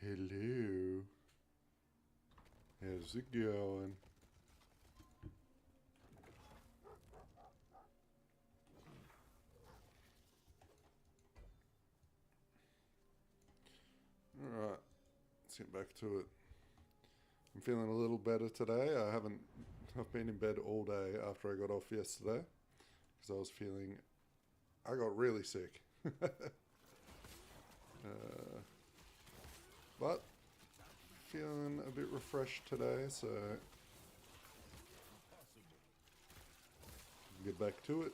Hello. How's it going? Alright, let's get back to it. I'm feeling a little better today. I've been in bed all day after I got off yesterday because I got really sick. But feeling a bit refreshed today, so get back to it.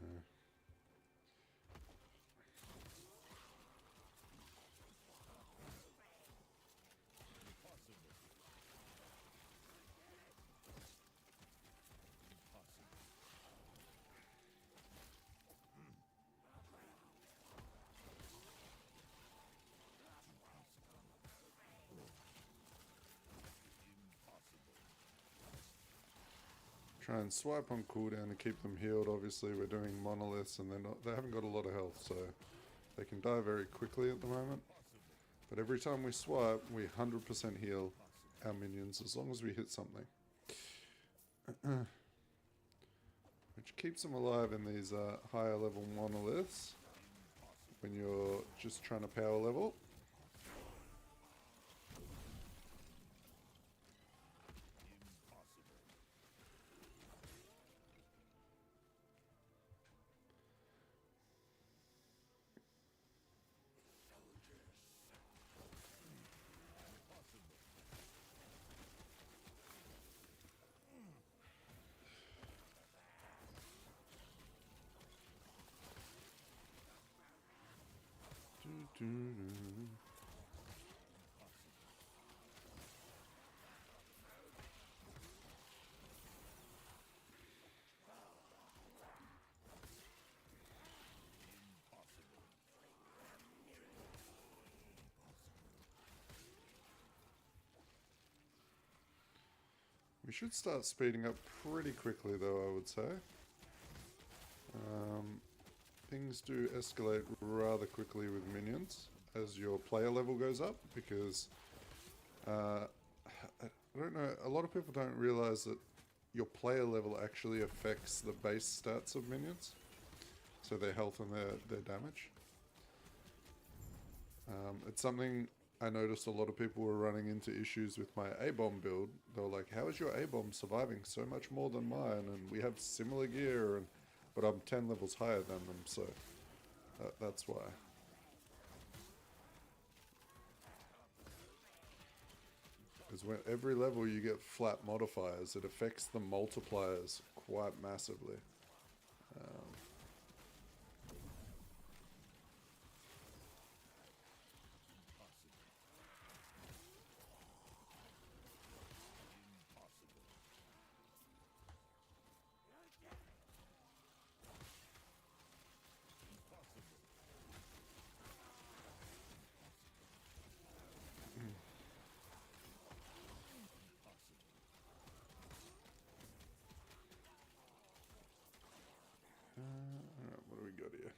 No. Try and swipe on cooldown to keep them healed. Obviously we're doing monoliths and they haven't got a lot of health, so they can die very quickly at the moment. But every time we swipe, we 100% heal our minions as long as we hit something. Which keeps them alive in these higher level monoliths when you're just trying to power level. We should start speeding up pretty quickly though, I would say. Things do escalate rather quickly with minions as your player level goes up, because I don't know, a lot of people don't realize that your player level actually affects the base stats of minions, so their health and their damage. It's something I noticed a lot of people were running into issues with my A-bomb build. They were like, how is your A-bomb surviving so much more than mine, and we have similar gear, but I'm 10 levels higher than them, so that's why. Because when every level you get flat modifiers, it affects the multipliers quite massively. Alright, what do we got here?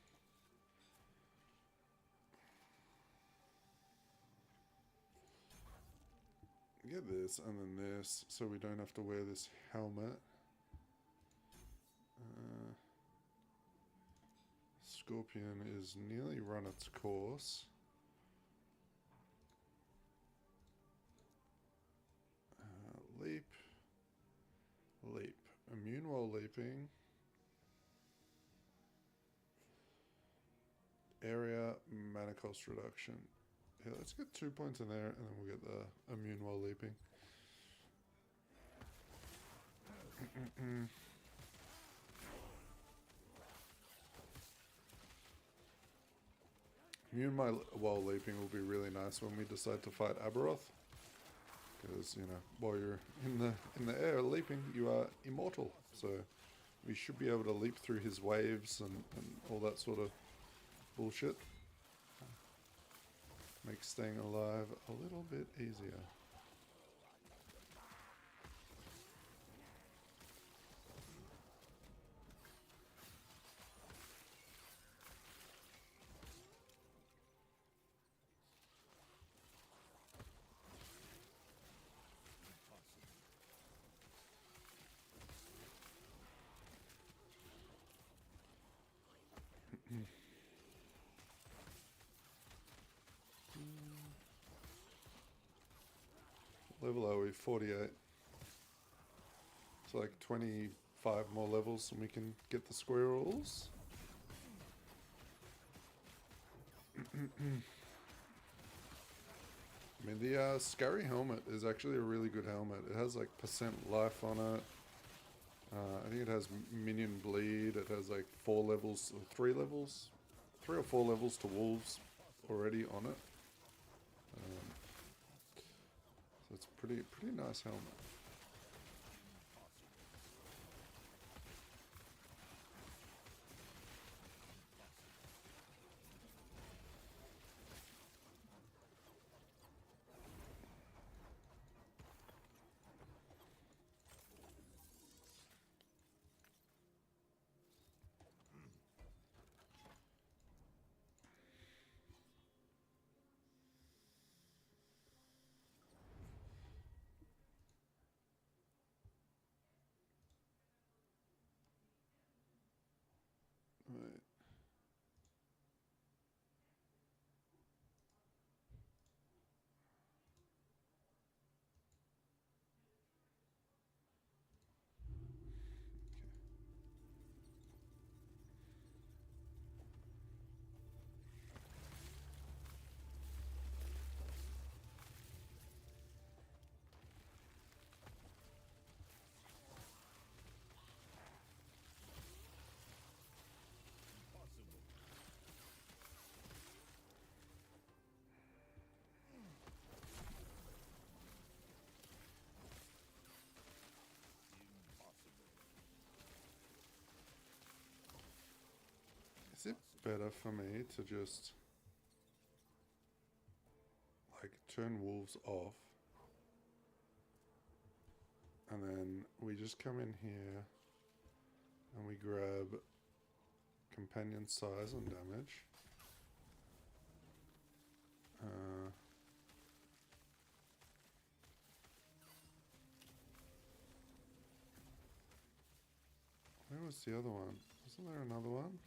Get this and then this, so we don't have to wear this helmet. Scorpion is nearly run its course. Leap. Leap. Immune while leaping. Area, mana cost reduction. Yeah, let's get 2 points in there, and then we'll get the immune while leaping. Immune while leaping will be really nice when we decide to fight Aberoth, because you know while you're in the air leaping, you are immortal. So we should be able to leap through his waves and all that sort of bullshit. Makes staying alive a little bit easier. Level are we? 48. It's like 25 more levels and we can get the squirrels. I mean, the scary helmet is actually a really good helmet. It has like % life on it. I think it has minion bleed. It has like 4 levels, or 3 levels, 3 or 4 levels to wolves already on it. So it's a pretty nice helmet. Right. Is it better for me to just like turn wolves off and then we just come in here and we grab companion size and damage? Where was the other one? Wasn't there another one?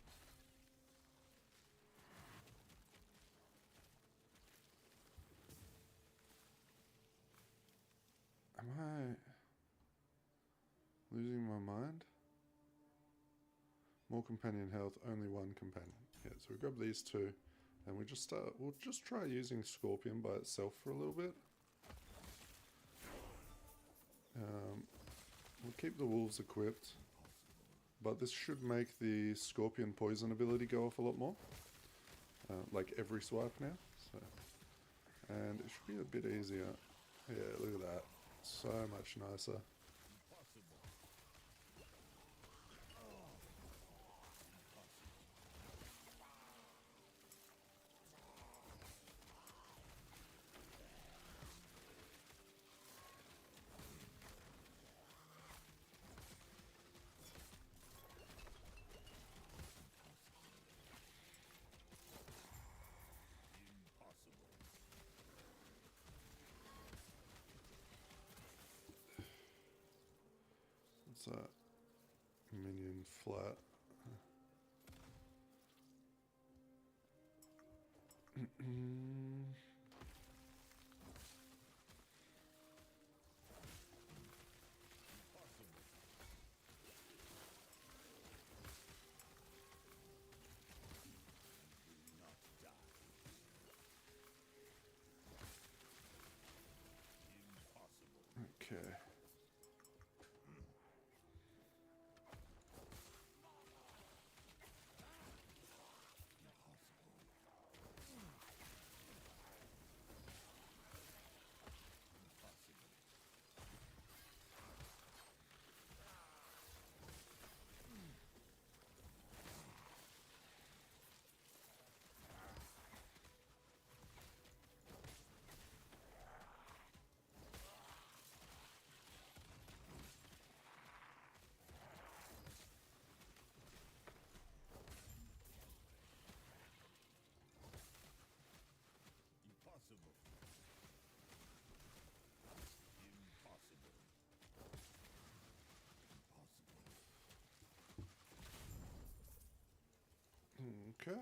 Am I losing my mind? More companion health, only 1 companion. Yeah, so we grab these 2 and we just start, we'll just try using Scorpion by itself for a little bit. We'll keep the wolves equipped, but this should make the Scorpion poison ability go off a lot more. Like every swipe now. So, and it should be a bit easier. Yeah, look at that. So much nicer. What's that? Minion flat. Okay. Okay.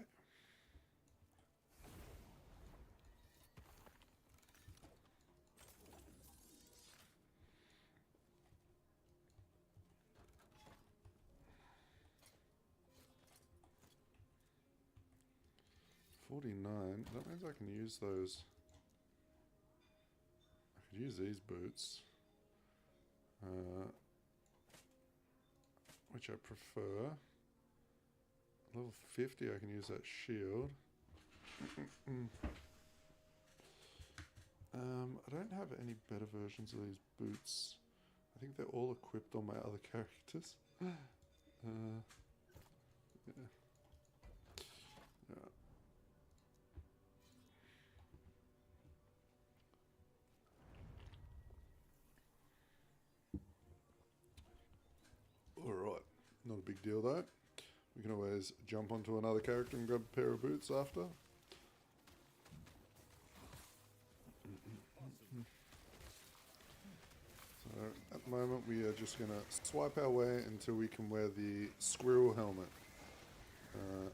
$49. That means I can use those. I could use these boots, which I prefer. Level 50, I can use that shield. I don't have any better versions of these boots. I think they're all equipped on my other characters. Yeah. Alright, not a big deal though. We can always jump onto another character and grab a pair of boots after. So at the moment we are just going to swipe our way until we can wear the squirrel helmet. And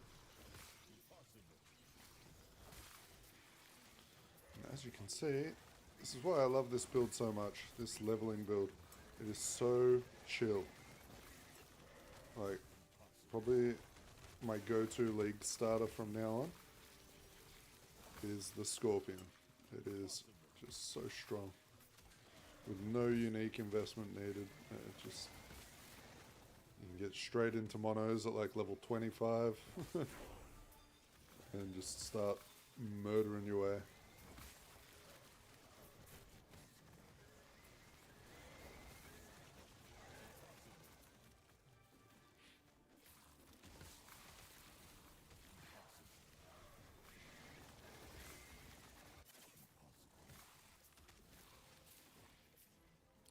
as you can see, this is why I love this build so much, this leveling build. It is so chill. Like, probably my go-to league starter from now on is the Scorpion. It is just so strong. With no unique investment needed. Just, you can get straight into monos at like level 25 and just start murdering your way.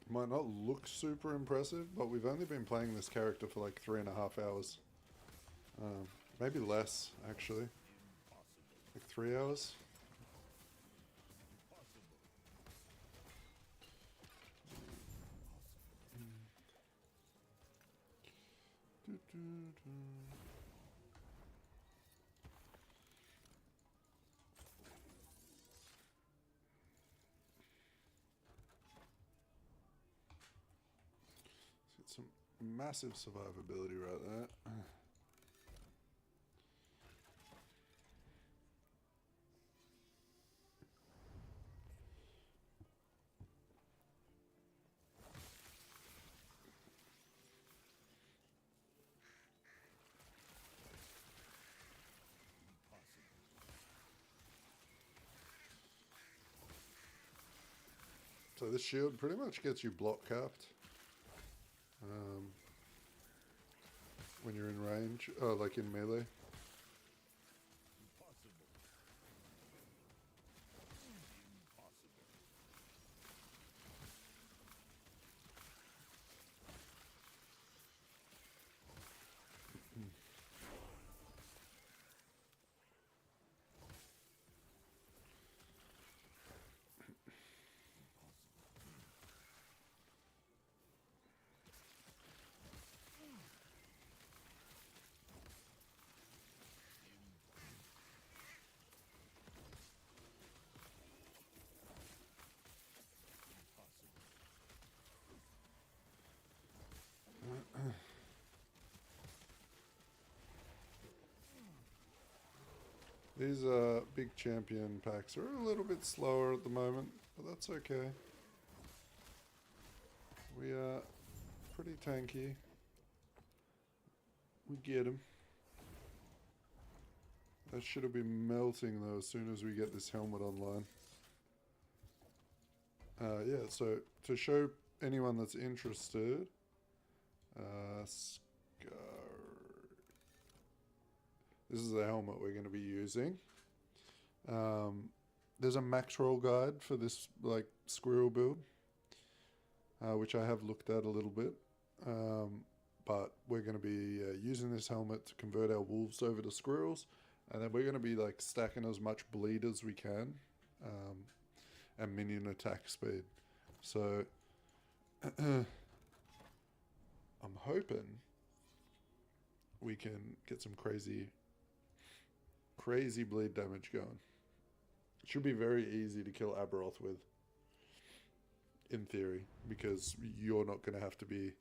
Might not look super impressive, but we've only been playing this character for like 3.5 hours. Maybe less, actually. Like 3 hours. Some massive survivability right there. So this shield pretty much gets you block capped. When you're in range, like in melee. These big champion packs are a little bit slower at the moment, but that's okay. We are pretty tanky. We get him. That should have been melting though as soon as we get this helmet online. Yeah, so to show anyone that's interested, this is the helmet we're going to be using. There's a max roll guide for this like squirrel build, which I have looked at a little bit. But we're going to be using this helmet to convert our wolves over to squirrels, and then we're going to be like stacking as much bleed as we can, and minion attack speed. So I'm hoping we can get some crazy bleed damage going. It should be very easy to kill Aberoth with, in theory, because you're not going to have to be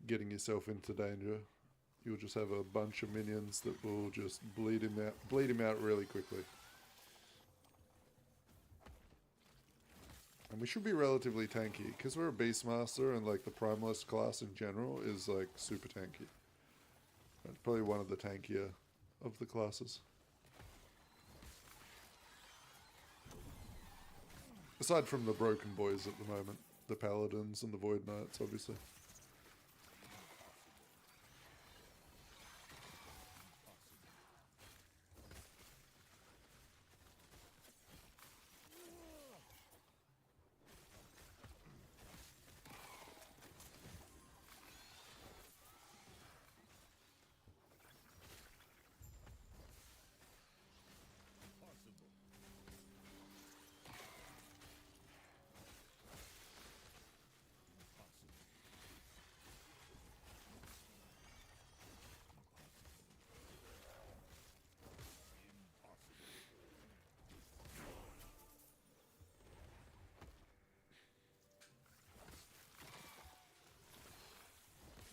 getting yourself into danger. You'll just have a bunch of minions that will just bleed him out really quickly. And we should be relatively tanky, because we're a Beastmaster and like the Primalist class in general is like super tanky. It's probably one of the tankier of the classes. Aside from the broken boys at the moment, the Paladins and the Void Knights obviously.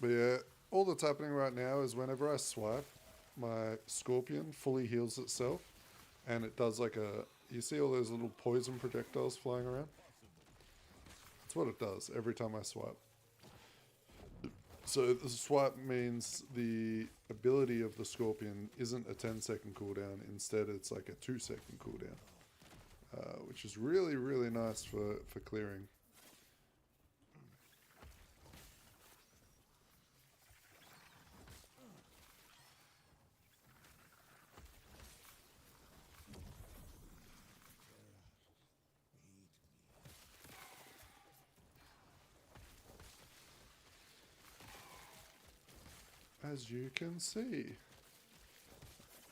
But yeah, all that's happening right now is whenever I swipe, my Scorpion fully heals itself, and it does like a... You see all those little poison projectiles flying around? That's what it does every time I swipe. So the swipe means the ability of the Scorpion isn't a 10-second cooldown, instead it's like a 2-second cooldown, which is really, really nice for clearing. As you can see.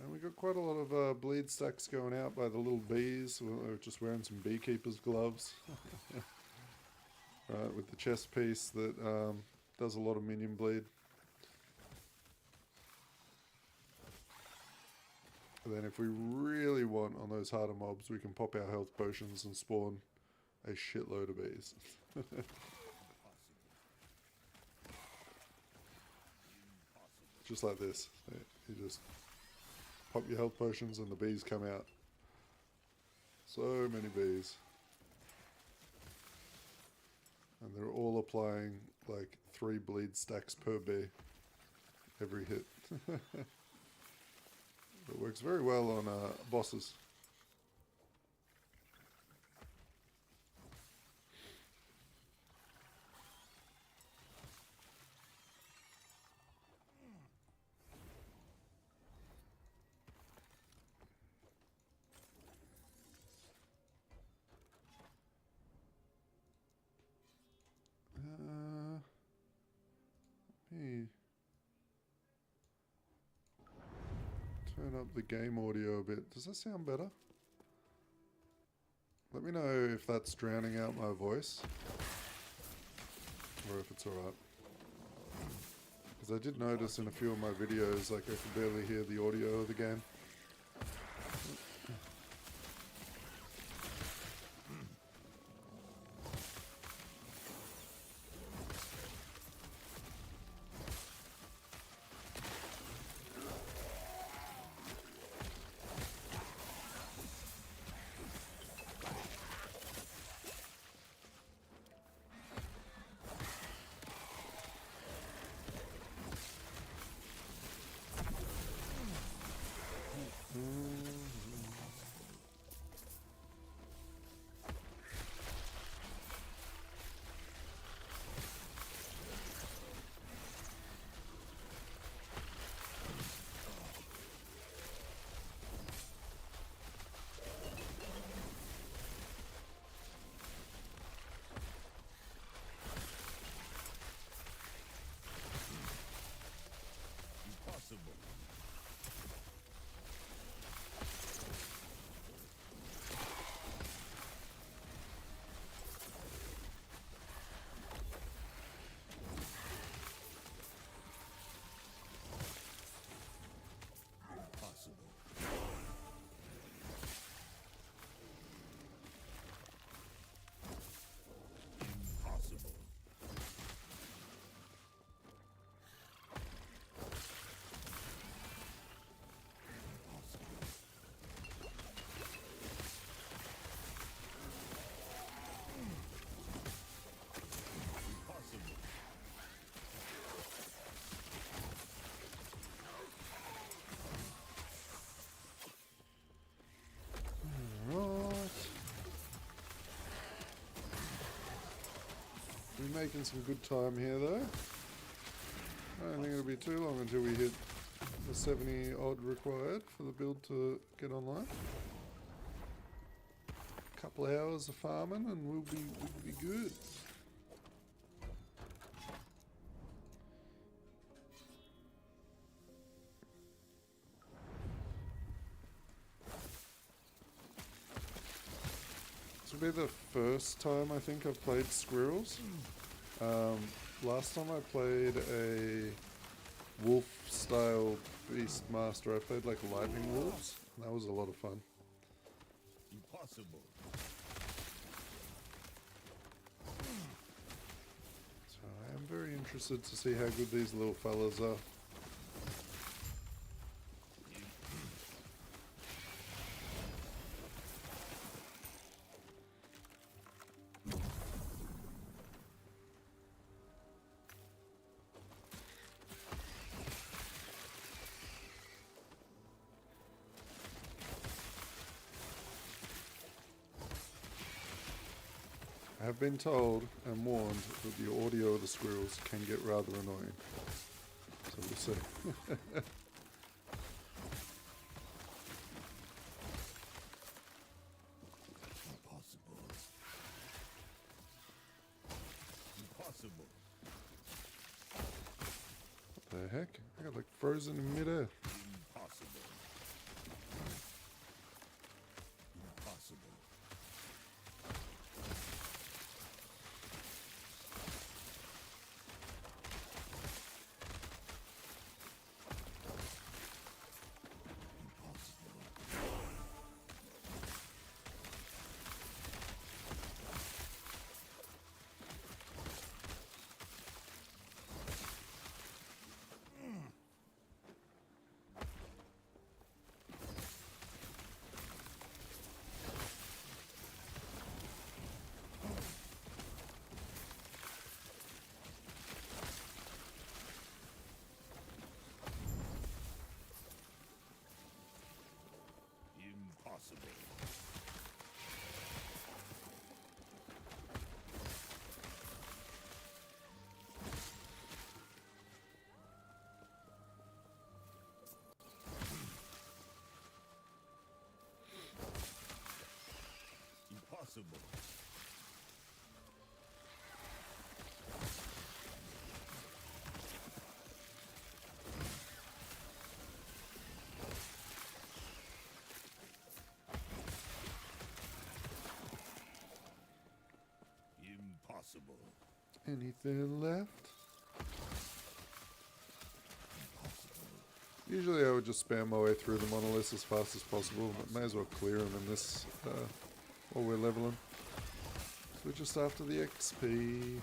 And we got quite a lot of bleed stacks going out by the little bees. We're just wearing some beekeeper's gloves. Right, with the chest piece that does a lot of minion bleed. And then if we really want on those harder mobs, we can pop our health potions and spawn a shitload of bees. Just like this. You just pop your health potions and the bees come out. So many bees. And they're all applying like 3 bleed stacks per bee every hit. It works very well on bosses. Turn up the game audio a bit. Does that sound better? Let me know if that's drowning out my voice, or if it's alright. Because I did notice in a few of my videos, like I could barely hear the audio of the game. making some good time here though. I don't think it'll be too long until we hit the 70 odd required for the build to get online. A couple hours of farming and we'll be good. This will be the first time I think I've played squirrels. Last time I played a wolf-style Beastmaster, I played like lightning wolves, and that was a lot of fun. Impossible. So I am very interested to see how good these little fellas are. I have been told and warned that the audio of the squirrels can get rather annoying. So we'll see. Impossible. Impossible. What the heck? I got like frozen in midair. Impossible. Impossible. Impossible. Impossible. Impossible. Anything left? Usually I would just spam my way through the monoliths as fast as possible, but may as well clear them in this while we're leveling. So we're just after the XP.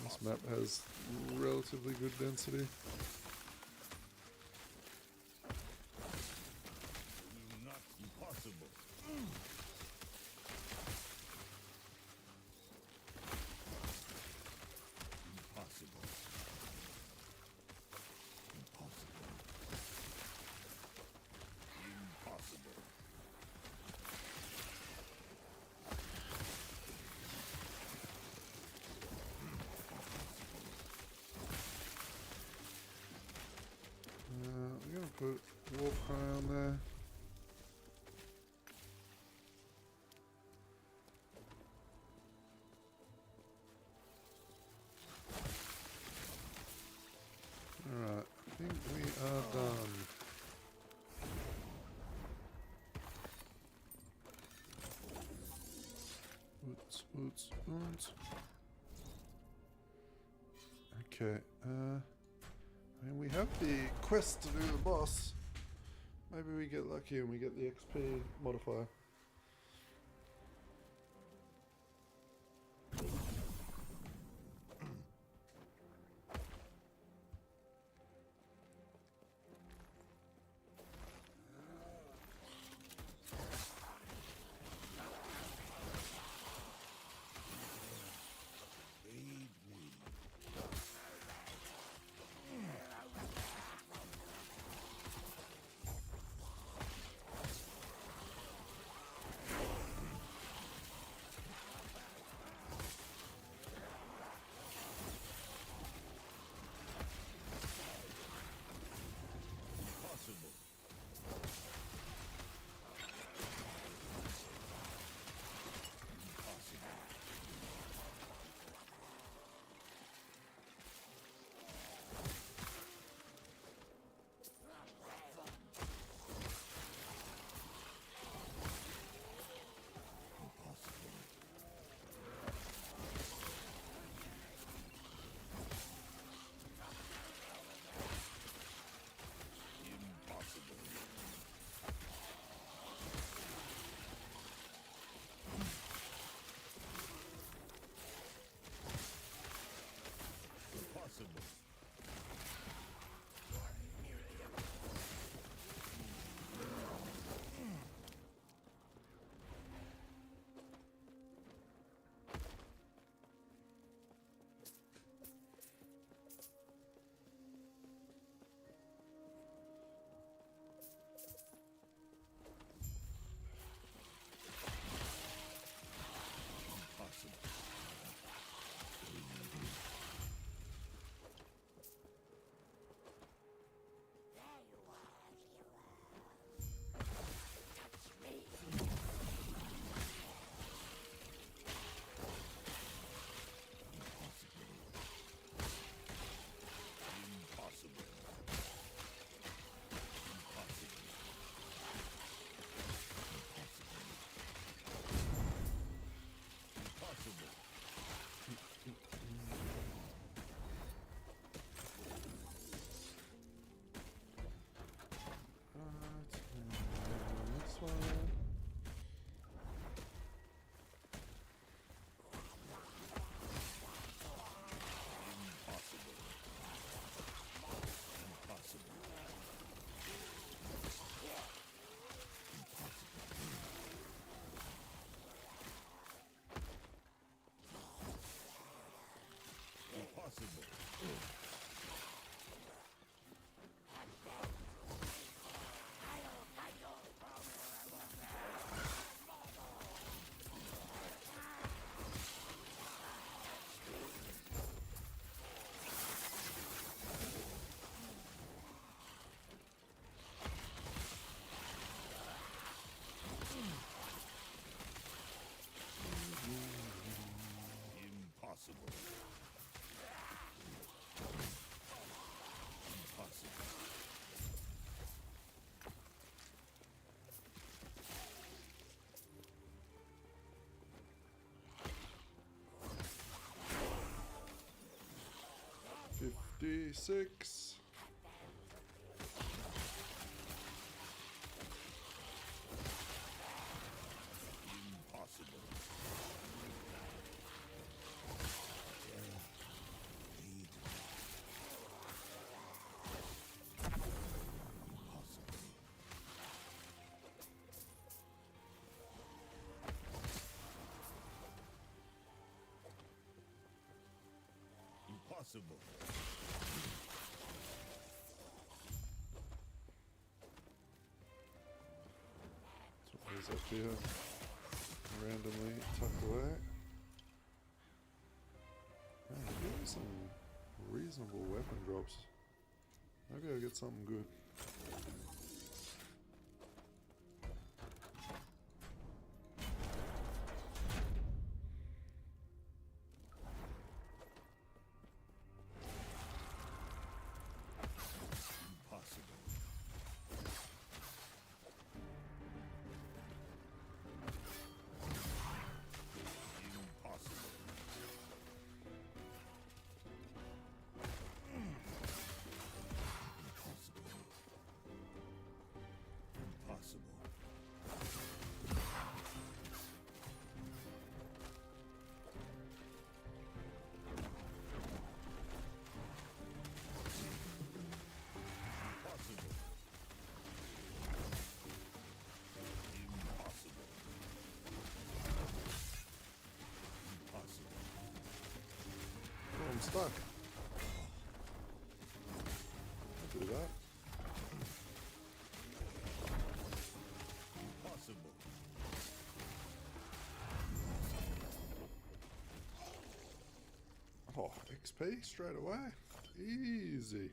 This map has relatively good density. Not impossible. Impossible. Impossible. Impossible. We're gonna put warp cry on there. Alright, I think we are done. Oots, oots, oots. Okay, and we have the quest to do the boss. Maybe we get lucky and we get the XP modifier. Impossible. This one. Impossible. Impossible. Impossible. 56. Impossible. Impossible. So what is up here? Randomly tucked away. Man, I'm getting some reasonable weapon drops. Maybe I'll get something good. Impossible. Impossible. Impossible. Impossible. Impossible. Impossible. Oh, I'm stuck. I'll do that. Impossible. Oh, XP straight away. Easy.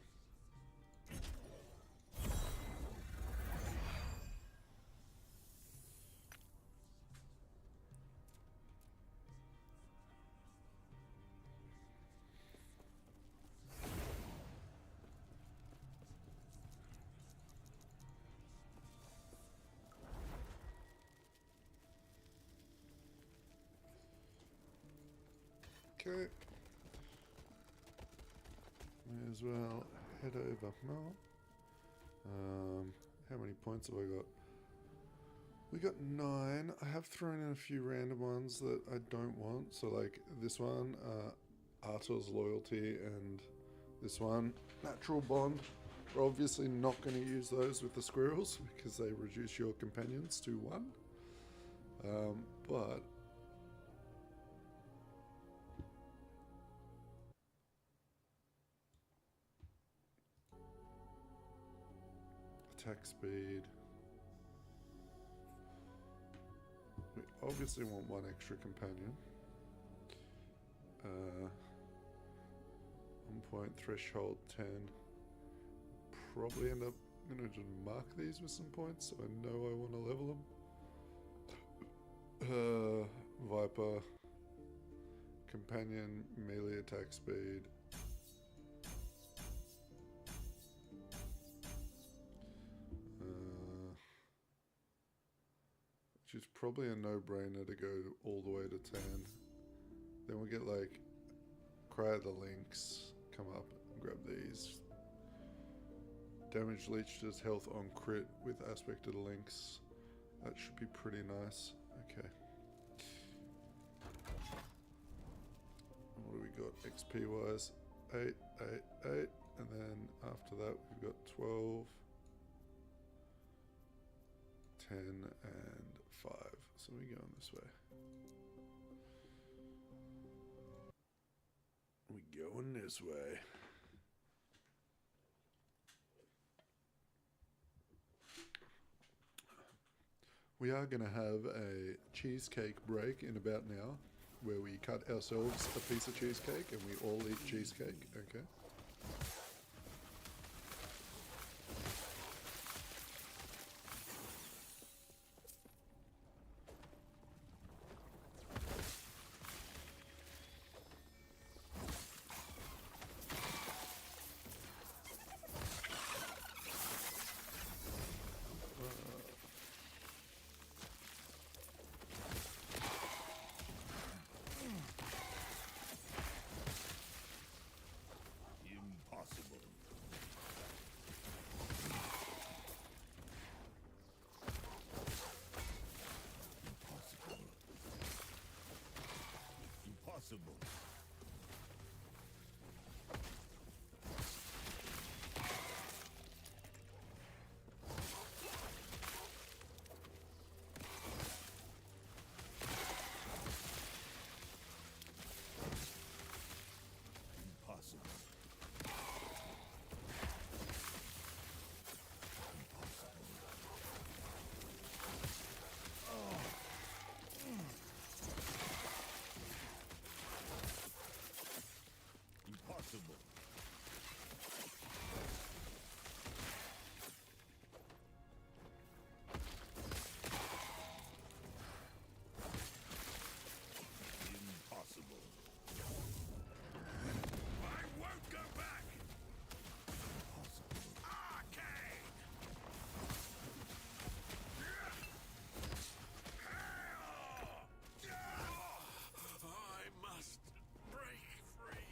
Okay. May as well head over. No. How many points have I got? We got 9. I have thrown in a few random ones that I don't want. So like this one, Arthur's Loyalty and This one, natural bond. We're obviously not going to use those with the squirrels because they reduce your companions to 1. But attack speed. We obviously want 1 extra companion. 1 point threshold 10. Probably end up gonna just mark these with some points so I know I want to level them. Viper, companion, melee attack speed. Which is probably a no-brainer to go all the way to 10. Then we get like Cry of the Lynx, come up and grab these. Damage Leech does health on crit with Aspect of the Lynx. That should be pretty nice. Okay. What do we got XP wise? 8, 8, 8. And then after that we've got 12, 10 and 5. So we're going this way. We're going this way. We are going to have a cheesecake break in about now, where we cut ourselves a piece of cheesecake and we all eat cheesecake, okay? Impossible. Impossible. Impossible. I won't go back. Impossible. Arcade. I must break free.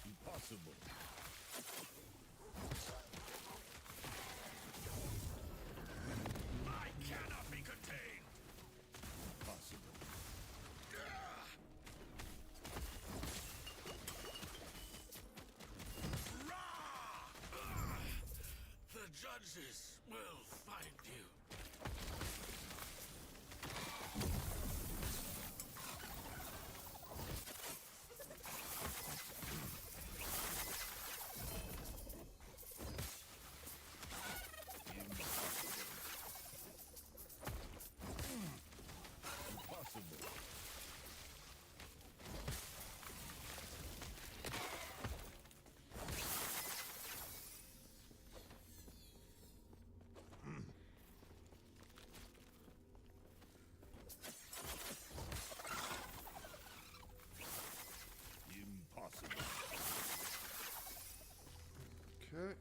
Impossible. I cannot be contained. Impossible. The judges will find you. Impossible. Impossible. Okay.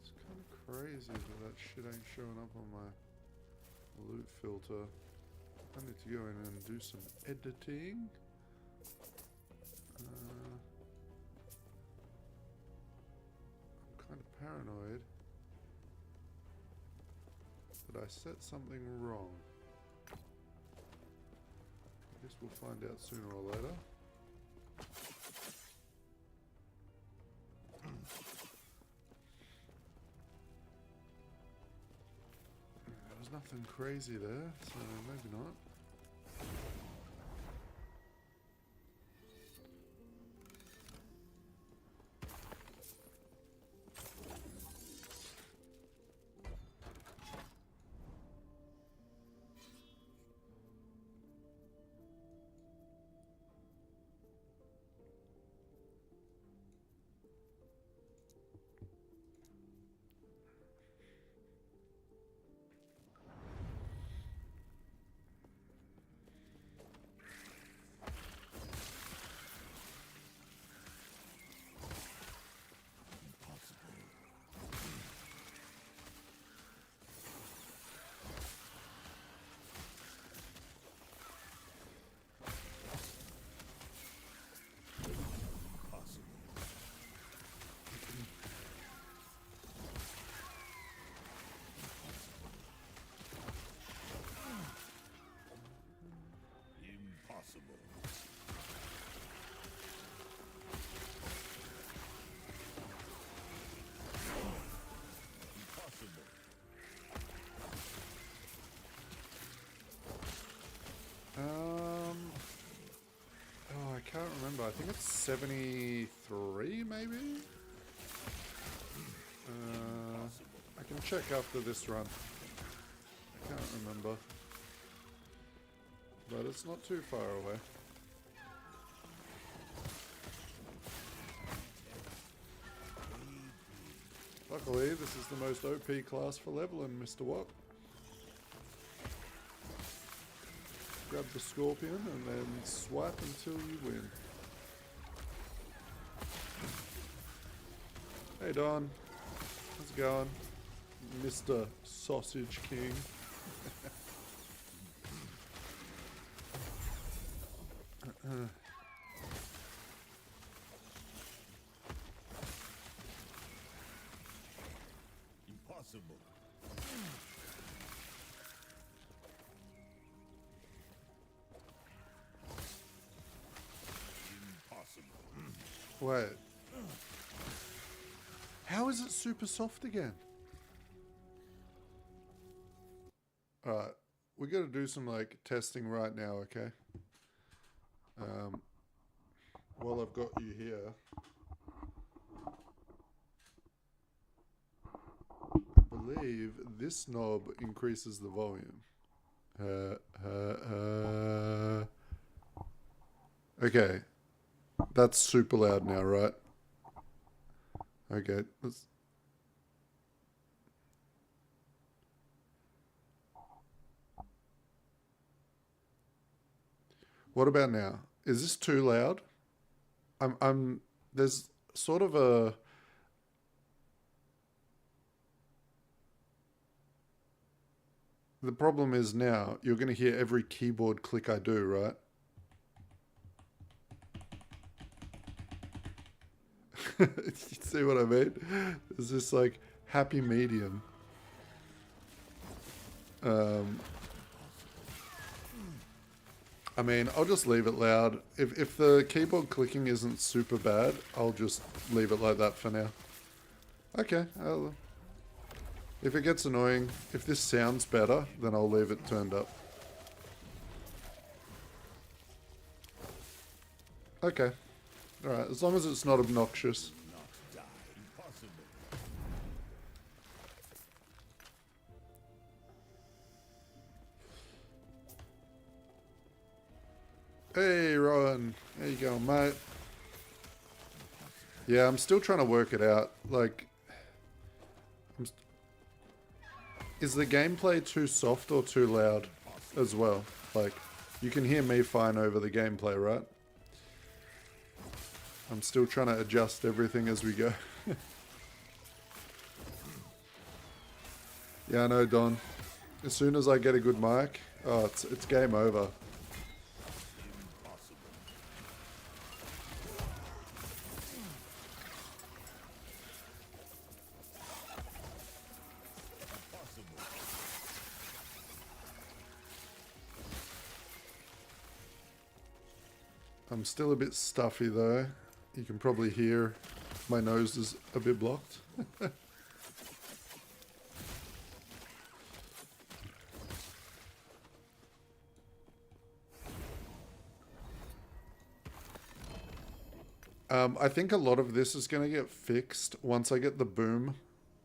It's kind of crazy that that shit ain't showing up on my loot filter. I need to go in and do some editing. I'm kind of paranoid that I set something wrong. I guess we'll find out sooner or later. There was nothing crazy there, so maybe not. Oh, I can't remember. I think it's 73, maybe? I can check after this run. I can't remember. But it's not too far away. Luckily, this is the most OP class for leveling, Mr. Watt. Grab the scorpion and then swipe until you win. Hey Don, how's it going? Mr. Sausage King. Impossible. Wait. How is it super soft again? Alright. We gotta do some like testing right now, okay? While I've got you here. I believe this knob increases the volume. Okay. That's super loud now, right? Okay, let's... What about now? Is this too loud? There's sort of a... The problem is now, you're going to hear every keyboard click I do, right? You see what I mean? There's this like happy medium. I mean, I'll just leave it loud. If the keyboard clicking isn't super bad, I'll just leave it like that for now. Okay. If it gets annoying, if this sounds better, then I'll leave it turned up. Okay. Alright, as long as it's not obnoxious. Hey, Rowan. How you going, mate? Yeah, I'm still trying to work it out. Like, is the gameplay too soft or too loud as well? Like, you can hear me fine over the gameplay, right? I'm still trying to adjust everything as we go. Yeah, I know, Don. As soon as I get a good mic, oh, it's game over. I'm still a bit stuffy though. You can probably hear my nose is a bit blocked. I think a lot of this is going to get fixed once I get the boom,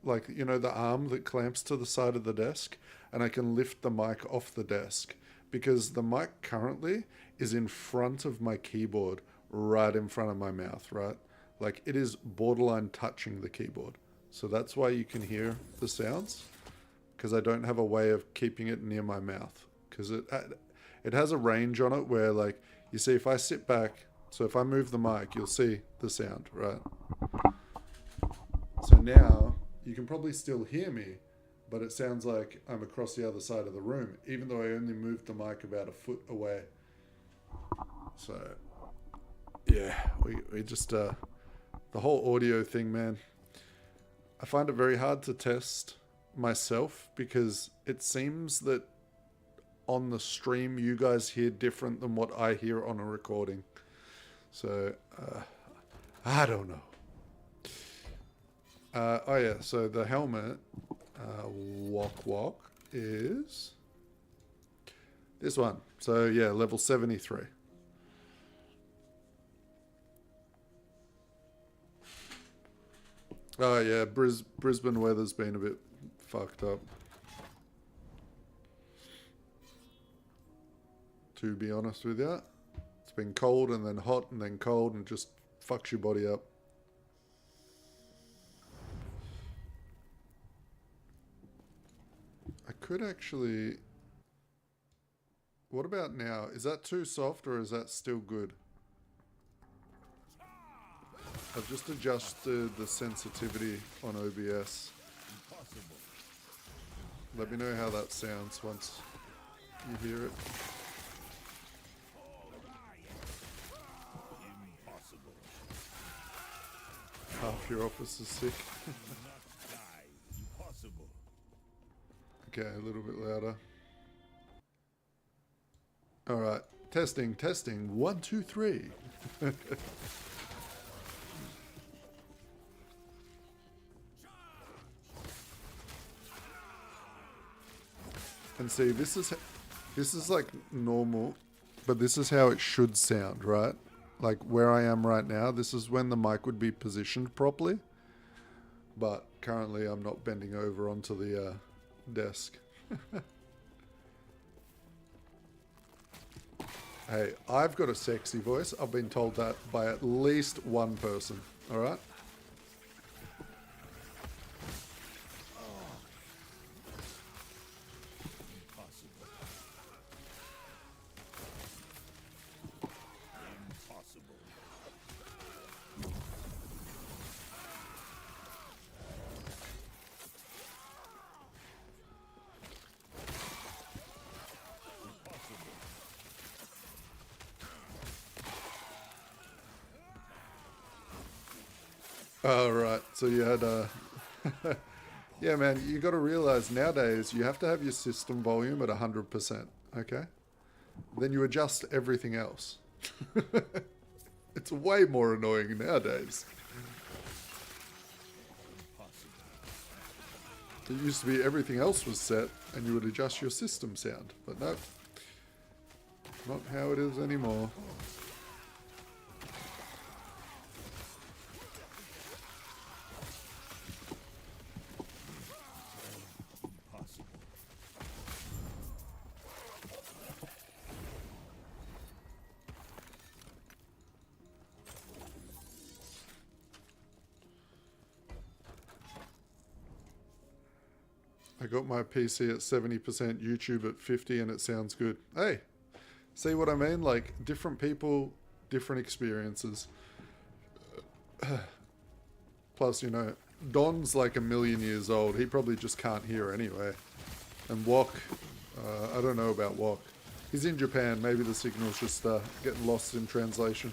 like, you know, the arm that clamps to the side of the desk, and I can lift the mic off the desk, because the mic currently is in front of my keyboard, right in front of my mouth, right? Like, it is borderline touching the keyboard. So that's why you can hear the sounds, because I don't have a way of keeping it near my mouth, because it has a range on it where, like, you see, if I sit back, so if I move the mic, you'll see the sound, right? So now you can probably still hear me, but it sounds like I'm across the other side of the room, even though I only moved the mic about a foot away. So yeah, we just, the whole audio thing, man, I find it very hard to test myself, because it seems that on the stream you guys hear different than what I hear on a recording. So, I don't know. Oh yeah, so the helmet, walk is this one. So yeah, level 73. Oh yeah, Brisbane weather's been a bit fucked up, to be honest with you. It's been cold and then hot and then cold, and just fucks your body up. I could actually... What about now? Is that too soft or is that still good? I've just adjusted the sensitivity on OBS. Let me know how that sounds once you hear it. Half your office is sick. Okay, a little bit louder. Alright, testing. 1, 2, 3. And see, this is like normal, but this is how it should sound, right? Like where I am right now, this is when the mic would be positioned properly. But currently I'm not bending over onto the desk. Hey, I've got a sexy voice. I've been told that by at least one person, alright? Oh, right. So you had yeah, man, you got to realize nowadays you have to have your system volume at 100%, okay? Then you adjust everything else. It's way more annoying nowadays. It used to be everything else was set and you would adjust your system sound, but no, not how it is anymore. I got my PC at 70%, YouTube at 50, and it sounds good. Hey, see what I mean? Like, different people, different experiences. Plus, you know, Don's like 1,000,000 years old. He probably just can't hear anyway. And Wok, I don't know about Wok. He's in Japan. Maybe the signal's just getting lost in translation.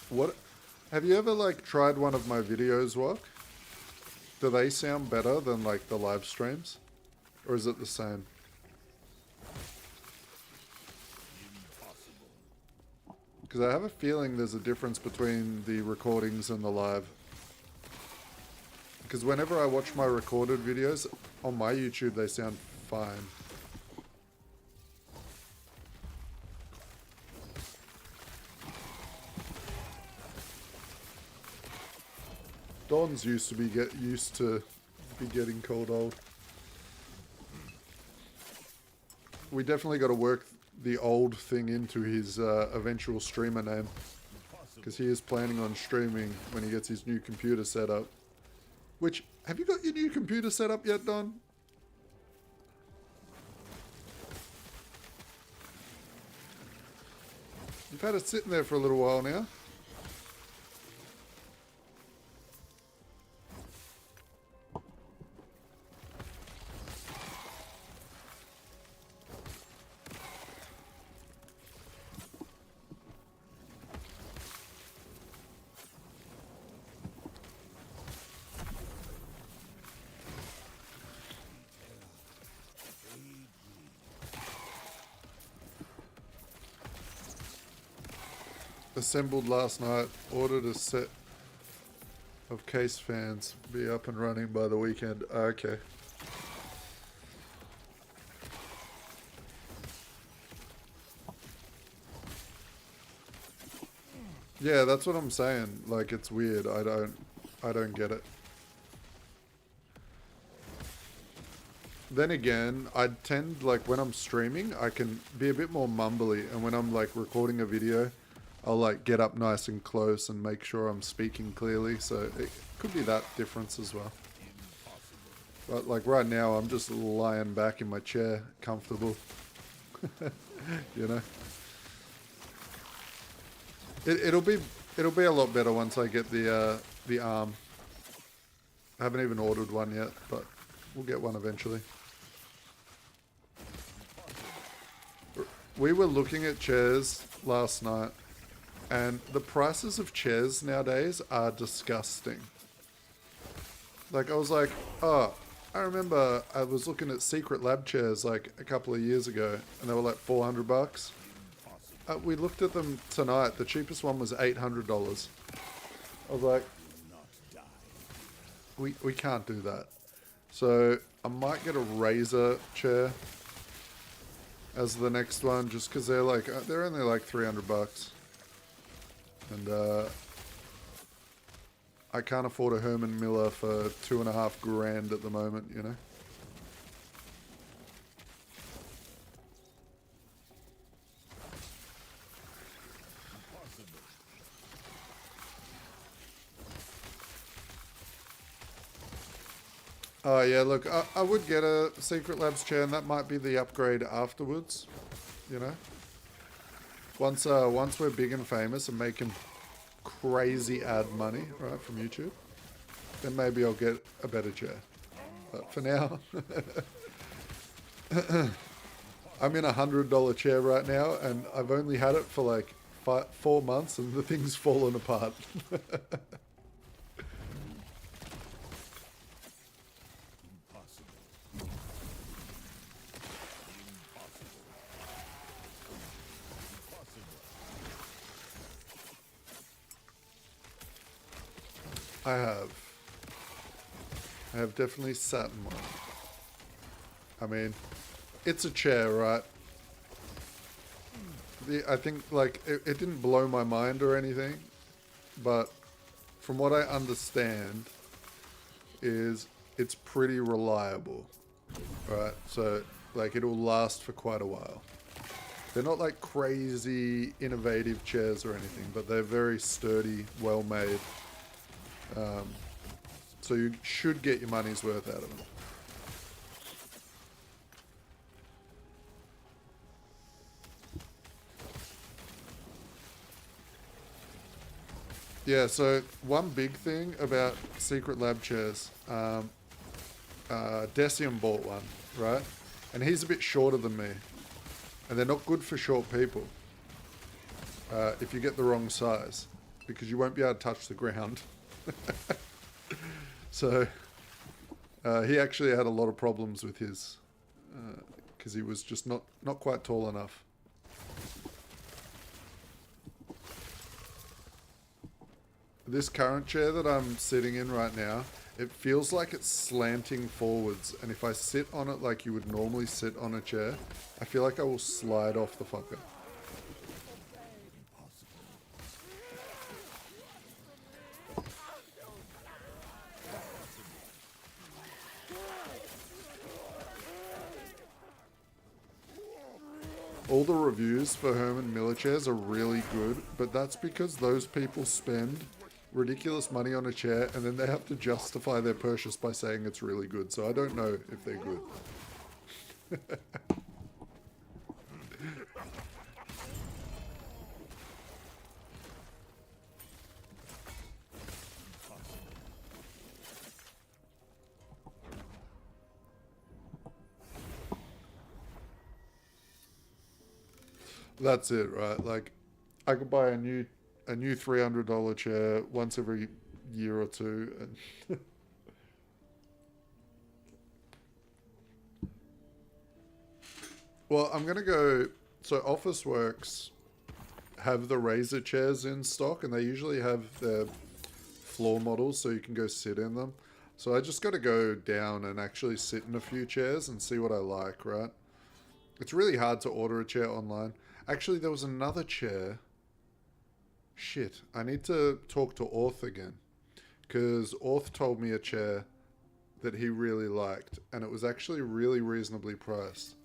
What? Have you ever like tried one of my videos, Wok? Do they sound better than like the live streams? Or is it the same? Because I have a feeling there's a difference between the recordings and the live. Because whenever I watch my recorded videos on my YouTube, they sound fine. Don's used to be getting cold old. We definitely got to work the old thing into his eventual streamer name, because he is planning on streaming when he gets his new computer set up. Which, have you got your new computer set up yet, Don? You've had it sitting there for a little while now. Assembled last night, ordered a set of case fans, be up and running by the weekend. Okay. Yeah, that's what I'm saying. Like, it's weird. I don't get it. Then again, I tend, like, when I'm streaming, I can be a bit more mumbly, and when I'm like recording a video, I'll like get up nice and close and make sure I'm speaking clearly, so it could be that difference as well. But like right now, I'm just lying back in my chair, comfortable. You know? It'll be a lot better once I get the arm. I haven't even ordered one yet, but we'll get one eventually. We were looking at chairs last night, and the prices of chairs nowadays are disgusting. Like, I was like, oh, I remember I was looking at Secret Lab chairs like a couple of years ago, and they were like $400. We looked at them tonight. The cheapest one was $800. I was like, we can't do that. So I might get a Razer chair as the next one, just because they're only like $300. And I can't afford a Herman Miller for $2.5 grand at the moment, you know. Oh yeah, look, I would get a Secret Labs chair, and that might be the upgrade afterwards, you know. Once we're big and famous and making crazy ad money, right, from YouTube, then maybe I'll get a better chair. But for now, I'm in a $100 chair right now, and I've only had it for like 4 months, and the thing's fallen apart. I have definitely sat in one. I mean, it's a chair, right? I think, like, it didn't blow my mind or anything, but from what I understand is it's pretty reliable, right? So, like, it'll last for quite a while. They're not like crazy innovative chairs or anything, but they're very sturdy, well made. So you should get your money's worth out of them. Yeah, so one big thing about Secret Lab chairs, Decium bought one, right? And he's a bit shorter than me. And they're not good for short people if you get the wrong size, because you won't be able to touch the ground. So he actually had a lot of problems with his because he was just not quite tall enough. This current chair that I'm sitting in right now, it feels like it's slanting forwards, and if I sit on it like you would normally sit on a chair, I feel like I will slide off the fucker. All the reviews for Herman Miller chairs are really good, but that's because those people spend ridiculous money on a chair and then they have to justify their purchase by saying it's really good. So I don't know if they're good. That's it, right? Like, I could buy a new $300 chair once every year or two, and well, I'm gonna go. So Officeworks have the Razor chairs in stock, and they usually have their floor models, so you can go sit in them. So I just got to go down and actually sit in a few chairs and see what I like, right? It's really hard to order a chair online. Actually, there was another chair. Shit, I need to talk to Orth again. Because Orth told me a chair that he really liked, and it was actually really reasonably priced.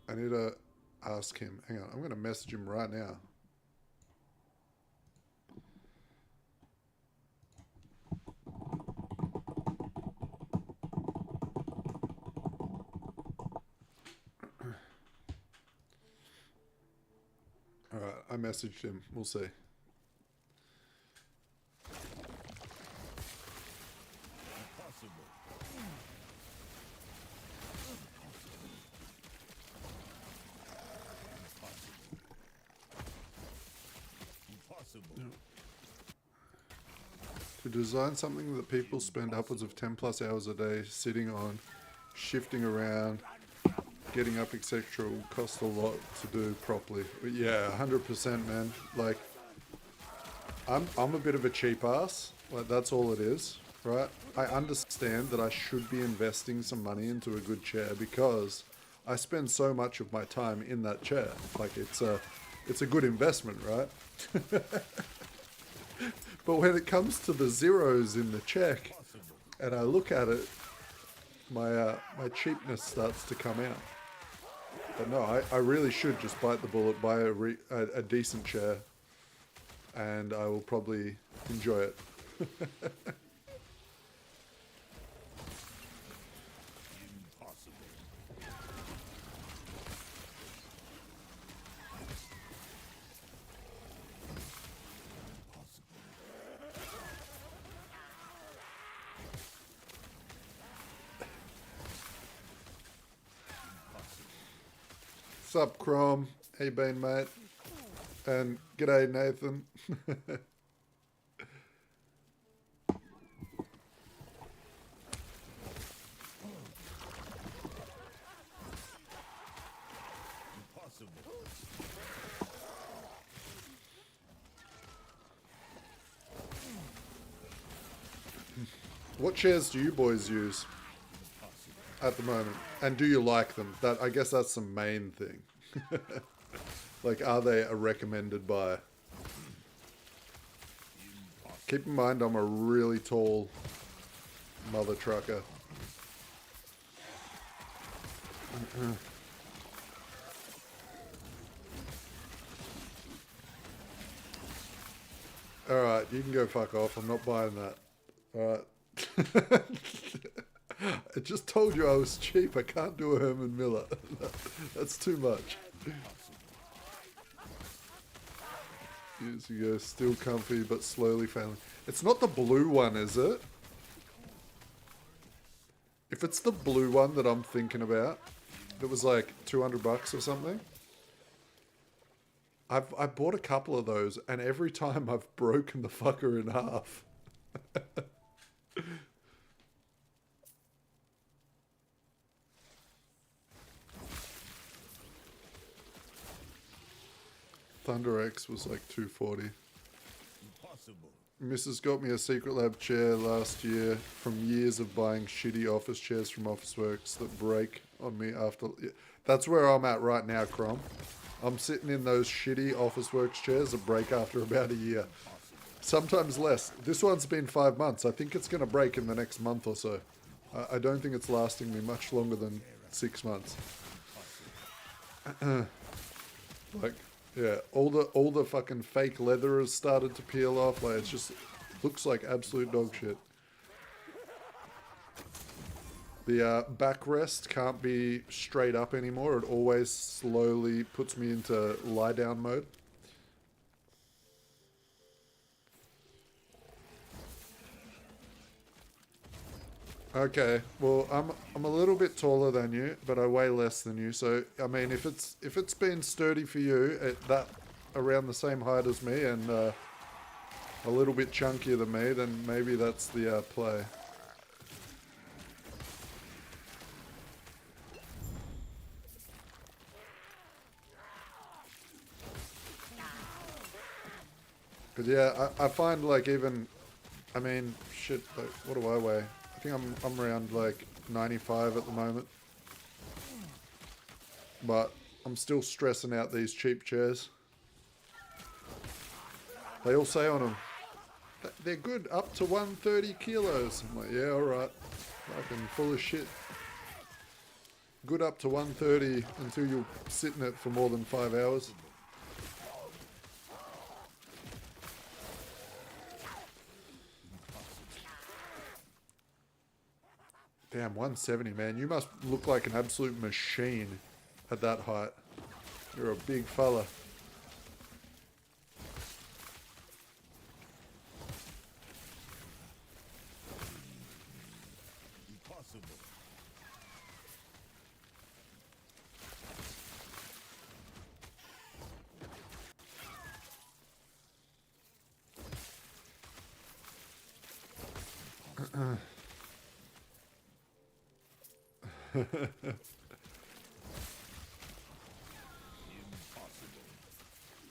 I need to ask him. Hang on, I'm going to message him right now. Alright, I messaged him. We'll see. To design something that people spend upwards of 10 plus hours a day sitting on, shifting around, getting up, etc. will cost a lot to do properly. But yeah, 100%, man. Like, I'm a bit of a cheap ass. Like, that's all it is, right? I understand that I should be investing some money into a good chair because I spend so much of my time in that chair. Like, it's a good investment, right? But when it comes to the zeros in the check, and I look at it, my cheapness starts to come out. But no, I really should just bite the bullet, buy a decent chair, and I will probably enjoy it. Sup, Chrome? How you been, mate? And g'day, Nathan. What chairs do you boys use at the moment? And do you like them? I guess that's the main thing. Like, are they a recommended buy? Keep in mind, I'm a really tall mother trucker. Alright, you can go fuck off. I'm not buying that. Alright. I just told you I was cheap. I can't do a Herman Miller. That's too much. Years ago, still comfy, but slowly failing. It's not the blue one, is it? If it's the blue one that I'm thinking about, that was like $200 or something. I bought a couple of those, and every time I've broken the fucker in half. Thunder X was like 240. Impossible. Mrs. got me a Secret Lab chair last year from years of buying shitty office chairs from Officeworks that break on me after... That's where I'm at right now, Crom. I'm sitting in those shitty Officeworks chairs that break after about a year. Sometimes less. This one's been 5 months. I think it's going to break in the next month or so. I don't think it's lasting me much longer than 6 months. Like... Yeah, all the fucking fake leather has started to peel off. Like, it's just looks like absolute dog shit. The backrest can't be straight up anymore. It always slowly puts me into lie down mode. Okay, well, I'm a little bit taller than you, but I weigh less than you. So I mean, if it's been sturdy for you at that around the same height as me and a little bit chunkier than me, then maybe that's the play. But yeah, I find like even, I mean, shit. Like, what do I weigh? I think I'm around like 95 at the moment, but I'm still stressing out these cheap chairs. They all say on them, they're good up to 130 kilos. I'm like, yeah, alright. Fucking full of shit. Good up to 130 until you sit in it for more than 5 hours. Damn, 170, man. You must look like an absolute machine at that height. You're a big fella. Impossible.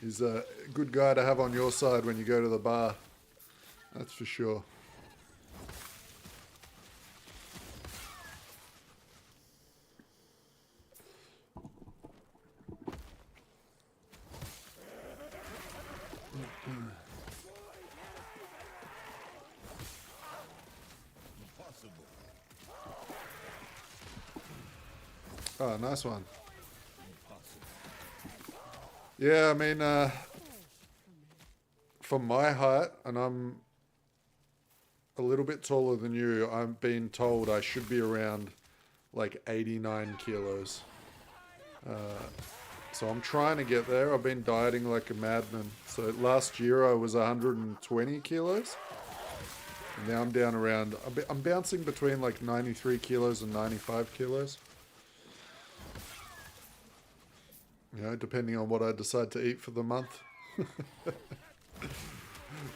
He's a good guy to have on your side when you go to the bar. That's for sure. Oh, nice one. Yeah, I mean, for my height, and I'm a little bit taller than you, I'm being told I should be around like 89 kilos. So I'm trying to get there. I've been dieting like a madman. So last year I was 120 kilos. And now I'm down around, I'm bouncing between like 93 kilos and 95 kilos. You know, depending on what I decide to eat for the month.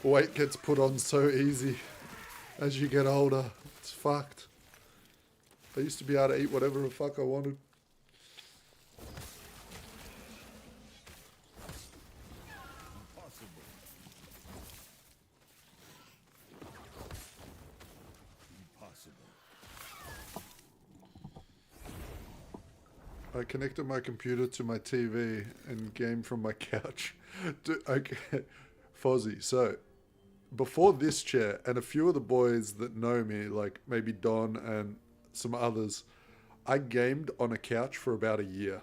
Weight gets put on so easy as you get older. It's fucked. I used to be able to eat whatever the fuck I wanted. I connected my computer to my TV and game from my couch. Okay, Fozzie, so before this chair, and a few of the boys that know me, like maybe Don and some others, I gamed on a couch for about a year.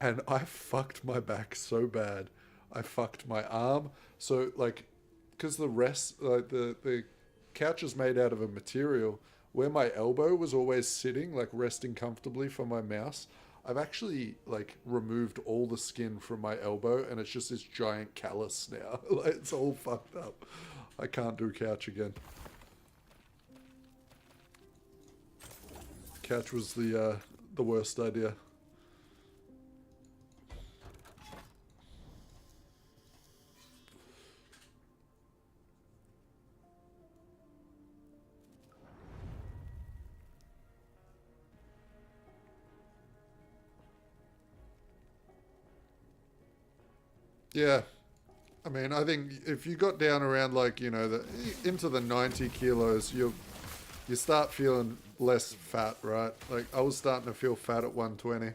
And I fucked my back so bad. I fucked my arm. So, like, because the rest, like the couch is made out of a material, where my elbow was always sitting, like resting comfortably for my mouse, I've actually like removed all the skin from my elbow and it's just this giant callus now. Like, it's all fucked up. I can't do couch again. Couch was the worst idea. Yeah. I mean, I think if you got down around like, you know, into the 90 kilos, you start feeling less fat, right? Like I was starting to feel fat at 120.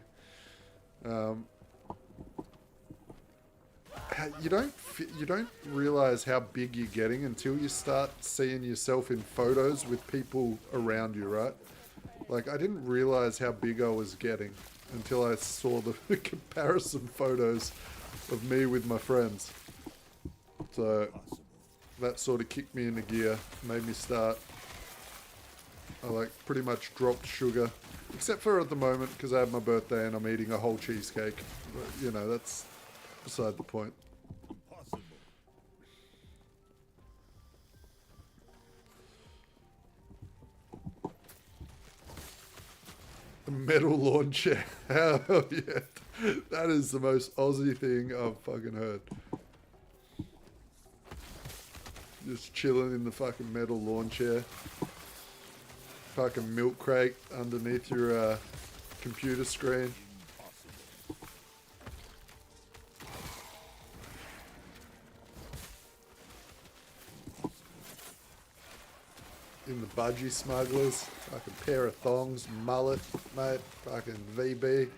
You don't realize how big you're getting until you start seeing yourself in photos with people around you, right? Like I didn't realize how big I was getting until I saw the comparison photos of me with my friends. So that sort of kicked me into gear, made me start. I like pretty much dropped sugar, except for at the moment because I had my birthday and I'm eating a whole cheesecake. But, you know, that's beside the point. The metal lawn chair. Hell yeah. That is the most Aussie thing I've fucking heard. Just chilling in the fucking metal lawn chair. Fucking milk crate underneath your computer screen. In the budgie smugglers. Fucking pair of thongs, mullet, mate. Fucking VB.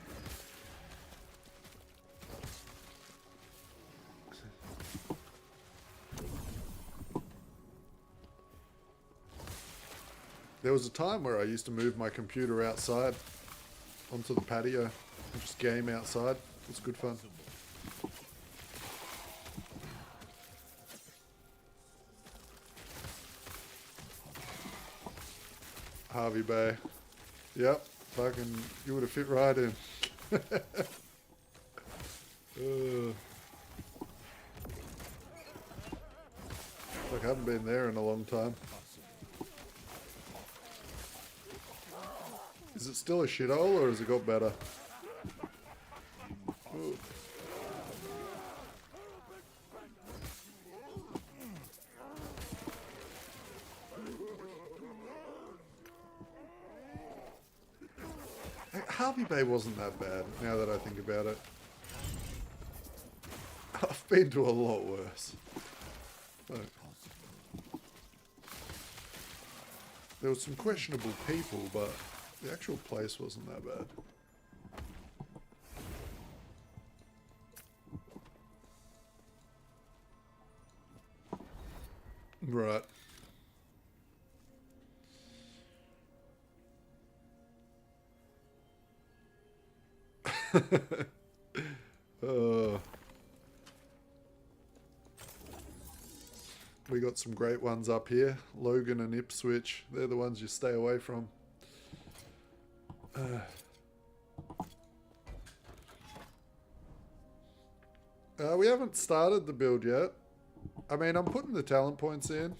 There was a time where I used to move my computer outside onto the patio and just game outside. It was good fun. Harvey Bay. Yep. Fucking, you would have fit right in. Like I haven't been there in a long time. Is it still a shithole or has it got better? Ooh. Harvey Bay wasn't that bad, now that I think about it. I've been to a lot worse. Like, there was some questionable people, but the actual place wasn't that bad. Right. We got some great ones up here. Logan and Ipswich. They're the ones you stay away from. We haven't started the build yet. I mean, I'm putting the talent points in.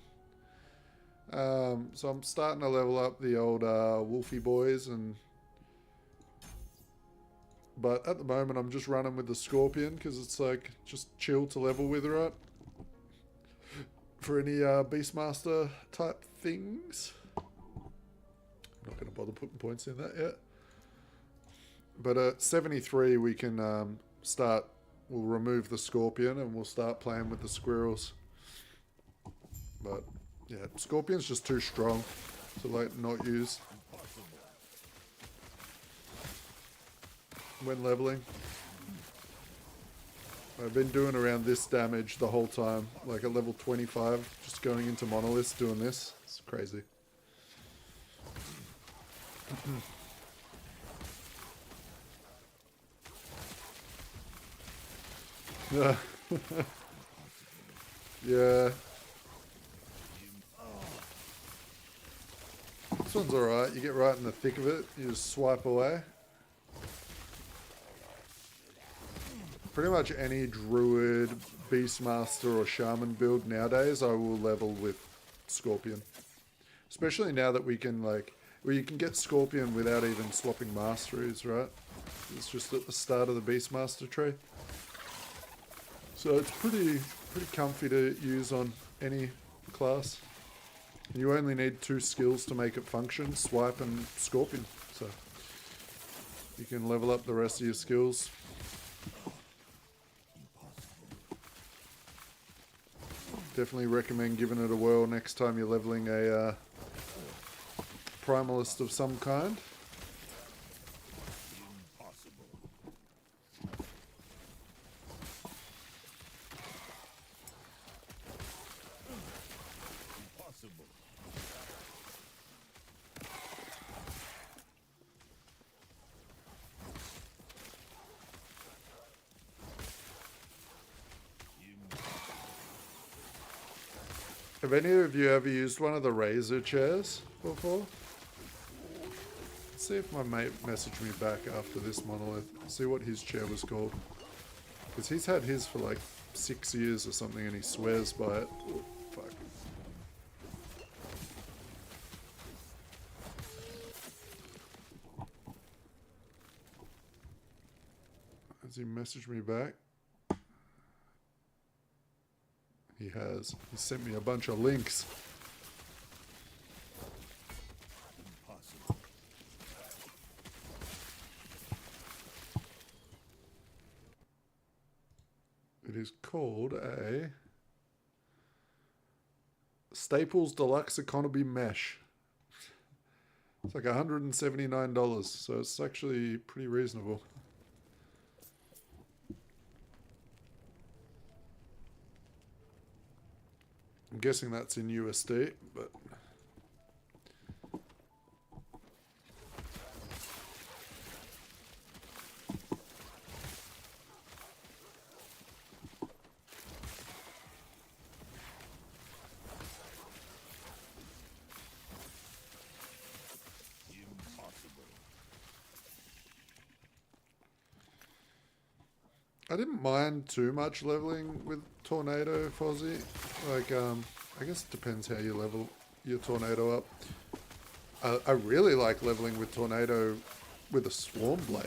So I'm starting to level up the old Wolfie boys, but at the moment I'm just running with the Scorpion because it's like just chill to level with, right? For any Beastmaster type things. I'm not going to bother putting points in that yet. But at 73 we can start, we'll remove the Scorpion and we'll start playing with the Squirrels. But yeah, Scorpion's just too strong to like not use when leveling. I've been doing around this damage the whole time, like at level 25, just going into Monoliths doing this. It's crazy. Yeah. Yeah. This one's alright, you get right in the thick of it, you just swipe away. Pretty much any druid, beastmaster or shaman build nowadays I will level with Scorpion. Especially now that we can like, well, you can get Scorpion without even swapping masteries, right? It's just at the start of the beastmaster tree. So it's pretty comfy to use on any class. And you only need 2 skills to make it function, swipe and Scorpion. So you can level up the rest of your skills. Definitely recommend giving it a whirl next time you're leveling a primalist of some kind. Have any of you ever used one of the razor chairs before? Let's see if my mate messaged me back after this monolith. See what his chair was called. Because he's had his for like 6 years or something and he swears by it. Ooh, fuck. Has he messaged me back? He has. He sent me a bunch of links. Impossible. It is called a Staples Deluxe Economy Mesh. It's like $179, so it's actually pretty reasonable. I'm guessing that's in USD, but I didn't mind too much leveling with Tornado, Fozzie. Like, I guess it depends how you level your Tornado up. I really like leveling with Tornado with a Swarm Blade.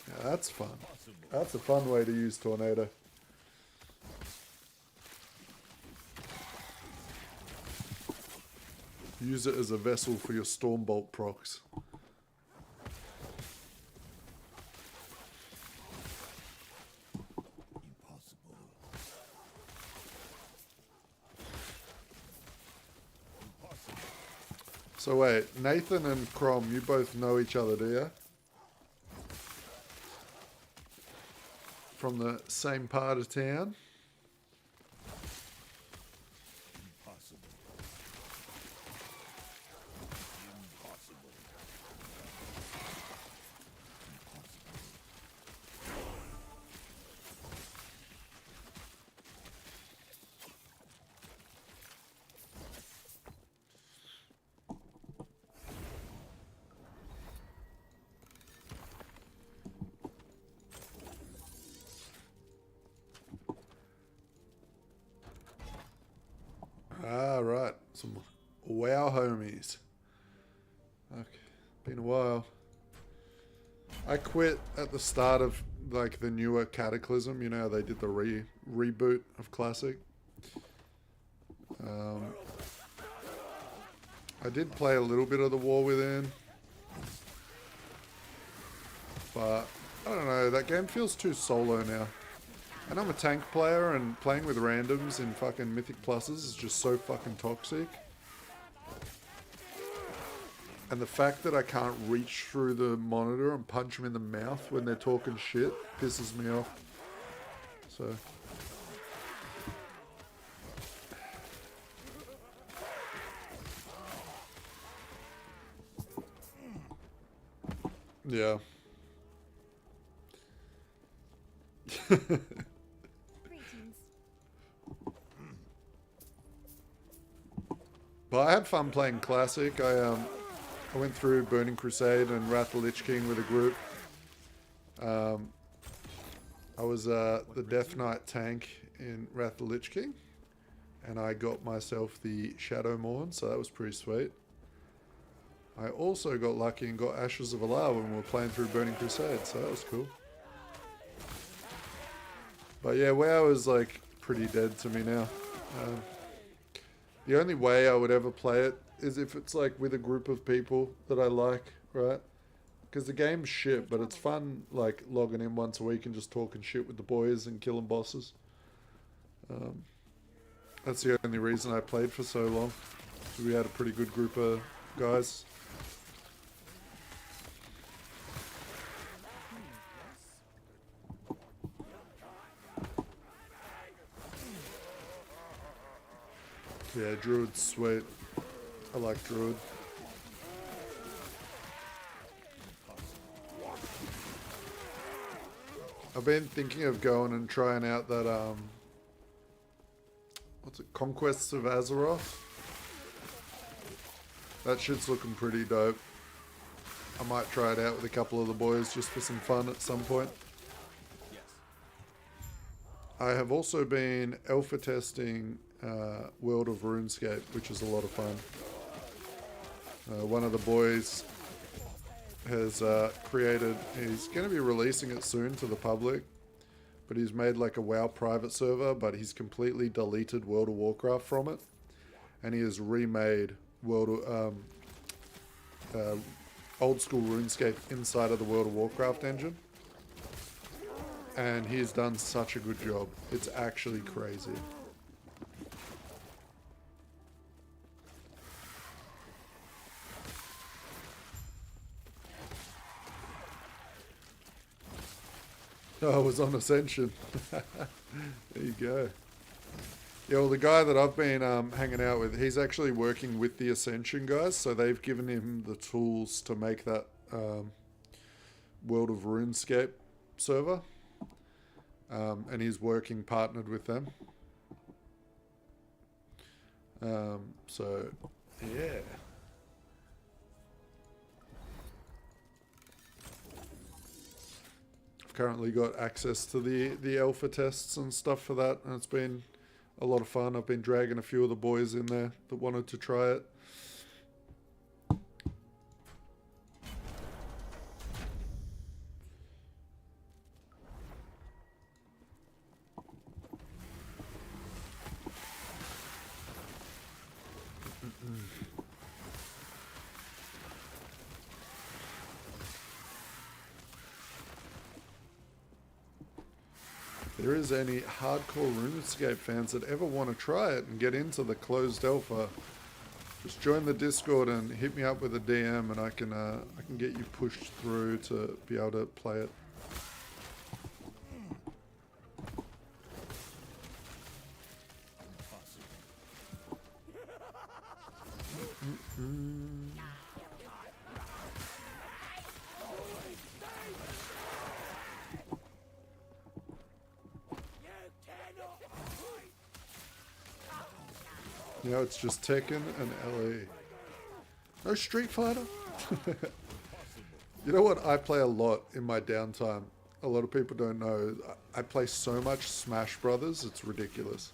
Yeah, that's fun. That's a fun way to use Tornado. Use it as a vessel for your Stormbolt procs. So wait, Nathan and Crom, you both know each other, do you? From the same part of town? Impossible. Impossible. Ah, right. Some WoW homies. Okay, been a while. I quit at the start of like the newer Cataclysm. You know how they did the reboot of Classic. I did play a little bit of the War Within, but I don't know. That game feels too solo now. And I'm a tank player, and playing with randoms in fucking Mythic Pluses is just so fucking toxic. And the fact that I can't reach through the monitor and punch them in the mouth when they're talking shit pisses me off. So... yeah. But I had fun playing Classic. I went through Burning Crusade and Wrath of the Lich King with a group. I was the Death Knight tank in Wrath of the Lich King. And I got myself the Shadow Morn, so that was pretty sweet. I also got lucky and got Ashes of Allah when we were playing through Burning Crusade, so that was cool. But yeah, WoW is like pretty dead to me now. The only way I would ever play it is if it's like with a group of people that I like, right? Because the game's shit, but it's fun like logging in once a week and just talking shit with the boys and killing bosses. That's the only reason I played for so long. We had a pretty good group of guys. Yeah, Druid's sweet. I like Druid. I've been thinking of going and trying out that, what's it, Conquests of Azeroth? That shit's looking pretty dope. I might try it out with a couple of the boys just for some fun at some point. I have also been alpha testing World of Runescape, which is a lot of fun. One of the boys has created, he's going to be releasing it soon to the public, but he's made like a WoW private server, but he's completely deleted World of Warcraft from it, and he has remade World of, old school RuneScape inside of the World of Warcraft engine, and he's done such a good job. It's actually crazy. Oh, I was on Ascension. There you go. Yeah, well, the guy that I've been hanging out with, he's actually working with the Ascension guys, so they've given him the tools to make that World of RuneScape server, and he's working partnered with them. So, yeah. Currently got access to the alpha tests and stuff for that, and it's been a lot of fun. I've been dragging a few of the boys in there that wanted to try it. If there is any hardcore RuneScape fans that ever want to try it and get into the closed alpha, just join the Discord and hit me up with a DM, and I can get you pushed through to be able to play it. Now it's just Tekken and LA. No Street Fighter? You know what I play a lot in my downtime? A lot of people don't know. I play so much Smash Brothers, it's ridiculous.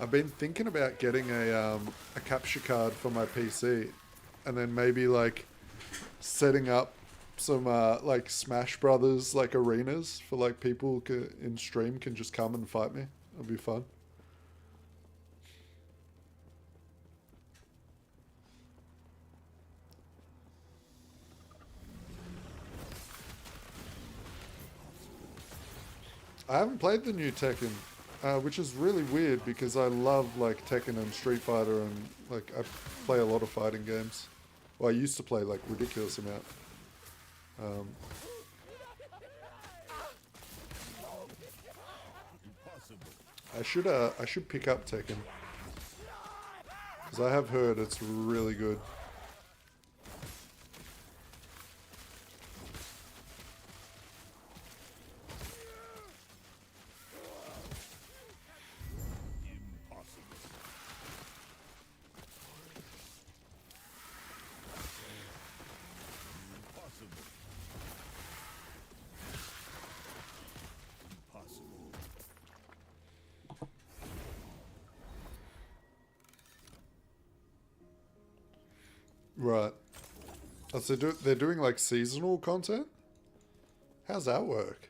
I've been thinking about getting a capture card for my PC, and then maybe like setting up some like Smash Brothers like arenas for like people in stream can just come and fight me. It'll be fun. I haven't played the new Tekken, which is really weird because I love like Tekken and Street Fighter, and like I play a lot of fighting games. Well, I used to play like ridiculous amount. I should pick up Tekken, because I have heard it's really good. Right. Oh, so they're doing like seasonal content? How's that work?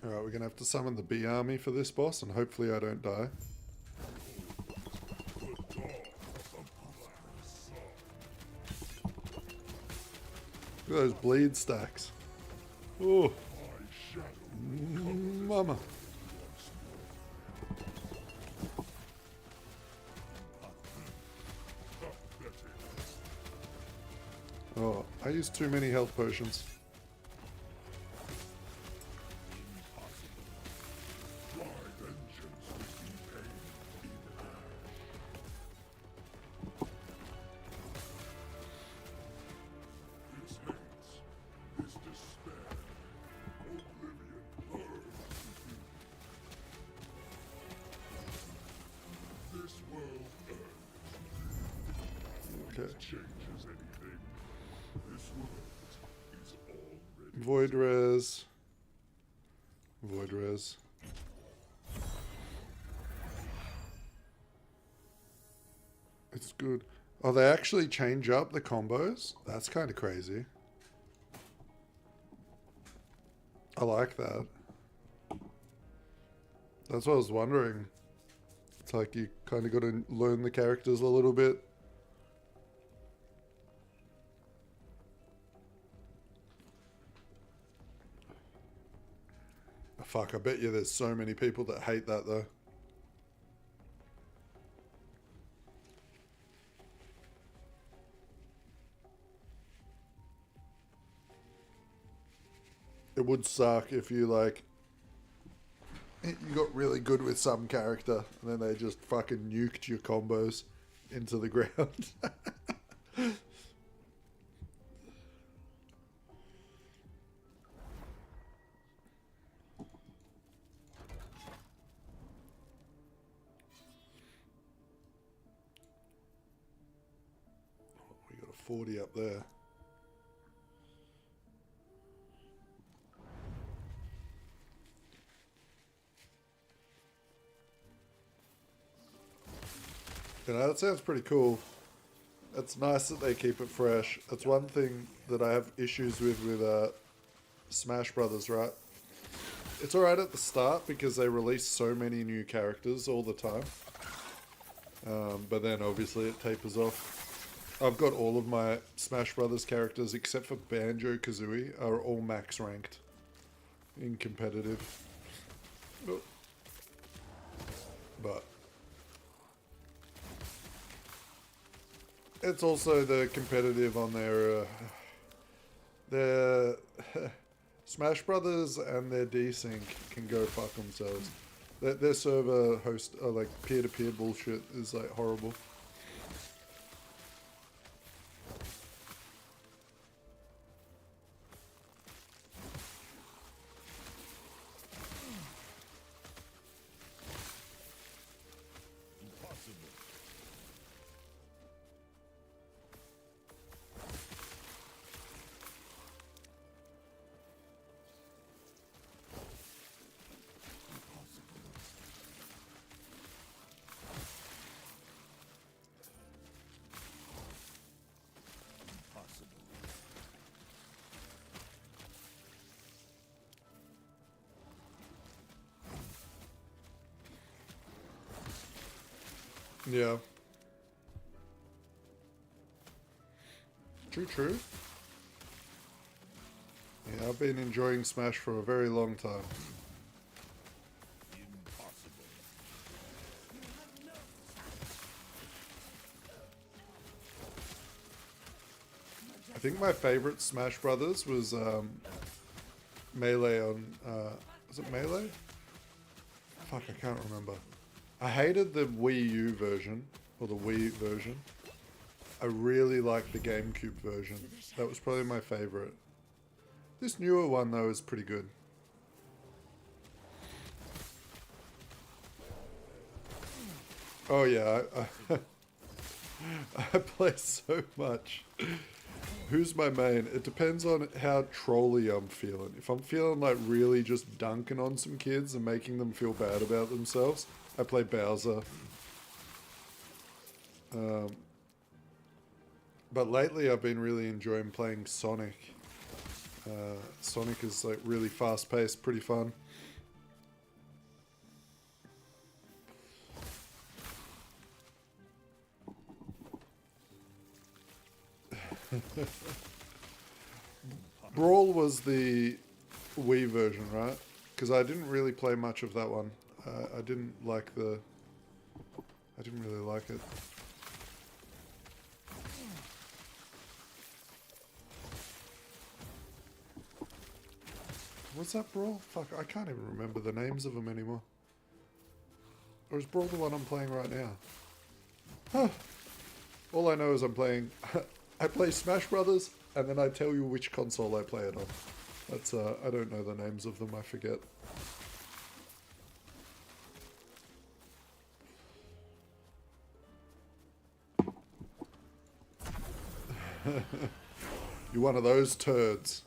Alright, we're gonna have to summon the bee army for this boss, and hopefully I don't die. Look at those bleed stacks. Oh, mama. Oh, I used too many health potions. Void res. Void res. It's good. Oh, they actually change up the combos? That's kind of crazy. I like that. That's what I was wondering. It's like you kind of got to learn the characters a little bit. Fuck, I bet you there's so many people that hate that though. It would suck if you like, you got really good with some character and then they just fucking nuked your combos into the ground. We got a 40 up there. You know, that sounds pretty cool. It's nice that they keep it fresh. It's one thing that I have issues with Smash Brothers, right? It's alright at the start because they release so many new characters all the time. But then obviously it tapers off. I've got all of my Smash Brothers characters except for Banjo-Kazooie are all max ranked in competitive. But it's also the competitive on their Smash Brothers and their desync can go fuck themselves. Their server host like peer-to-peer bullshit is like horrible. Yeah. True. Yeah, I've been enjoying Smash for a very long time. I think my favorite Smash Brothers was Melee on... was it Melee? Fuck, I can't remember. I hated the Wii U version, or the Wii version. I really liked the GameCube version. That was probably my favorite. This newer one, though, is pretty good. Oh, yeah. I play so much. Who's my main? It depends on how trolly I'm feeling. If I'm feeling like really just dunking on some kids and making them feel bad about themselves, I play Bowser. But lately I've been really enjoying playing Sonic. Sonic is like really fast paced, pretty fun. Brawl was the Wii version, right? Because I didn't really play much of that one. I didn't like the... I didn't really like it. What's that Brawl? Fuck, I can't even remember the names of them anymore. Or is Brawl the one I'm playing right now? Huh. All I know is I'm playing... I play Smash Brothers, and then I tell you which console I play it on. That's, I don't know the names of them, I forget. You're one of those turds.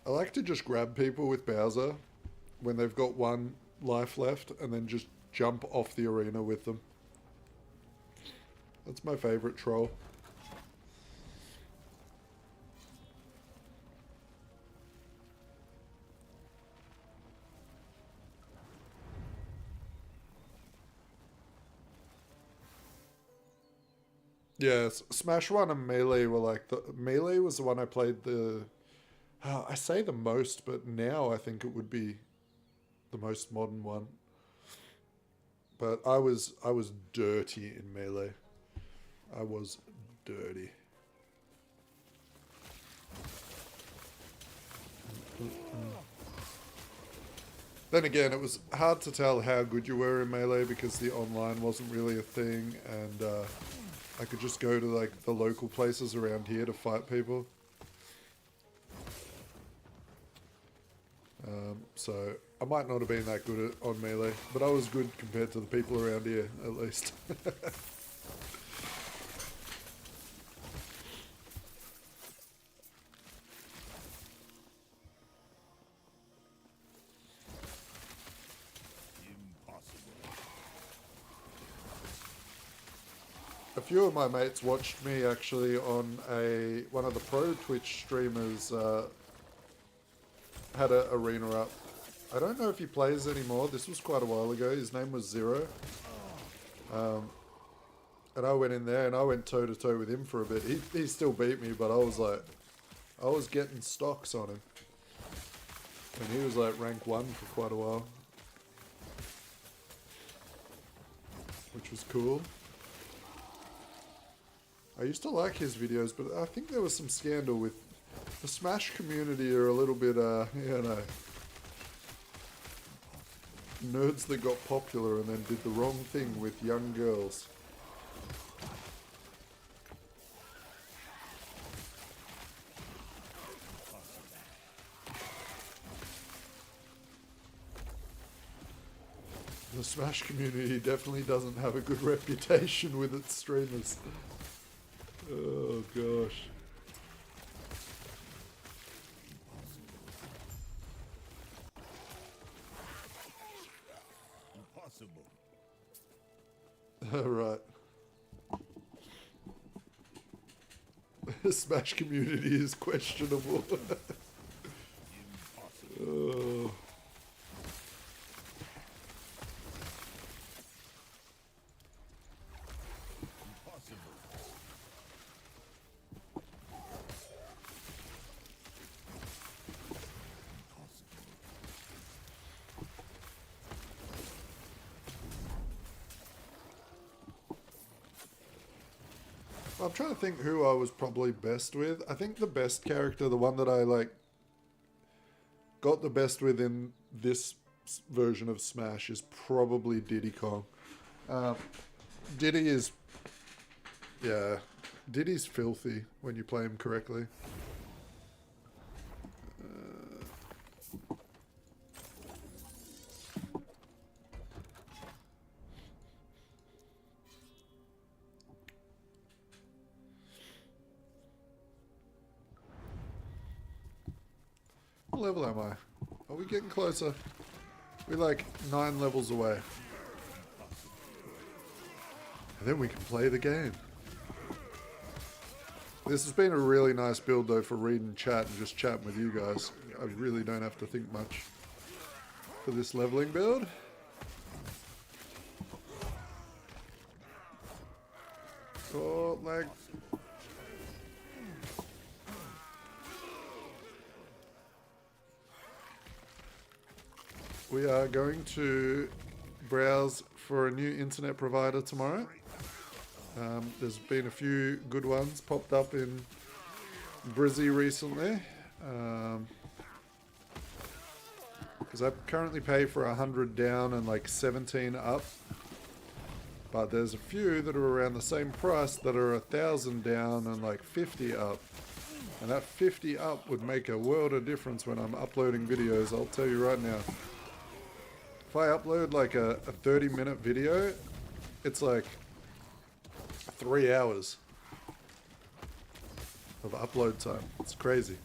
I like to just grab people with Bowser when they've got one life left and then just jump off the arena with them. That's my favorite troll. Yes, Smash 1 and Melee were like the... Melee was the one I played the... I say the most, but now I think it would be the most modern one. But I was dirty in Melee. I was dirty. Then again, it was hard to tell how good you were in Melee because the online wasn't really a thing, and I could just go to like the local places around here to fight people. So I might not have been that good on Melee, but I was good compared to the people around here, at least. A few of my mates watched me actually on one of the pro Twitch streamers had an arena up. I don't know if he plays anymore. This was quite a while ago. His name was Zero. And I went in there and I went toe to toe with him for a bit. He still beat me, but I was like, I was getting stocks on him. And he was like rank 1 for quite a while. Which was cool. I used to like his videos, but I think there was some scandal with the Smash community are a little bit, you know, nerds that got popular and then did the wrong thing with young girls. The Smash community definitely doesn't have a good reputation with its streamers. Oh gosh. Impossible. Alright. The Smash community is questionable. Oh. I'm trying to think who I was probably best with. I think the best character, the one that I like got the best with in this version of Smash is probably Diddy Kong. Diddy is, yeah, Diddy's filthy when you play him correctly. What level am I? Are we getting closer? We're like 9 levels away. And then we can play the game. This has been a really nice build though for reading chat and just chatting with you guys. I really don't have to think much for this leveling build. Oh, lag. We are going to browse for a new internet provider tomorrow. There's been a few good ones popped up in Brizzy recently. Because I currently pay for 100 down and like 17 up. But there's a few that are around the same price that are 1,000 down and like 50 up. And that 50 up would make a world of difference when I'm uploading videos, I'll tell you right now. If I upload like a 30-minute video, it's like 3 hours of upload time. It's crazy.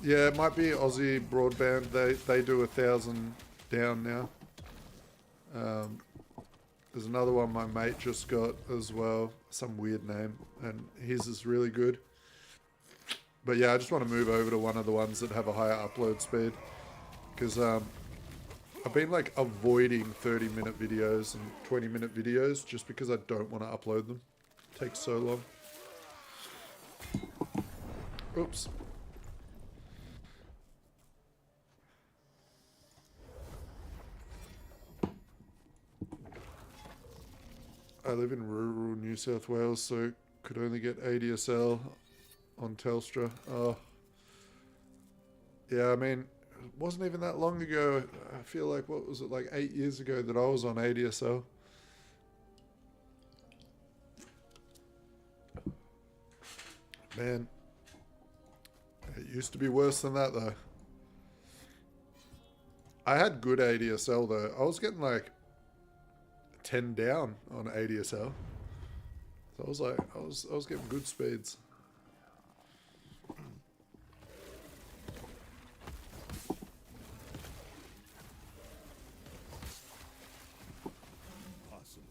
Yeah, it might be Aussie broadband. They do 1,000 down now. There's another one my mate just got as well, some weird name, and his is really good. But yeah, I just want to move over to one of the ones that have a higher upload speed, because I've been like avoiding 30-minute videos and 20-minute videos just because I don't want to upload them. It takes so long. Oops. I live in rural New South Wales, so could only get ADSL on Telstra. Oh. Yeah, I mean, it wasn't even that long ago. I feel like, what was it, like 8 years ago that I was on ADSL. Man, it used to be worse than that though. I had good ADSL though. I was getting like 10 down on ADSL. So I was like, I was getting good speeds.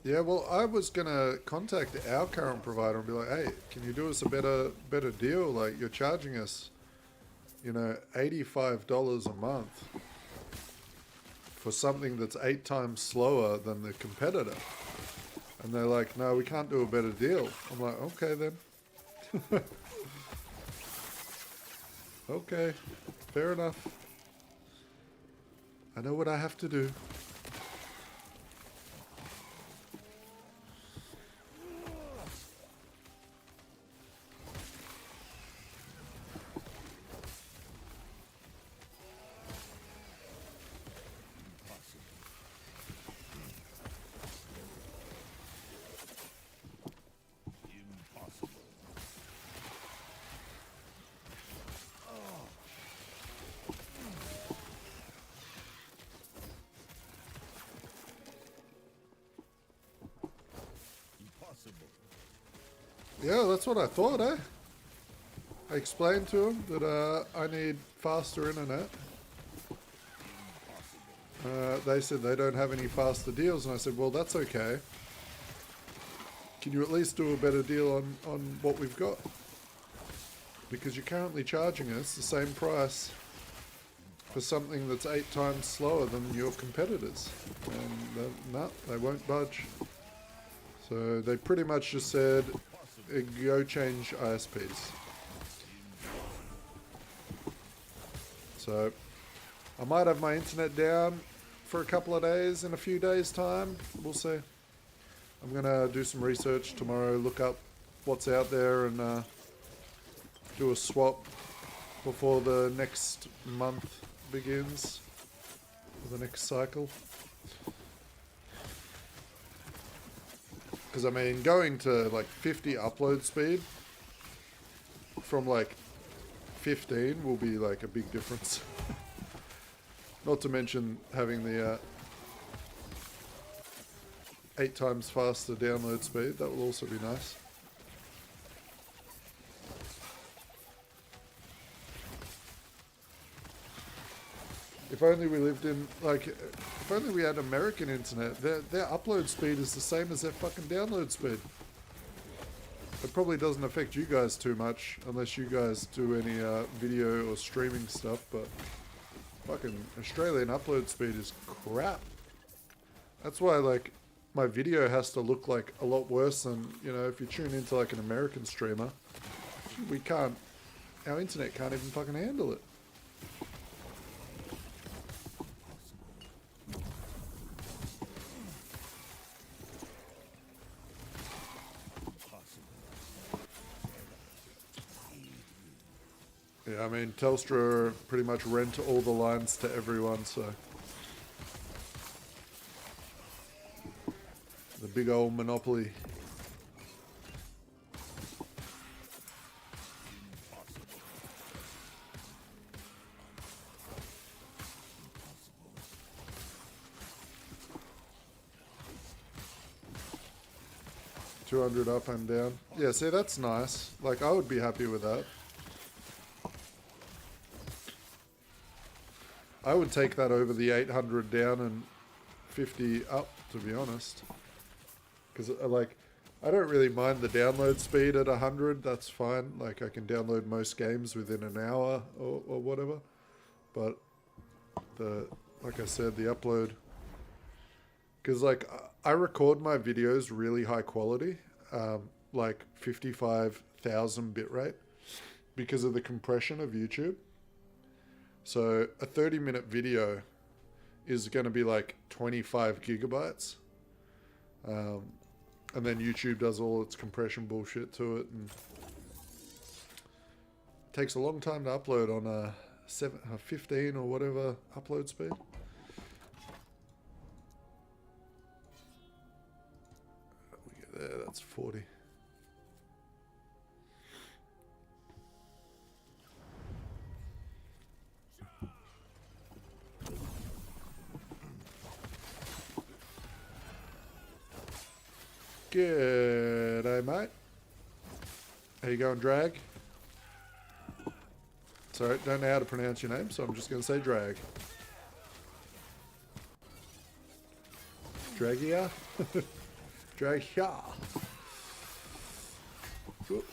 Yeah, well, I was gonna contact our current provider and be like, hey, can you do us a better deal? Like, you're charging us, you know, $85 a month for something that's 8 times slower than the competitor. And they're like, no, we can't do a better deal. I'm like, okay then. Okay, fair enough. I know what I have to do. Yeah, that's what I thought, eh? I explained to him that I need faster internet. They said they don't have any faster deals, and I said, well, that's okay. Can you at least do a better deal on what we've got? Because you're currently charging us the same price for something that's 8 times slower than your competitors. And no, they won't budge. So they pretty much just said, go change ISPs. So I might have my internet down for a couple of days in a few days time. We'll see. I'm gonna do some research tomorrow, look up what's out there and do a swap before the next month begins, the next cycle. Because I mean, going to like 50 upload speed from like 15 will be like a big difference. Not to mention having the 8 times faster download speed. That will also be nice. If only we lived in, like, if only we had American internet. Their upload speed is the same as their fucking download speed. It probably doesn't affect you guys too much, unless you guys do any video or streaming stuff, but fucking Australian upload speed is crap. That's why, like, my video has to look like a lot worse than, you know, if you tune into like an American streamer, we can't, our internet can't even fucking handle it. Yeah, I mean, Telstra pretty much rent all the lines to everyone, so. The big old monopoly. $200 up and down. Yeah, see, that's nice. Like, I would be happy with that. I would take that over the 800 down and 50 up, to be honest. Because, like, I don't really mind the download speed at 100. That's fine. Like, I can download most games within an hour or whatever. But, like I said, the upload... Because, like, I record my videos really high quality. Like, 55,000 bitrate. Because of the compression of YouTube. So, a 30-minute video is going to be, like, 25 gigabytes. And then YouTube does all its compression bullshit to it, and it takes a long time to upload on a 15 or whatever upload speed. We get there, that's 40. G'day, mate. How you going, Drag? Sorry, don't know how to pronounce your name, so I'm just going to say Drag. Dragia? Dragia. Whoop.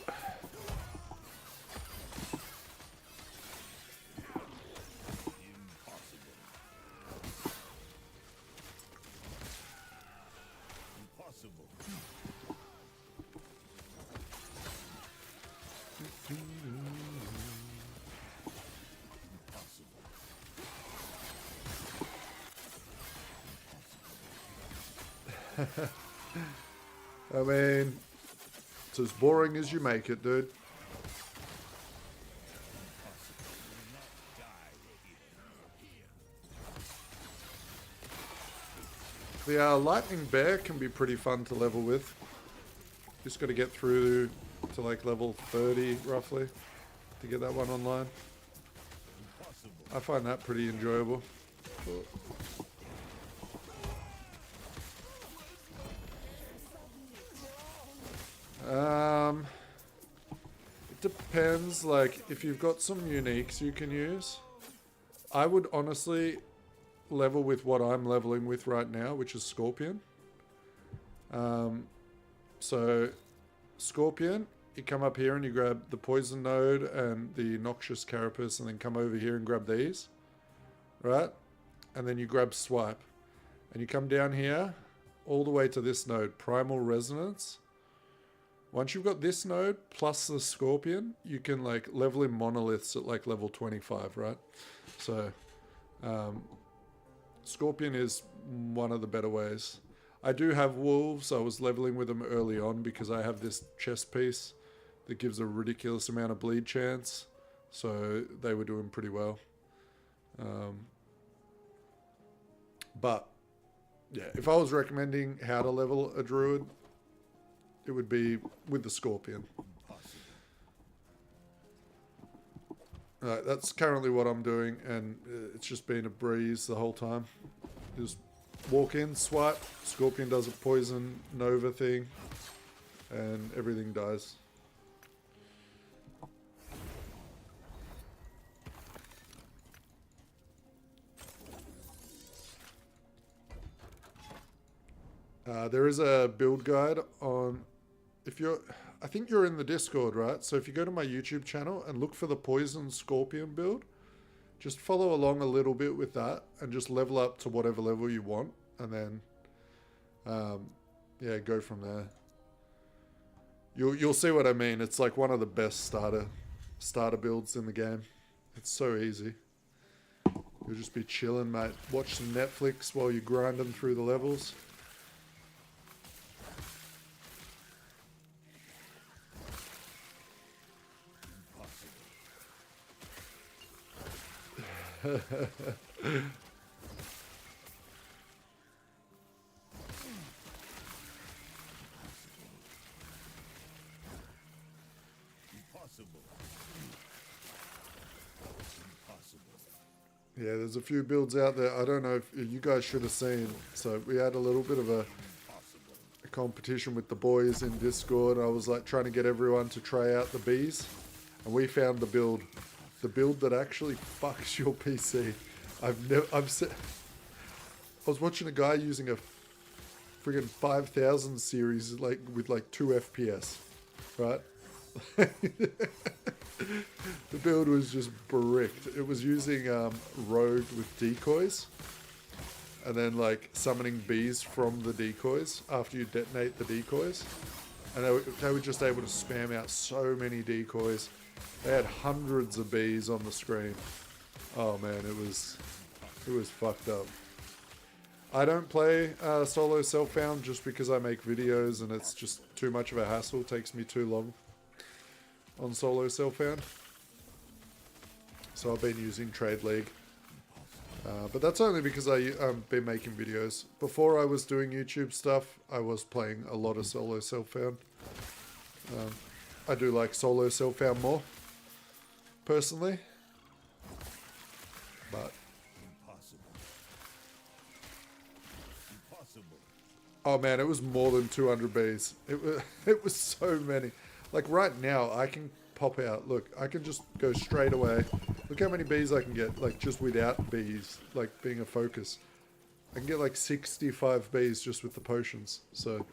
I mean, it's as boring as you make it, dude. The lightning bear can be pretty fun to level with. Just got to get through to like level 30 roughly to get that one online. I find that pretty enjoyable. It depends, like, if you've got some uniques you can use, I would honestly level with what I'm leveling with right now, which is Scorpion. So, Scorpion, you come up here and you grab the Poison Node and the Noxious Carapace, and then come over here and grab these, right? And then you grab Swipe, and you come down here, all the way to this node, Primal Resonance. Once you've got this node, plus the Scorpion, you can, like, level in Monoliths at, like, level 25, right? So, Scorpion is one of the better ways. I do have Wolves. I was leveling with them early on because I have this chest piece that gives a ridiculous amount of bleed chance. So, they were doing pretty well. But, yeah, if I was recommending how to level a Druid, it would be with the Scorpion. Alright, that's currently what I'm doing, and it's just been a breeze the whole time. Just walk in, swipe, Scorpion does a poison Nova thing, and everything dies. There is a build guide on, if you're, I think you're in the Discord, right? So if you go to my YouTube channel and look for the Poison Scorpion build, just follow along a little bit with that and just level up to whatever level you want. And then, yeah, go from there. You'll see what I mean. It's like one of the best starter builds in the game. It's so easy. You'll just be chilling, mate. Watch some Netflix while you're grinding through the levels. Yeah, there's a few builds out there. I don't know if you guys should have seen. So we had a little bit of a competition with the boys in Discord. I was like trying to get everyone to try out the bees, and we found the build that actually fucks your PC. I was watching a guy using a friggin' 5000 series like with like 2 FPS, right? The build was just bricked. It was using rogue with decoys, and then like summoning bees from the decoys after you detonate the decoys, and they were just able to spam out so many decoys. They had hundreds of bees on the screen. Oh man, it was fucked up. I don't play solo self-found just because I make videos and it's just too much of a hassle. It takes me too long on solo self-found. So I've been using Trade League. But that's only because I've been making videos. Before I was doing YouTube stuff, I was playing a lot of solo self-found. I do like solo self-found more, personally. But oh man, it was more than 200 bees. It was so many. Like right now, I can pop out. Look, I can just go straight away. Look how many bees I can get, like just without bees, like being a focus. I can get like 65 bees just with the potions. So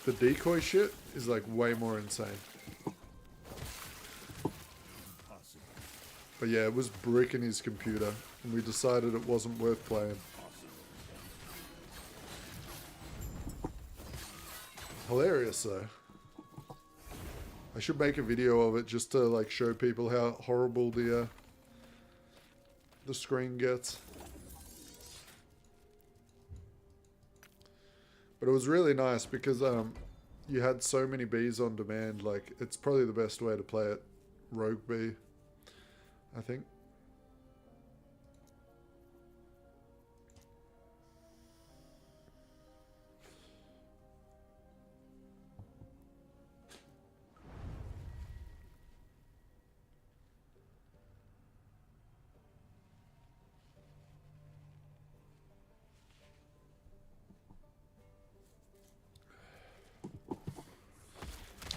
the decoy shit is like way more insane. But yeah, it was bricking his computer, and we decided it wasn't worth playing. Hilarious though. I should make a video of it just to like show people how horrible the screen gets. But it was really nice because you had so many bees on demand. Like it's probably the best way to play it. Rogue bee, I think.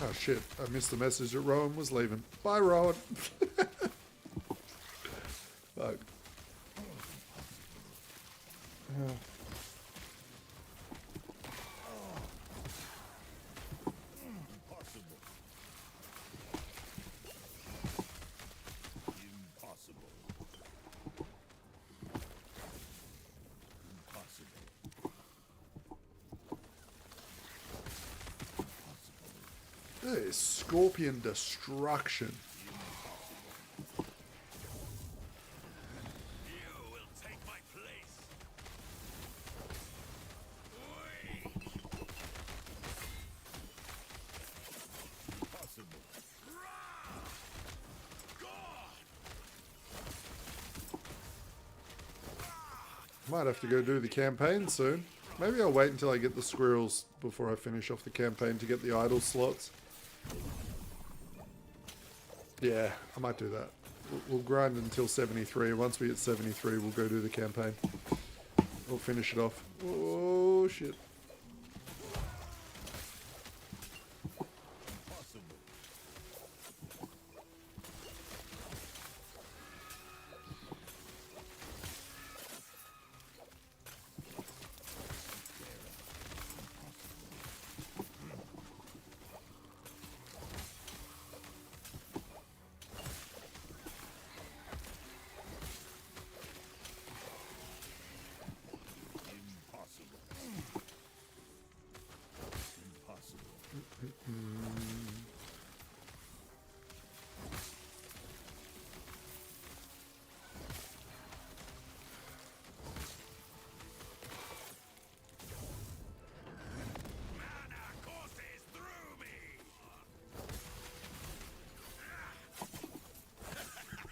Oh shit, I missed the message that Rowan was leaving. Bye, Rowan. Fuck. This scorpion destruction. You will take my place. Impossible. Might have to go do the campaign soon. Maybe I'll wait until I get the squirrels before I finish off the campaign to get the idle slots. Yeah, I might do that. We'll grind until 73. Once we hit 73, we'll go do the campaign. We'll finish it off. Oh, shit.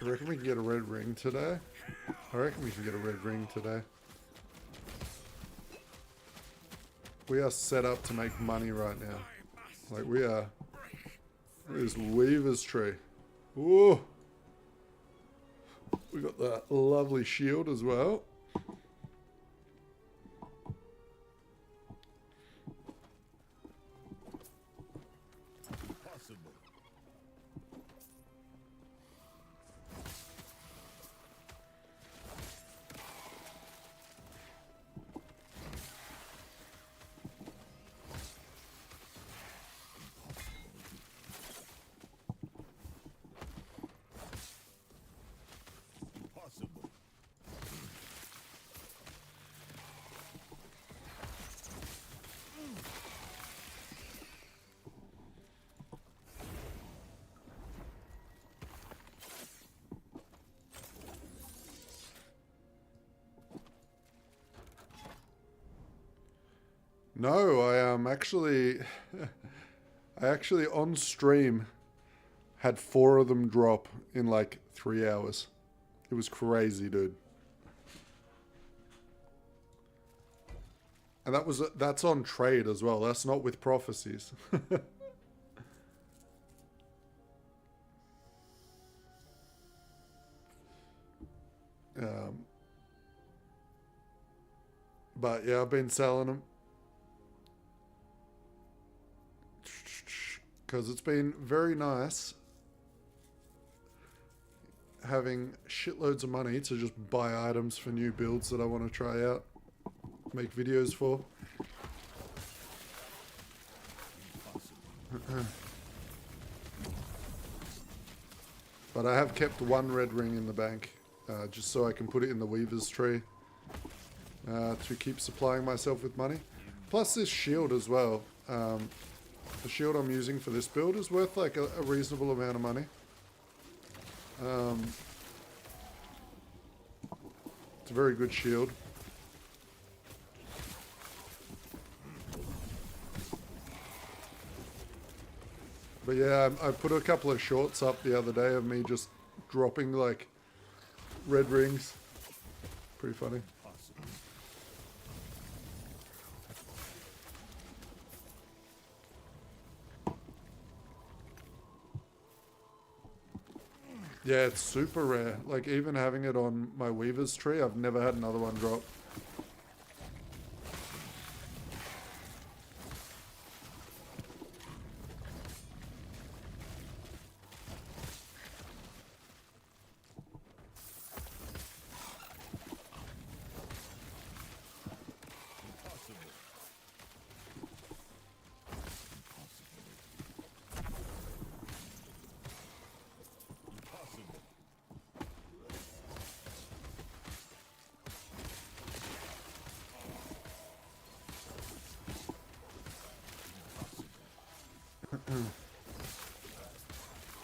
I reckon we can get a red ring today. I reckon we can get a red ring today. We are set up to make money right now. Like we are. This Weaver's tree. Whoa. We got that lovely shield as well. No, I actually I actually on stream had 4 of them drop in like 3 hours. It was crazy, dude. And that's on trade as well. That's not with prophecies. But yeah, I've been selling them. Because it's been very nice having shitloads of money to just buy items for new builds that I want to try out, make videos for. But I have kept 1 red ring in the bank, just so I can put it in the Weaver's tree to keep supplying myself with money. Plus this shield as well. The shield I'm using for this build is worth like a reasonable amount of money. It's a very good shield. But yeah, I put a couple of shorts up the other day of me just dropping like red rings. Pretty funny. Yeah, it's super rare. Like, even having it on my Weaver's tree, I've never had another one drop.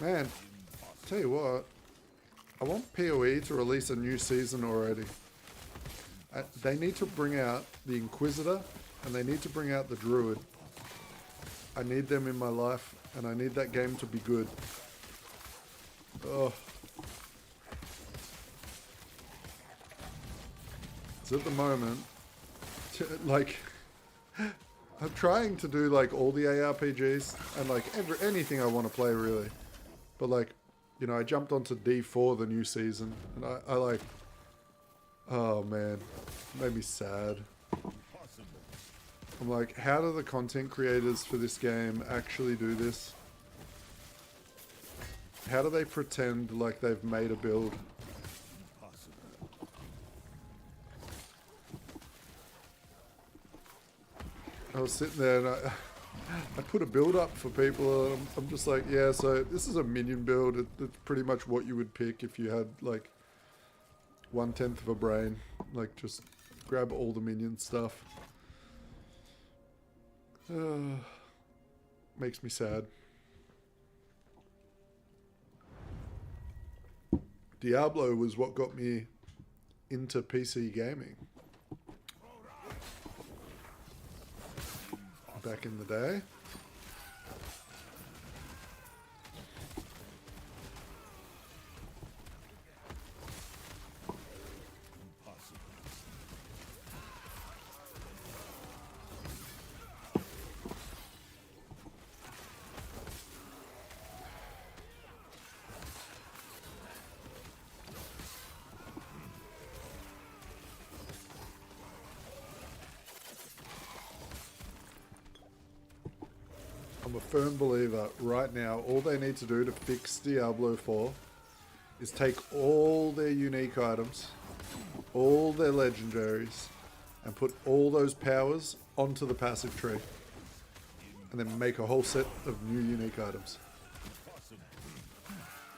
Man, tell you what, I want PoE to release a new season already. They need to bring out the Inquisitor and they need to bring out the Druid. I need them in my life and I need that game to be good. Oh. So at the moment, like, I'm trying to do like all the ARPGs and like anything I want to play really. But like, you know, I jumped onto D4 the new season and I like, oh man, it made me sad. I'm like, how do the content creators for this game actually do this? How do they pretend like they've made a build? I was sitting there and I put a build up for people and I'm just like, yeah, so this is a minion build. It's pretty much what you would pick if you had like 1/10 of a brain. Like just grab all the minion stuff. Makes me sad. Diablo was what got me into PC gaming. Back in the day. I'm a firm believer right now, all they need to do to fix Diablo 4 is take all their unique items, all their legendaries, and put all those powers onto the passive tree. And then make a whole set of new unique items.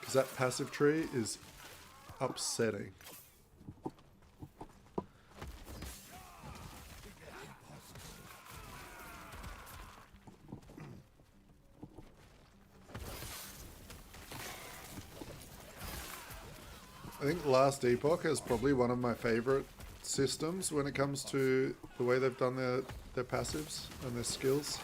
Because that passive tree is upsetting. I think Last Epoch is probably one of my favorite systems when it comes to the way they've done their passives and their skills.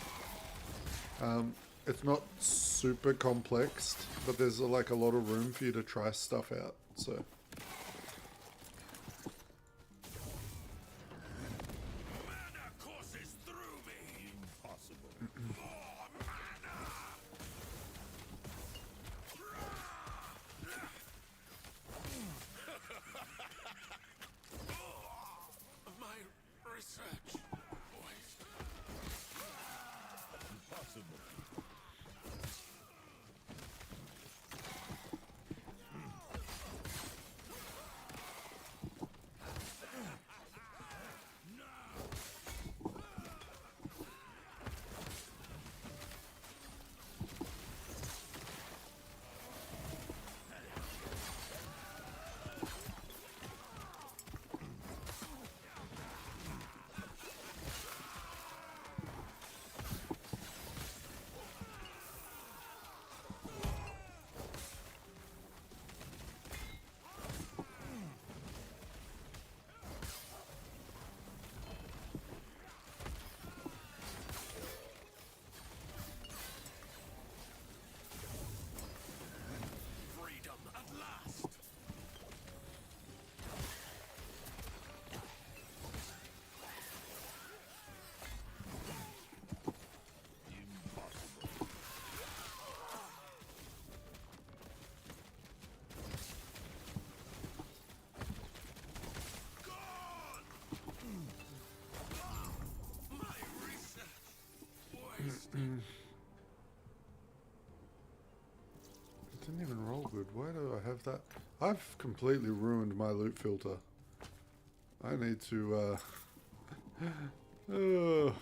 It's not super complex, but there's like a lot of room for you to try stuff out. So Mana courses through me. Impossible. More mana. My research. Boys. Impossible. Freedom at last. Impossible. Gone. My research. Wasted. it didn't even roll good. Why do I have that? I've completely ruined my loot filter. I need to oh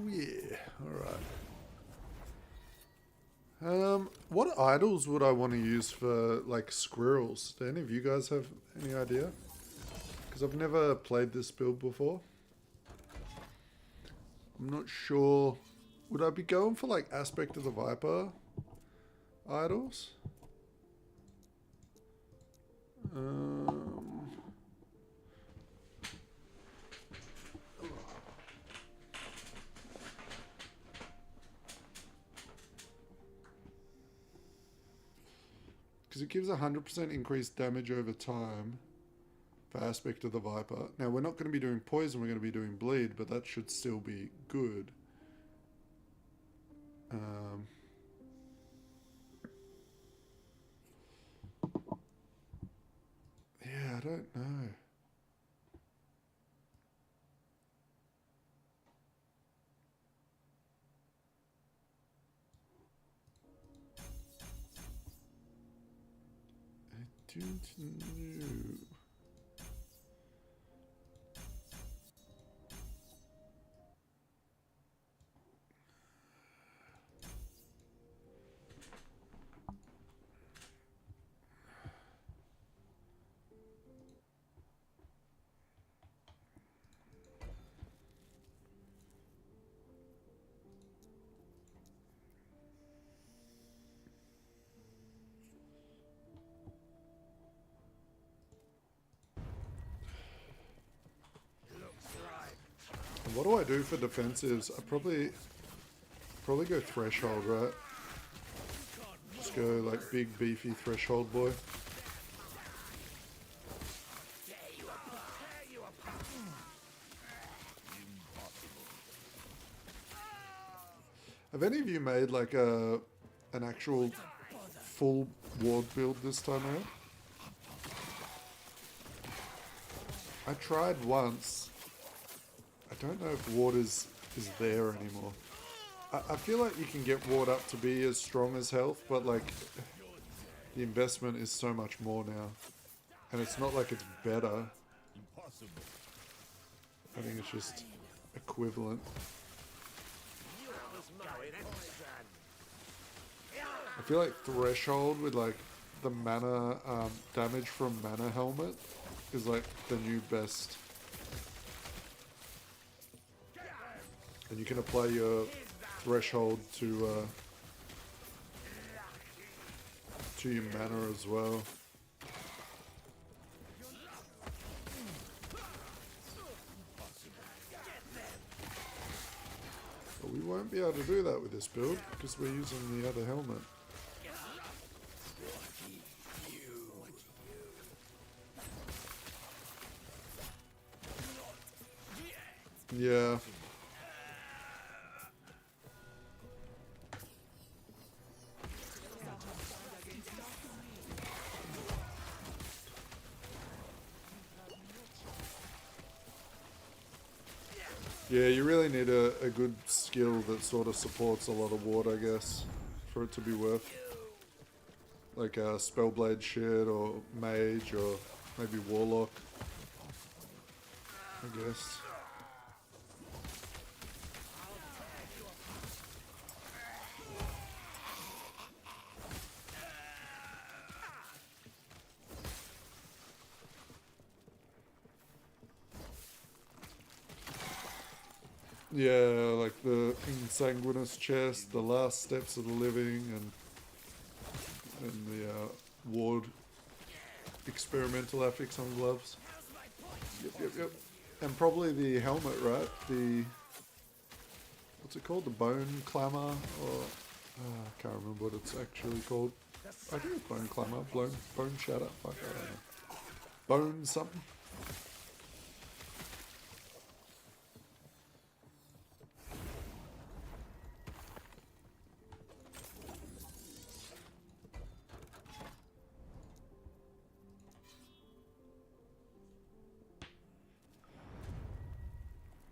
yeah, alright. What idols would I want to use for, like, squirrels? Do any of you guys have any idea? Because I've never played this build before. I'm not sure. Would I be going for, like, Aspect of the Viper idols? Because it gives 100% increased damage over time for Aspect of the Viper. Now, we're not going to be doing poison, we're going to be doing bleed, but that should still be good. Yeah, I don't know. I don't know. What do I do for defensives? I probably go threshold, right? Just go like big beefy threshold boy. Have any of you made like an actual full ward build this time around? I tried once. I don't know if ward is there anymore. I feel like you can get ward up to be as strong as health, but like the investment is so much more now. And it's not like it's better. I think it's just equivalent. I feel like Threshold with like the mana damage from mana helmet is like the new best. And you can apply your Threshold to your mana as well. But we won't be able to do that with this build because we're using the other helmet. Yeah. Yeah, you really need a good skill that sort of supports a lot of ward, I guess, for it to be worth. Like a Spellblade shit, or Mage, or maybe Warlock, I guess. Yeah, like the Insanguinous chest, the last steps of the living, and the ward experimental affix on gloves. Yep. And probably the helmet, right? The, what's it called? The Bone Clamor, or I can't remember what it's actually called. I think it's Bone Clamor, Bone Shatter. Fuck, I don't know. Bone something.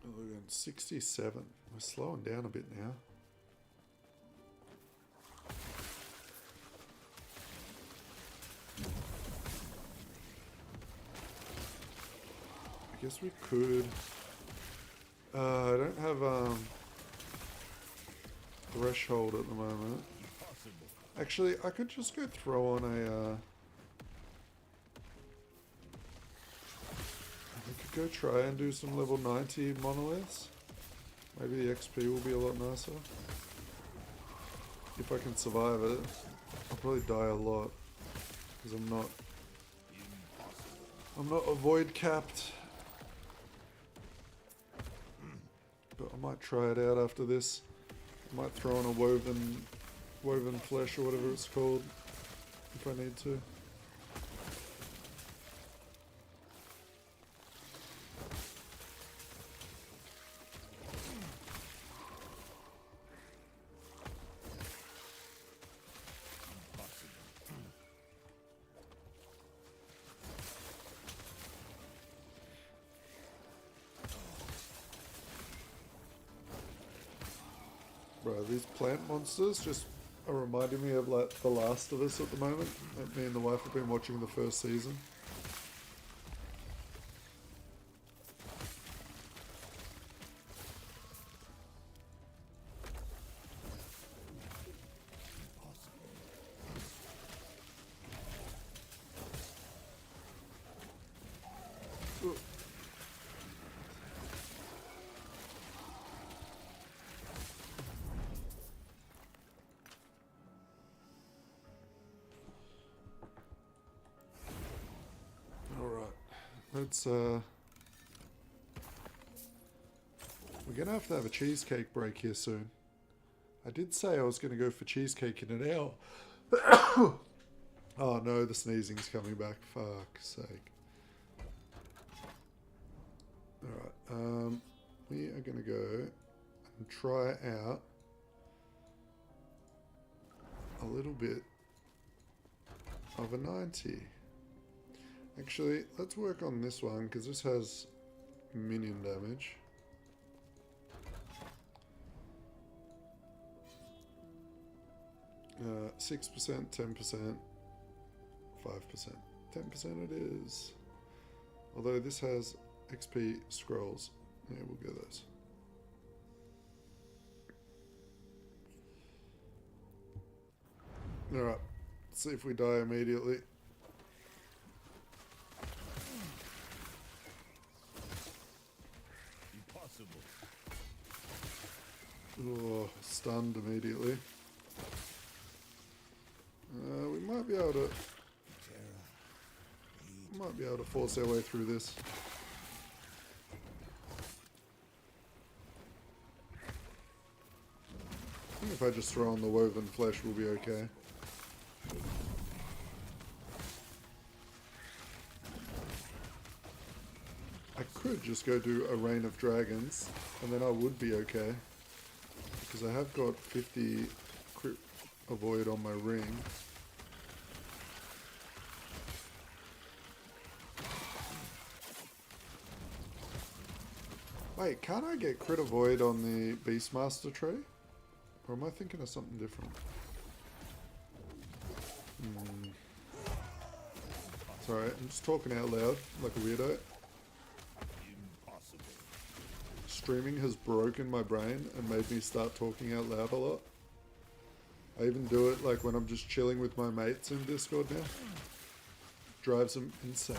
We're going 67. We're slowing down a bit now. I guess we could. I don't have threshold at the moment. Actually, I could just go throw on a. I could go try and do some level 90 monoliths. Maybe the XP will be a lot nicer. If I can survive it. I'll probably die a lot. Because I'm not avoid capped. But I might try it out after this. I might throw on a woven flesh or whatever it's called. If I need to. Bro, these plant monsters just are reminding me of like The Last of Us at the moment. Like me and the wife have been watching the first season. Let's, we're gonna have a cheesecake break here soon. I did say I was gonna go for cheesecake in an hour. Oh no, the sneezing's coming back. Fuck's sake. Alright, we are going to go and try out a little bit of a 90. Actually, let's work on this one because this has minion damage. Uh, 6%, 10%, 5%. 10% it is. Although this has XP scrolls. Yeah, we'll get those. Alright, let's see if we die immediately. Oh, stunned immediately. We might be able to force our way through this. I think if I just throw on the woven flesh, we'll be okay. I could just go do a rain of dragons, and then I would be okay. Because I have got 50 crit avoid on my ring. Wait, can't I get crit avoid on the Beastmaster tree? Or am I thinking of something different? Sorry, I'm just talking out loud like a weirdo. Streaming has broken my brain and made me start talking out loud a lot. I even do it like when I'm just chilling with my mates in Discord now. Drives them insane.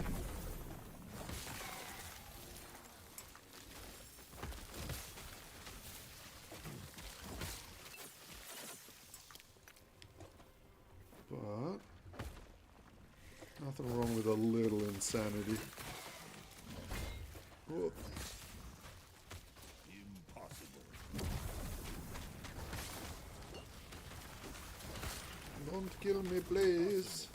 But nothing wrong with a little insanity. Oh. Don't kill me, please.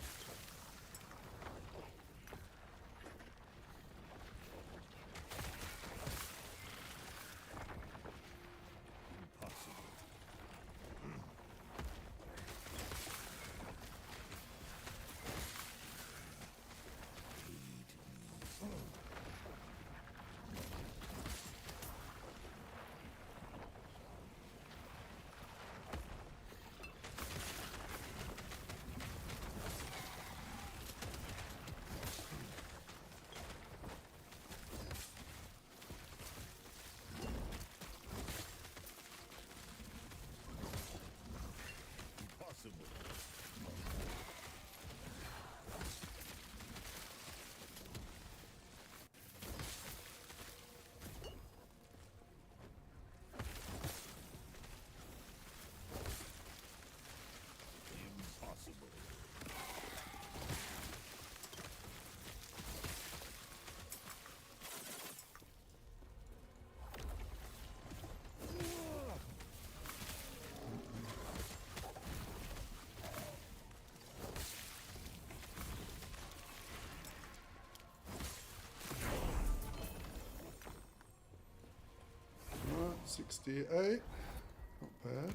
Alright, 68. Not bad.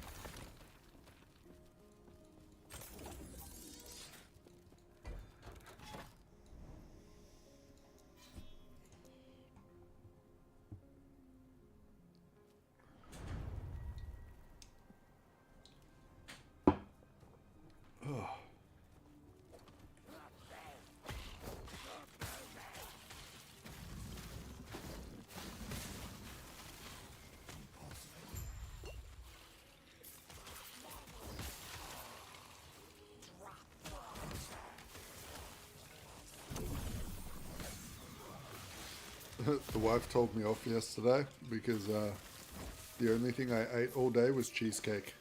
The wife told me off yesterday because the only thing I ate all day was cheesecake.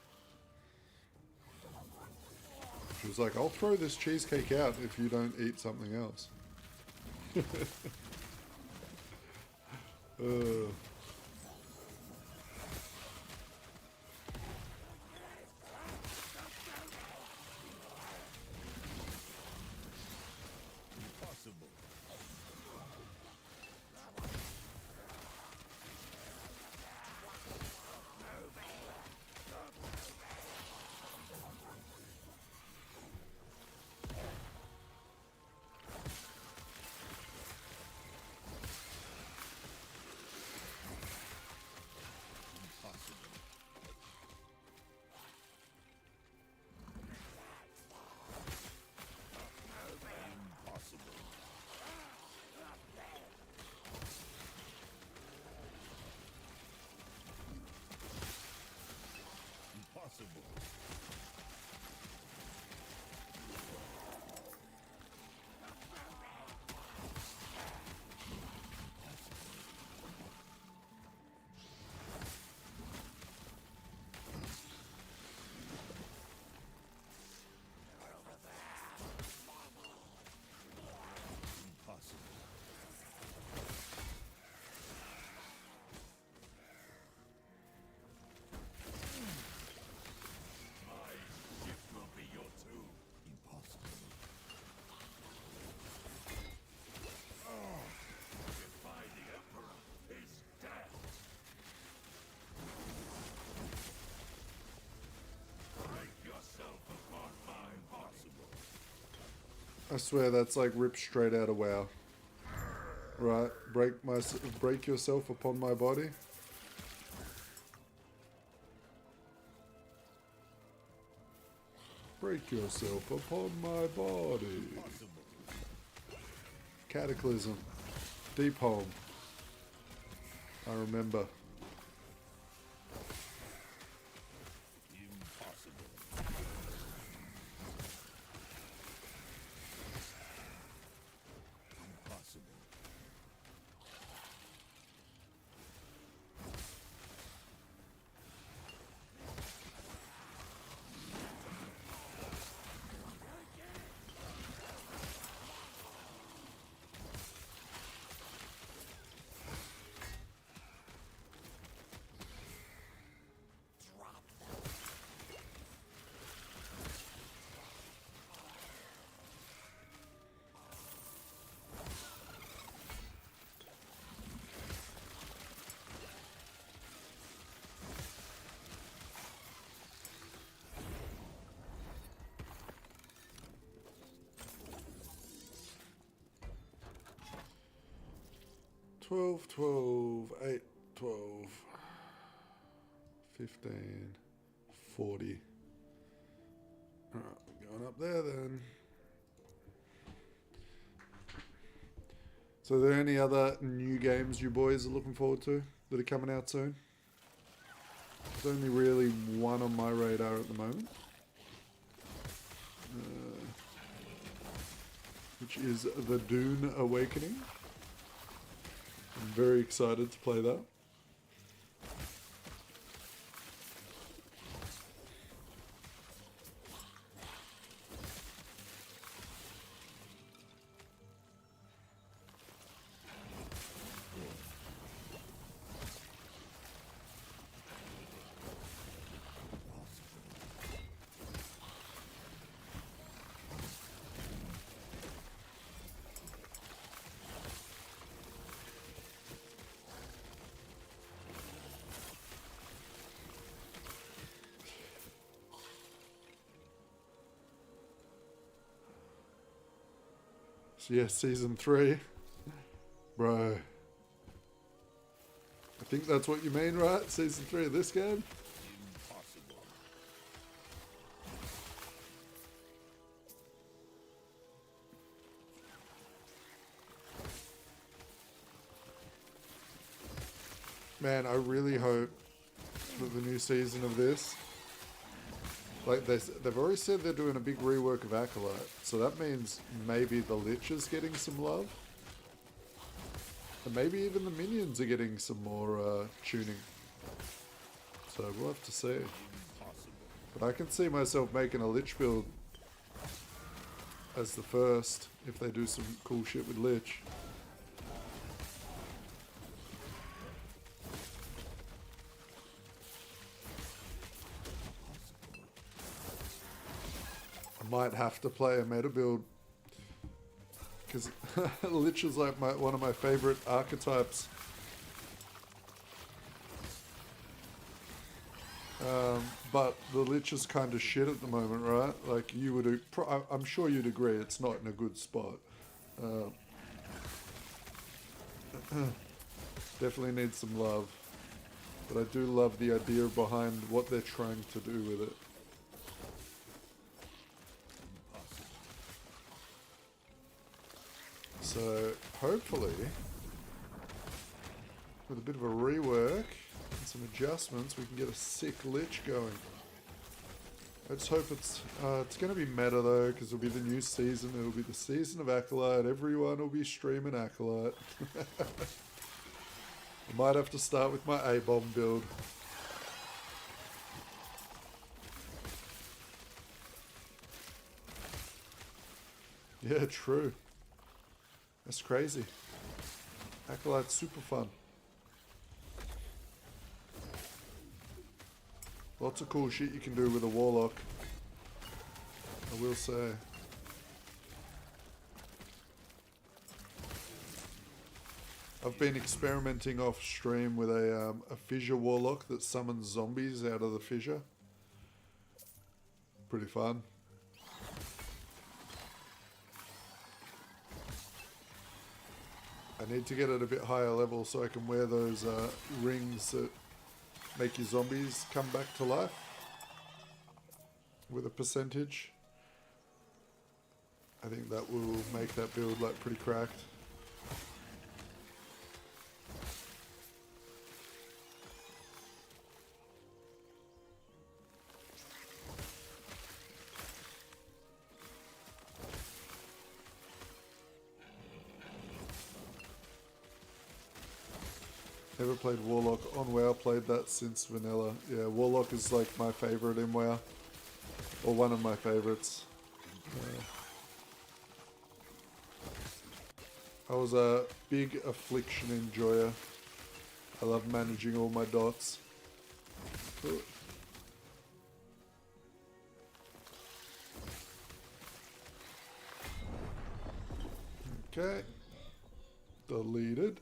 She was like, I'll throw this cheesecake out if you don't eat something else. I swear that's like ripped straight out of WoW. Right, break yourself upon my body. Break yourself upon my body. Cataclysm. Deep home. I remember. Twelve, 8, 12, 15, 40. Alright, going up there then. So are there any other new games you boys are looking forward to that are coming out soon? There's only really one on my radar at the moment. Which is the Dune Awakening. I'm very excited to play that. So yeah, season 3. Bro. I think that's what you mean, right? Season 3 of this game? Impossible. Man, I really hope that the new season of this, like they've already said they're doing a big rework of Acolyte, so that means maybe the Lich is getting some love. And maybe even the minions are getting some more tuning. So we'll have to see. But I can see myself making a Lich build as the first, if they do some cool shit with Lich. I might have to play a meta build, because Lich is like one of my favorite archetypes. But the Lich is kind of shit at the moment, right? Like you would, I'm sure you'd agree, it's not in a good spot. Definitely needs some love, but I do love the idea behind what they're trying to do with it. So hopefully, with a bit of a rework and some adjustments, we can get a sick Lich going. I just hope it's going to be meta though, because it'll be the new season. It'll be the season of Acolyte. Everyone will be streaming Acolyte. I might have to start with my A-bomb build. Yeah, true. That's crazy. Acolyte's super fun. Lots of cool shit you can do with a Warlock, I will say. I've been experimenting off stream with a fissure Warlock that summons zombies out of the fissure. Pretty fun. I need to get at a bit higher level so I can wear those rings that make your zombies come back to life with a percentage. I think that will make that build like pretty cracked. Never played Warlock on WoW, played that since vanilla. Yeah, Warlock is like my favorite in WoW. Or one of my favorites. I was a big Affliction enjoyer. I love managing all my dots. Okay. Deleted.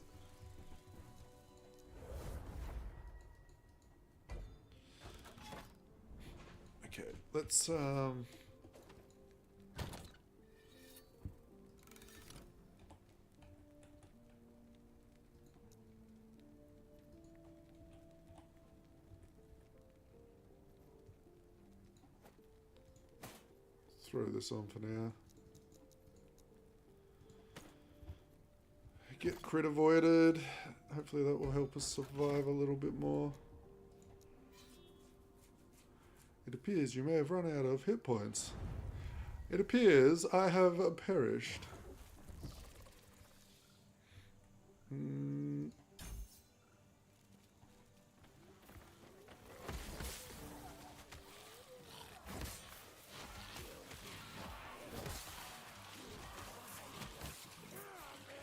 Okay, let's throw this on for now. Get crit avoided. Hopefully that will help us survive a little bit more. It appears you may have run out of hit points. It appears I have perished.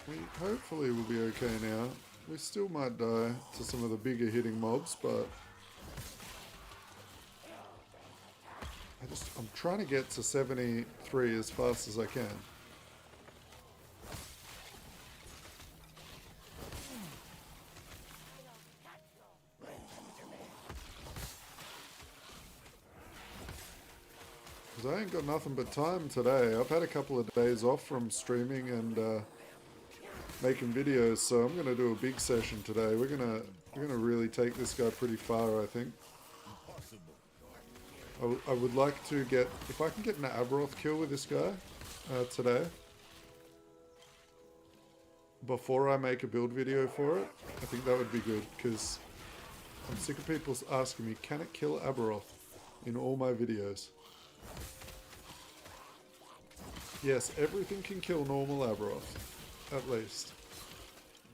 We hopefully will be okay now. We still might die to some of the bigger hitting mobs, but I'm trying to get to 73 as fast as I can. Because I ain't got nothing but time today. I've had a couple of days off from streaming and making videos, so I'm gonna do a big session today. We're gonna really take this guy pretty far, I think. I would like to get, if I can get an Aberoth kill with this guy today, before I make a build video for it, I think that would be good, because I'm sick of people asking me, can it kill Aberoth in all my videos? Yes, everything can kill normal Aberoth, at least.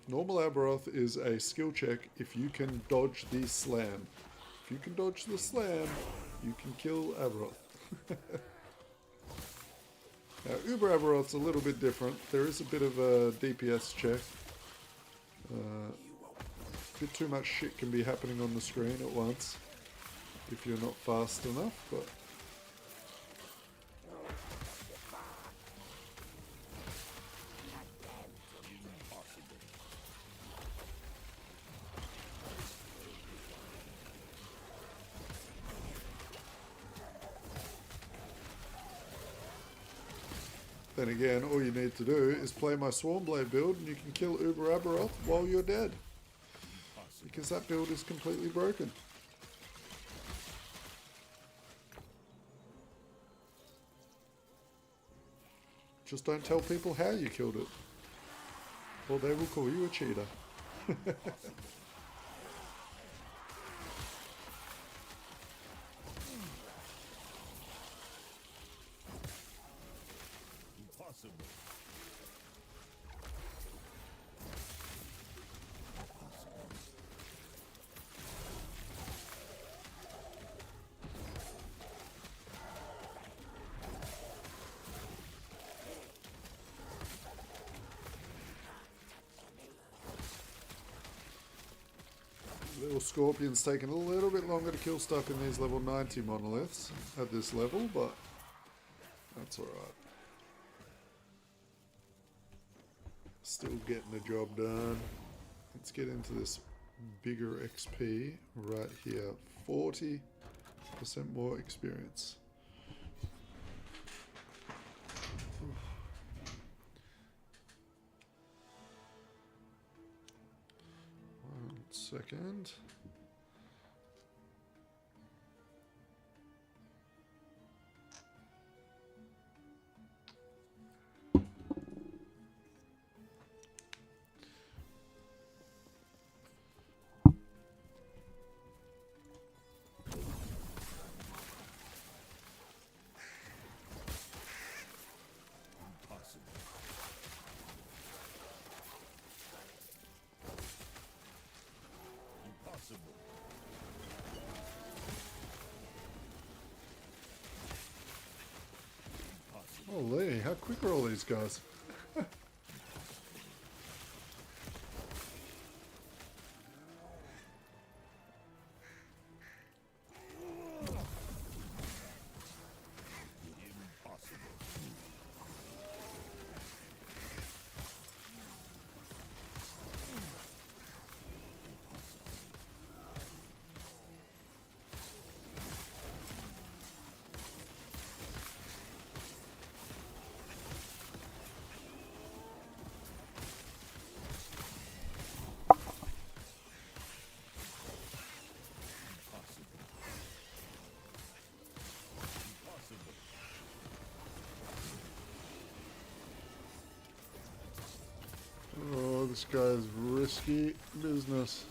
Normal Aberoth is a skill check if you can dodge the slam. If you can dodge the slam, you can kill Aberoth. Now, Uber Aberoth's a little bit different. There is a bit of a DPS check. A bit too much shit can be happening on the screen at once if you're not fast enough, but then again, all you need to do is play my Swarmblade build and you can kill Uber Aberoth while you're dead. Because that build is completely broken. Just don't tell people how you killed it, or they will call you a cheater. Little Scorpion's taking a little bit longer to kill stuff in these level 90 monoliths at this level, but that's alright. Still getting the job done. Let's get into this bigger XP right here. 40% more experience. second. Holy, how quick are all these guys? Oh, this guy's risky business.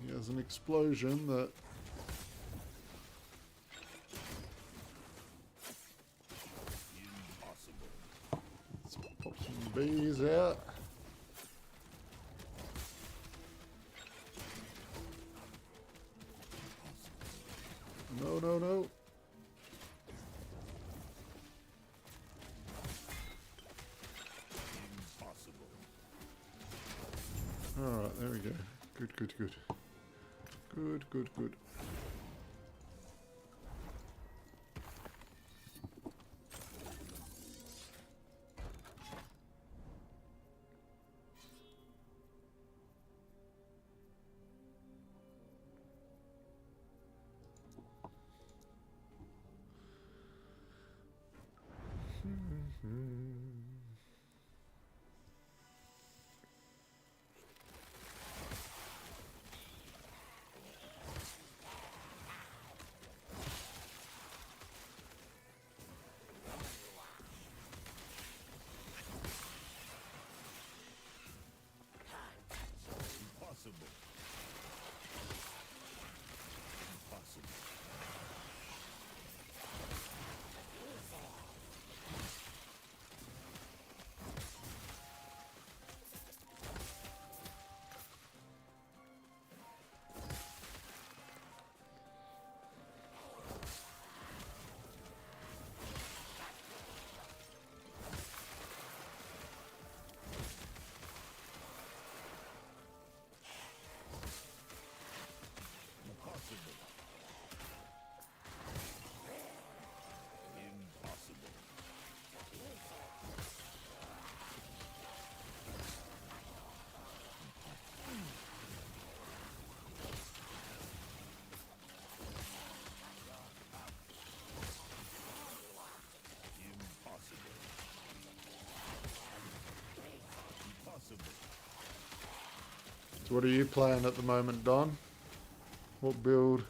He has an explosion that... Let's pop some bees out. No, no, no. Alright, there we go. Good, good, good. Good, good, good. So what are you playing at the moment, Don? What build?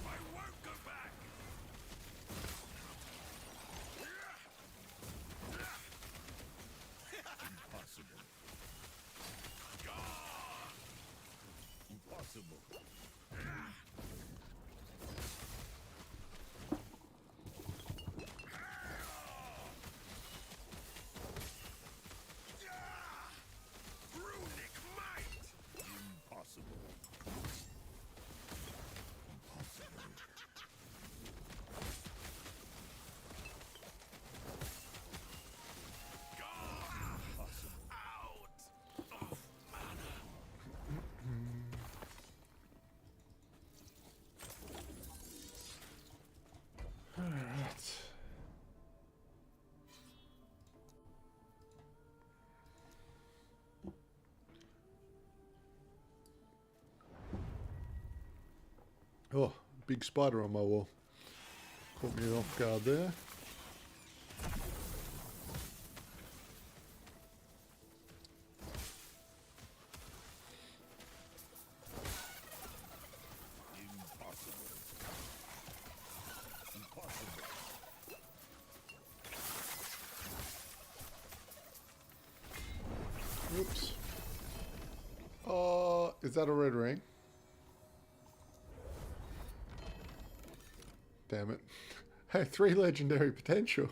My Oh, big spider on my wall. Caught me off guard there. Oops. Oh, is that a red ring? Damn it. Hey, 3 legendary potential.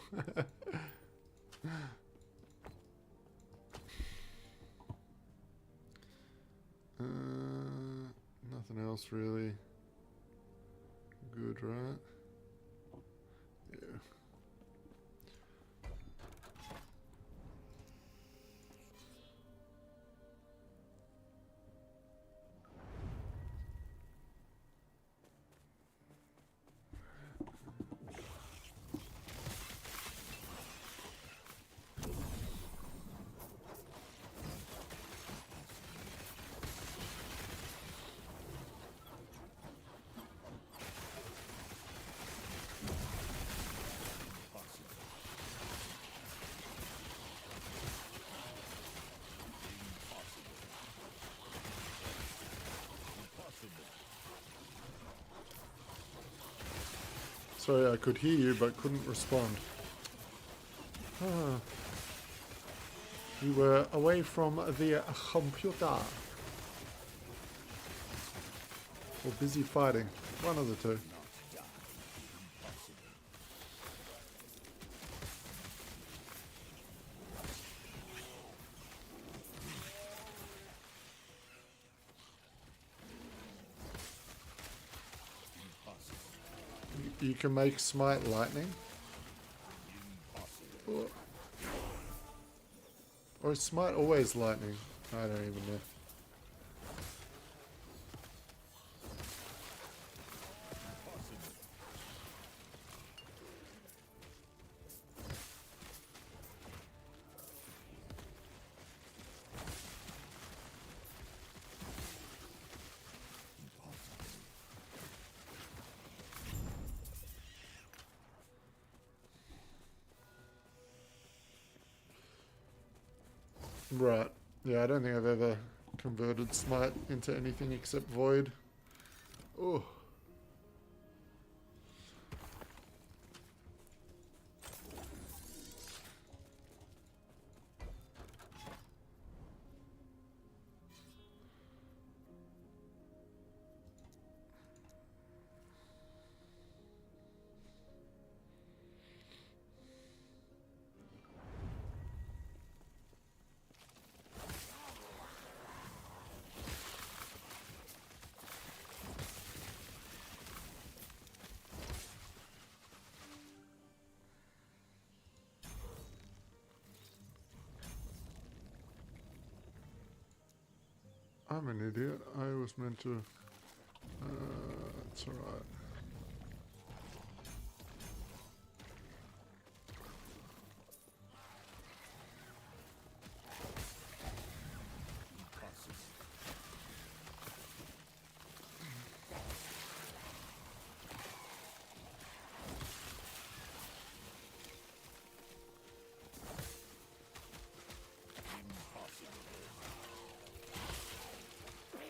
Nothing else really good, right? Yeah. Sorry, I could hear you but couldn't respond. Ah. You were away from the computer. Or busy fighting. One of the two. You can make smite lightning. Or is smite always lightning? I don't even know. Right. Yeah, I don't think I've ever converted smite into anything except void. Oh. I'm an idiot. I was meant to... it's alright.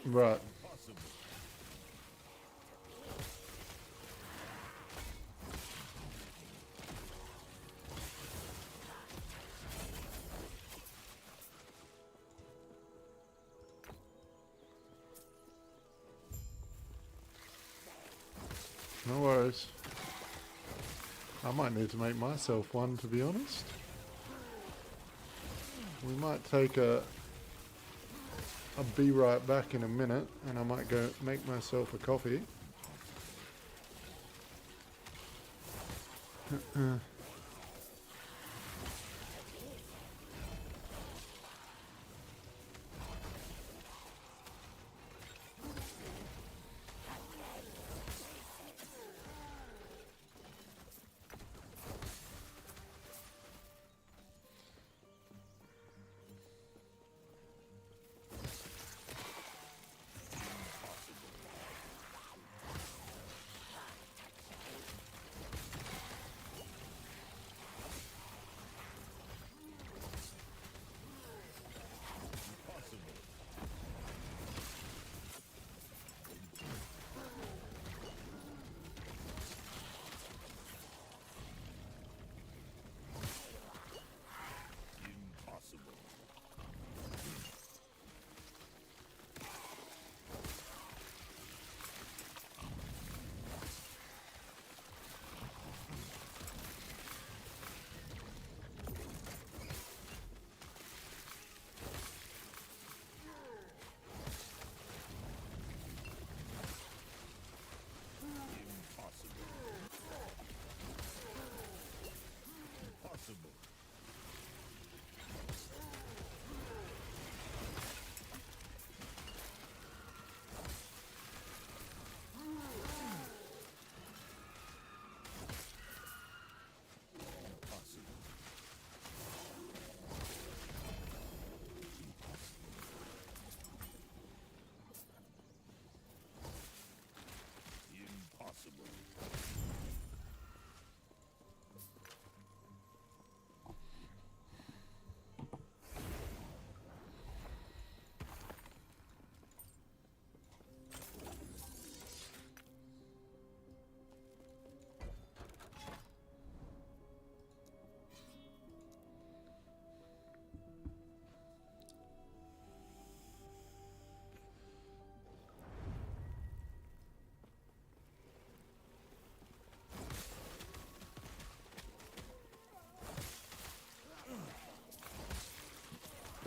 Right. No worries. I might need to make myself one, to be honest. We might take a... I'll be right back in a minute, and I might go make myself a coffee.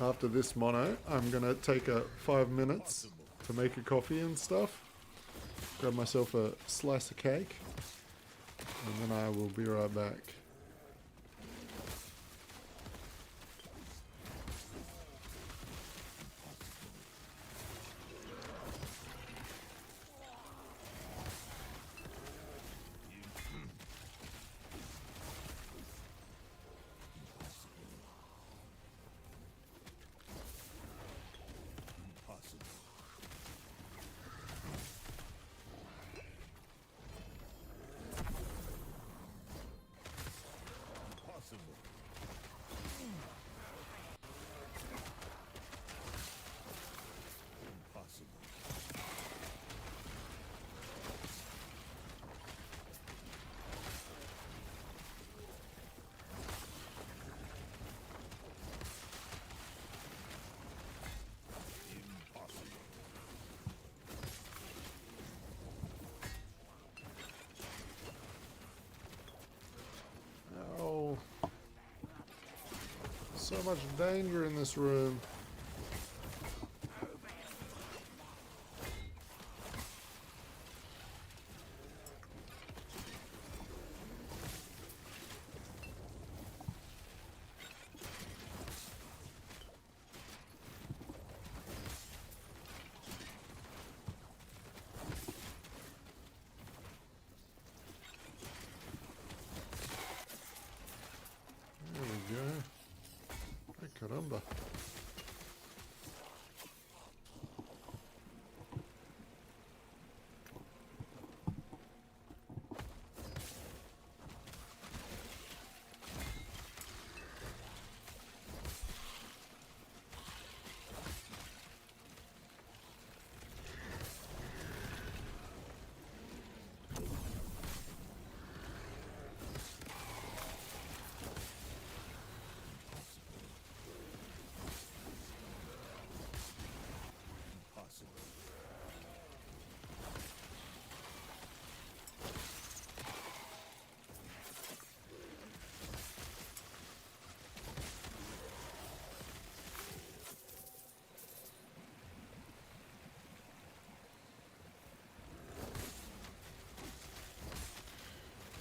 after this mono, I'm going to take a 5 minutes to make a coffee and stuff. Grab myself a slice of cake. And then I will be right back. Oh, so much danger in this room. There we go. Ay, caramba.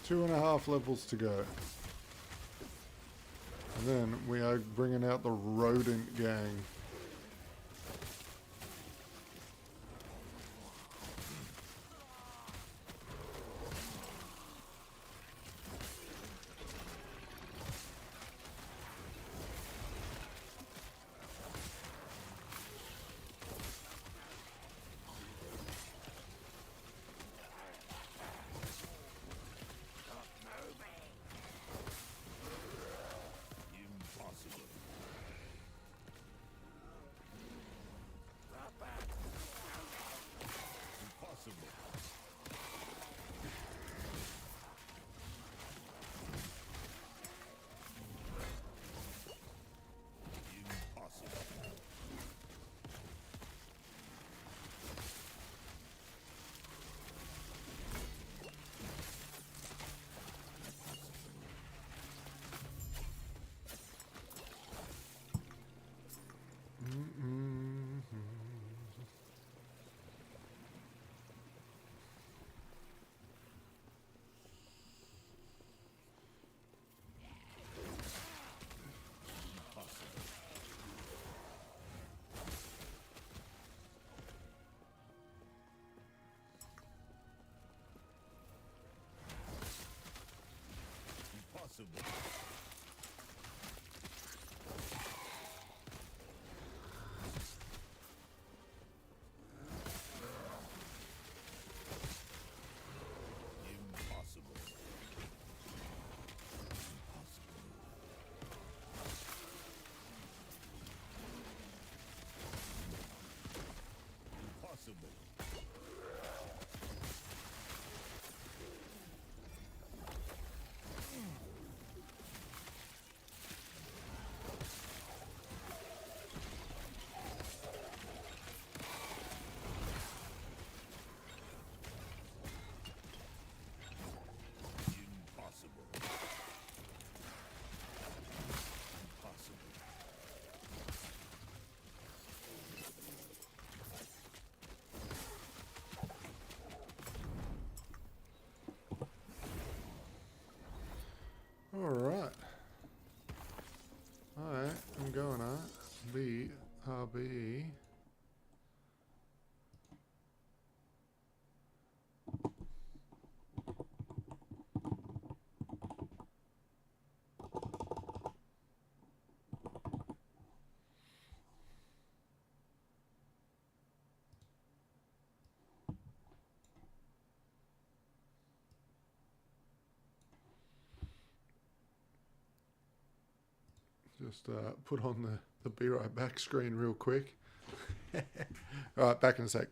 Two and a half levels to go. And then we are bringing out the Rodent gang. Just put on the be right back screen real quick. All right, back in a sec.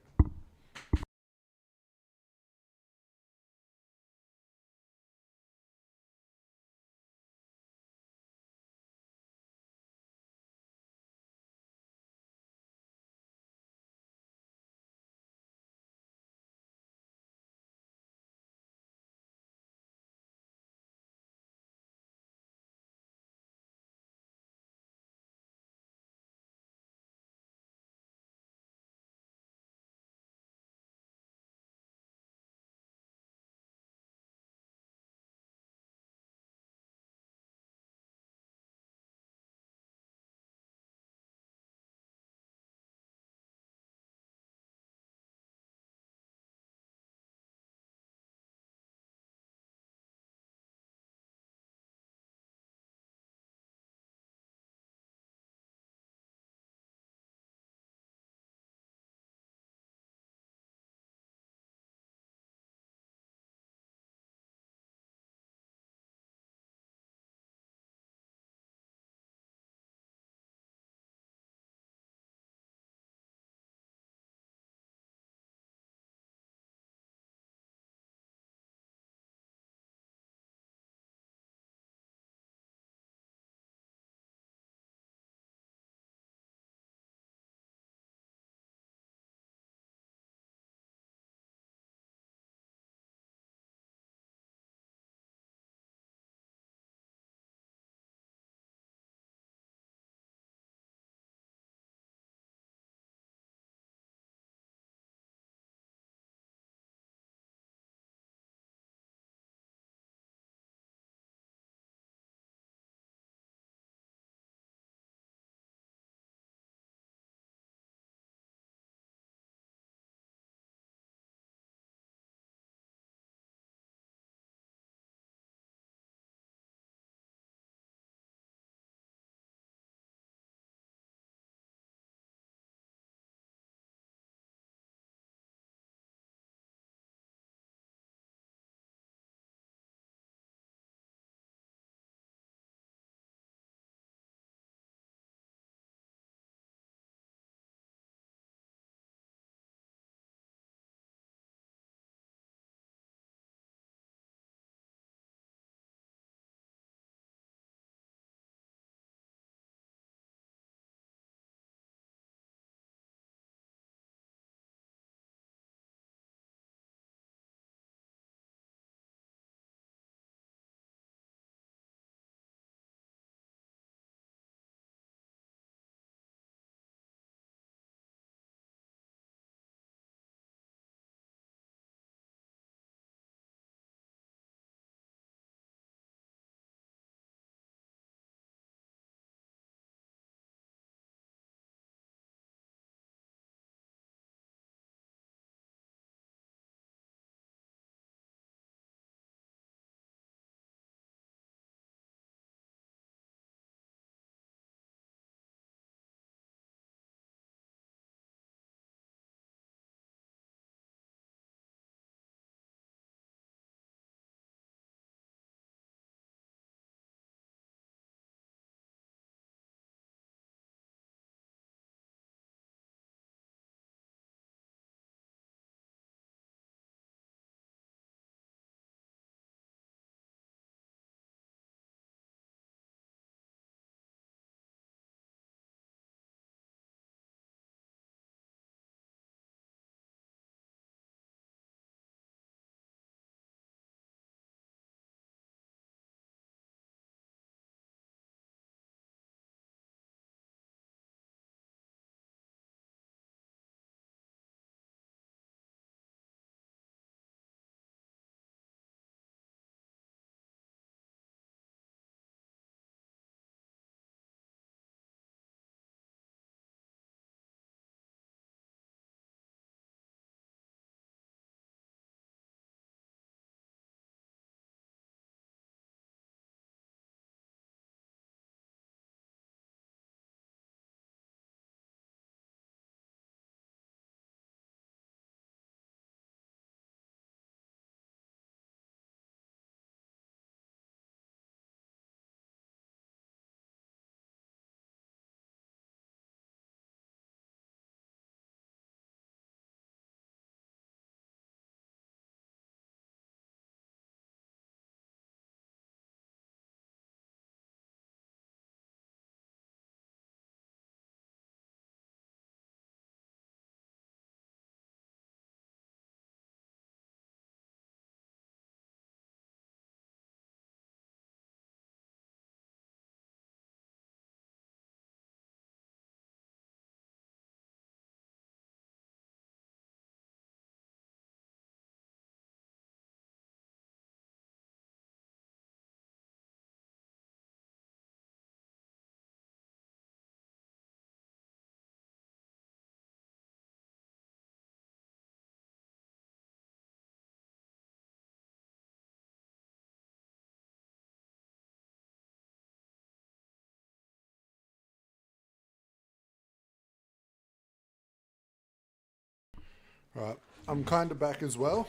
Right, I'm kind of back as well.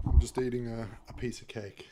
I'm just eating a piece of cake.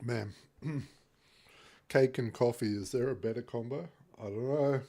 Man, cake and coffee, is there a better combo? I don't know.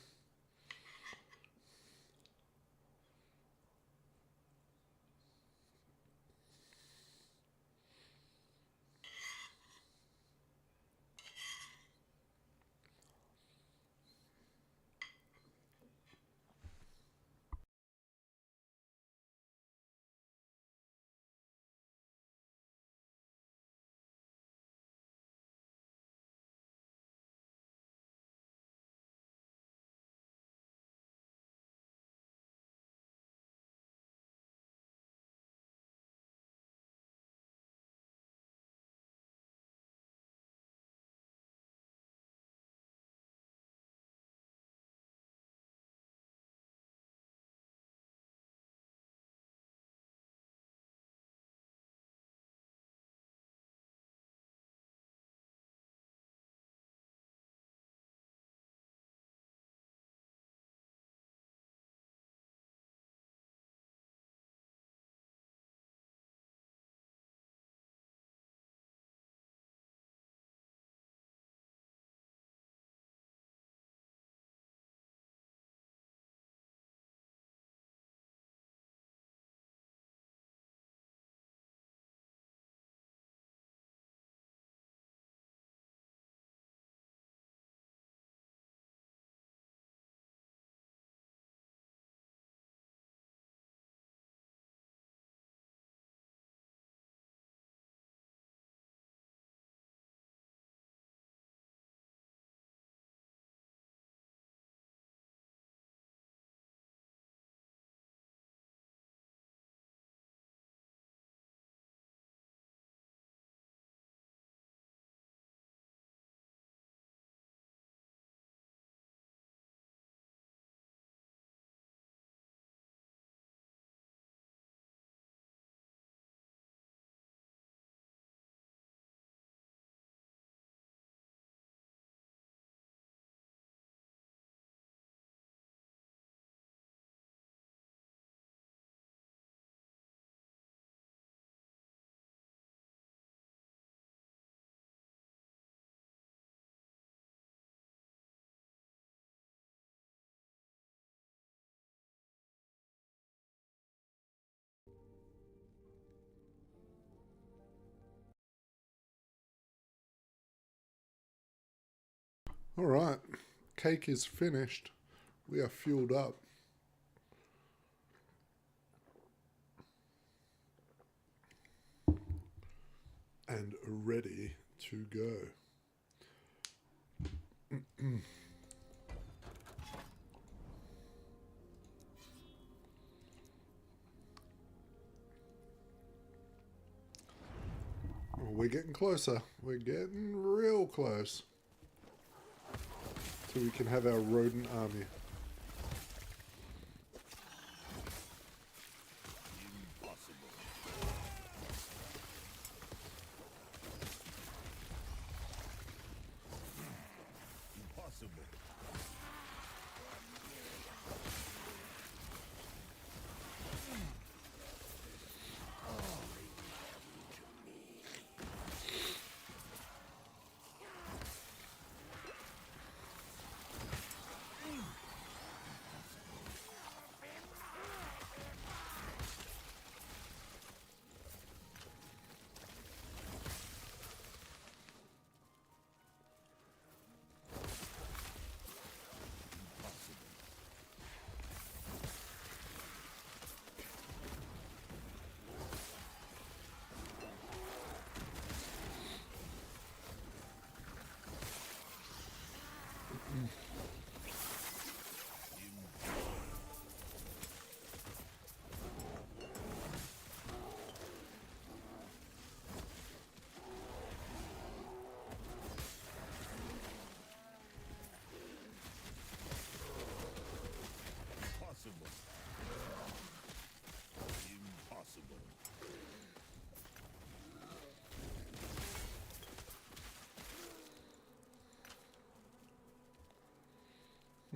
All right, cake is finished. We are fueled up. And ready to go. We're getting closer. We're getting real close. So we can have our rodent army.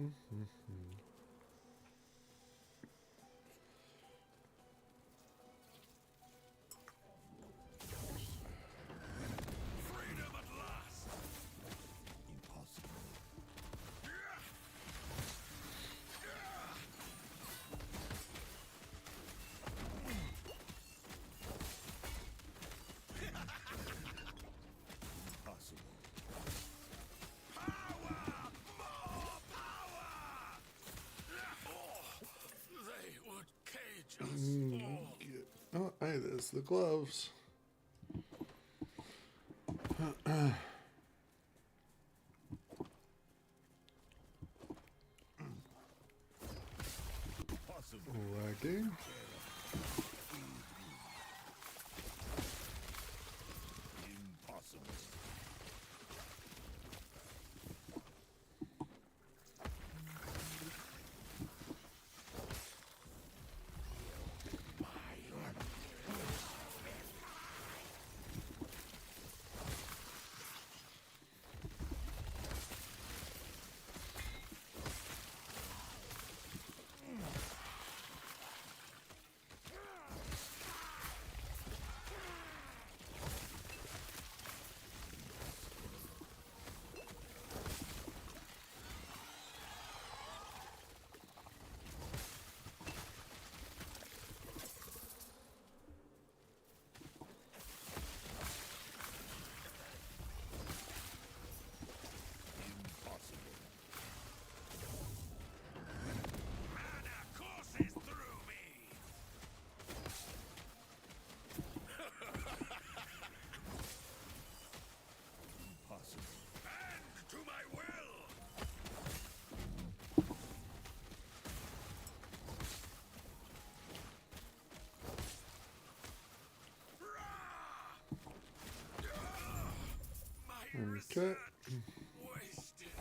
Freedom at last. Impossible. Impossible. They would cage us all. Oh, hey, there's the gloves. Possible. Lagging. Impossible. Impossible. Mana courses through me. Impossible. And to my will. My research wasted.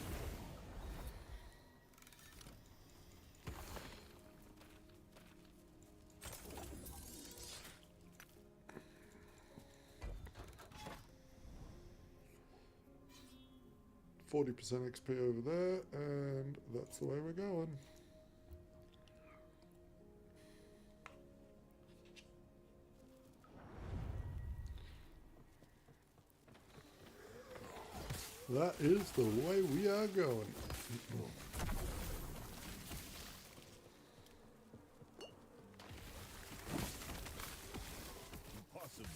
%, XP over there, and that's the way we're going. That is the way we are going. Impossible.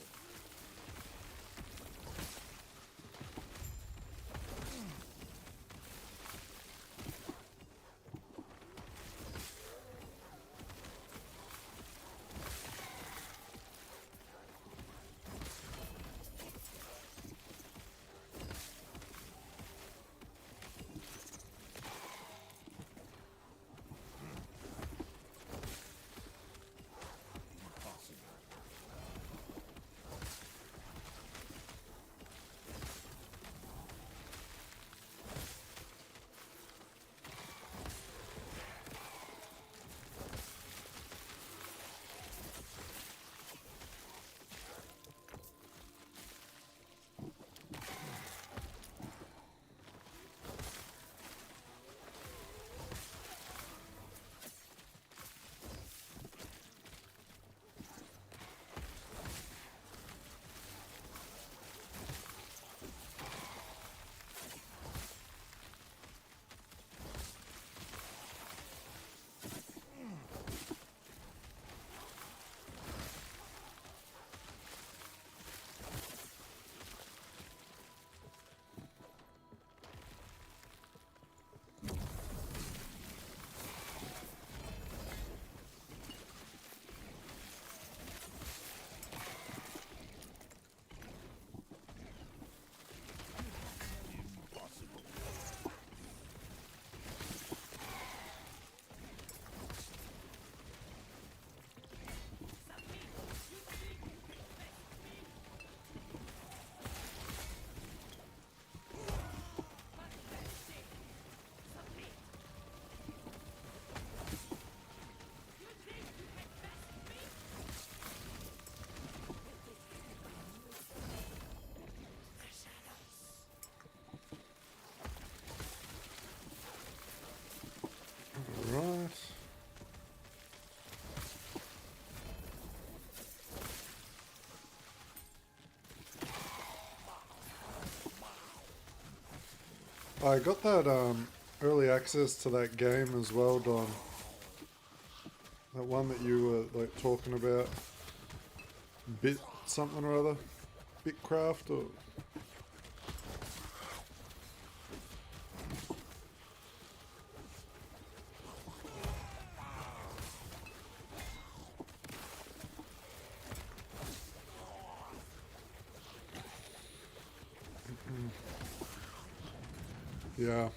I got that early access to that game as well, Don. That one that you were like talking about. Bit something or other. Bitcraft or... Yeah.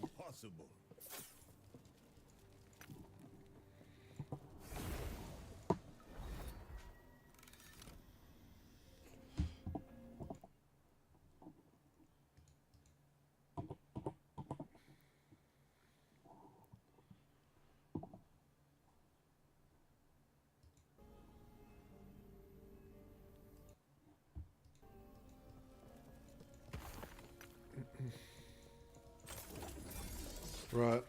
Impossible. Right.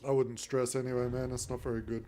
I wouldn't stress anyway, man. That's not very good.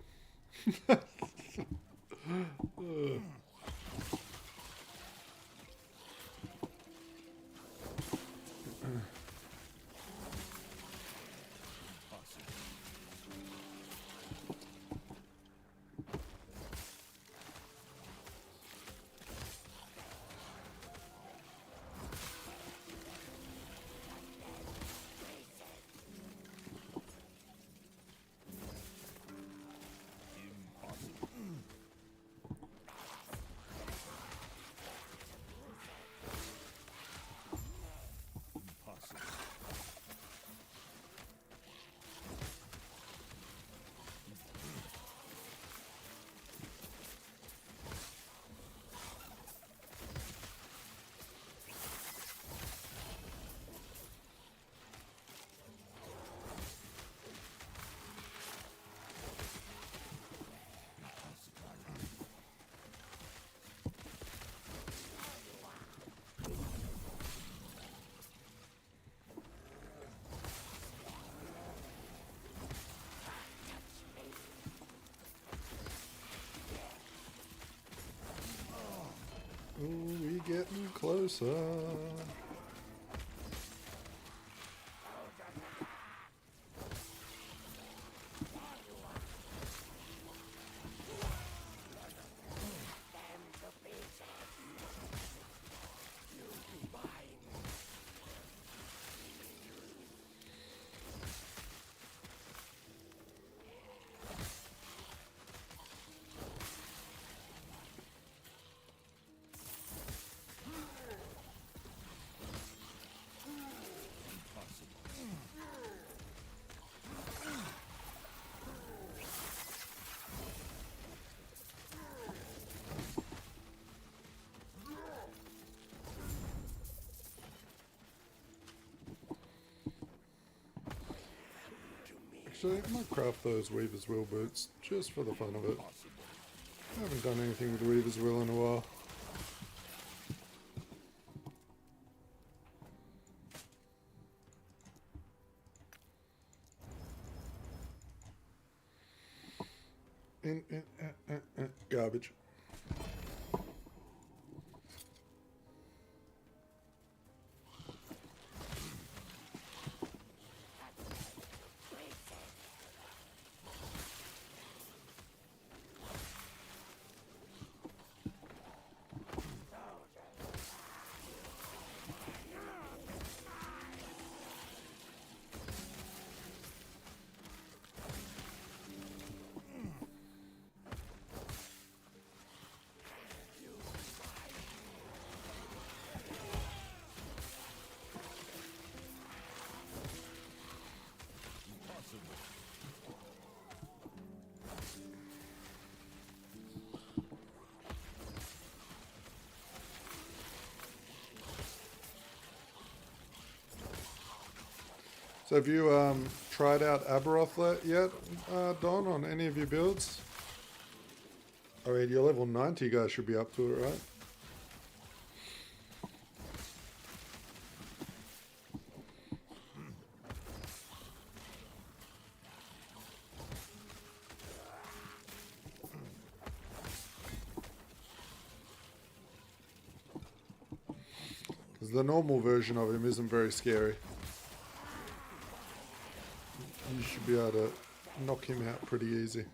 Ooh, we getting closer. Actually, I might craft those Weaver's Wheel boots just for the fun of it. I haven't done anything with Weaver's Wheel in a while. Garbage. So have you tried out Aberoth yet, Don, on any of your builds? I mean, you're level 90, you guys should be up to it, right? Because the normal version of him isn't very scary. You should be able to knock him out pretty easy.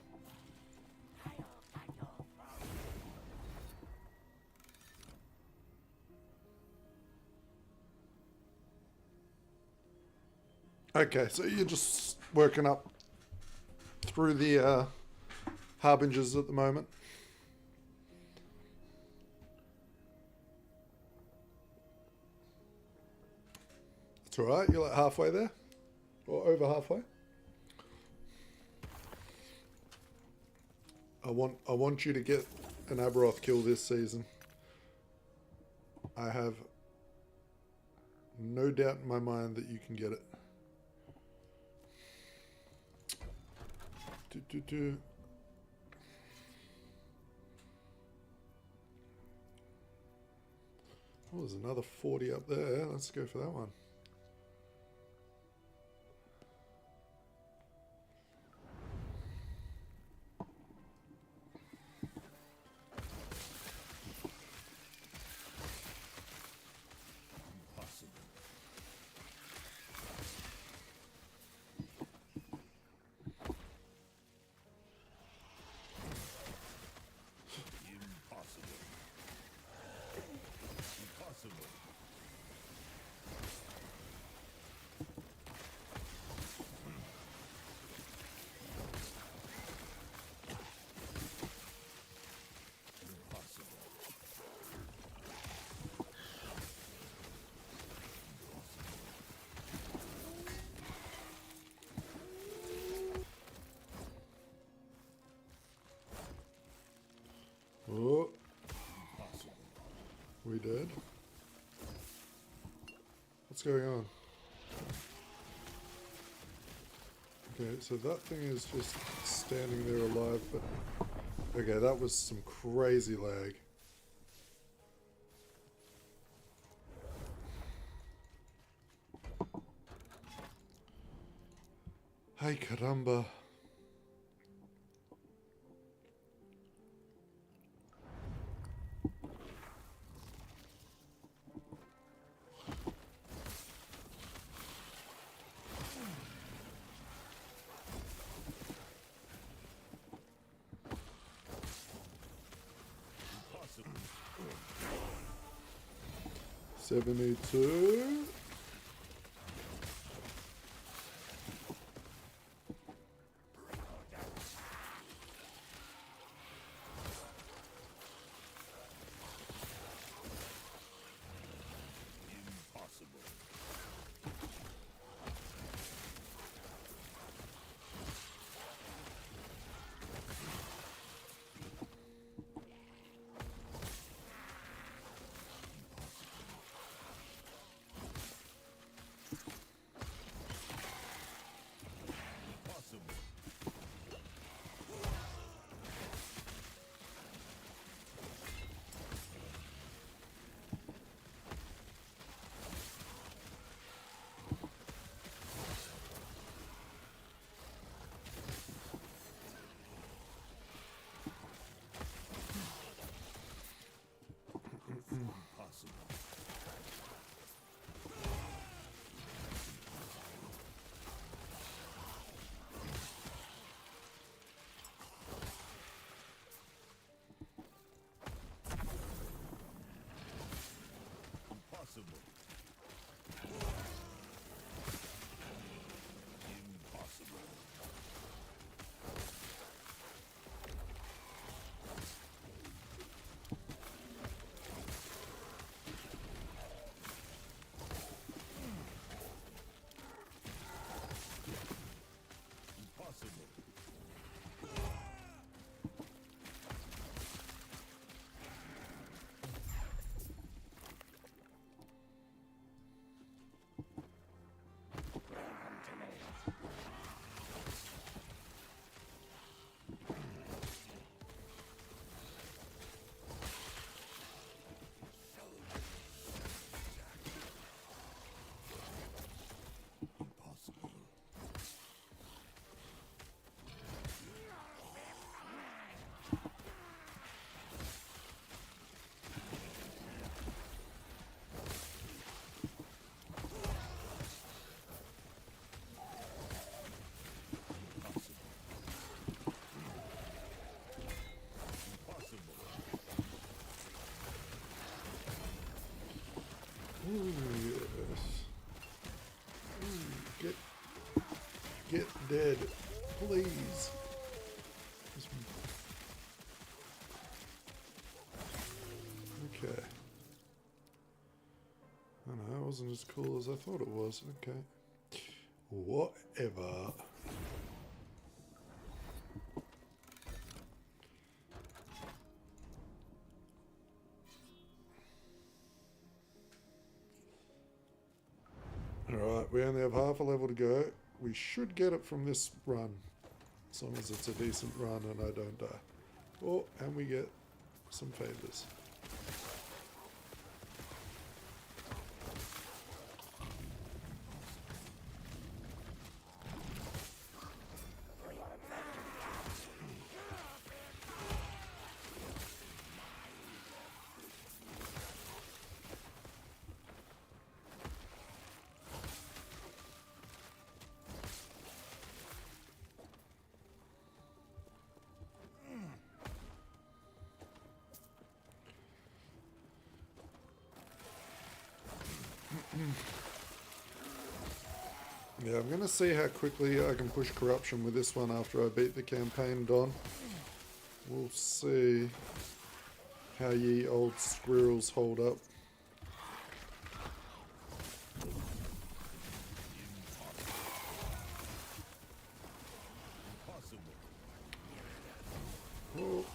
Okay, so you're just working up through the harbingers at the moment. It's alright, you're like halfway there? Or over halfway? I want you to get an Aberoth kill this season. I have no doubt in my mind that you can get it. Oh, there's another 40 up there. Let's go for that one. Oh, we did. What's going on? Okay, so that thing is just standing there alive, but okay, that was some crazy lag. Hey, caramba. Impossible. 72. Impossible. please. Just... Okay. I know, it wasn't as cool as I thought it was. Okay. Whatever. Alright, we only have half a level to go. We should get it from this run. As long as it's a decent run and I don't die. Oh, and we get some favors. Yeah, I'm going to see how quickly I can push corruption with this one after I beat the campaign done. We'll see how ye old squirrels hold up. Oh.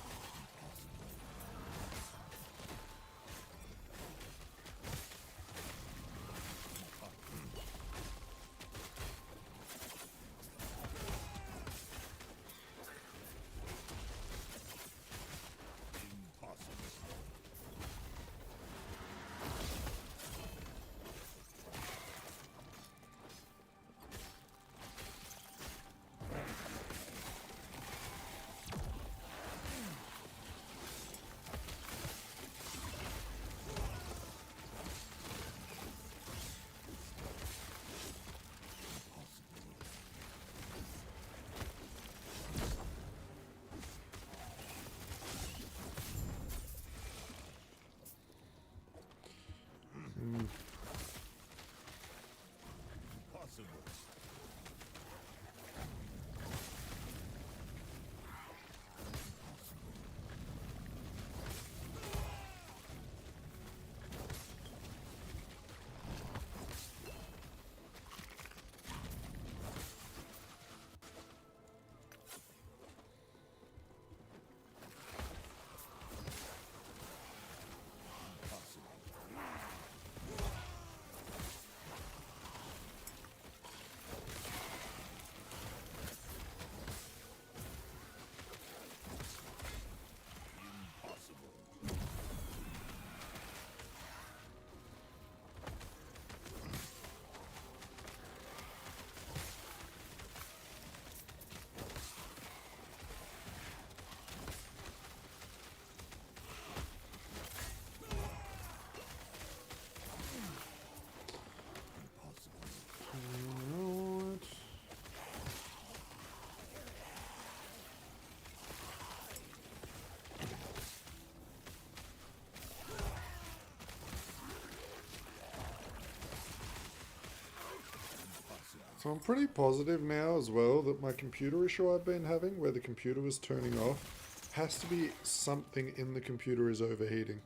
So I'm pretty positive now as well that my computer issue I've been having, where the computer was turning off, has to be something in the computer is overheating.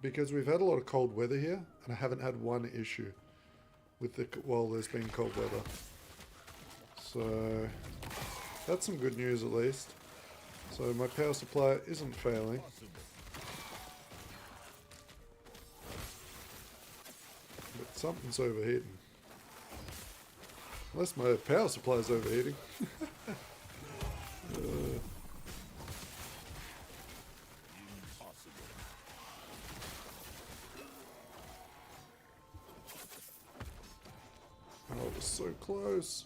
Because we've had a lot of cold weather here, and I haven't had one issue with the while there's been cold weather. So that's some good news at least. So my power supply isn't failing. But something's overheating. Unless my power supply is overheating. Oh, it was so close.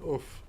Oof.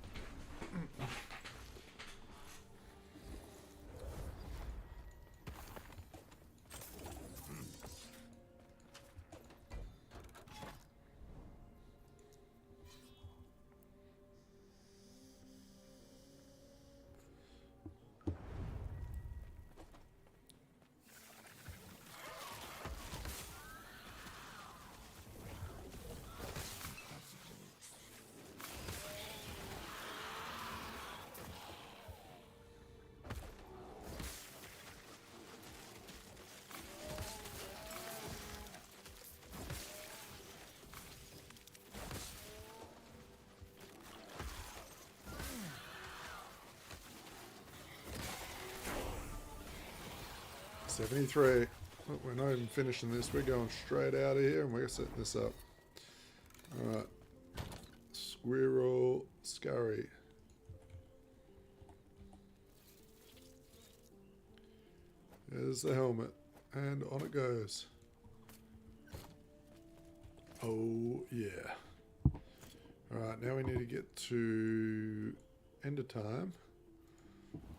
$73. Look, we're not even finishing this. We're going straight out of here and we're setting this up. Alright. Squirrel Scurry. There's the helmet. And on it goes. Oh yeah. Alright, now we need to get to end of time.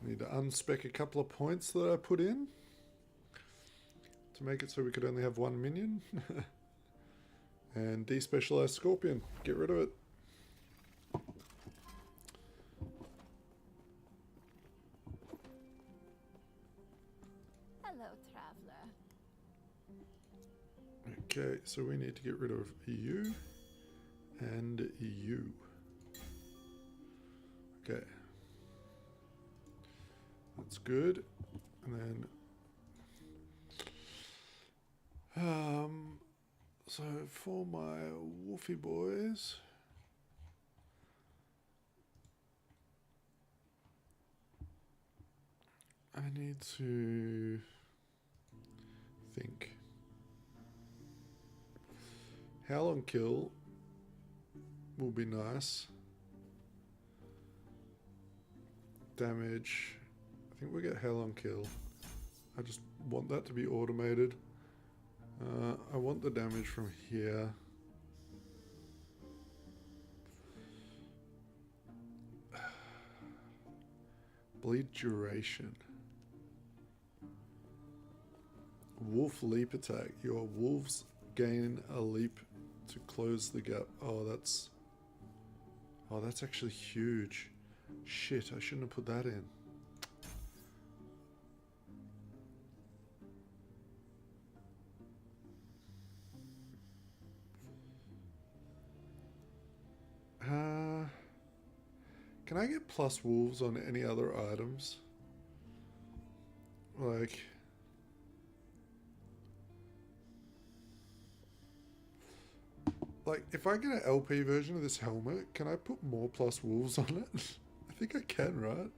Need to unspec a couple of points that I put in to make it so we could only have one minion. And despecialize Scorpion. Get rid of it. Hello, traveler. Okay, so we need to get rid of you and you. Okay. That's good. And then so for my woofy boys, I need to think. Howl on kill will be nice. Damage, I think we get Howl on kill. I just want that to be automated. I want the damage from here. Bleed duration. Wolf leap attack. Your wolves gain a leap to close the gap. Oh, that's actually huge. Shit, I shouldn't have put that in. Can I get plus wolves on any other items? Like, if I get an LP version of this helmet, can I put more plus wolves on it? I think I can, right?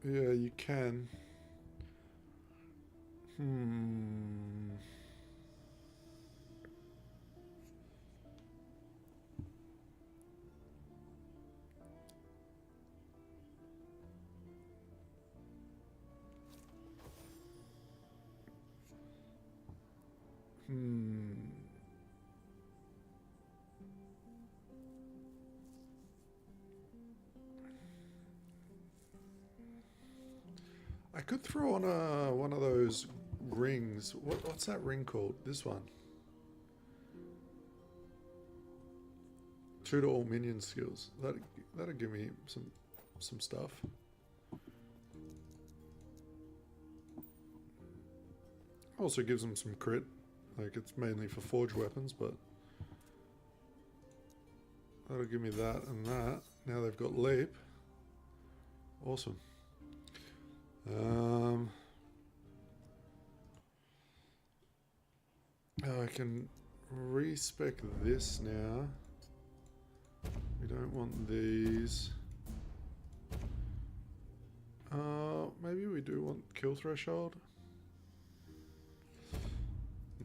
Yeah, you can. I could throw on one of those rings. What's that ring called? This one. 2 to all minion skills. That'll give me some stuff. Also gives them some crit. Like, it's mainly for forge weapons, but that'll give me that and that. Now they've got leap. Awesome. I can respec this now. We don't want these. Maybe we do want kill threshold.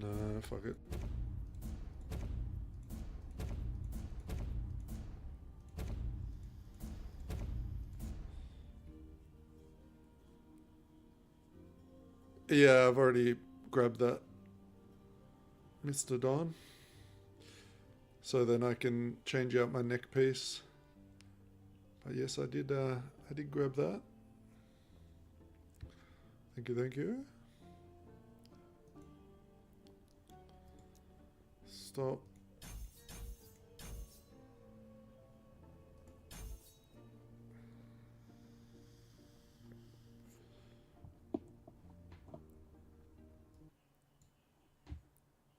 No, fuck it. Yeah, I've already grabbed that. Mr. Don. So then I can change out my neck piece. But yes, I did grab that. Thank you, thank you. Stop.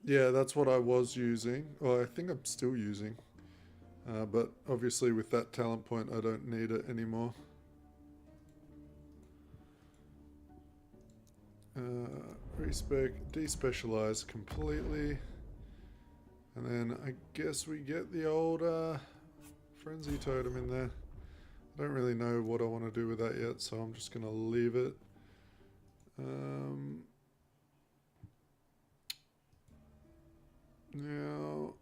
Yeah, that's what I was using. Well, I think I'm still using. But obviously with that talent point, I don't need it anymore. Respec, despecialize completely. And then I guess we get the old frenzy totem in there. I don't really know what I want to do with that yet, so I'm just going to leave it. Now,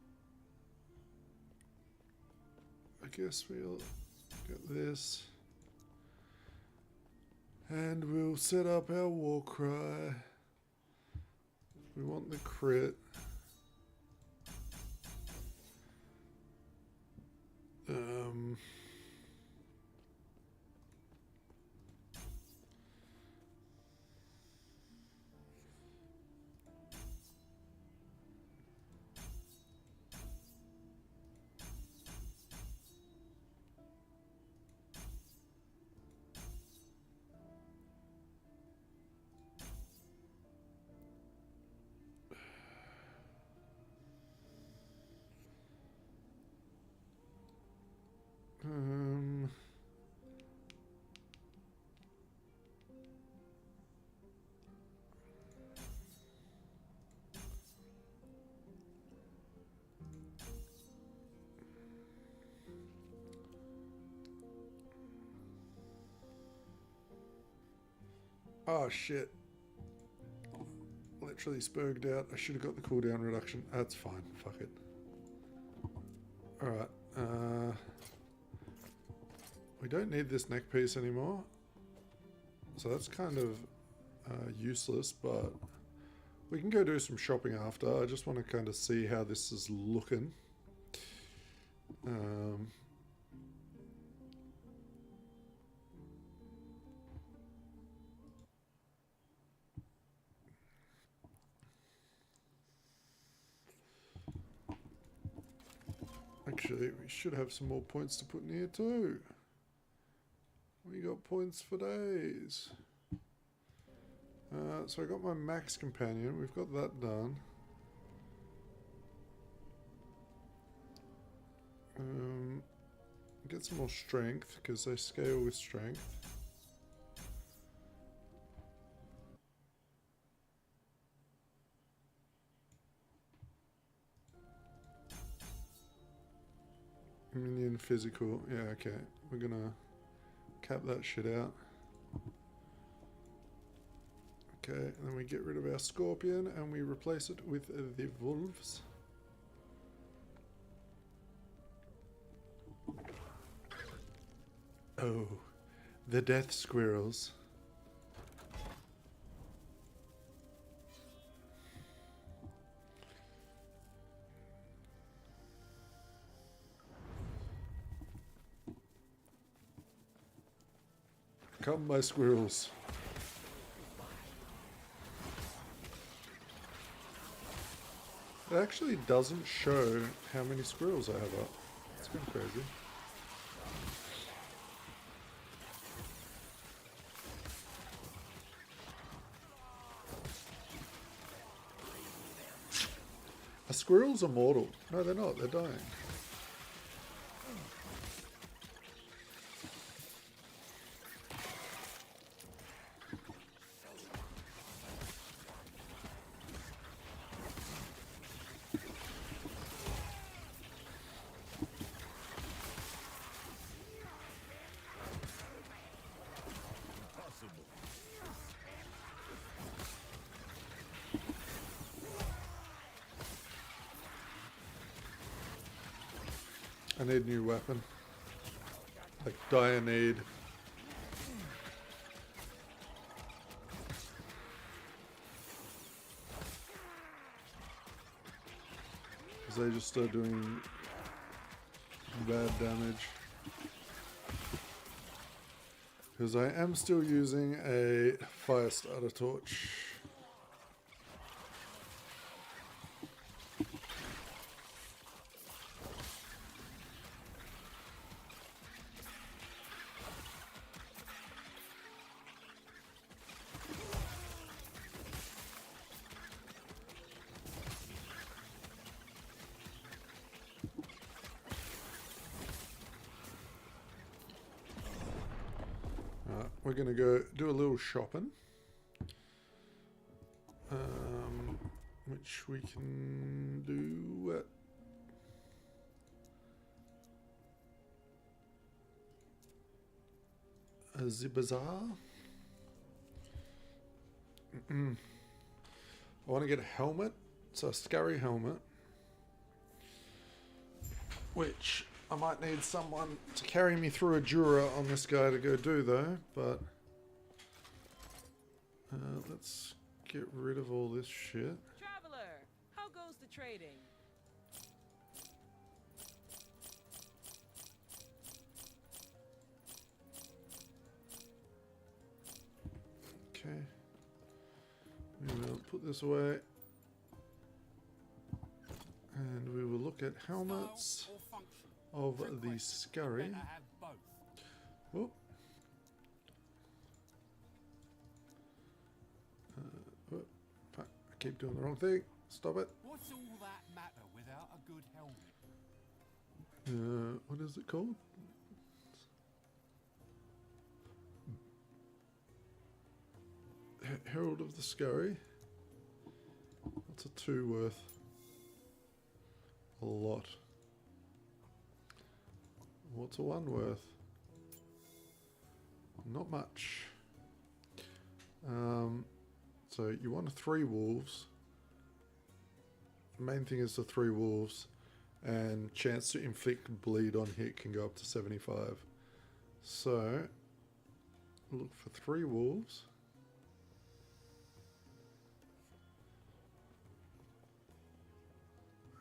I guess we'll get this. And we'll set up our war cry. We want the crit. Oh shit. Literally spurged out. I should have got the cooldown reduction. That's fine. Fuck it. Alright. We don't need this neck piece anymore. So that's kind of useless, but we can go do some shopping after. I just want to kind of see how this is looking. Actually, we should have some more points to put in here too. We got points for days. So I got my max companion. We've got that done. Get some more strength because they scale with strength. Minion physical. Yeah, okay. We're gonna cap that shit out. Okay, and then we get rid of our scorpion and we replace it with the wolves. Oh, the death squirrels. Come, my squirrels. It actually doesn't show how many squirrels I have up. It's kind of crazy. Are squirrels immortal? No, they're not. They're dying. I need a new weapon. Like dire need. because they just start doing bad damage. Because I am still using a fire starter torch. We're going to go do a little shopping, which we can do at the bazaar. I want to get a helmet, so a scurry helmet, which I might need someone to carry me through a Jura on this guy to go do though, but let's get rid of all this shit. Traveler, how goes the trading? Okay. We will put this away. And we will look at helmets of the scurry. Whoop. Whoop. I keep doing the wrong thing. Stop it. What's all that matter without a good helmet? What is it called? Herald of the Scurry. What's a 2 worth? A lot. What's a 1 worth? Not much. So you want 3 wolves. The main thing is the 3 wolves, and chance to inflict bleed on hit can go up to 75. So look for 3 wolves.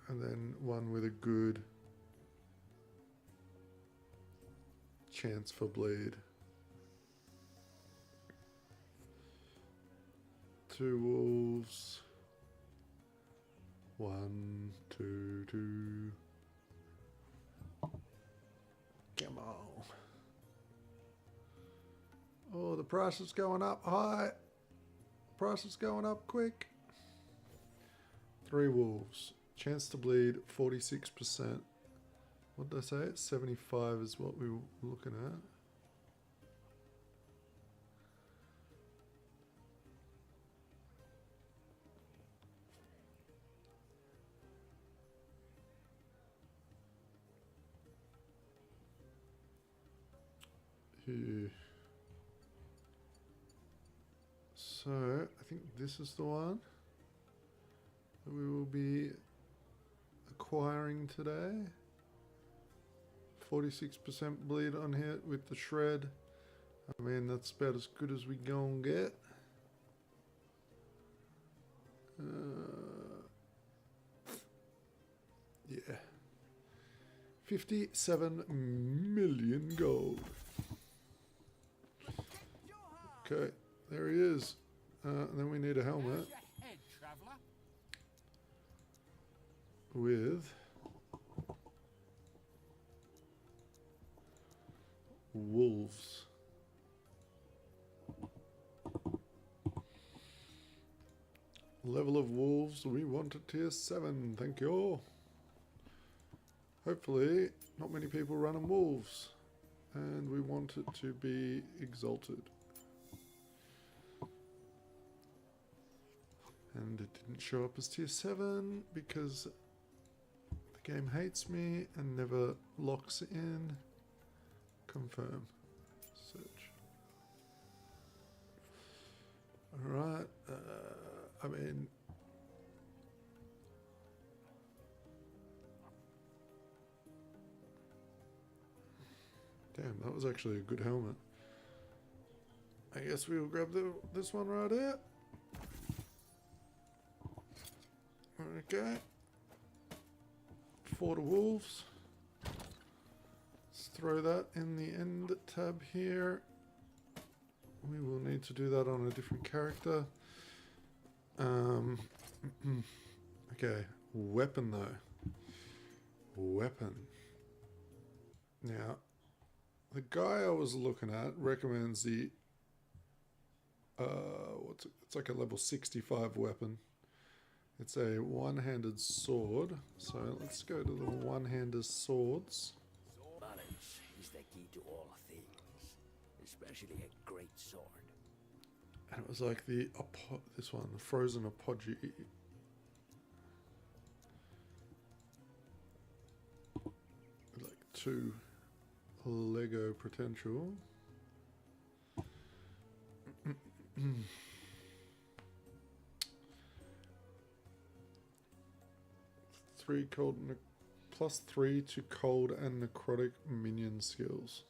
And then one with a good chance for bleed. 2 wolves. 1, 2, 2. Come on. Oh, the price is going up high. Price is going up quick. 3 wolves. Chance to bleed 46%. What did I say? 75 is what we were looking at. Here. So I think this is the one that we will be acquiring today. 46% bleed on hit with the shred. I mean, that's about as good as we gon' get. Yeah. 57 million gold. Okay, there he is. And then we need a helmet with wolves. Level of wolves, we want a tier 7, thank you. Hopefully, not many people running wolves. And we want it to be exalted. And it didn't show up as tier 7 because the game hates me and never locks in. Confirm. Search. Alright. I mean... Damn, that was actually a good helmet. I guess we'll grab this one right here. Okay. Fort of Wolves. Let's throw that in the end tab here. We will need to do that on a different character. Okay, weapon though. Weapon. Now, the guy I was looking at recommends the it's like a level 65 weapon. It's a one-handed sword. So let's go to the one-handed swords. Balance is the key to all things, especially a great sword. And it was like the this one, the frozen apogee. Like 2 Lego potential. 3 cold, +3 to cold and necrotic minion skills.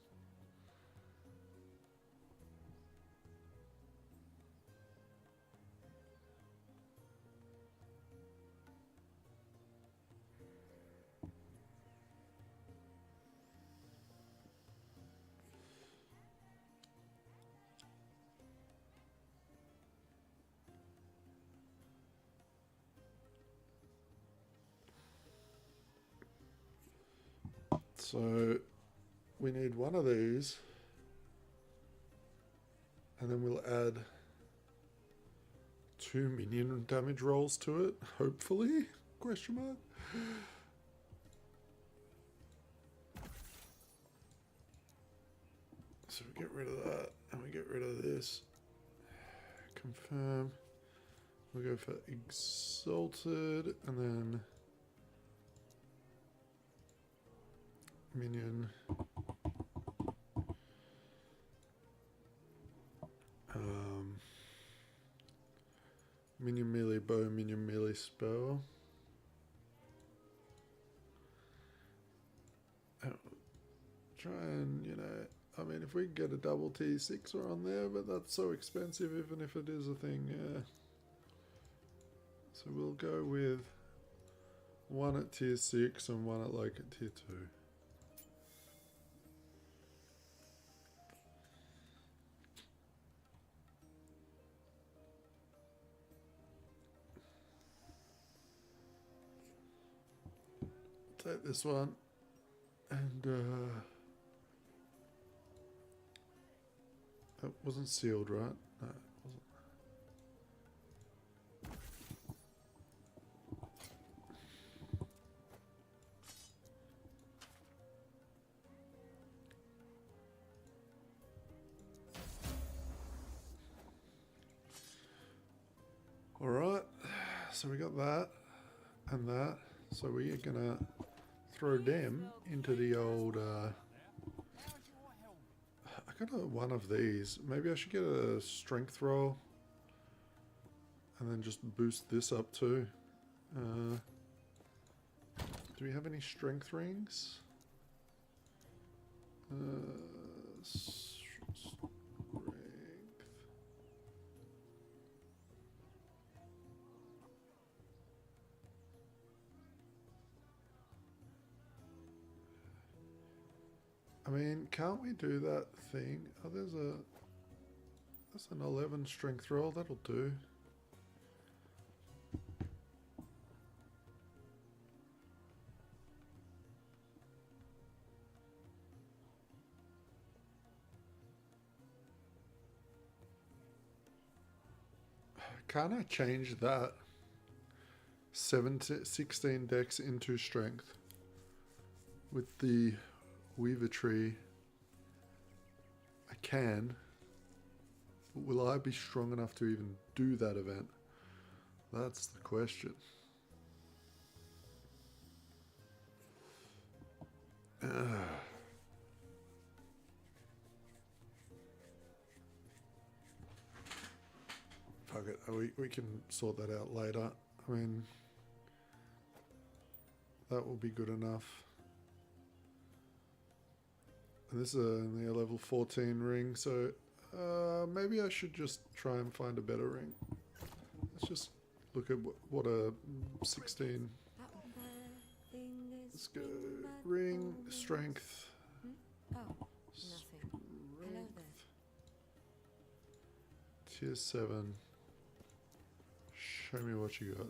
So we need one of these, and then we'll add 2 minion damage rolls to it, hopefully, question mark. So we get rid of that, and we get rid of this. Confirm. We'll go for Exalted, and then Minion. Minion melee bow, minion melee spell. Try and, you know, I mean, if we can get a double T6 or on there, but that's so expensive even if it is a thing, yeah. So we'll go with 1 at tier 6 and 1 at like tier 2. Take this one, and that wasn't sealed, right? No, it wasn't. All right, so we got that and that. So we are gonna throw them into the old. I got one of these. Maybe I should get a strength roll, and then just boost this up too. Do we have any strength rings? Strength. I mean, can't we do that thing? Oh, that's an 11 strength roll. That'll do. Can't I change that 16 dex into strength with the Weaver tree? I can, but will I be strong enough to even do that event? That's the question. Fuck it, we can sort that out later. I mean, that will be good enough. And this is only a level 14 ring, so maybe I should just try and find a better ring. Let's just look at what a 16 Let's go. Ring, strength. Oh, nothing. Hello there. Tier 7. Show me what you got.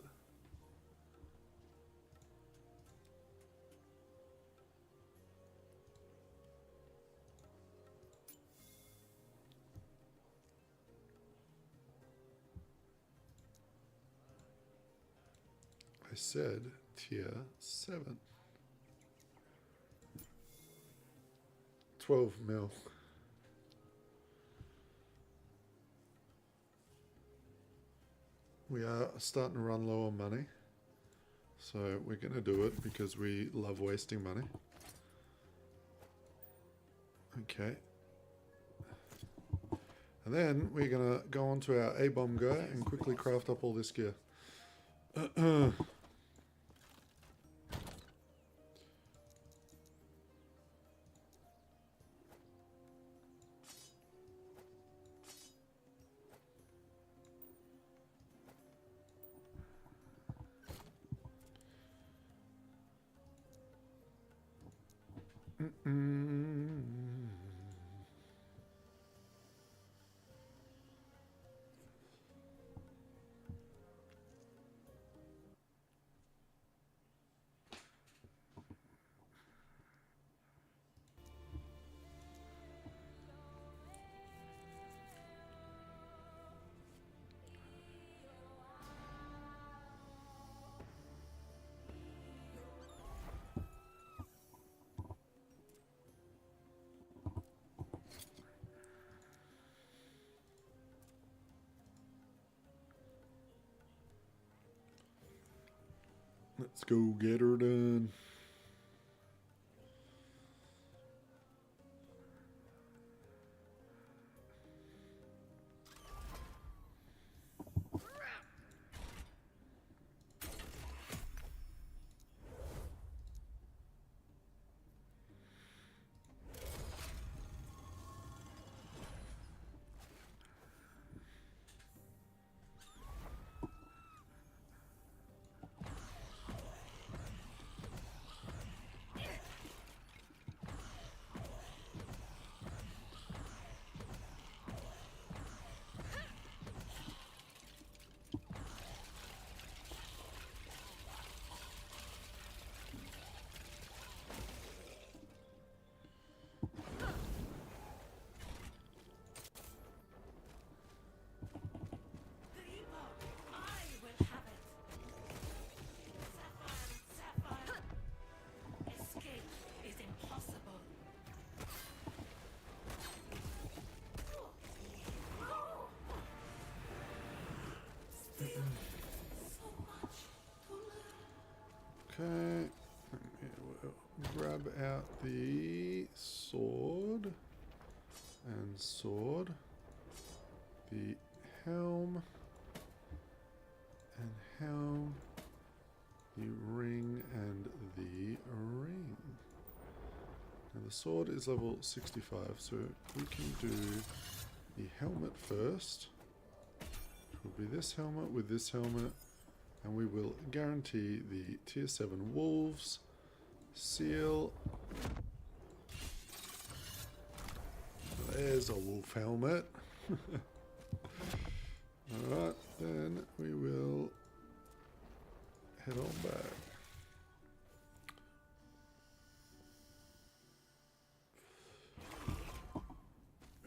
I said tier 7. 12 mil. We are starting to run low on money. So we're going to do it because we love wasting money. Okay. And then we're going to go on to our A-bomb guy and quickly craft up all this gear. Let's go get her done. Okay, we'll grab out the sword and sword, the helm and helm, the ring and the ring. Now the sword is level 65, so we can do the helmet first. It will be this helmet with this helmet. And we will guarantee the tier 7 wolves, seal. There's a wolf helmet. Alright, then we will head on back.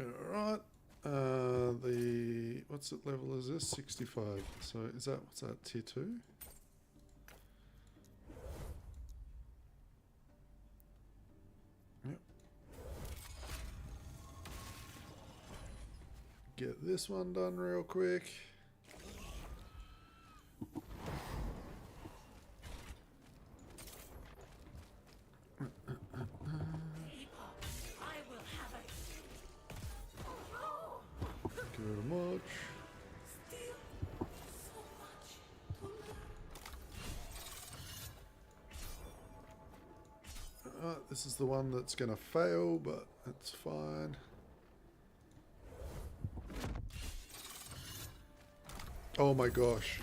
Alright, what's it level is this? 65. So is that, what's that, tier 2? Yep. Get this one done real quick. Much. This is the one that's gonna fail, but it's fine. Oh my gosh,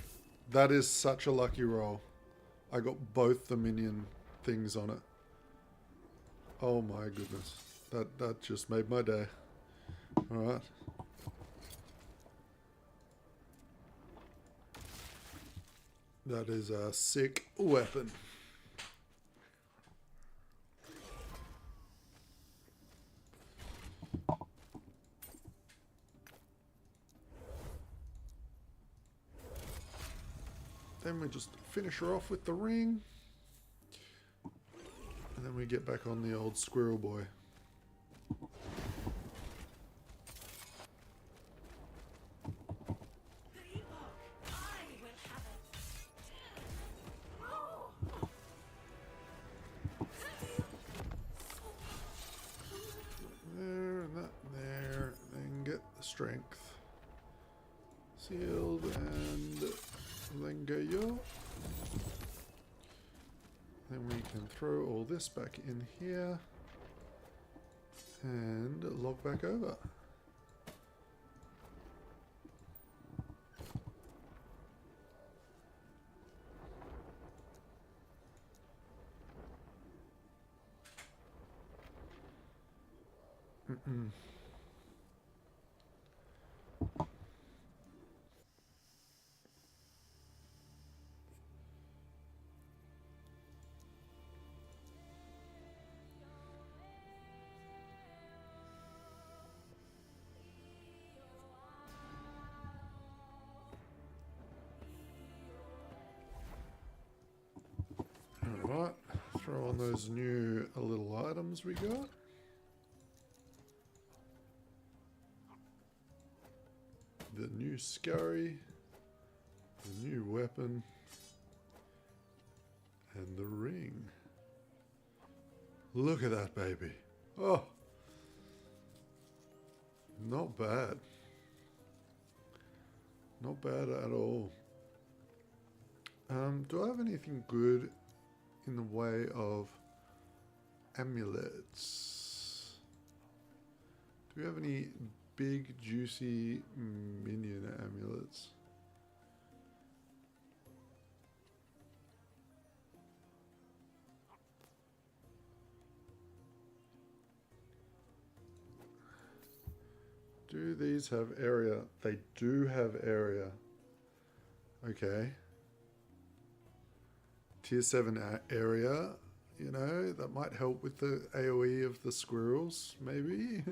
that is such a lucky roll. I got both the minion things on it. Oh my goodness. That just made my day. Alright. That is a sick weapon. Then we just finish her off with the ring. And then we get back on the old squirrel boy. There, and that there. Then get the strength. Sealed and then go yo. Then we can throw all this back in here and log back over. Alright, throw on those new little items we got. The new scurry, the new weapon, and the ring. Look at that baby. Oh, not bad. Not bad at all. Do I have anything good in the way of amulets? Do we have any big juicy minion amulets? Do these have area? They do have area. Okay. Tier 7 area, you know, that might help with the AoE of the squirrels, maybe.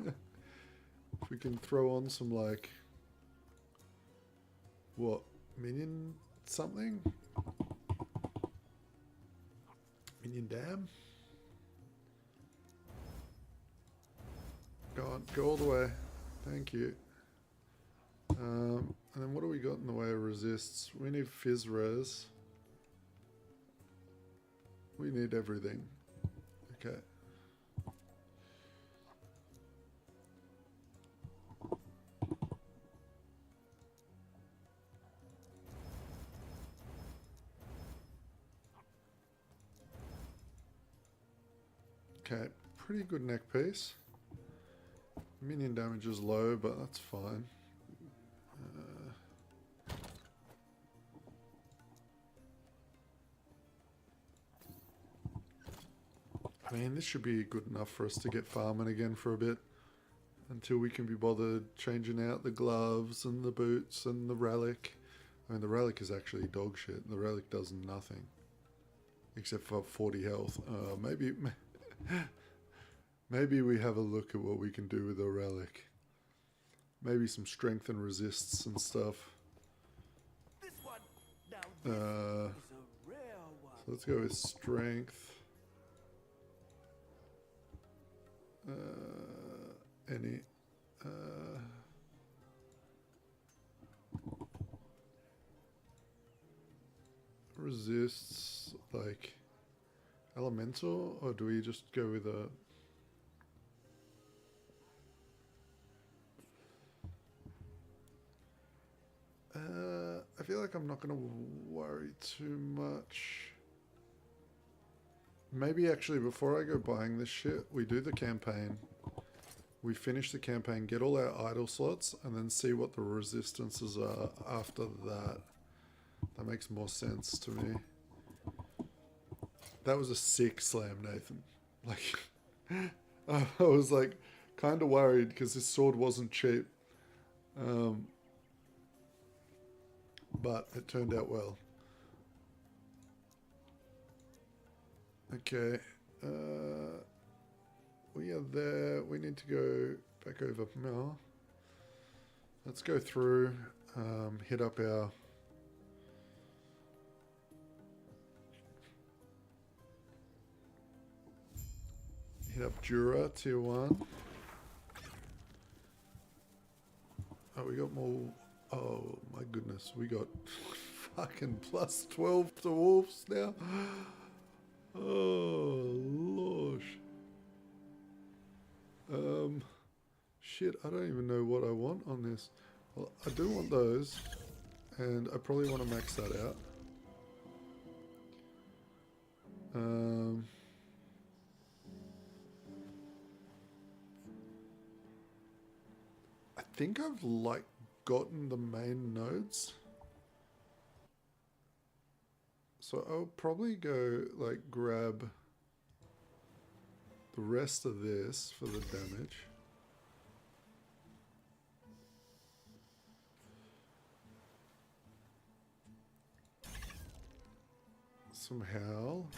If we can throw on some, like, what, minion something? Minion dam? Go on, go all the way. Thank you. And then what do we got in the way of resists? We need fizz res. We need everything. Okay. Okay, pretty good neck piece. Minion damage is low, but that's fine. I mean, this should be good enough for us to get farming again for a bit. Until we can be bothered changing out the gloves and the boots and the relic. I mean, the relic is actually dog shit. The relic does nothing. Except for 40 health. Maybe... Maybe we have a look at what we can do with the relic. Maybe some strength and resists and stuff. This one, now this is a rare one. So let's go with strength. Any resists like elemental, or do we just go with a I feel like I'm not going to worry too much. Maybe actually before I go buying this shit, we do the campaign. We finish the campaign, get all our idle slots, and then see what the resistances are after that. That makes more sense to me. That was a sick slam, Nathan. Like, I was like kind of worried because this sword wasn't cheap. But it turned out well. Okay. We are there. We need to go back over now. Let's go through, hit up our... Hit up Jura, tier 1. Oh, we got more... Oh, my goodness. We got fucking plus 12 to wolves now. Oh, losh. Shit, I don't even know what I want on this. Well, I do want those. And I probably want to max that out. I think I've like gotten the main nodes. So I'll probably go like grab the rest of this for the damage. Some howl.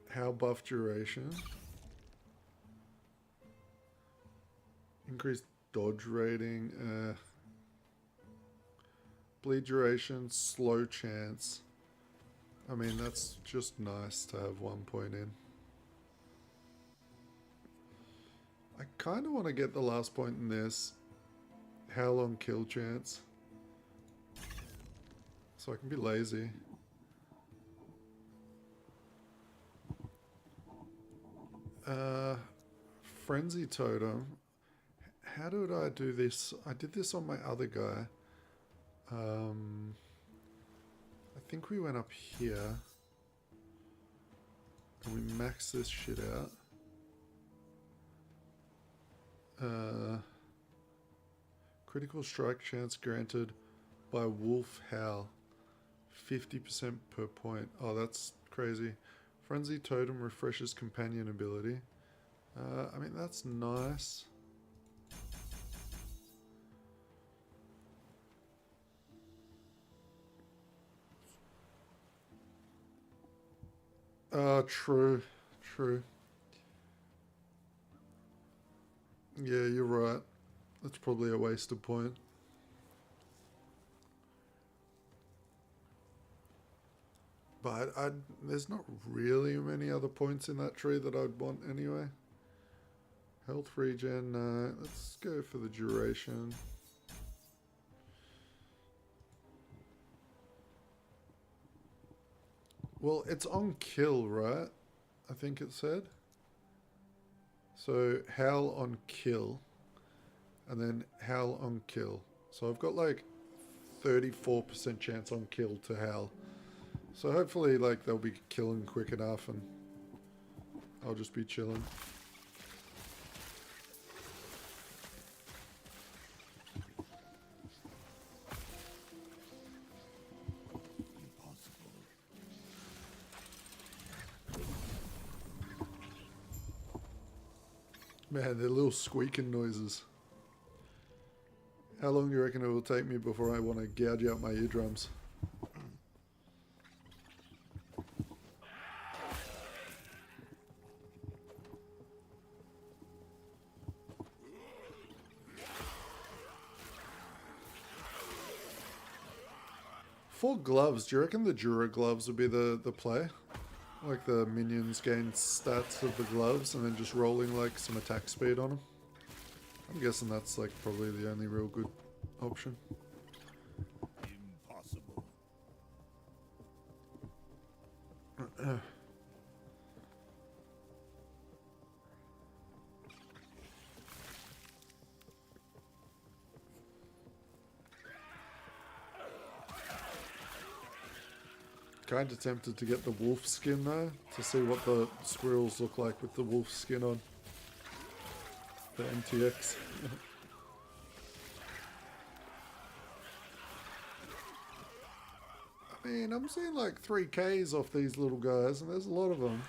Howl buff duration. Increased dodge rating. Bleed duration, slow chance. I mean, that's just nice to have 1 point in. I kind of want to get the last point in this. Howl on kill chance. So I can be lazy. Frenzy Totem. How did I do this? I did this on my other guy. I think we went up here. And we maxed this shit out. Critical strike chance granted by Wolf Howl. 50% per point. Oh, that's crazy. Frenzy Totem refreshes companion ability. I mean, that's nice. True. Yeah, you're right. That's probably a wasted point. But there's not really many other points in that tree that I'd want anyway. Health regen, no. Let's go for the duration. Well, it's on kill, right? I think it said. So, howl on kill. And then howl on kill. So I've got like 34% chance on kill to howl. So hopefully, like, they'll be killing quick enough and I'll just be chilling. Man, they're little squeaking noises. How long do you reckon it will take me before I want to gouge out my eardrums? For gloves, do you reckon the Jura gloves would be the play? Like the minions gain stats of the gloves and then just rolling like some attack speed on them? I'm guessing that's like probably the only real good option. Impossible. Kind of tempted to get the wolf skin though, to see what the squirrels look like with the wolf skin on. The MTX. Man, I'm seeing like 3Ks off these little guys, and there's a lot of them.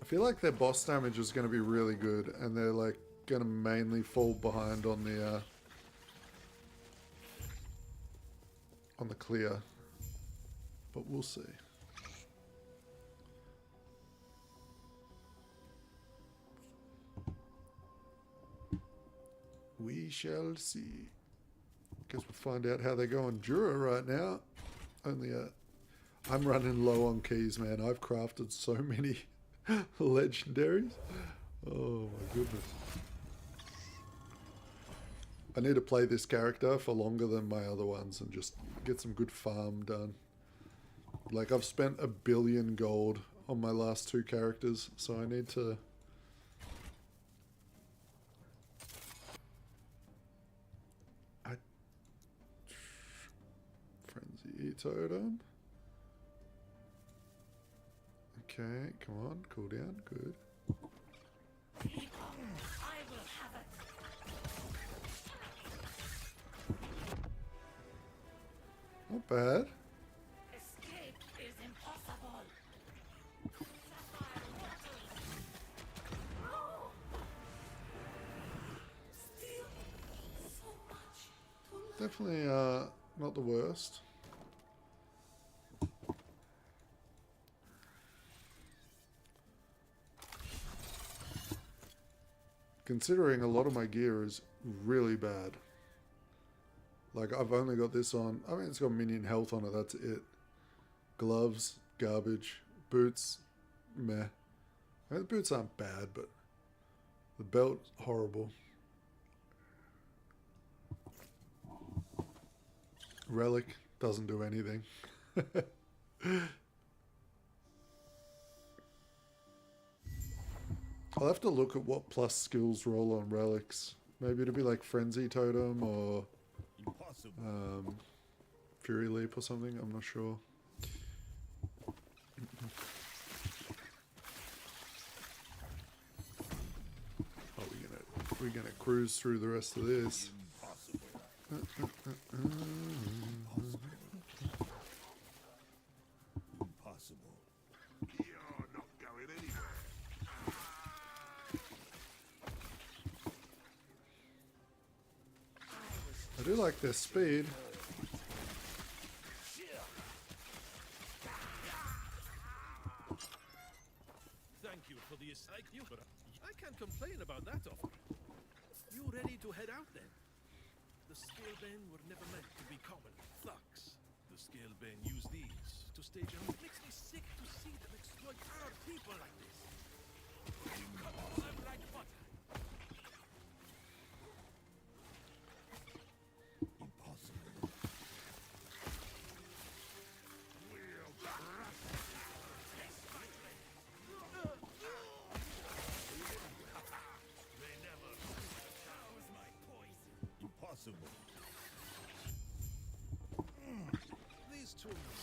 I feel like their boss damage is going to be really good, and they're like going to mainly fall behind on the clear. But we'll see. We shall see. Guess we'll find out how they go on Jura right now. Only I'm running low on keys, man. I've crafted so many legendaries. Oh my goodness. I need to play this character for longer than my other ones and just get some good farm done. Like, I've spent 1 billion gold on my last 2 characters, so I need to... Frenzy Totem. Okay, come on, cool down, good. Not bad. Escape is impossible. Still so much. Definitely not the worst. Considering a lot of my gear is really bad. Like, I've only got this on. I mean, it's got minion health on it, that's it. Gloves, garbage. Boots, meh. I mean, the boots aren't bad, but the belt's horrible. Relic doesn't do anything. I'll have to look at what plus skills roll on relics. Maybe it'll be like Frenzy Totem or Fury Leap or something. I'm not sure. Oh, we're gonna cruise through the rest of this. Impossible. You're not going anywhere. I do like their speed. Thank you for the aside, but I can't complain about that offer. You ready to head out then? The Scalebane were never meant to be common thugs. The Scalebane use these to stage them. It makes me sick to see them exploit our people like this. Cut them like butter. Impossible. They never chose my poison. Impossible. These tools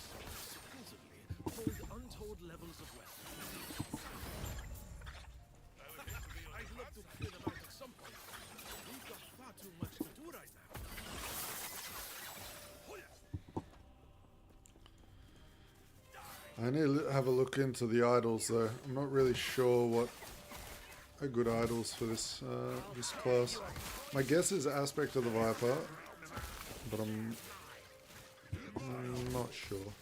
supposedly hold untold levels of wealth. I'd love to clear them out at some point. We've got far too much to do right now. I need to have a look into the idols though. I'm not really sure what are good idols for this this class. My guess is Aspect of the Viper, but I'm not sure.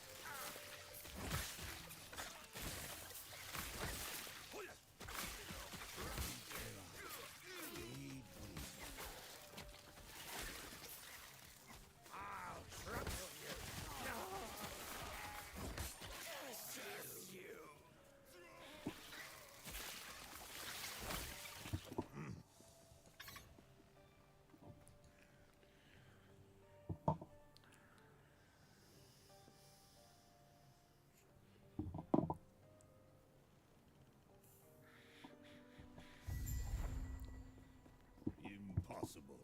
Impossible.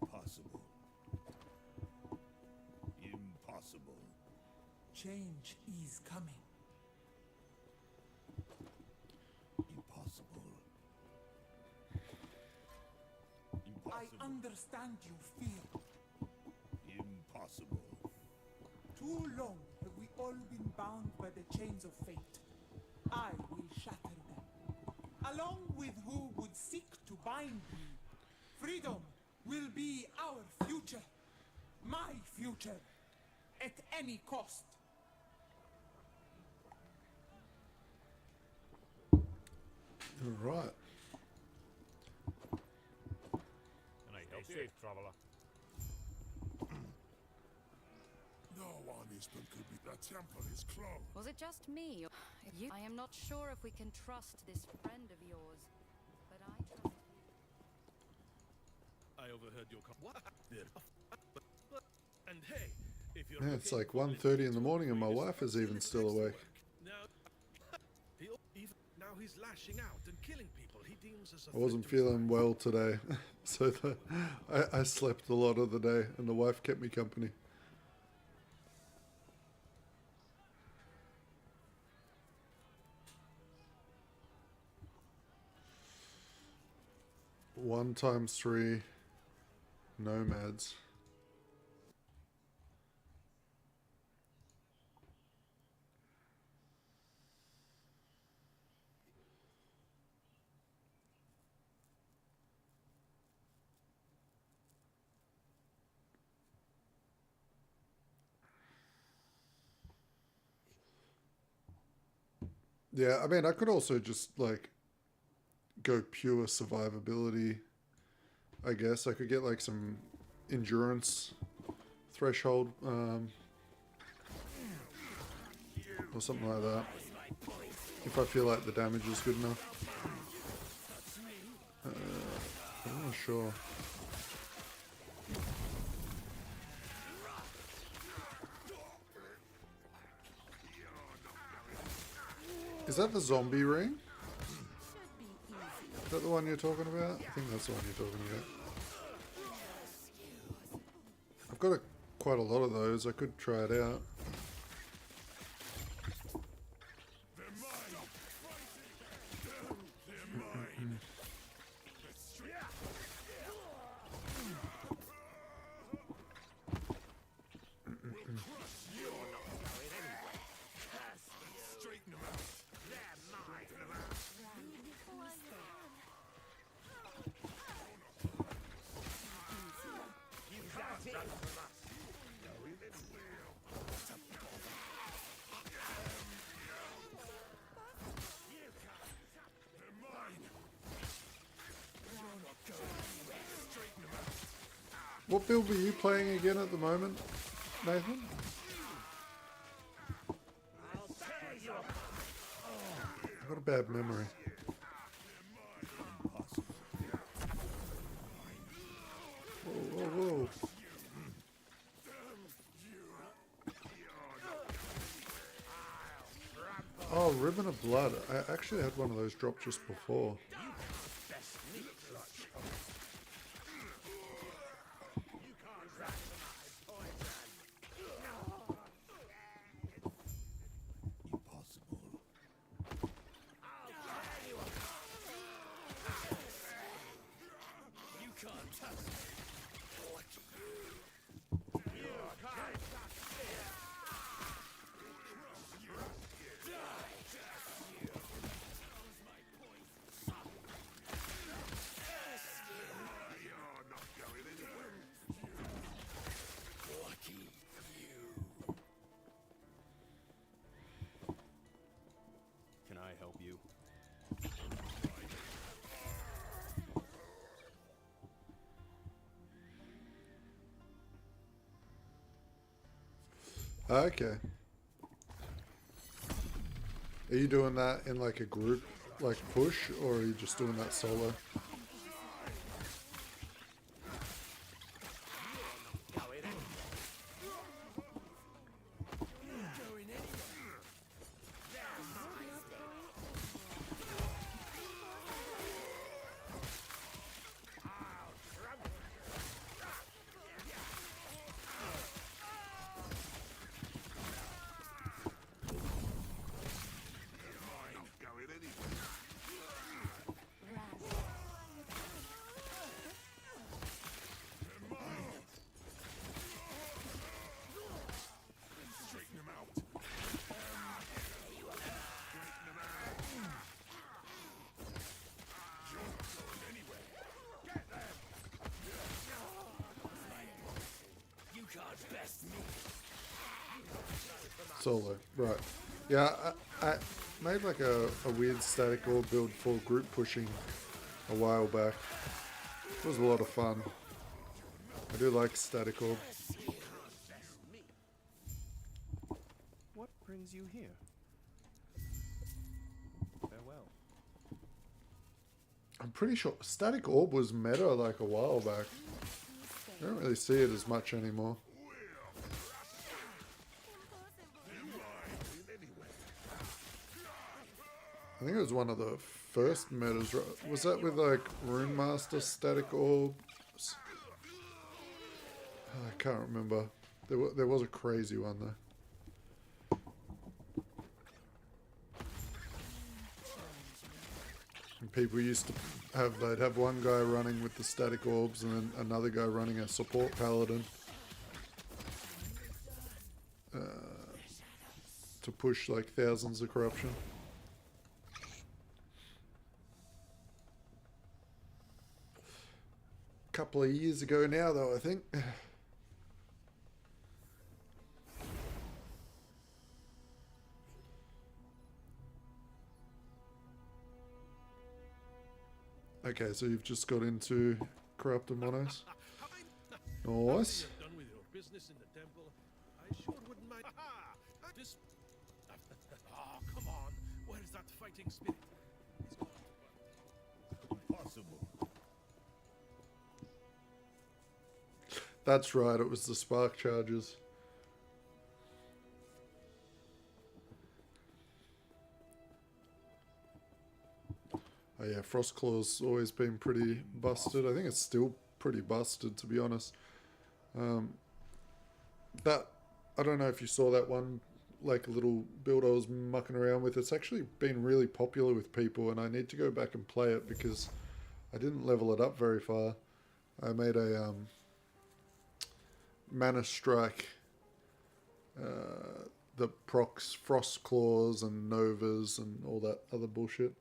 Impossible. Impossible. Change is coming. Impossible. I understand you feel. Impossible. Too long have we all been bound by the chains of fate. I will shatter them, along with who would seek to bind me. Freedom will be our future. My future. At any cost. All right. Can I help you? Safe, traveler. No one is but could be. The temple is closed. Was it just me? Or you? I am not sure if we can trust this friend of yours, but I trust you. I overheard your what? And hey, if you're Yeah, it's looking like for 1:30 in the little morning and my biggest wife is foxy even in still next awake. work. Now he's lashing out and killing people he deems as a I wasn't threat to his feeling well today, so I slept a lot of the day and the wife kept me company. One times 3 nomads. Yeah, I mean, I could also just, like, go pure survivability, I guess. I could get, like, some endurance threshold, or something like that, if I feel like the damage is good enough. I'm not sure. Is that the zombie ring? Is that the one you're talking about? I think that's the one you're talking about. I've got quite a lot of those. I could try it out. What build were you playing again at the moment, Nathan? I've got a bad memory. Whoa, whoa, whoa. Oh, Ribbon of Blood. I actually had one of those drop just before. Can I help you? Okay. Are you doing that in like a group, like push, or are you just doing that solo? solo, right. Yeah, I made like a weird static orb build for group pushing a while back. It was a lot of fun. I do like static orb. What brings you here? Farewell. I'm pretty sure static orb was meta like a while back. I don't really see it as much anymore. I think it was one of the first metas, right? Was that with like Runemaster static orbs? I can't remember. There was a crazy one though. And people used to have, they'd have one guy running with the static orbs and then another guy running a support paladin. To push like thousands of corruption. Couple of years ago now though, I think. Okay, so you've just got into corrupted monos. Nice. Done with your business in the temple. I sure wouldn't mind. This. Oh, come on. Where's that fighting spirit? Impossible. That's right, it was the spark charges. Oh yeah, Frostclaw's always been pretty busted. I think it's still pretty busted, to be honest. That, I don't know if you saw that one, like little build I was mucking around with. It's actually been really popular with people, and I need to go back and play it because I didn't level it up very far. I made a Mana Strike that procs Frost Claws and Novas and all that other bullshit.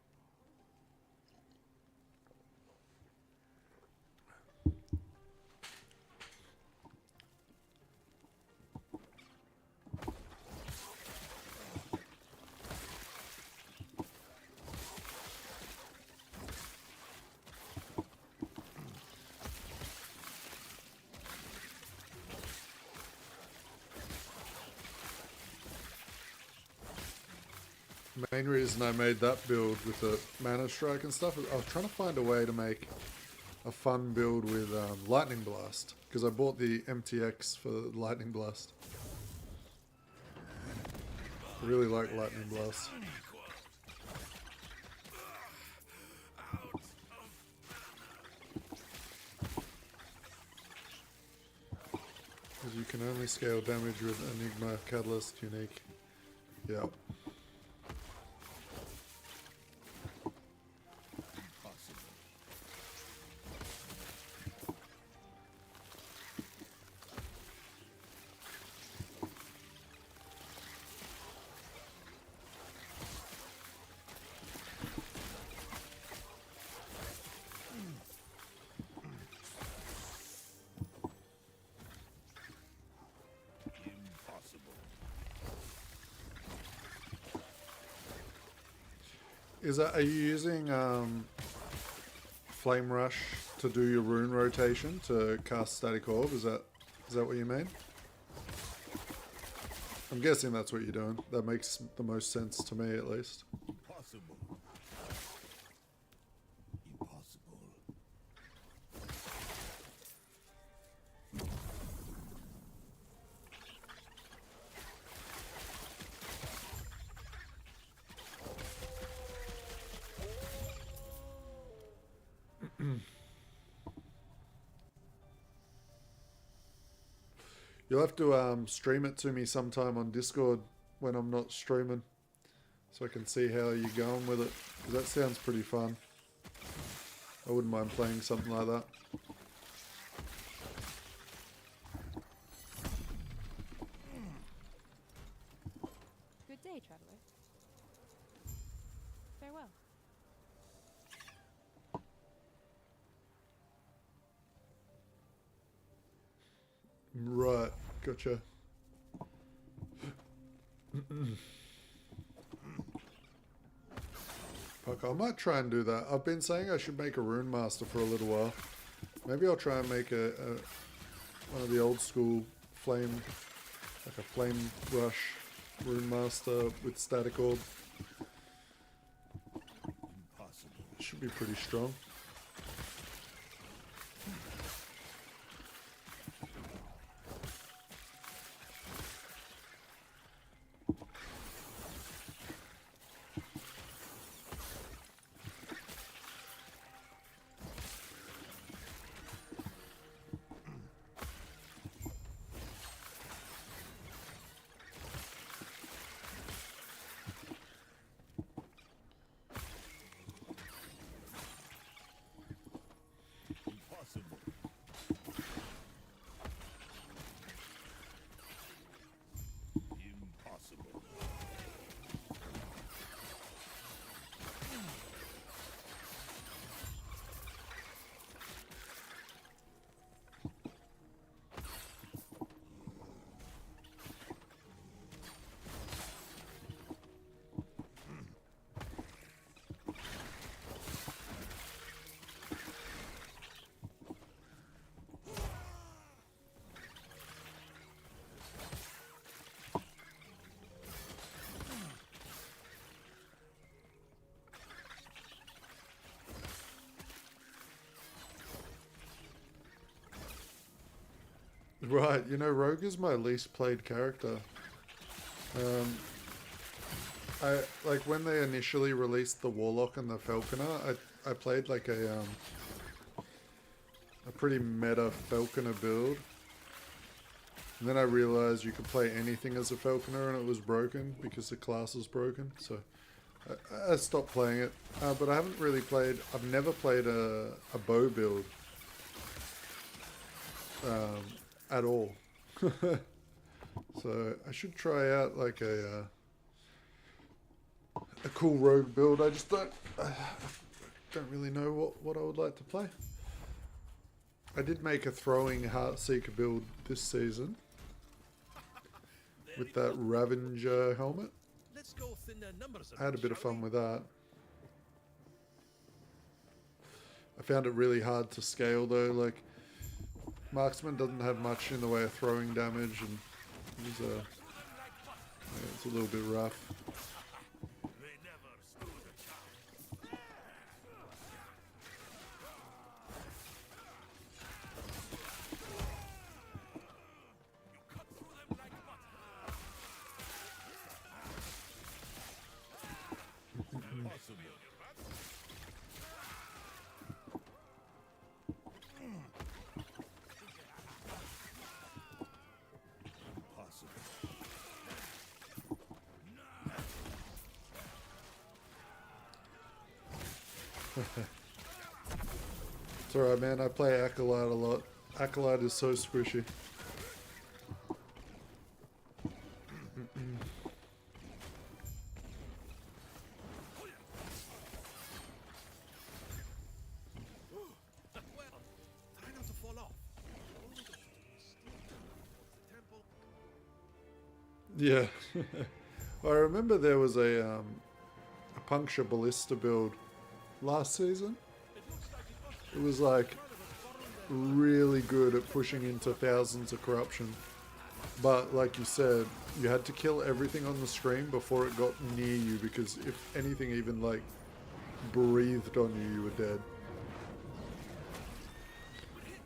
Main reason I made that build with the Mana Strike and stuff, I was trying to find a way to make a fun build with Lightning Blast, because I bought the MTX for Lightning Blast. I really like Lightning Blast. Because you can only scale damage with Enigma, Catalyst, Unique. Yep. Are you using Flame Rush to do your rune rotation to cast Static Orb? Is that what you mean? I'm guessing that's what you're doing. That makes the most sense to me, at least. Impossible. Impossible. You'll have to stream it to me sometime on Discord when I'm not streaming, so I can see how you're going with it, because that sounds pretty fun. I wouldn't mind playing something like that. Good day, traveler. Farewell. Right, gotcha. Fuck, I might try and do that. I've been saying I should make a Rune Master for a little while. Maybe I'll try and make one of the old school flame, like a flame rush Rune Master with static orb. It should be pretty strong. Right, you know, Rogue is my least played character. I like when they initially released the Warlock and the Falconer, I played like a pretty meta Falconer build. And then I realized you could play anything as a Falconer and it was broken because the class was broken. So I stopped playing it. But I haven't really played, I've never played a bow build. At all. So I should try out like a cool rogue build. I just don't really know what I would like to play. I did make a throwing Heartseeker build this season with that Ravager helmet. Let's go thin their numbers a I had a bit, bit of shall fun we? with that. I found it really hard to scale though, like Marksman doesn't have much in the way of throwing damage, and it's a little bit rough. They never stood a chance. You cut through them like butter. Impossible. It's alright, man. I play Acolyte a lot. Acolyte is so squishy. Well, try not to fall off. Temple. Yeah. I remember there was a puncture ballista build last season. It was like really good at pushing into thousands of corruption. But like you said, you had to kill everything on the screen before it got near you, because if anything even like breathed on you, you were dead.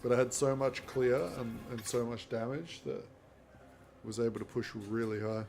But I had so much clear and so much damage that I was able to push really high.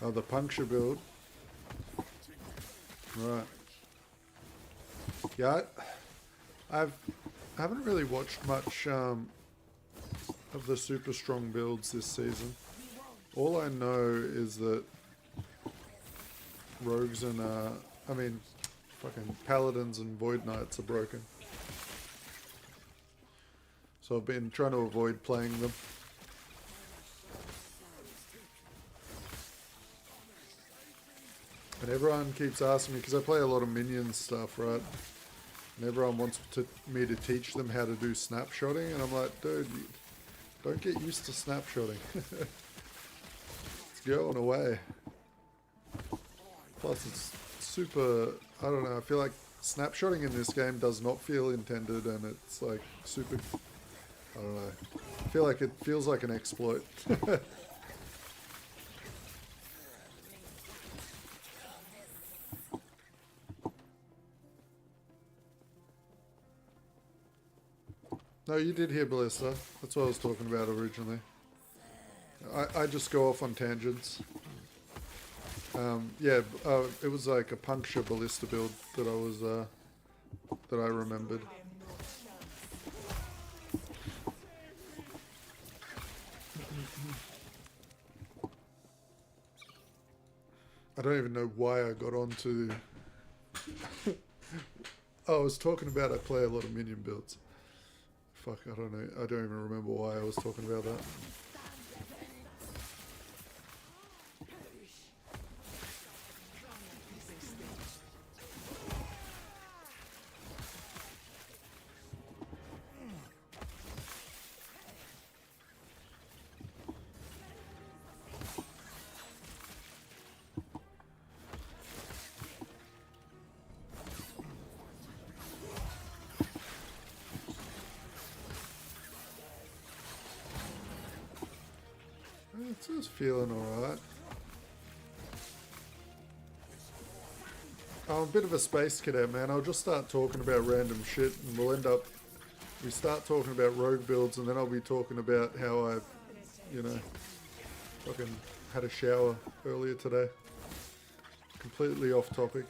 Oh, the puncture build. Right. Yeah, I haven't really watched much of the super strong builds this season. All I know is that rogues and I mean, fucking paladins and void knights are broken. So I've been trying to avoid playing them. And everyone keeps asking me, because I play a lot of minion stuff, right? And everyone wants me to teach them how to do snapshotting, and I'm like, dude, don't get used to snapshotting. It's going away. Plus, it's super, I don't know, I feel like snapshotting in this game does not feel intended, and it's like super, I don't know, I feel like it feels like an exploit. No, you did hear Ballista. That's what I was talking about originally. I just go off on tangents. Yeah, it was like a puncture Ballista build that I was that I remembered. I don't even know why I got onto. Oh, I was talking about I play a lot of minion builds. Fuck, I don't know. I don't even remember why I was talking about that. It's just feeling alright. I'm a bit of a space cadet, man. I'll just start talking about random shit and we'll end up... We start talking about rogue builds and then I'll be talking about how I, you know, fucking had a shower earlier today. Completely off topic.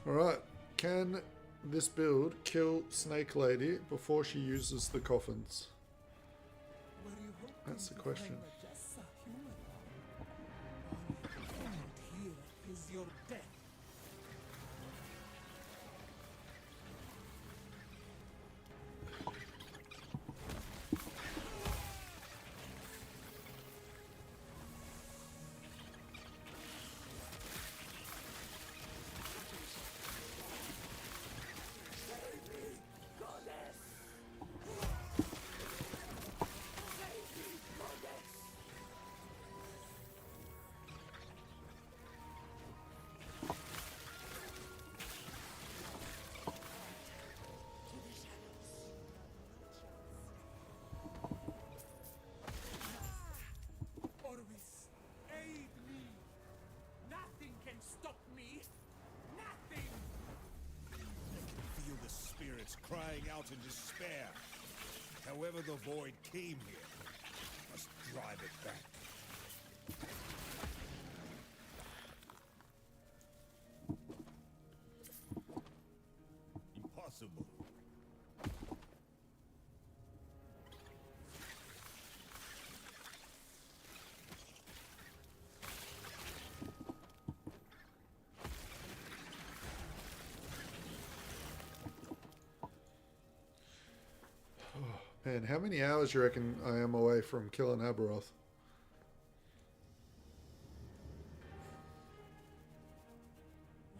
Alright, can this build kill Snake Lady before she uses the coffins? That's the question. Here is your death. Crying out in despair. However the void came here, must drive it back. Impossible. Man, how many hours you reckon I am away from killing Aberoth?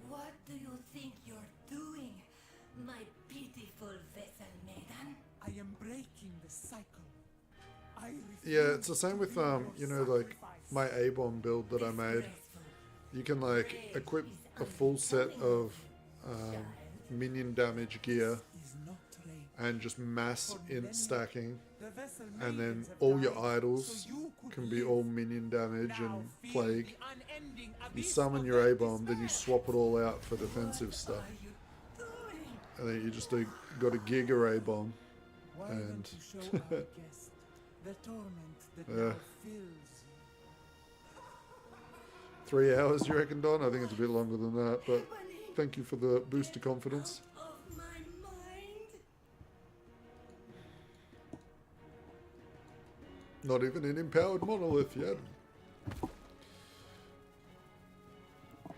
What do you think you're doing, my pitiful vessel maiden? I am breaking the cycle. I Yeah, it's the same with, you know, like, my A-bomb build that I made. you can like equip a full set of minion damage gear and just mass int stacking, and then all your idols can be all minion damage and plague. You summon your A-bomb, then you swap it all out for defensive stuff, and then you just got a Giga A-bomb. And yeah. 3 hours, you reckon, Don? I think it's a bit longer than that, but thank you for the boost to confidence. Not even an empowered monolith yet.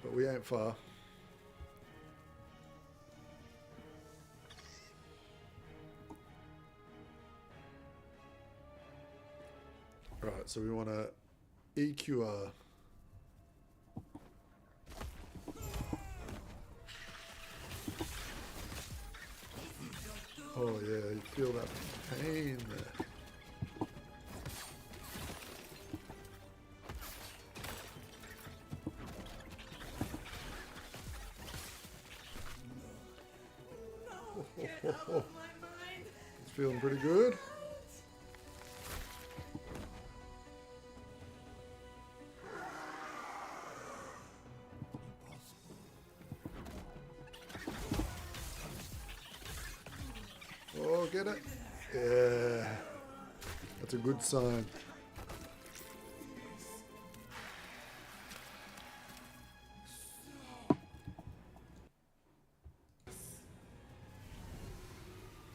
But we ain't far. Right, so we want to EQR. Oh yeah, you feel that pain there. It's feeling pretty good. Oh, get it? Yeah. That's a good sign.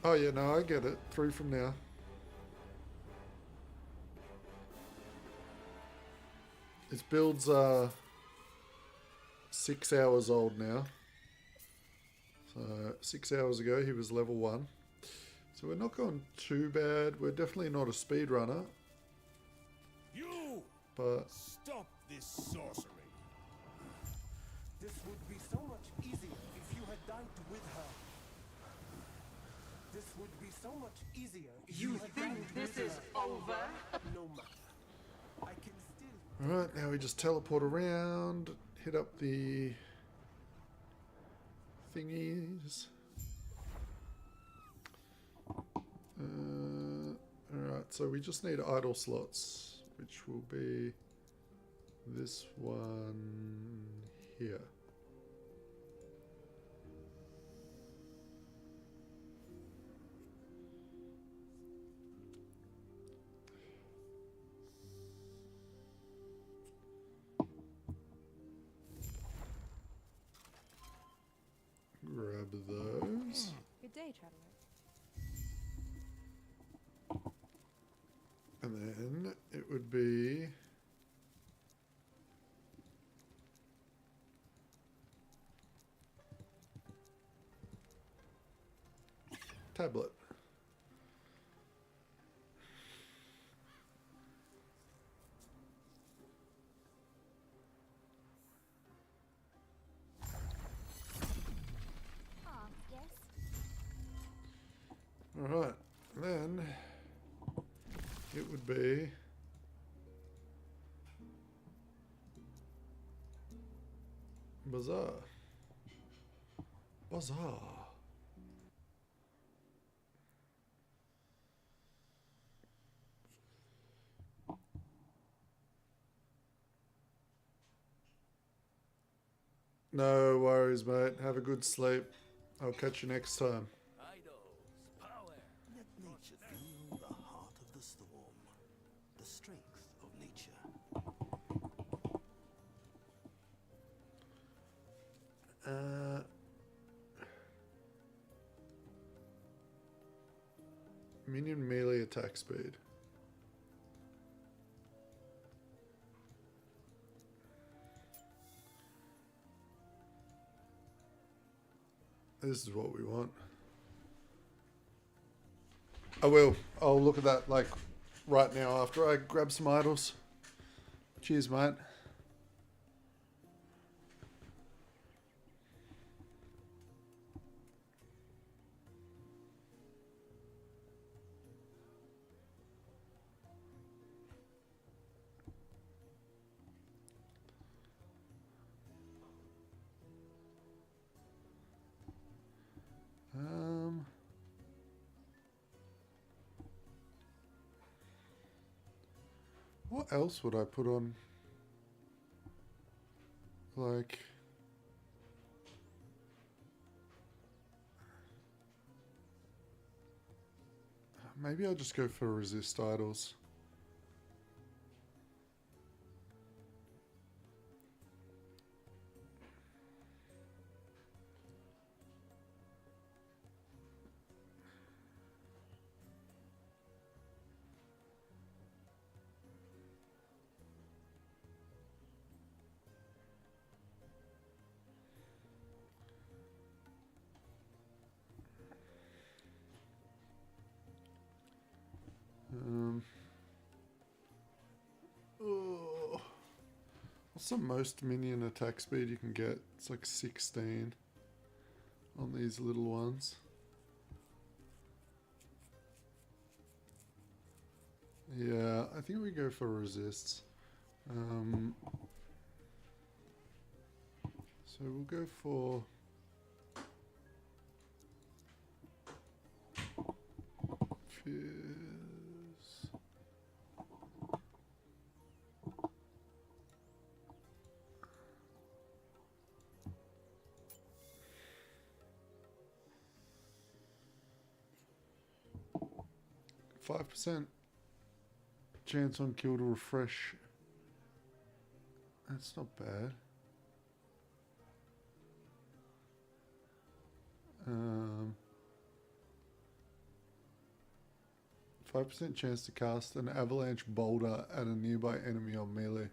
Oh yeah, no, I get it. 3 from now. His build's 6 hours old now. So 6 hours ago he was level 1. So we're not going too bad. We're definitely not a speedrunner. But stop this sorcery. This would be so much easier if you had died with her. This would be so much easier if you had died with her. Over? No matter. I can still. Alright, now we just teleport around, hit up the thingies. Alright, so we just need idle slots, which will be this one here. Grab those. Good day, traveler. And then it would be tablet. Yes. All right, then it would be bazaar. Bazaar. No worries, mate. Have a good sleep. I'll catch you next time. Let nature feel the heart of the storm, the strength of nature. Minion melee attack speed. This is what we want. I will. I'll look at that like right now after I grab some idols. Cheers, mate. What else would I put on? Like... maybe I'll just go for resist idols. Oh, what's the most minion attack speed you can get? It's like 16 on these little ones. Yeah, I think we go for resists. So we'll go for... fizz. 5% chance on kill to refresh. That's not bad. 5% chance to cast an avalanche boulder at a nearby enemy on melee.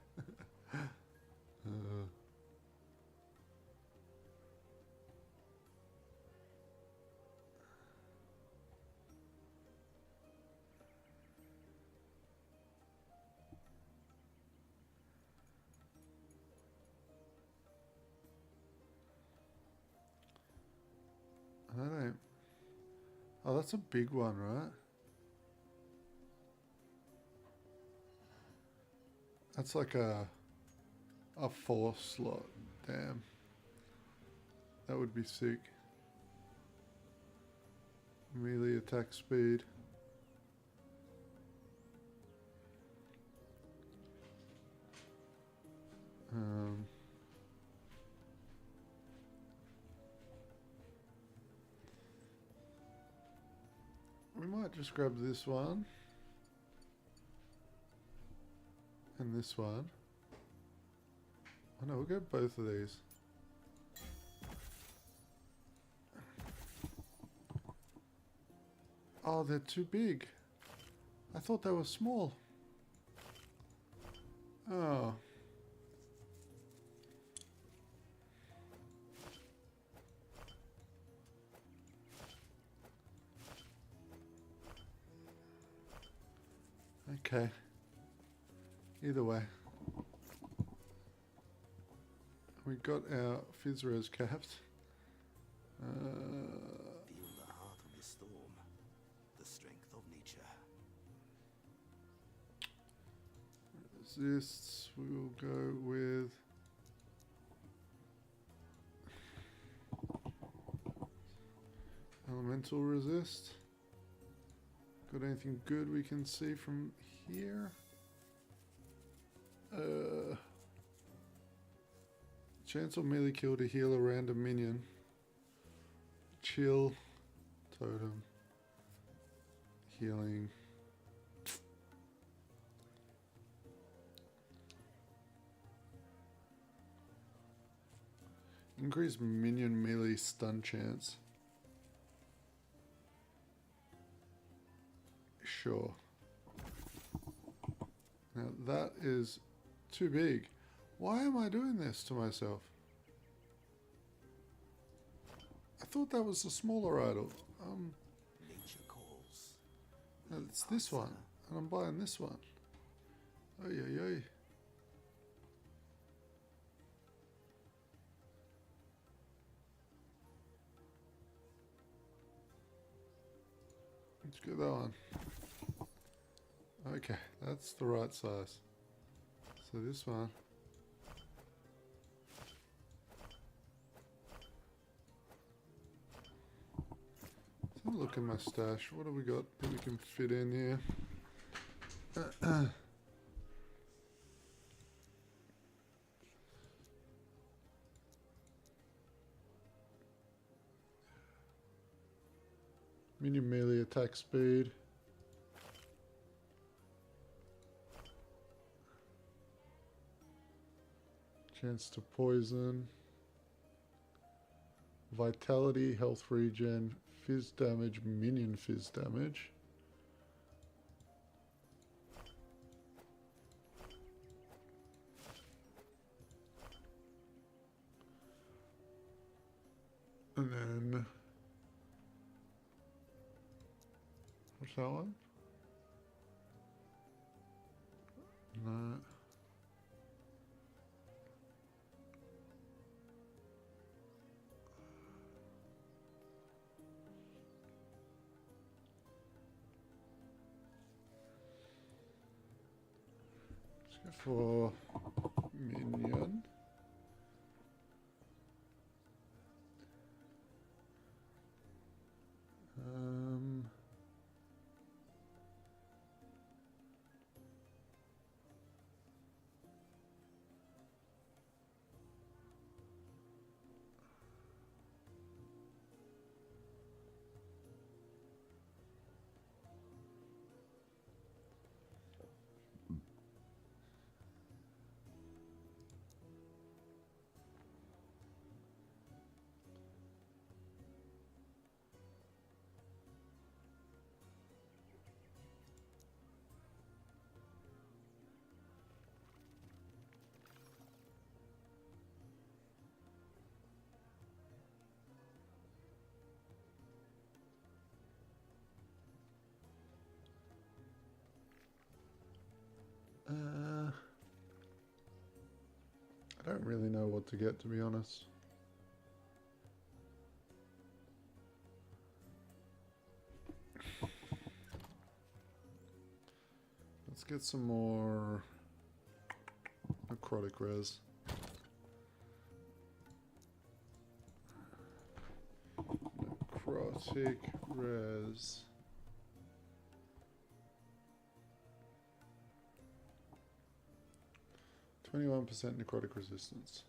That ain't... oh, that's a big one, right? That's like a 4 slot. Damn. That would be sick. Melee attack speed. We might just grab this one. And this one. Oh no, we'll get both of these. Oh, they're too big. I thought they were small. Oh. Okay. Either way. We got our fizz res capped. Feel the heart of the storm, the strength of nature. Resists, we will go with elemental resist. Got anything good we can see from here? Chance of melee kill to heal a random minion. Chill. Totem. Healing. Increase minion melee stun chance. Sure. Now that is too big. Why am I doing this to myself? I thought that was a smaller idol. Nature calls. No, it's this one, and I'm buying this one. Oy, oy, oy. Let's get that one. Okay, that's the right size. So this one. Let's have a look at my stash. What have we got that we can fit in here? Minion melee attack speed. Chance to poison. Vitality, health regen, fizz damage, minion fizz damage. And then what's that one? No. Let's go for minion. I don't really know what to get, to be honest. Let's get some more necrotic res. Necrotic res. %, necrotic resistance.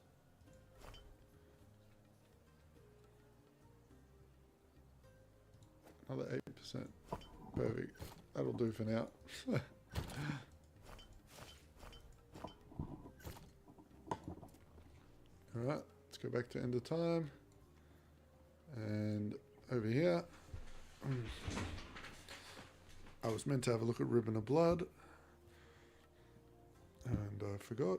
Another 8%. Perfect. That'll do for now. Alright, let's go back to end of time. And over here, I was meant to have a look at Ribbon of Blood, and I forgot.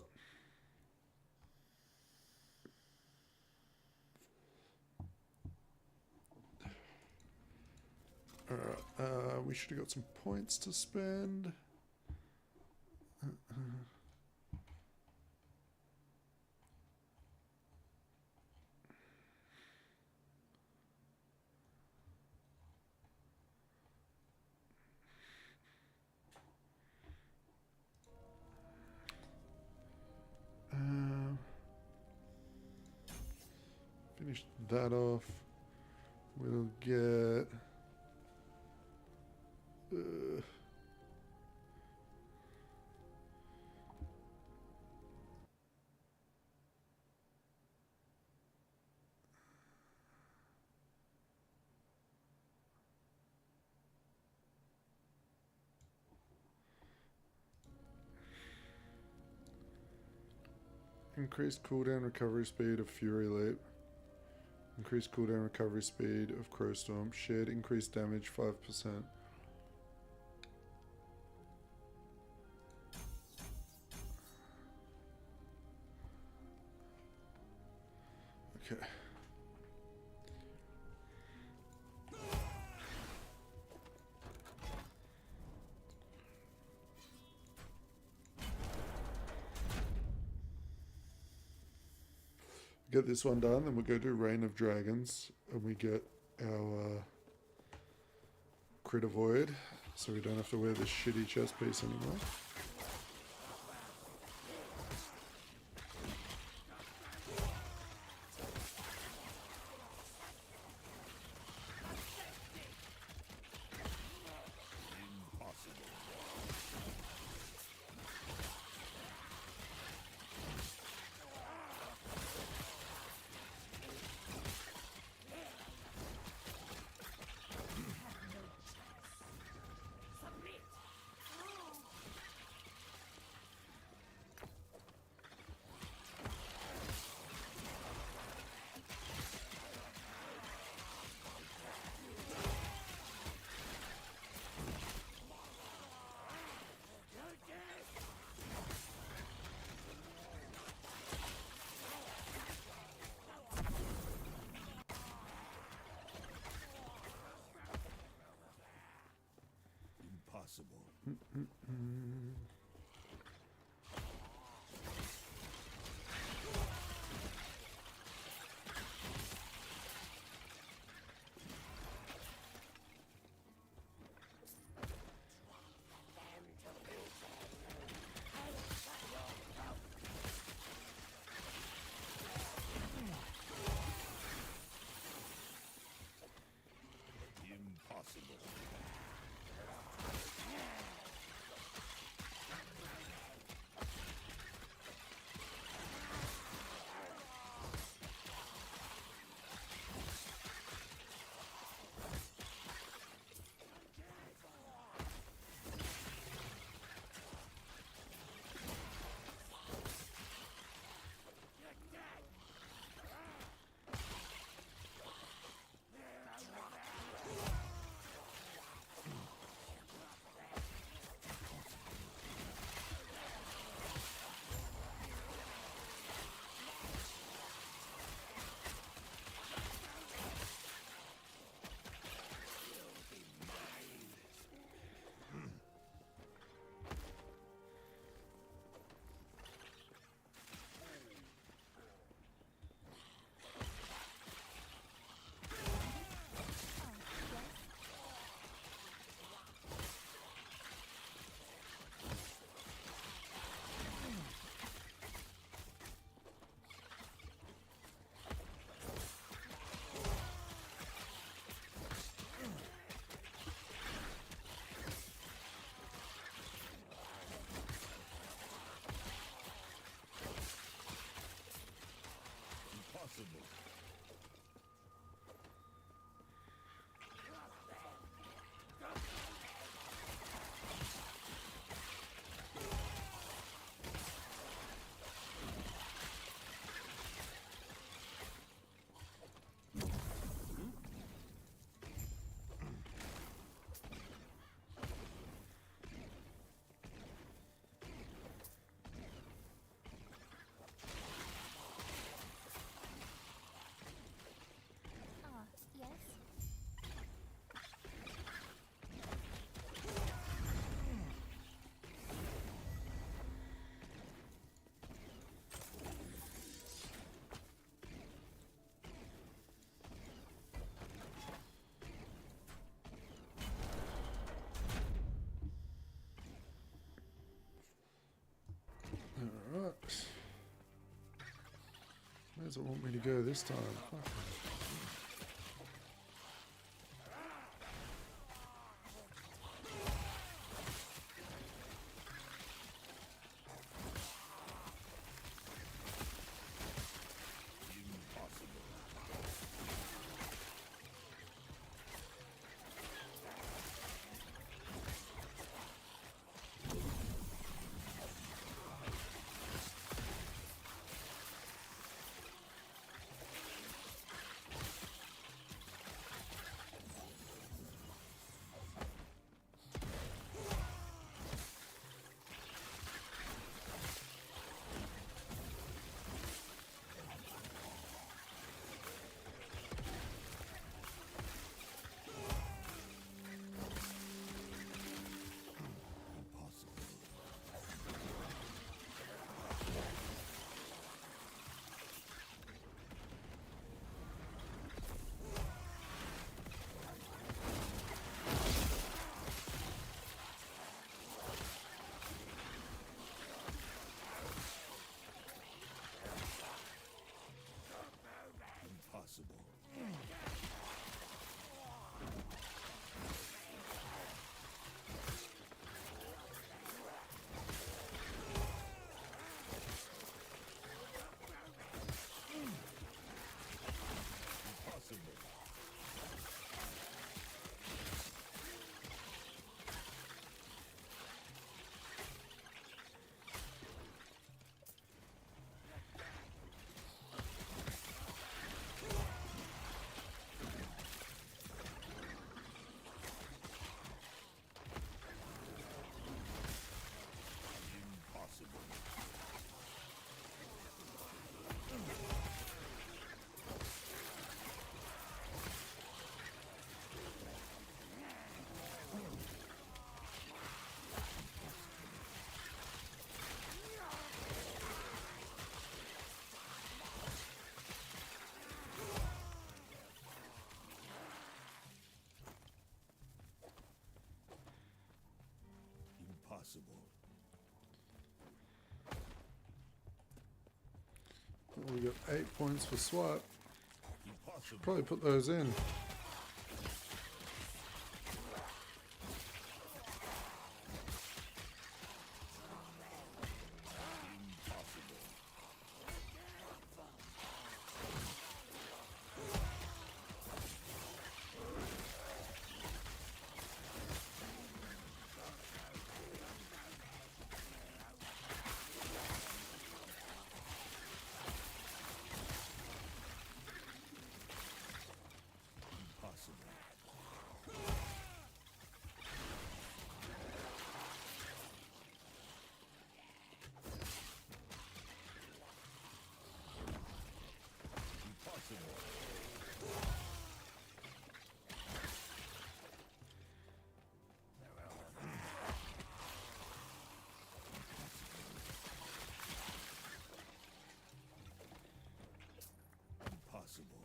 We should have got some points to spend. Finish that off. We'll get increased cooldown recovery speed of Fury Leap. Increased cooldown recovery speed of Crowstorm. Shared increased damage 5%. Okay. Get this one done, then we'll go do Reign of Dragons, and we get our Crit Avoid, so we don't have to wear this shitty chest piece anymore. Impossible. Impossible. Impossible. Yes? Alright. Where's it want me to go this time? Fuck. Impossible. We got 8 points for SWAT. Impossible. Probably put those in. Impossible.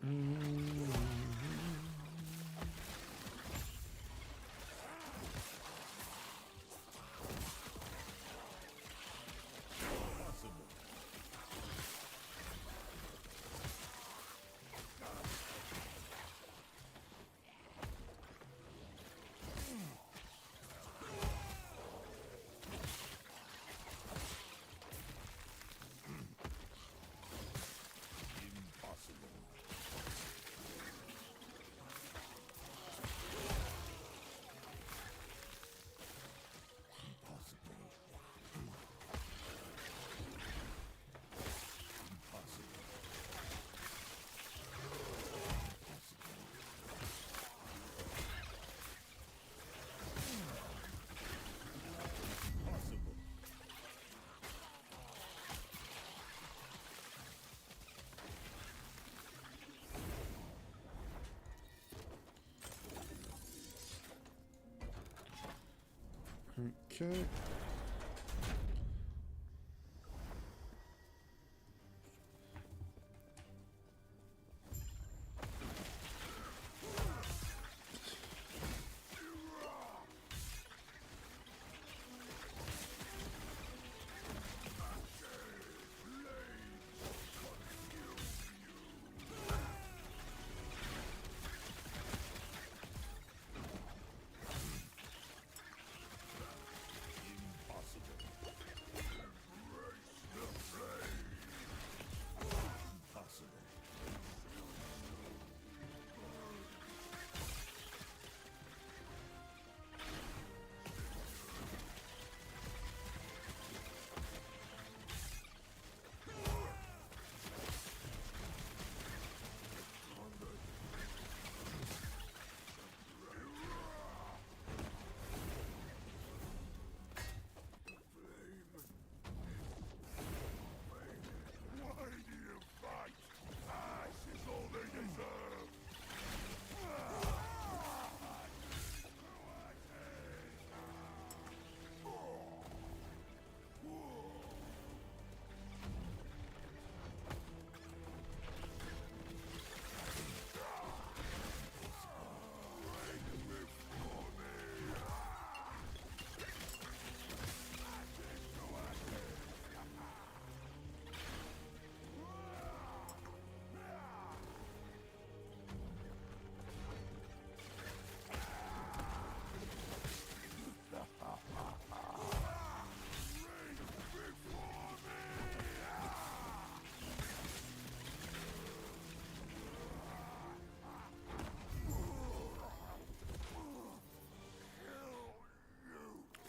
Impossible. Okay.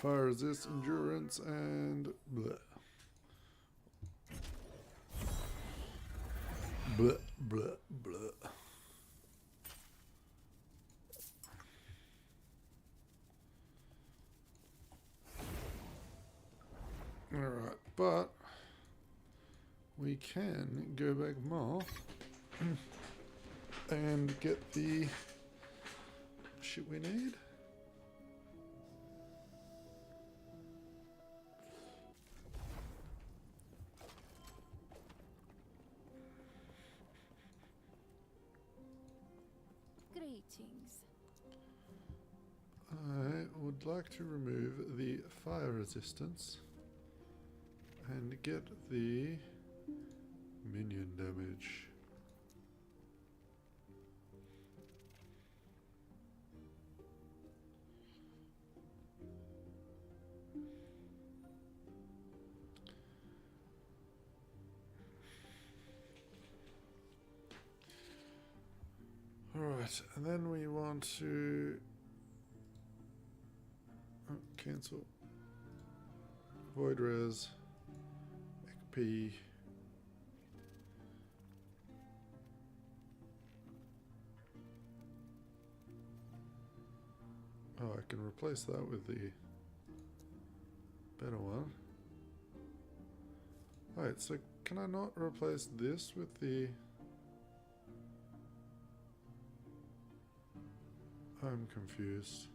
Fire resist, endurance, and bleh. Bleh, bleh, bleh. Alright, but we can go back more and get the shit we need. Greetings. I would like to remove the fire resistance and get the minion damage. Alright, and then we want to cancel void res XP. Oh, I can replace that with the better one. Alright, so can I not replace this with the... I'm confused.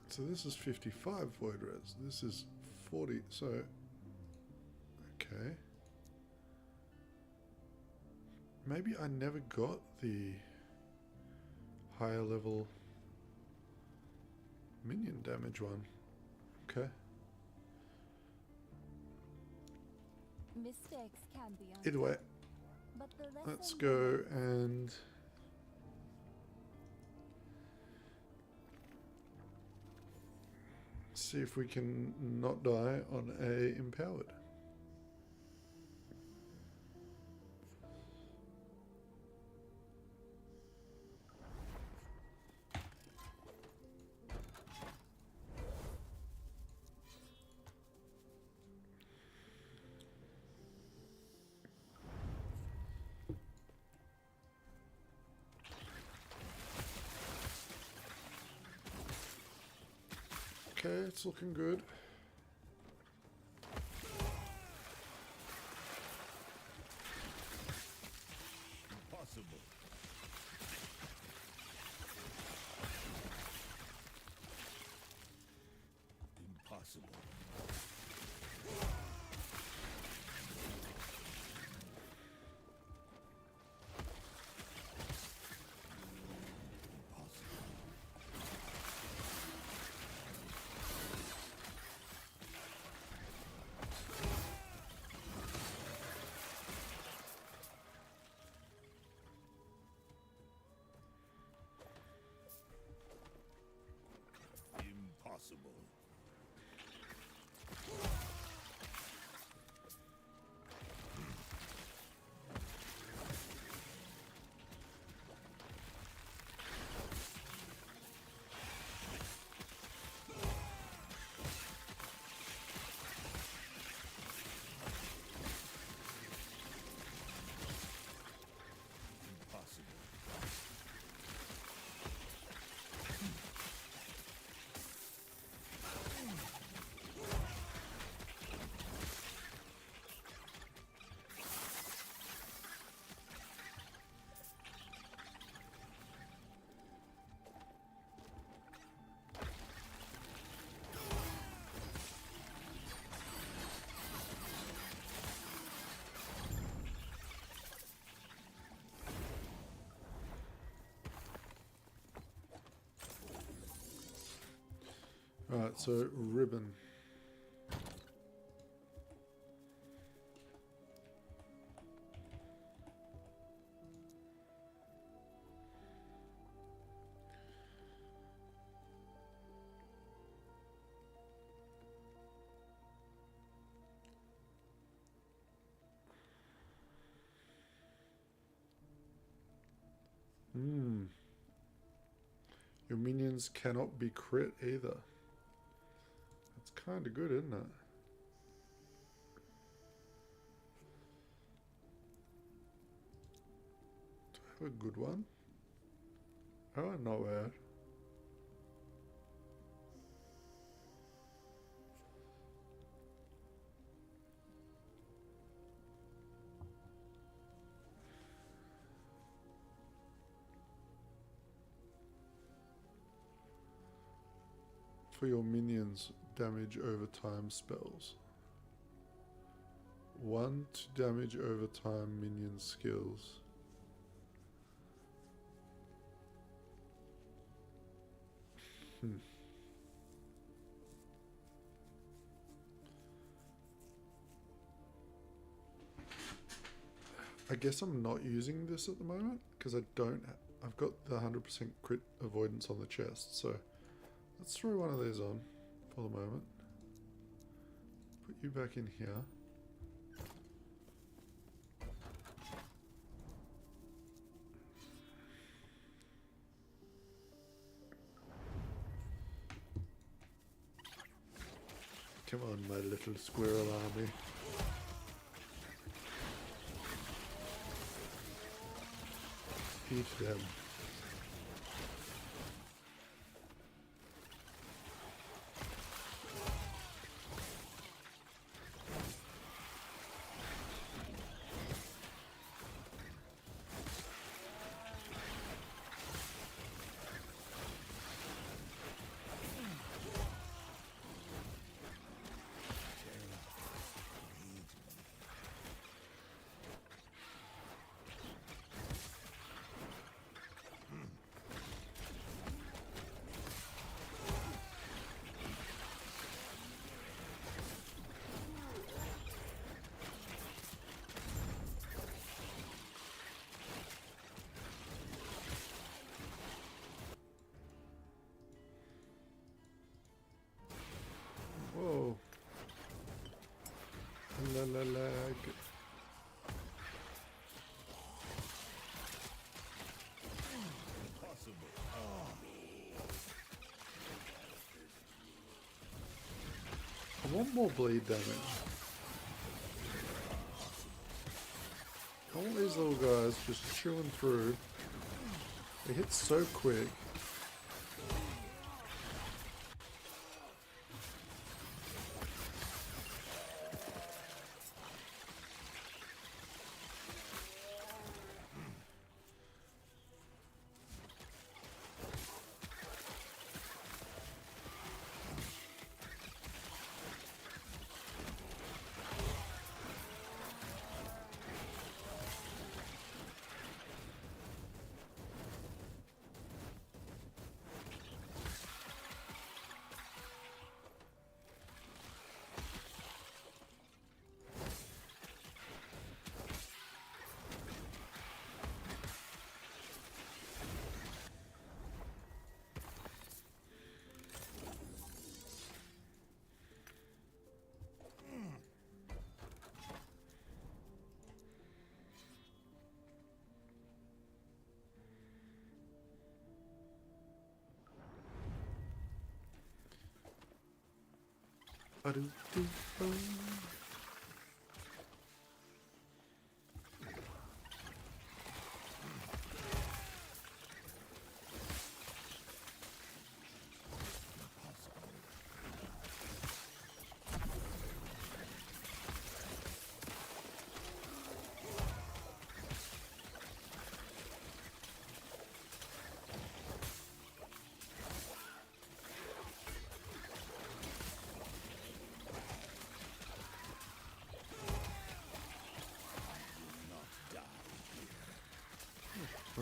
So this is 55 void res. This is 40. So, okay. Maybe I never got the higher level minion damage one. Okay. Mistakes can be Either way, but the let's lesson go and see if we can not die on a empowered. Okay, it's looking good. Impossible. Impossible. Impossible. Alright, so ribbon. Your minions cannot be crit either. That's kind of good, isn't it? Do I have a good one? Oh, not bad. for your minions damage over time spells. 1 to damage over time minion skills. I guess I'm not using this at the moment because I don't. I've got the 100% crit avoidance on the chest, so let's throw one of these on for the moment. Put you back in here. Come on, my little squirrel army. Eat them. Whoa. Lag. I want more bleed damage. I want these little guys just chewing through. They hit so quick.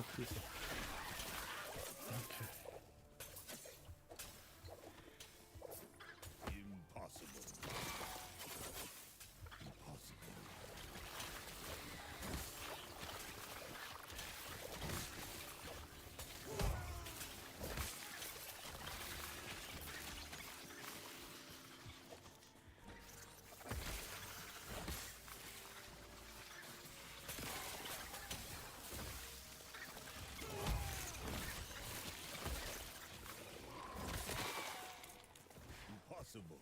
Okay. Impossible.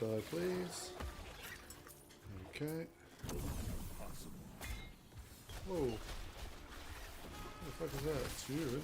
Die, please. Okay. Whoa. What the fuck is that? It's you, isn't it?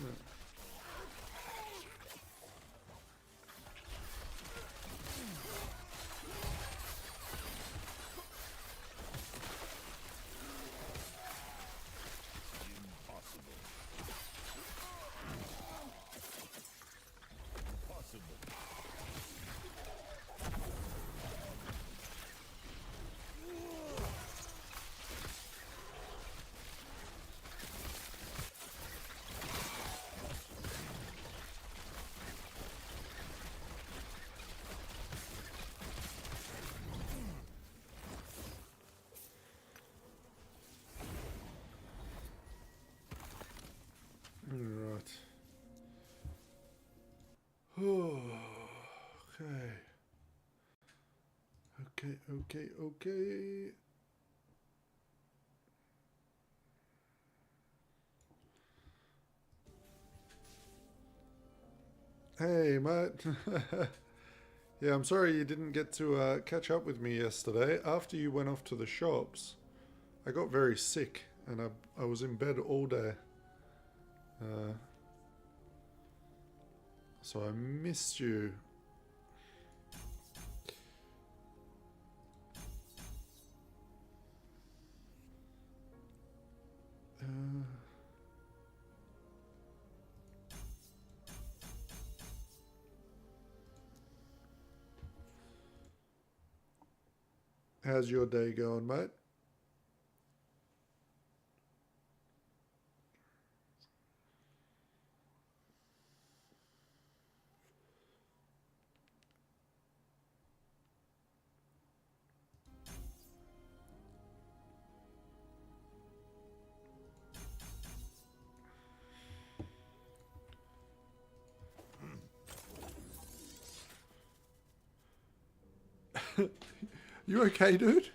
Right. Okay. Hey, mate. Yeah, I'm sorry you didn't get to catch up with me yesterday. After you went off to the shops, I got very sick and I was in bed all day. So I missed you. How's your day going, mate? You okay, dude?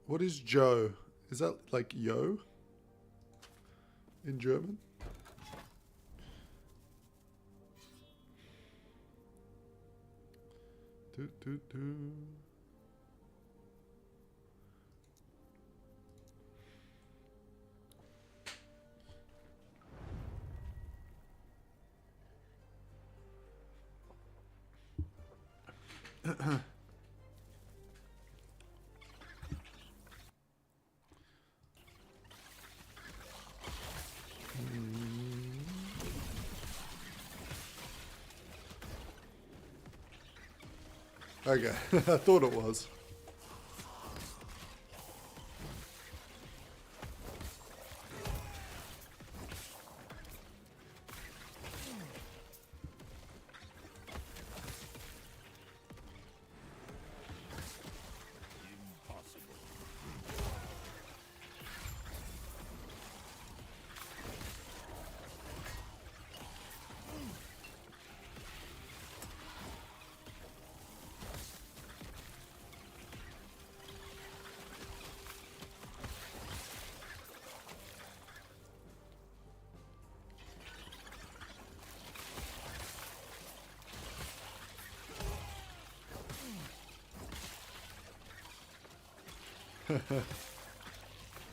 What is Joe? Is that like yo in German? Do, do, do. Okay, I thought it was.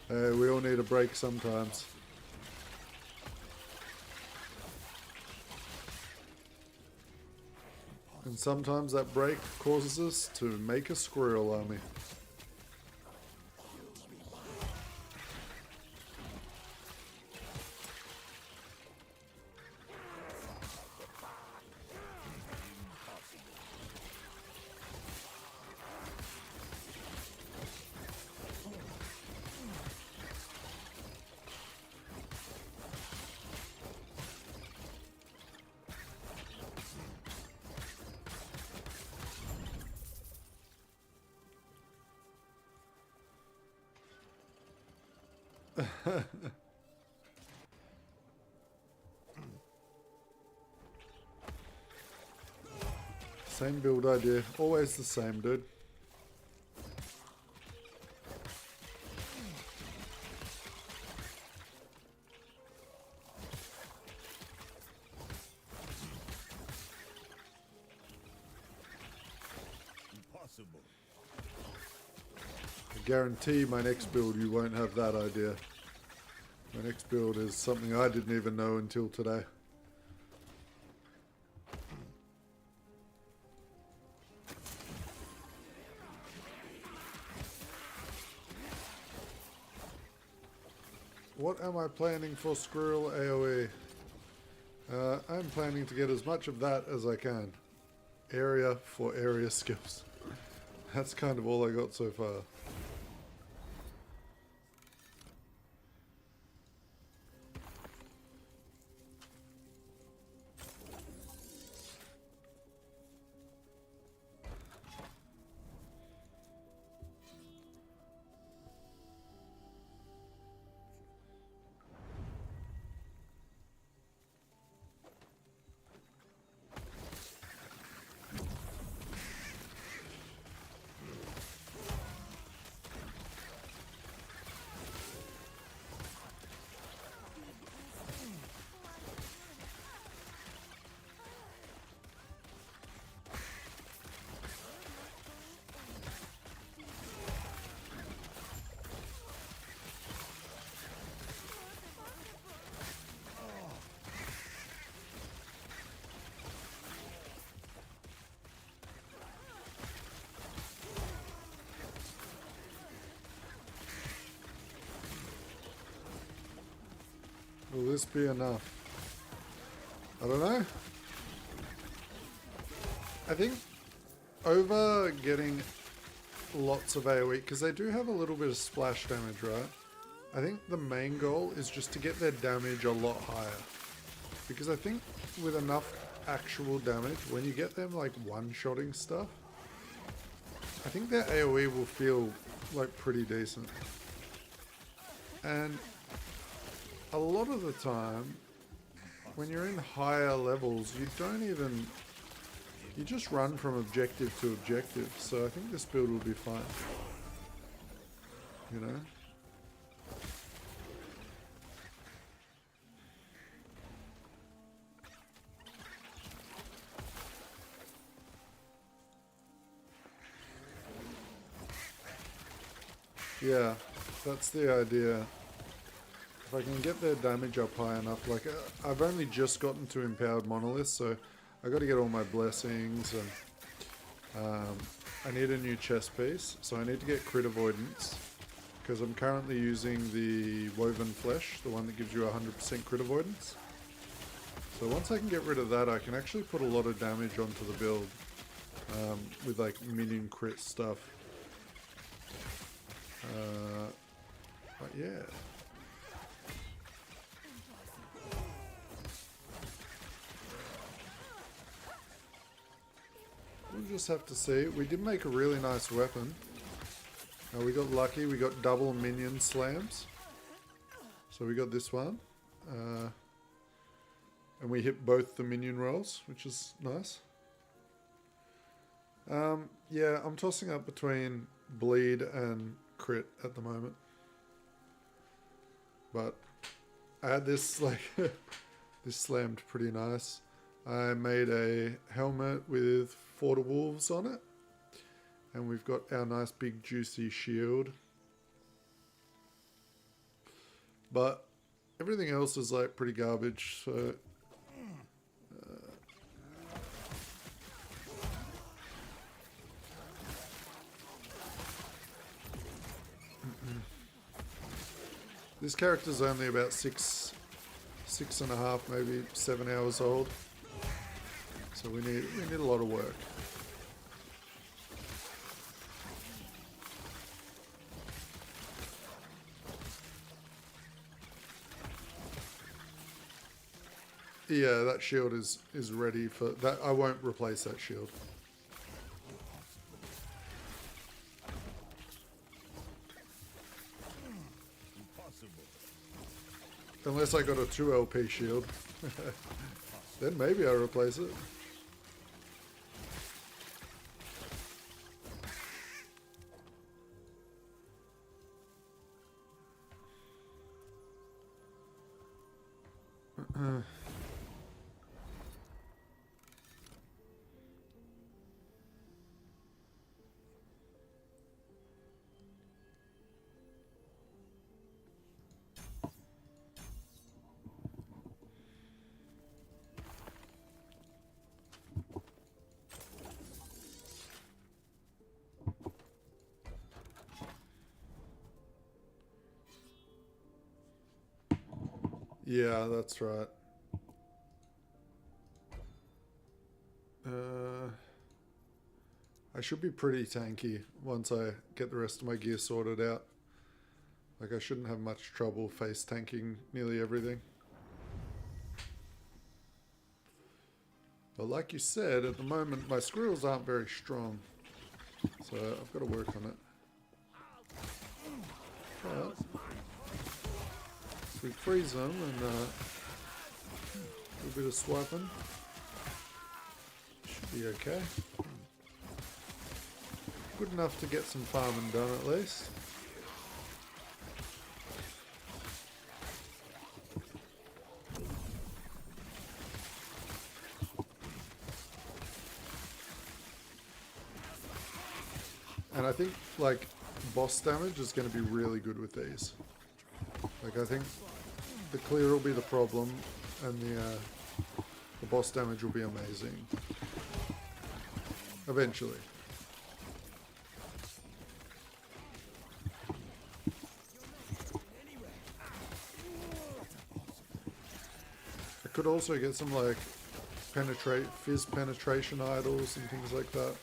We all need a break sometimes. And sometimes that break causes us to make a squirrel army. Same build idea, always the same, dude. guarantee my next build you won't have that idea. My next build is something I didn't even know until today. What am I planning for Squirrel AoE? I'm planning to get as much of that as I can. Area for area skills. That's kind of all I got so far. Will this be enough? I don't know. I think over getting lots of AoE, because they do have a little bit of splash damage, right? I think the main goal is just to get their damage a lot higher. Because I think with enough actual damage, when you get them like one-shotting stuff, I think their AoE will feel like pretty decent. And a lot of the time, when you're in higher levels, you don't even... You just run from objective to objective, so I think this build will be fine. You know? Yeah, that's the idea. If I can get their damage up high enough, like I've only just gotten to empowered monoliths, so I got to get all my blessings, and I need a new chest piece, so I need to get crit avoidance, because I'm currently using the woven flesh, the one that gives you 100% crit avoidance. So once I can get rid of that, I can actually put a lot of damage onto the build with like minion crit stuff. But yeah. We'll just have to see. We did make a really nice weapon. We got lucky. We got double minion slams. So we got this one. And we hit both the minion rolls, which is nice. Yeah, I'm tossing up between bleed and crit at the moment. But I had this, like, this slammed pretty nice. I made a helmet with 4 wolves on it. And we've got our nice big juicy shield. But everything else is like pretty garbage, so... This character's only about 6.5, maybe 7 hours old. So we need a lot of work. Yeah, that shield is ready for that. I won't replace that shield. Unless I got a 2 LP shield. Then maybe I'll replace it. Yeah, that's right. I should be pretty tanky once I get the rest of my gear sorted out. Like, I shouldn't have much trouble face tanking nearly everything. But like you said, at the moment my squirrels aren't very strong. So I've got to work on it. But if we freeze them and do a bit of swiping, should be okay. Good enough to get some farming done at least. And I think, like, boss damage is going to be really good with these. Like, I think the clear will be the problem, and the boss damage will be amazing. Eventually. I could also get some, like, fizz penetration idols and things like that.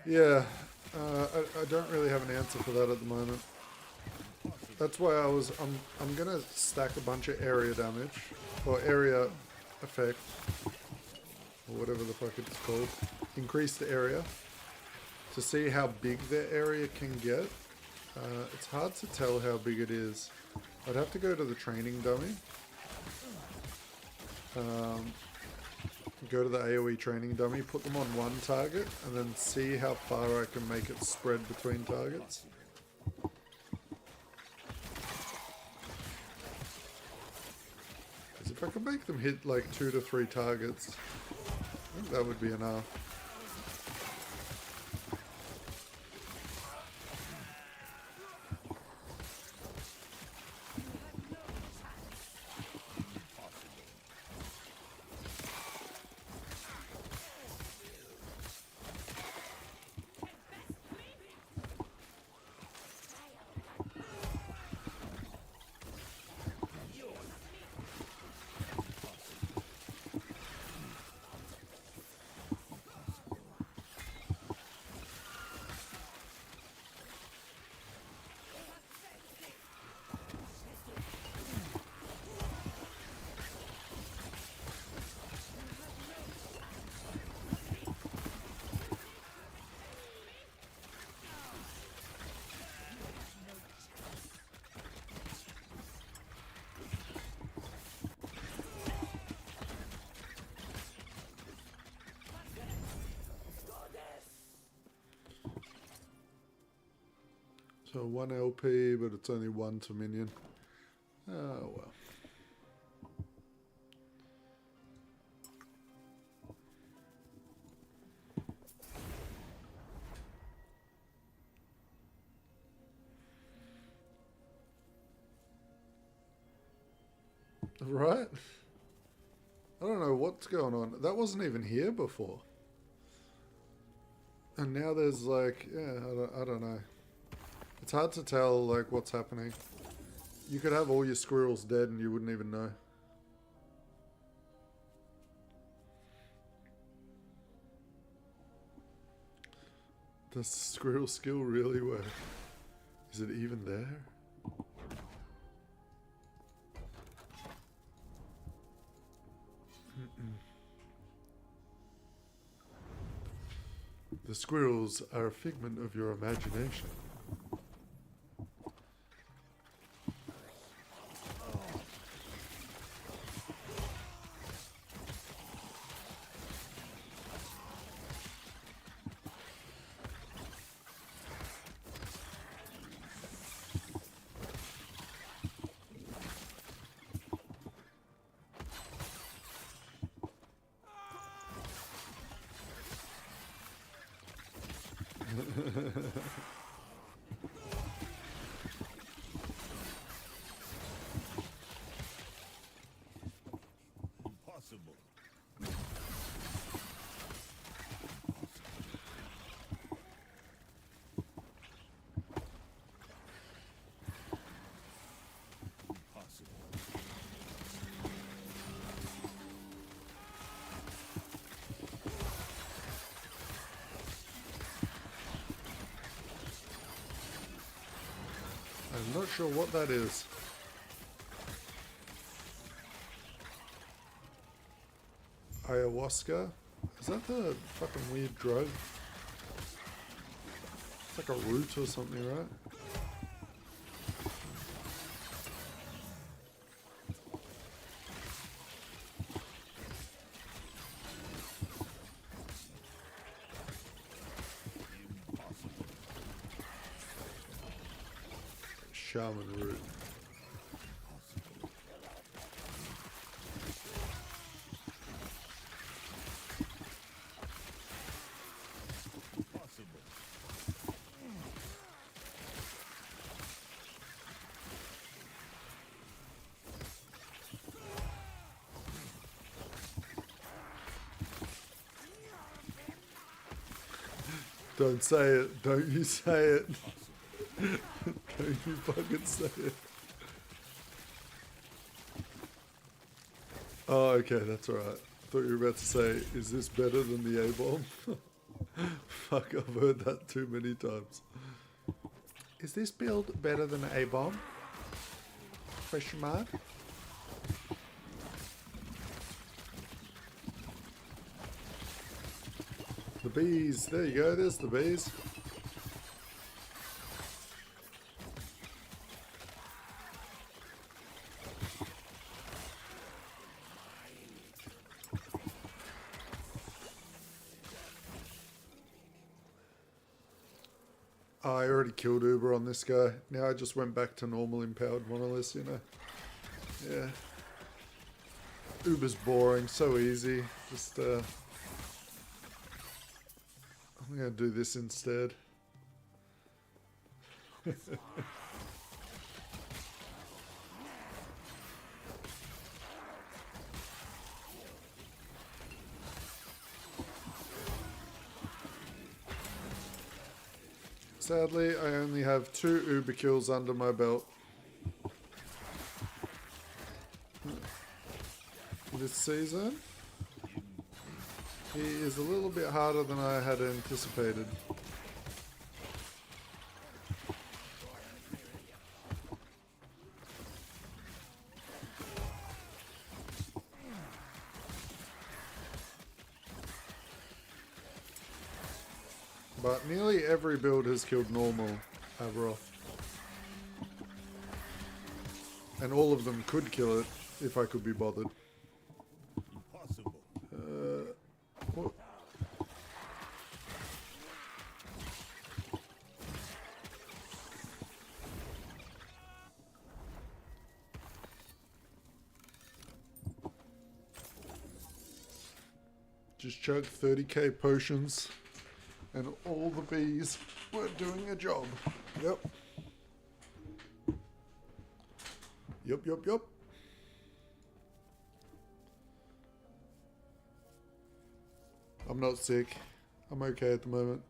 Yeah, I don't really have an answer for that at the moment. That's why I'm gonna stack a bunch of area damage, or area effect, or whatever the fuck it's called. Increase the area, to see how big the area can get. It's hard to tell how big it is. I'd have to go to the training dummy. Go to the AoE training dummy, put them on one target, and then see how far I can make it spread between targets. Because if I could make them hit like 2 to 3 targets, I think that would be enough. So 1 LP, but it's only 1 to minion. Oh well. Right? I don't know what's going on. That wasn't even here before. And now there's like, yeah, I don't know. It's hard to tell, like, what's happening. You could have all your squirrels dead and you wouldn't even know. Does squirrel skill really work? Is it even there? The squirrels are a figment of your imagination. Impossible. I'm not sure what that is. Ayahuasca? Is that the fucking weird drug? It's like a root or something, right? Shaman root. Don't say it. Don't you say it. Don't you fucking say it. Oh, okay, that's alright. Thought you were about to say, is this better than the A-bomb? Fuck, I've heard that too many times. Is this build better than A-bomb? Question mark? The bees, there you go, there's the bees. Oh, I already killed Uber on this guy. Now I just went back to normal empowered monoliths, you know. Yeah. Uber's boring, so easy. Just, I'm gonna do this instead. Sadly, I only have 2 Uber kills under my belt this season. He is a little bit harder than I had anticipated. But nearly every build has killed normal Avroth. And all of them could kill it if I could be bothered. Impossible. What? Just chugged 30k potions. And all the bees were doing a job. Yep. Yep. I'm not sick. I'm okay at the moment.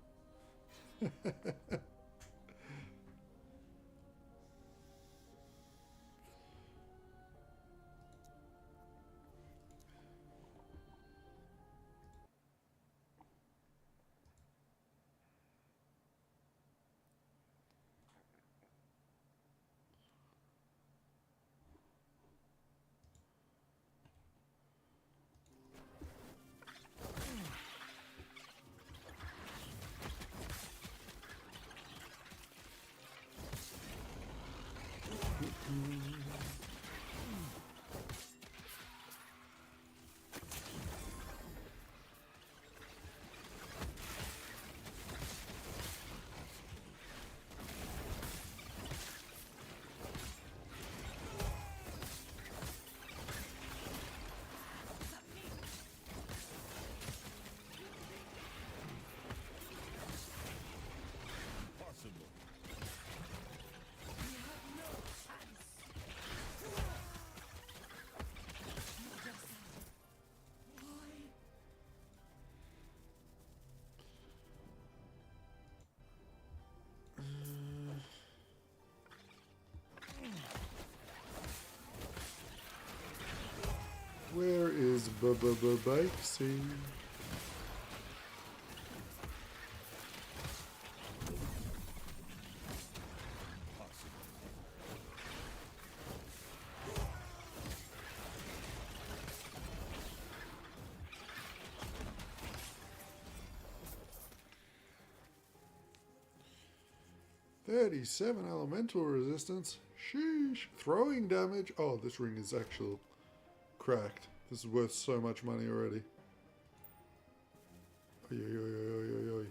Where is Bikesy? 37 elemental resistance. Sheesh. Throwing damage. Oh, this ring is actual cracked. This is worth so much money already. Oy, oy, oy, oy, oy, oy.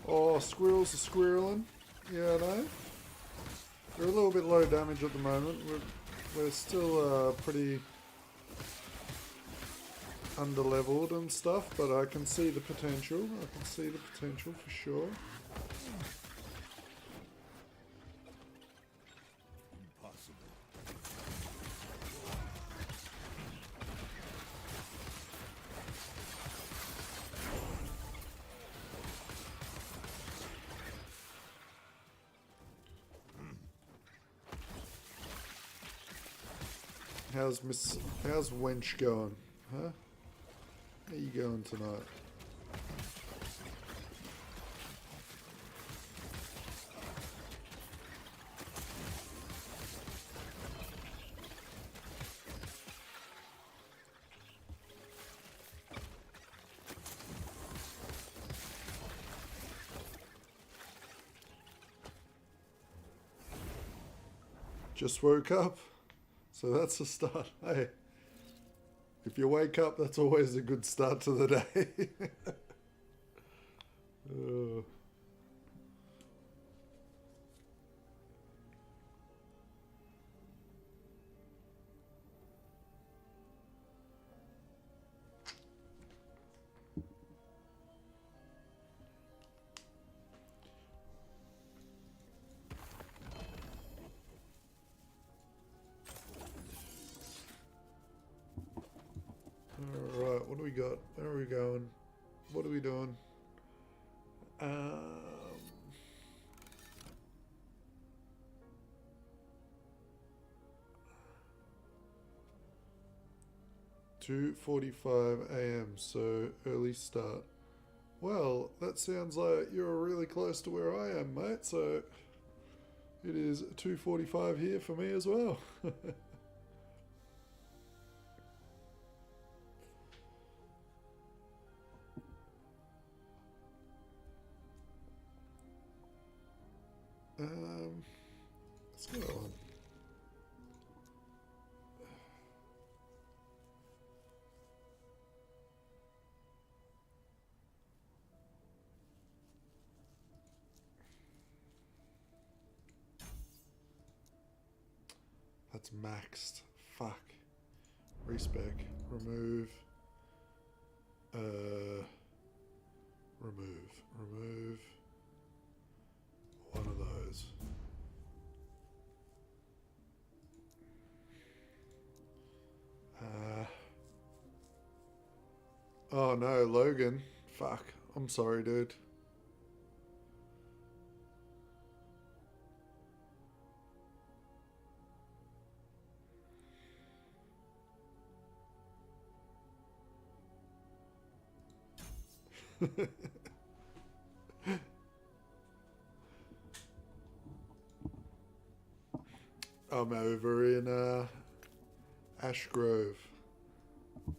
Oh, squirrels are squirreling. Yeah, I know. We're a little bit low damage at the moment. We're still pretty underleveled and stuff, but I can see the potential. I can see the potential for sure. How's Wench going? Huh? How you going tonight? Just woke up. So that's a start. Hey, if you wake up, that's always a good start to the day. Alright, what do we got? Where are we going? What are we doing? 2:45 AM, so early start. Well, that sounds like you're really close to where I am, mate, so it is 2:45 here for me as well. Let's go on. That's maxed. Fuck. Respec. Remove. Remove. One of those. Oh no, Logan. Fuck. I'm sorry, dude. I'm over in Ash Grove.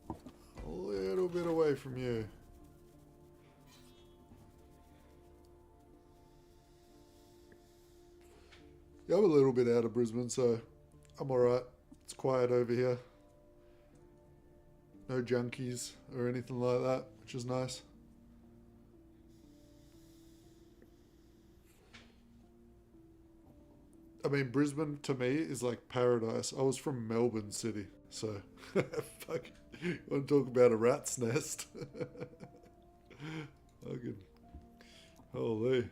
A little bit away from you. Yeah, I'm a little bit out of Brisbane, so I'm alright. It's quiet over here. No junkies or anything like that, which is nice. I mean, Brisbane to me is like paradise. I was from Melbourne City, so fuck. You want to talk about a rat's nest? Fucking holy.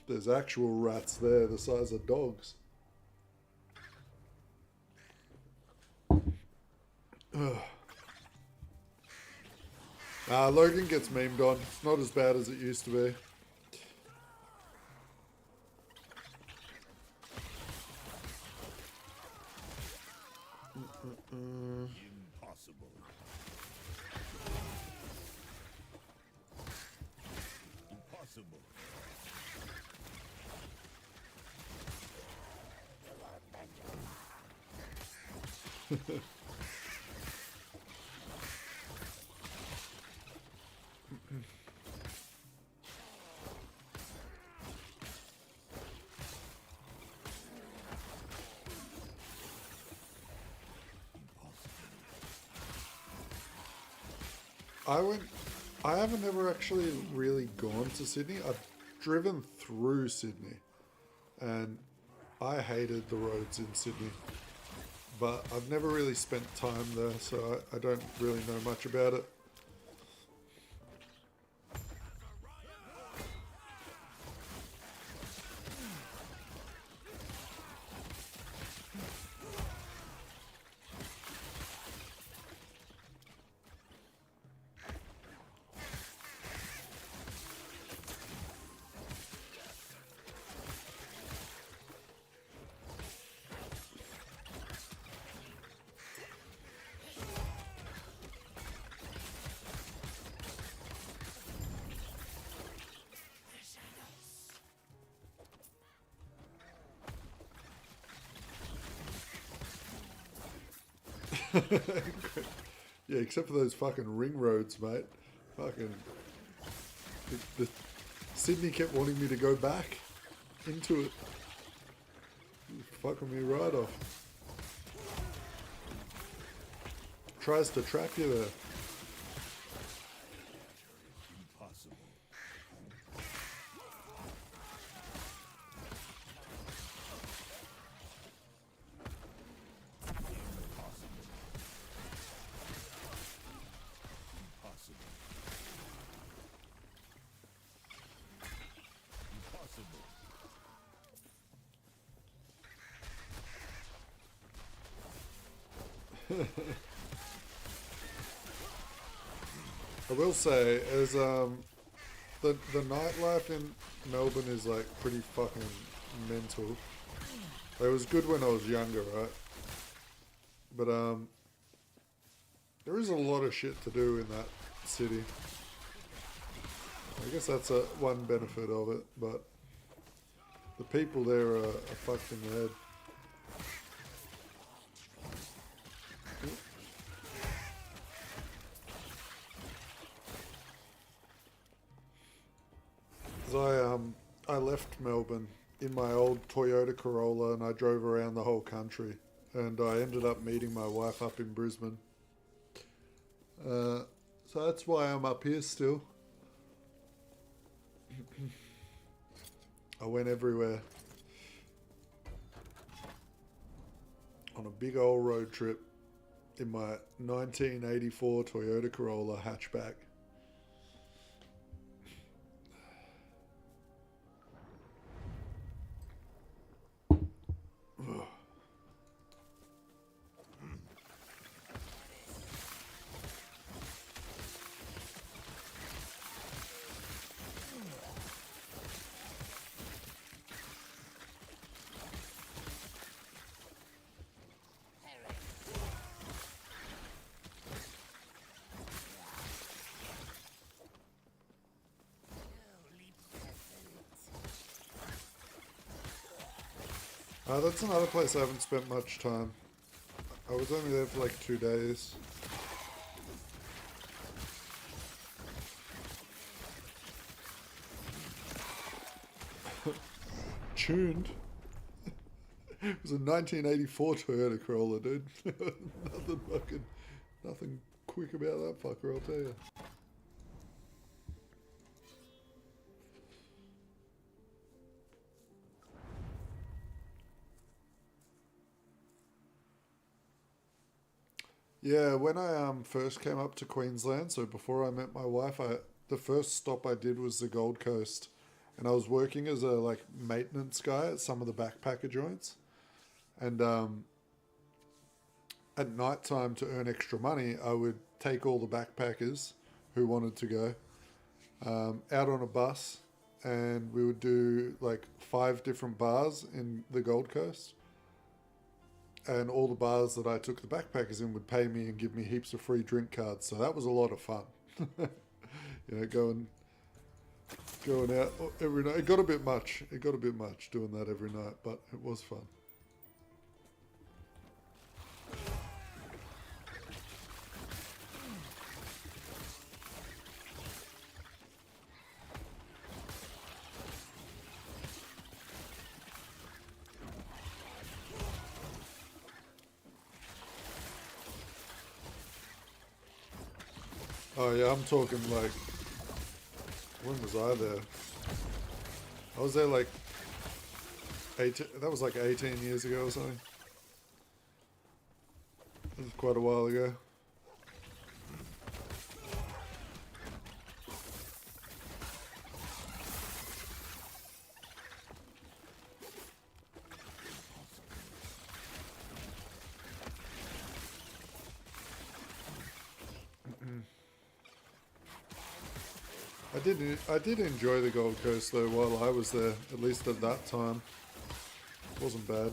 There's actual rats there the size of dogs. Logan gets memed on. It's not as bad as it used to be. Impossible. Impossible. I haven't ever actually really gone to Sydney. I've driven through Sydney and I hated the roads in Sydney, but I've never really spent time there, so I don't really know much about it. Yeah, except for those fucking ring roads, mate. Fucking... The Sydney kept wanting me to go back into it. Fucking me right off. Tries to trap you there. Impossible. I will say, as the nightlife in Melbourne is like pretty fucking mental. It was good when I was younger, right? But there is a lot of shit to do in that city. I guess that's one benefit of it, but the people there are fucked in the head. I left Melbourne in my old Toyota Corolla and I drove around the whole country, and I ended up meeting my wife up in Brisbane. So that's why I'm up here still. I went everywhere on a big old road trip in my 1984 Toyota Corolla hatchback. That's another place I haven't spent much time. I was only there for like 2 days. Tuned. It was a 1984 Toyota Corolla, dude. Nothing quick about that fucker, I'll tell you. Yeah, when I first came up to Queensland, so before I met my wife, the first stop I did was the Gold Coast, and I was working as a like maintenance guy at some of the backpacker joints, and at night time to earn extra money, I would take all the backpackers who wanted to go out on a bus, and we would do like 5 different bars in the Gold Coast. And all the bars that I took the backpackers in would pay me and give me heaps of free drink cards. So that was a lot of fun. You know, going out every night. It got a bit much. It got a bit much doing that every night, but it was fun. Oh yeah, I'm talking like, when was I there? I was there like, that was like 18 years ago or something. This is quite a while ago. I did enjoy the Gold Coast though while I was there, at least at that time. It wasn't bad.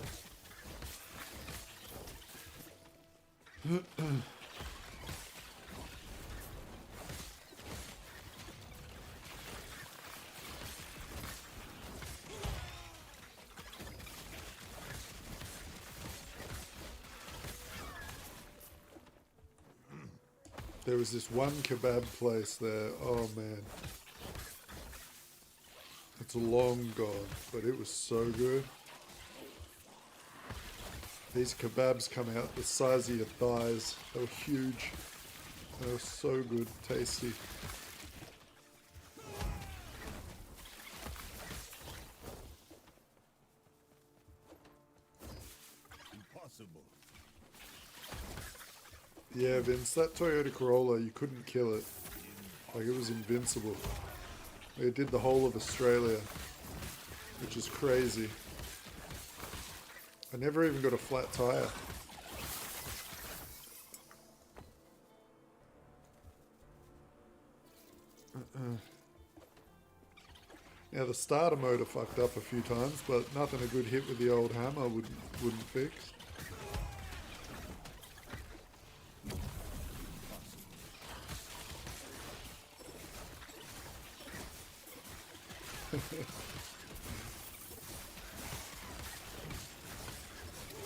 There was this one kebab place there, oh man. It's long gone, but it was so good. These kebabs come out the size of your thighs. They were huge. They were so good, tasty. Impossible. Yeah, Vince, that Toyota Corolla, you couldn't kill it. Like, it was invincible. It did the whole of Australia, which is crazy. I never even got a flat tire. Now the starter motor fucked up a few times, but nothing a good hit with the old hammer wouldn't fix.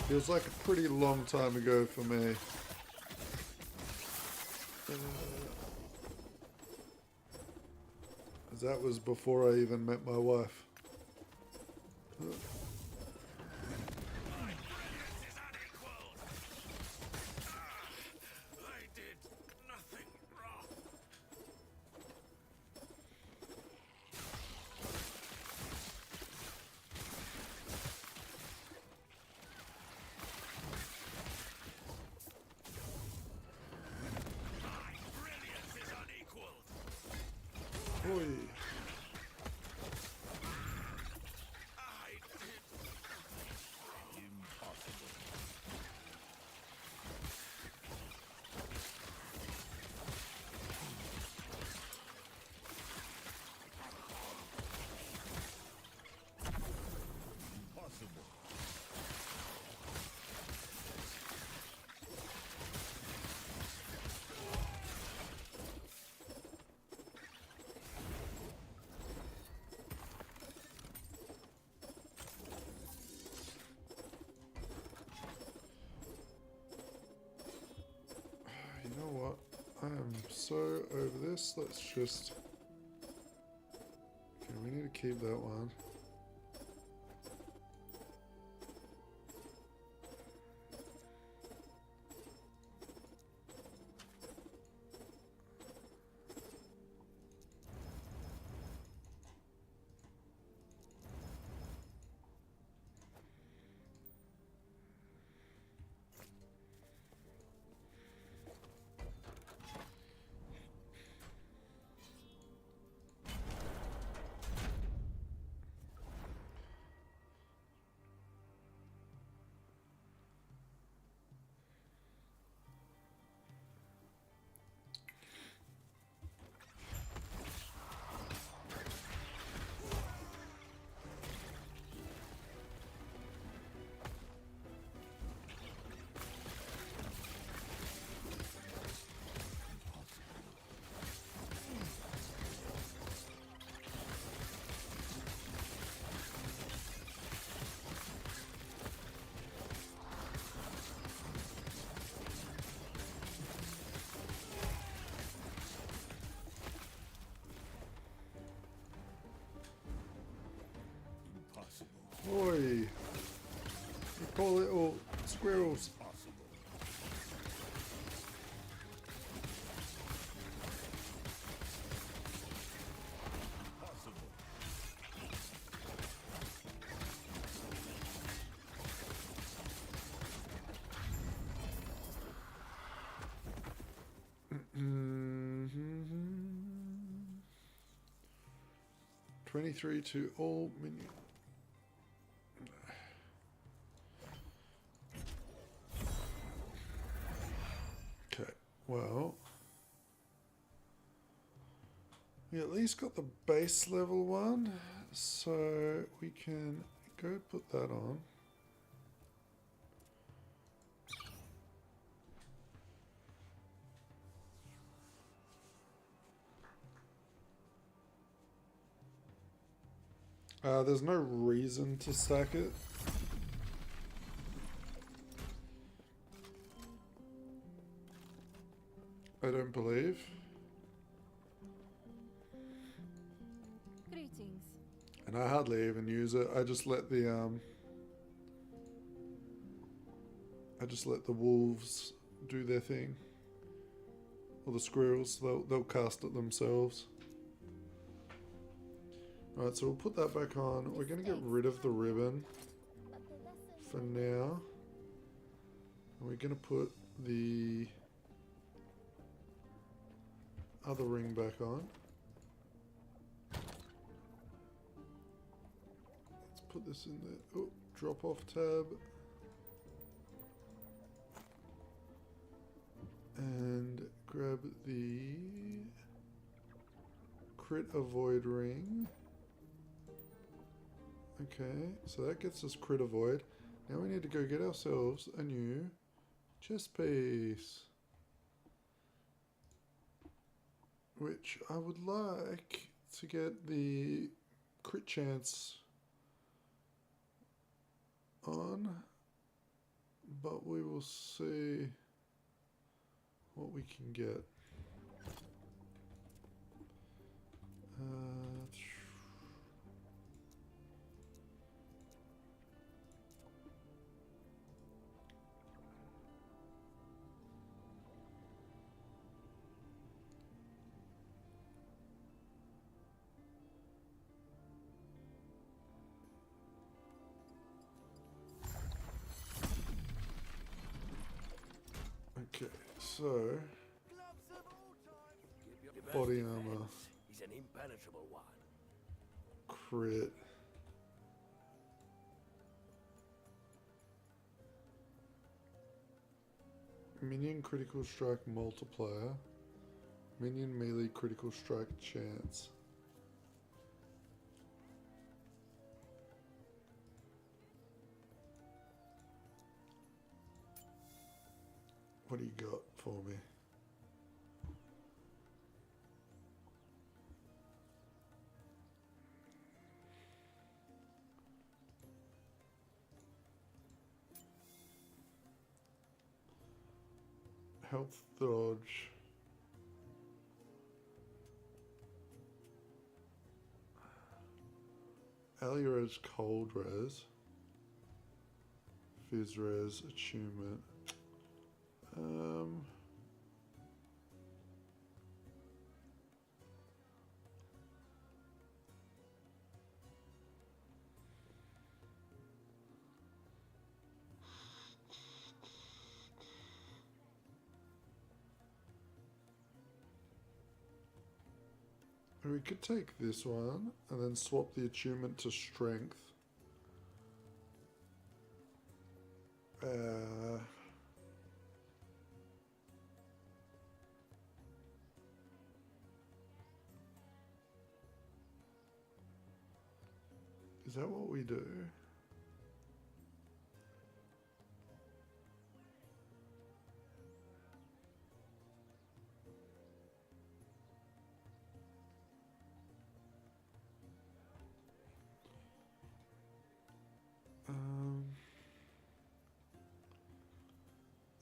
Feels like a pretty long time ago for me. That was before I even met my wife. so over this, let's just... Okay, we need to keep that one. Oi! You poor little squirrels. Mm-hmm. 23 to all minions. Okay, well, we at least got the base level one, so we can go put that on. There's no reason to stack it. I don't believe. Greetings. And I hardly even use it. I just let the wolves do their thing. Or the squirrels, they'll cast it themselves. Alright, so we'll put that back on. We're gonna get rid of the ribbon for now. And we're gonna put the other ring back on. Let's put this in there. Oh, drop off tab. And grab the crit avoid ring. Okay, so that gets us crit avoid. Now we need to go get ourselves a new chest piece. Which I would like to get the crit chance on, but we will see what we can get. Okay, so body armor, He's an impenetrable one. crit, minion critical strike multiplier, minion melee critical strike chance. What do you got for me? Health dodge. early res, cold res, fizz res, attunement. We could take this one and then swap the attunement to strength. Is that what we do?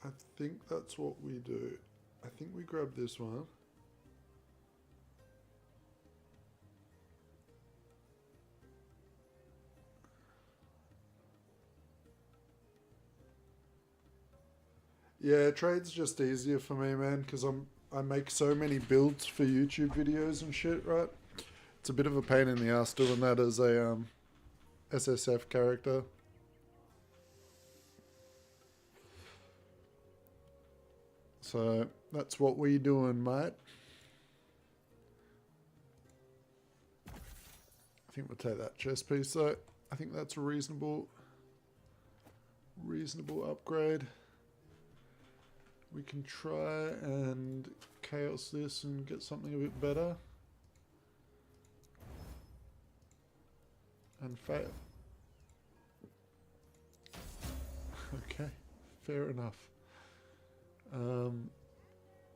I think that's what we do. I think we grab this one. Yeah, trade's just easier for me, man, because I make so many builds for YouTube videos and shit, right? It's a bit of a pain in the ass doing that as a SSF character. So that's what we doing, mate. I think we'll take that chest piece though. I think that's a reasonable upgrade. We can try and chaos this and get something a bit better. And fail. Okay, fair enough.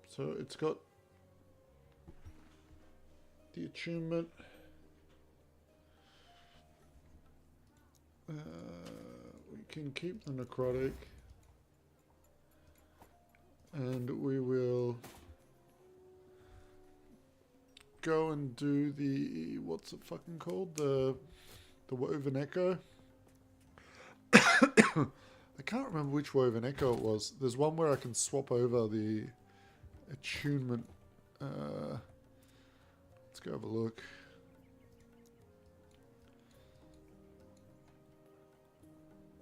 So it's got the attunement. We can keep the necrotic. And we will go and do the, what's it fucking called? The Woven Echo. I can't remember which Woven Echo it was. There's one where I can swap over the attunement. Let's go have a look.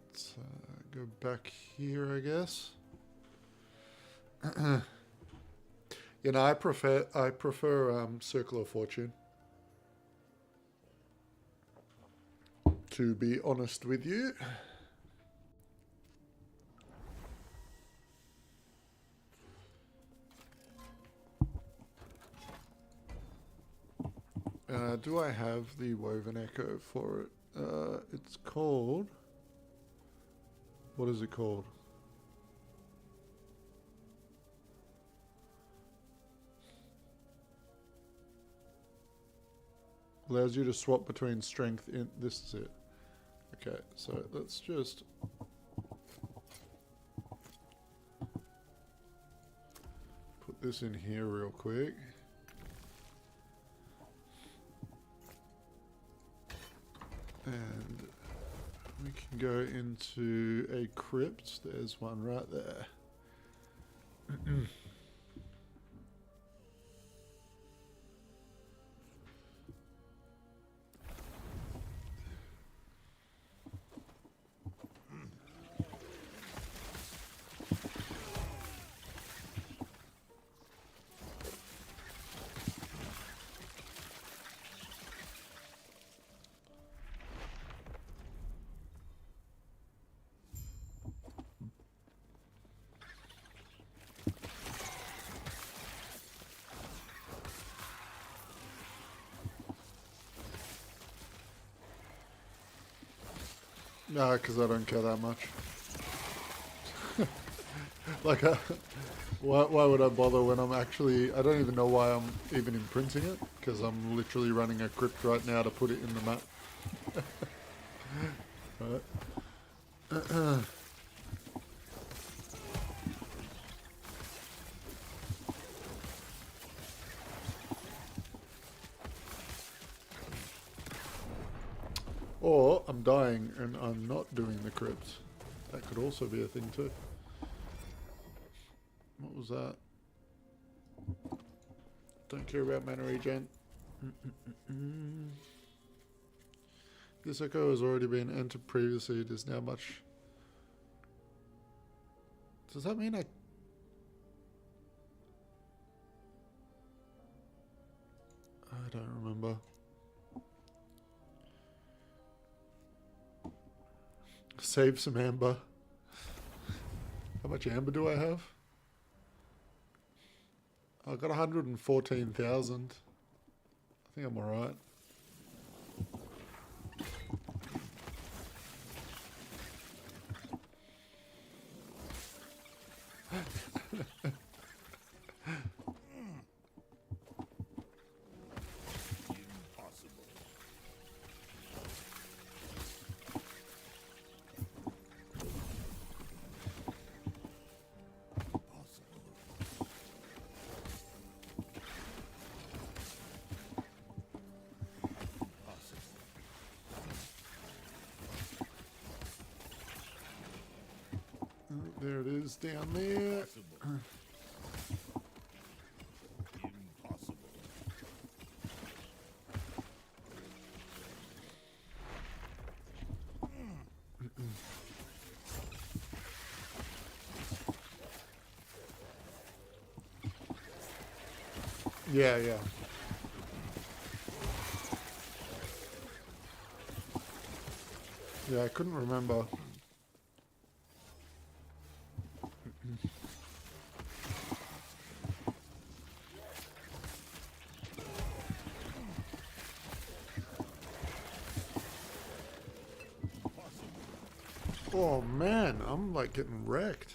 Let's go back here, I guess. You know, I prefer Circle of Fortune, to be honest with you. Do I have the Woven Echo for it? It's called, what is it called? Allows you to swap between strength in, this is it. Okay, so let's just put this in here real quick. And we can go into a crypt. There's one right there. No, because I don't care that much. Like, why would I bother when I'm actually... I don't even know why I'm even imprinting it, because I'm literally running a crypt right now to put it in the map. Right. dying and I'm not doing the crypt. That could also be a thing too. What was that? Don't care about mana regen. This echo has already been entered previously. It is now much... Does that mean I don't remember. Save some amber. How much amber do I have? I've got 114,000. I think I'm alright. There it is down there. Yeah, yeah. Yeah, I couldn't remember. Oh man, I'm like getting wrecked.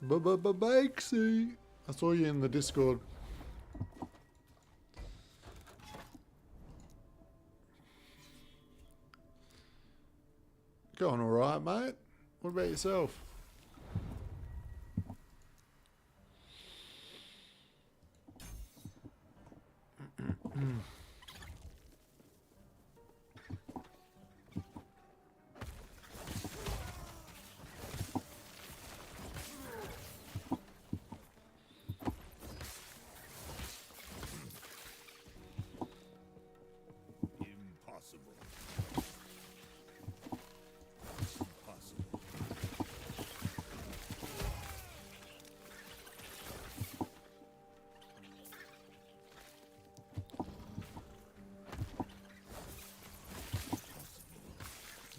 Bakesy. I saw you in the Discord. Going alright, mate? What about yourself?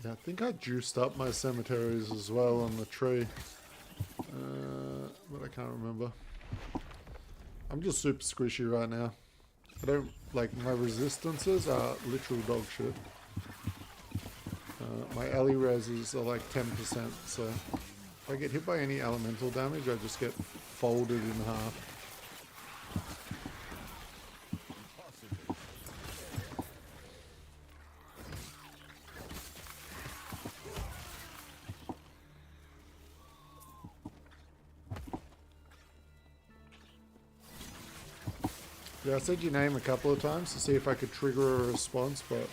Yeah, I think I juiced up my cemeteries as well on the tree. But I can't remember. I'm just super squishy right now. I don't, like, my resistances are literal dog shit. My alley reses are like 10%, so if I get hit by any elemental damage, I just get folded in half. Yeah, I said your name a couple of times to see if I could trigger a response, but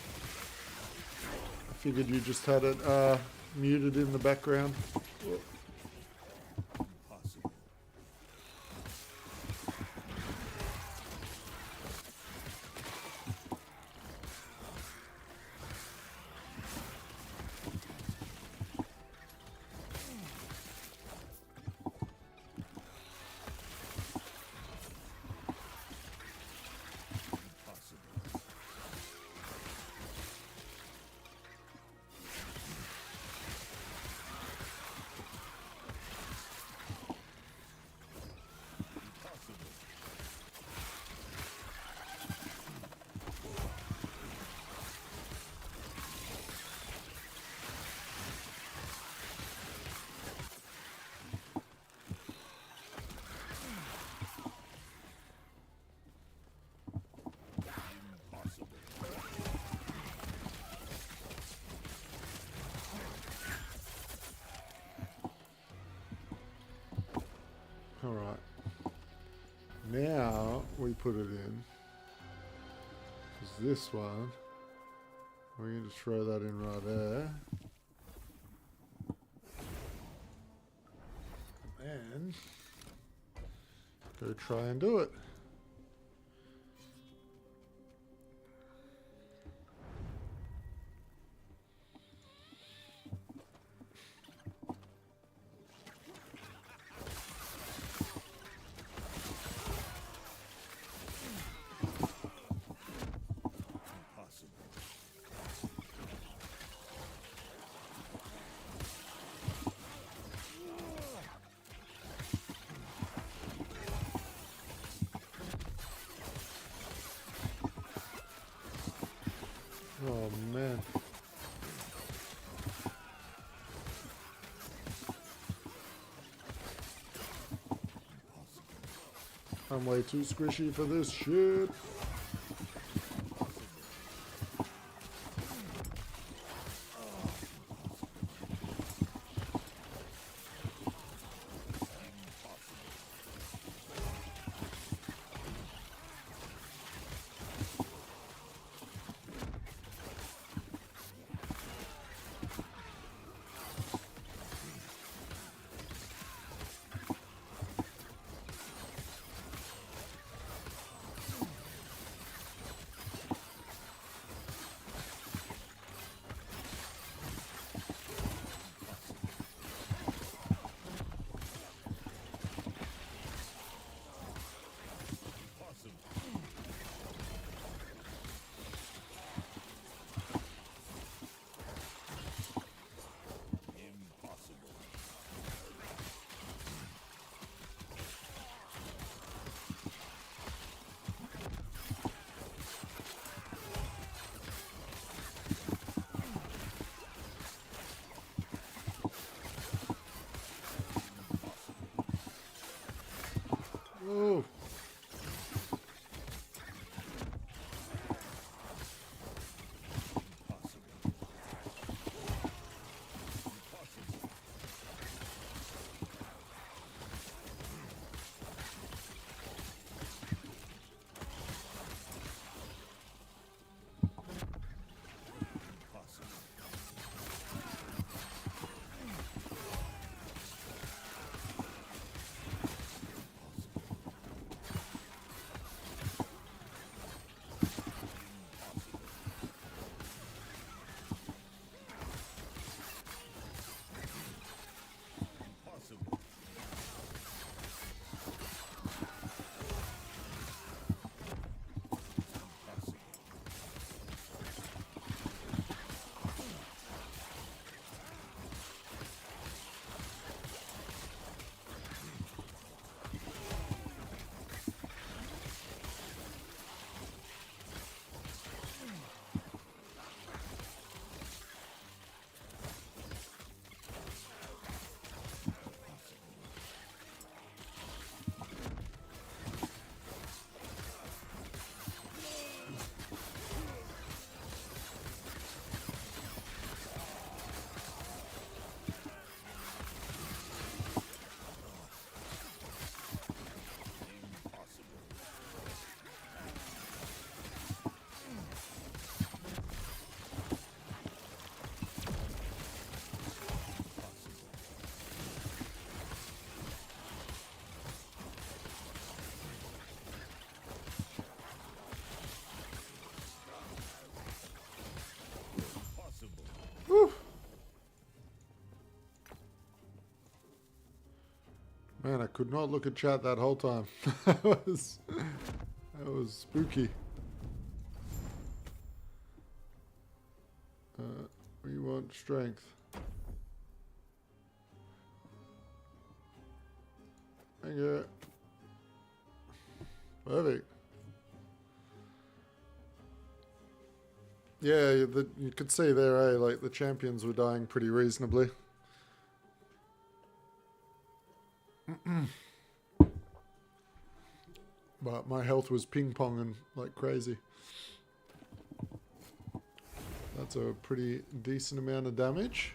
I figured you just had it muted in the background. Whoop. Alright. Now we put it in. Because this one We're going to just throw that in right there. And go try and do it. Oh man. I'm way too squishy for this shit. Oh. Whew. Man, I could not look at chat that whole time. that was spooky. We want strength. Thank you. Perfect. Yeah, you could see there, like the champions were dying pretty reasonably. But my health was ping-ponging like crazy. That's a pretty decent amount of damage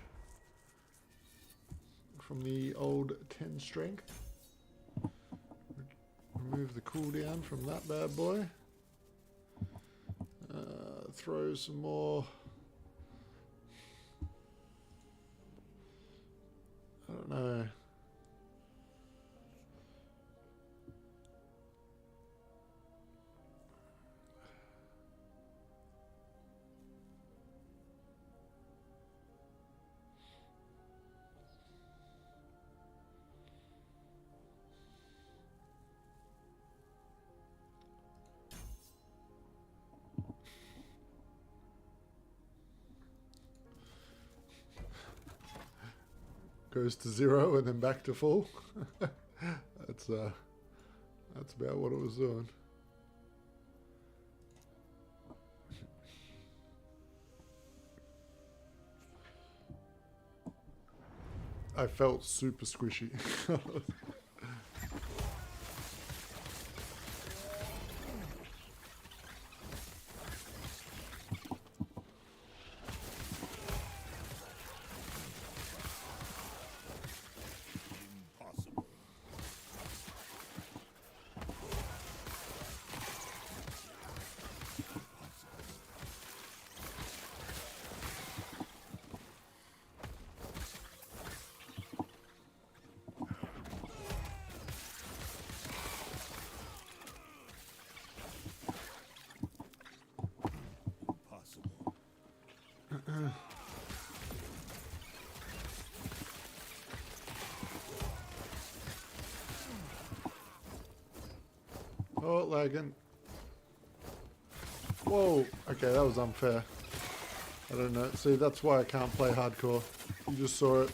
from the old 10 strength. Remove the cooldown from that bad boy. Throw some more goes to 0 and then back to full. That's about what it was doing. I felt super squishy. Oh, lagging. Whoa. Okay, that was unfair. I don't know. See, that's why I can't play hardcore. You just saw it.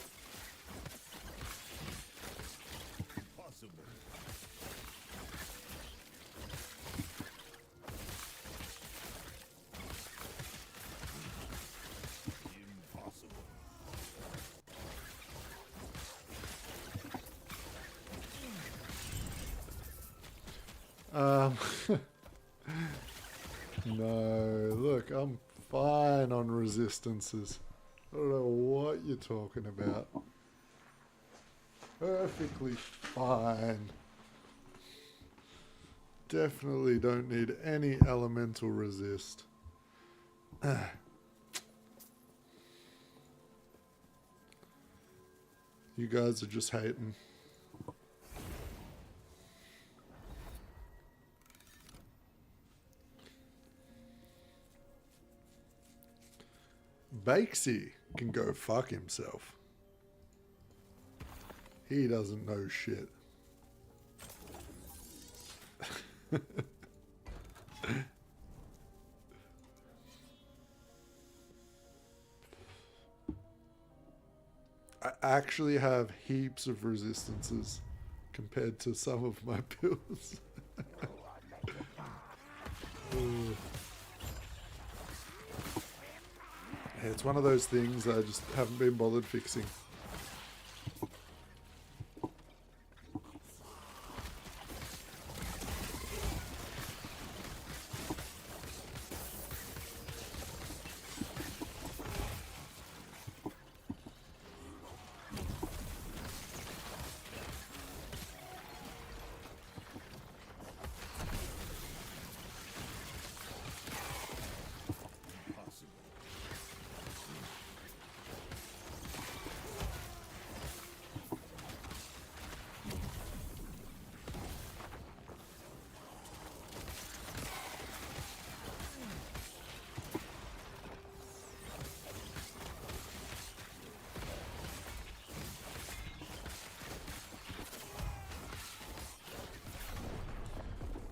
No, look, I'm fine on resistances. I don't know what you're talking about. Perfectly fine. Definitely don't need any elemental resist. You guys are just hating. Bakesy can go fuck himself. He doesn't know shit. I actually have heaps of resistances compared to some of my builds. It's one of those things I just haven't been bothered fixing.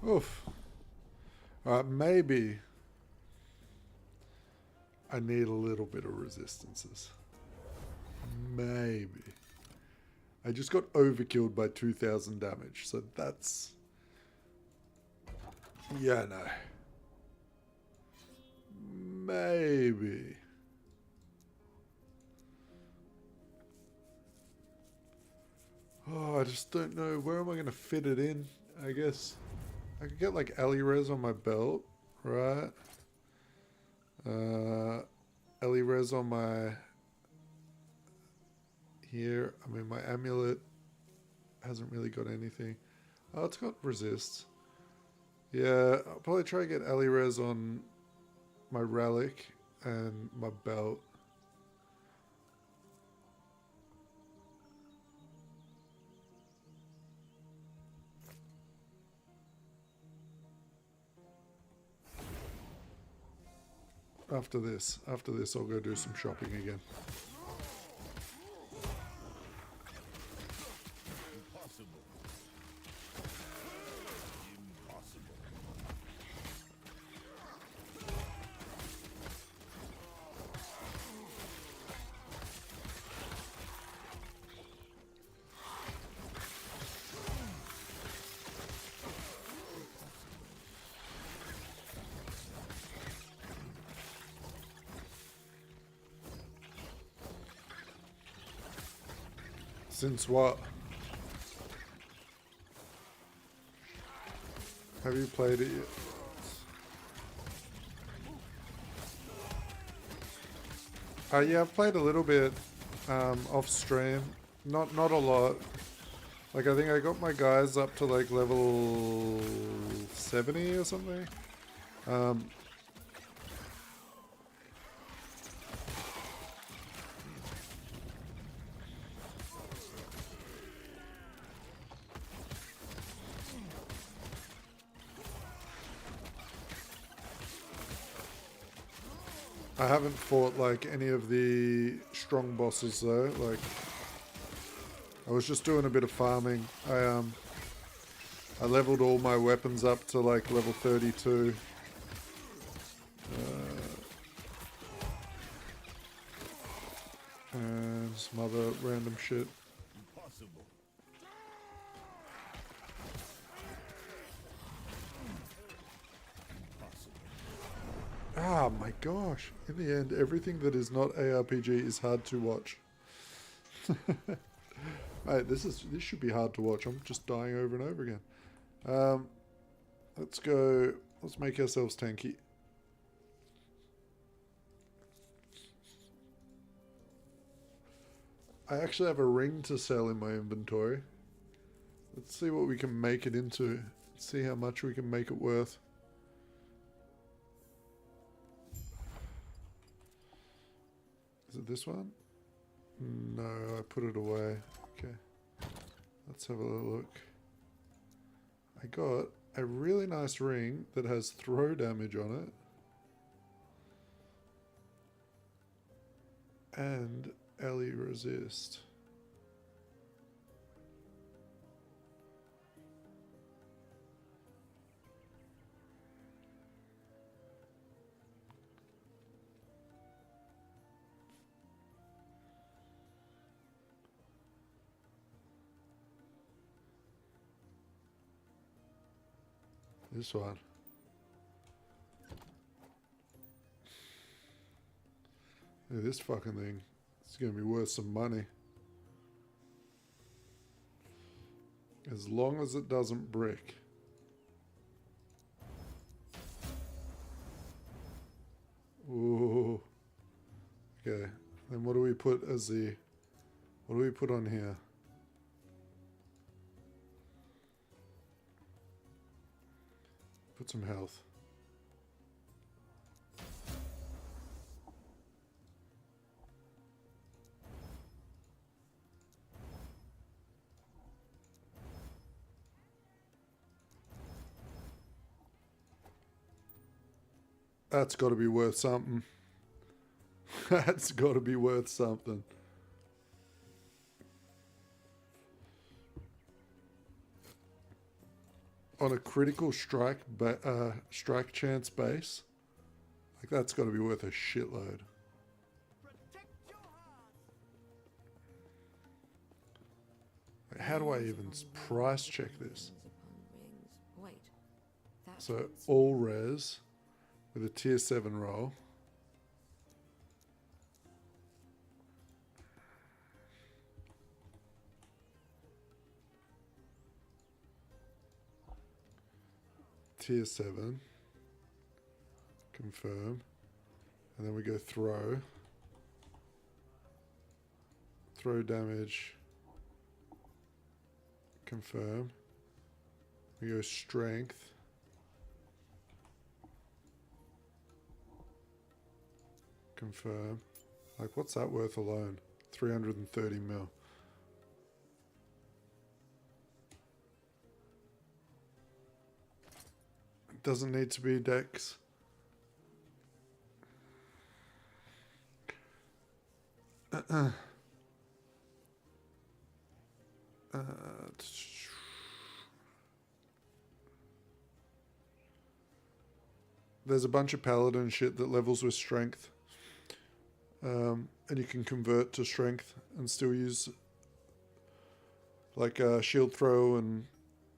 Oof. Alright, maybe I need a little bit of resistances. Maybe. I just got overkilled by 2,000 damage, so that's... Yeah, no. Maybe. Oh, I just don't know. Where am I going to fit it in, I guess? I could get like Ellie Res on my belt, right? Ellie Res on my... Here. I mean, my amulet hasn't really got anything. Oh, it's got resist. Yeah, I'll probably try to get Ellie Res on my relic and my belt. After this I'll go do some shopping again. Impossible. Impossible. Since what? Have you played it yet? Yeah, I've played a little bit off stream. Not a lot. Like I think I got my guys up to like level 70 or something. I haven't fought like any of the strong bosses though. Like I was just doing a bit of farming. I leveled all my weapons up to like level 32. And some other random shit. Impossible. Ah, my gosh. In the end, everything that is not ARPG is hard to watch. Mate, this should be hard to watch. I'm just dying over and over again. Let's go. Let's make ourselves tanky. I actually have a ring to sell in my inventory. Let's see what we can make it into. See how much we can make it worth. Is it this one? No, I put it away. Okay. Let's have a look. I got a really nice ring that has throw damage on it. And LE resist. This one. Yeah, this fucking thing. It's gonna be worth some money. As long as it doesn't brick. Ooh. Okay. Then what do we put as the... What do we put on here? Put some health. That's got to be worth something. That's got to be worth something. On a critical strike strike chance base, like that's got to be worth a shitload. Like, how do I even price check this? So all res with a tier 7 roll. Tier 7, confirm, and then we go throw damage, confirm, we go strength, confirm. Like, what's that worth alone? 330 mil. Doesn't need to be dex. There's a bunch of paladin shit that levels with strength. And you can convert to strength and still use like shield throw and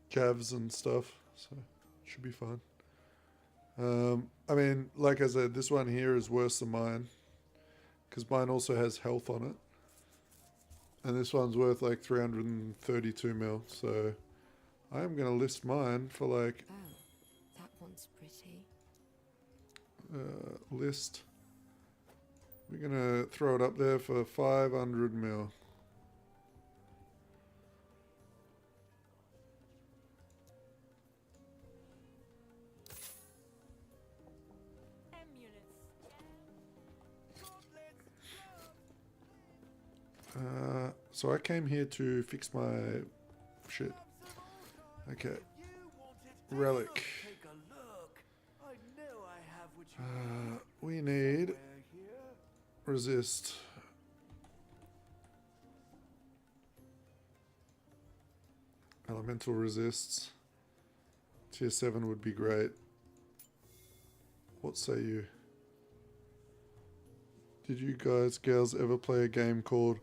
javs and stuff. So should be fine. I mean, like I said, this one here is worse than mine because mine also has health on it. And this one's worth like 332 mil, so I am going to list mine for like... Oh, that one's pretty. List. We're going to throw it up there for 500 mil. So I came here to fix my shit. Okay. Relic. We need resist. Elemental resists. Tier 7 would be great. What say you? Did you guys, girls, ever play a game called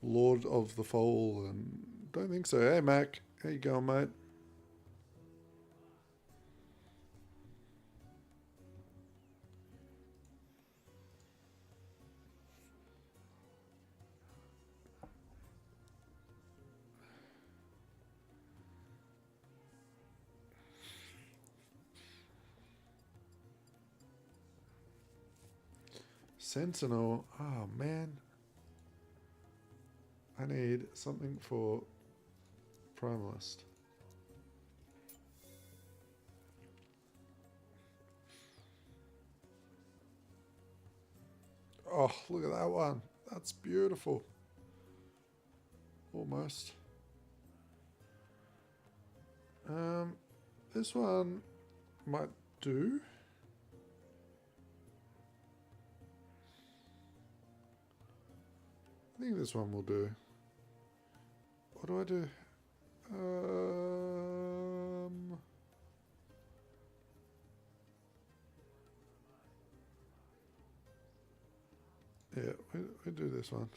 Lord of the Fallen? Don't think so. Hey, Mac. How you going, mate? Sentinel. Oh, man. I need something for Primalist. Oh, look at that one. That's beautiful. Almost. This one might do. I think this one will do. What do I do? Yeah, we do this one.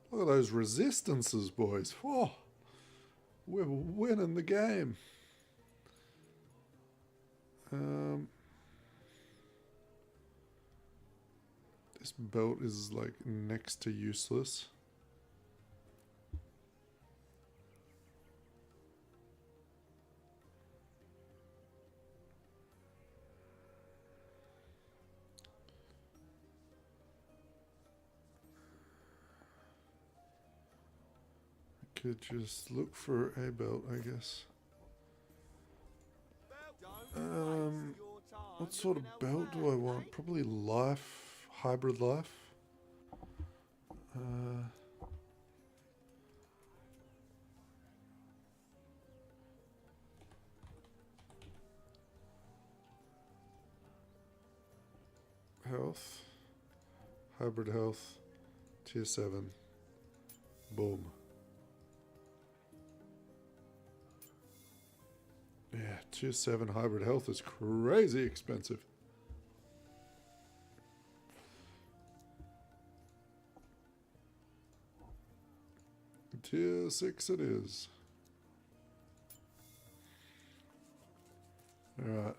Look at those resistances, boys. Whoa. We're winning the game. This belt is like next to useless. Could just look for a belt, I guess. What sort of belt do I want? Probably life, hybrid life. Health, hybrid health, tier 7. Boom. Yeah, tier 7 hybrid health is crazy expensive. Tier 6 it is. Alright.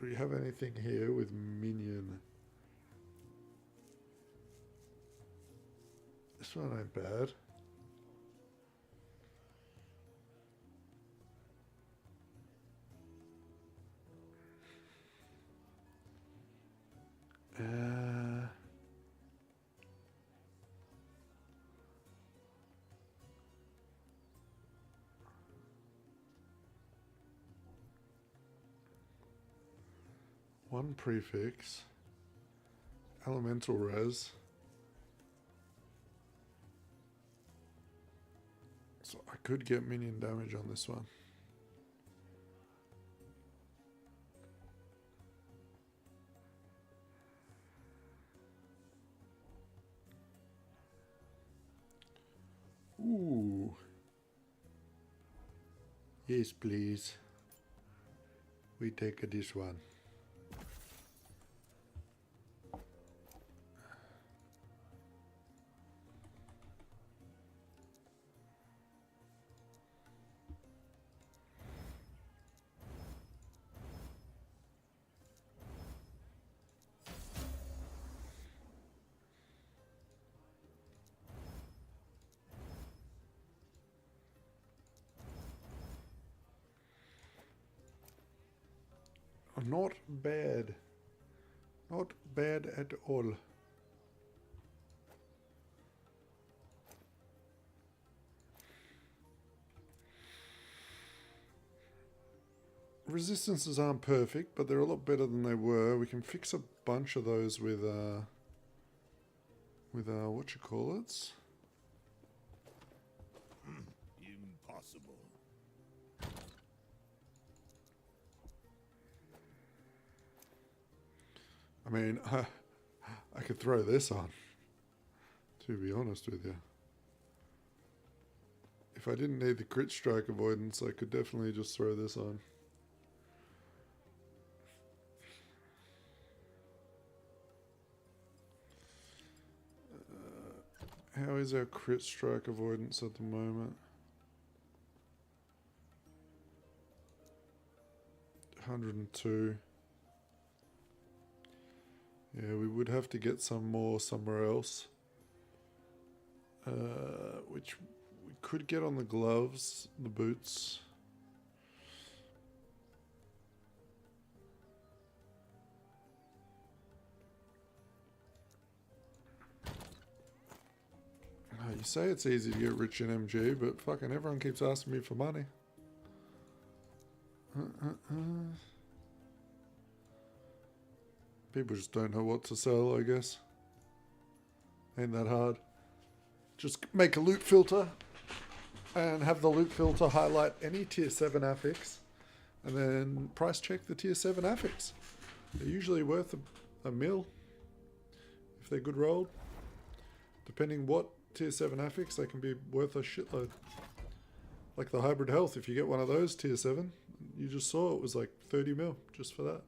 Do we have anything here with minion? This one ain't bad. One prefix, elemental res. So I could get minion damage on this one. Yes, please. We take this one. Not bad. Not bad at all. Resistances aren't perfect, but they're a lot better than they were. We can fix a bunch of those with what you call it? Impossible. I mean, I could throw this on, to be honest with you. If I didn't need the crit strike avoidance, I could definitely just throw this on. How is our crit strike avoidance at the moment? 102. Yeah, we would have to get some more somewhere else. Which we could get on the gloves, the boots. You say it's easy to get rich in MG, but fucking everyone keeps asking me for money. People just don't know what to sell, I guess. Ain't that hard. Just make a loot filter and have the loot filter highlight any tier 7 affix and then price check the tier 7 affix. They're usually worth a mil if they're good rolled. Depending what tier 7 affix, they can be worth a shitload. Like the hybrid health, if you get one of those tier 7, you just saw it was like 30 mil just for that.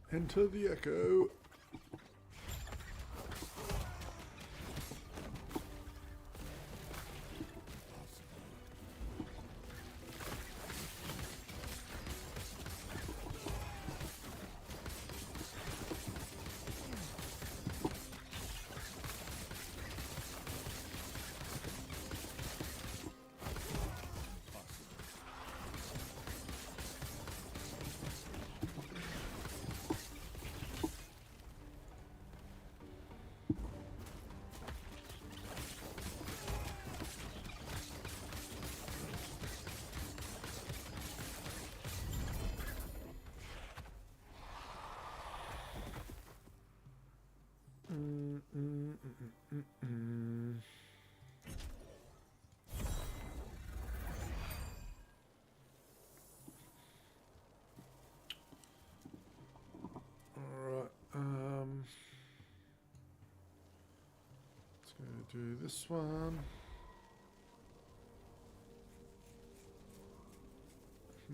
Enter the echo. Alright, let's go do this one.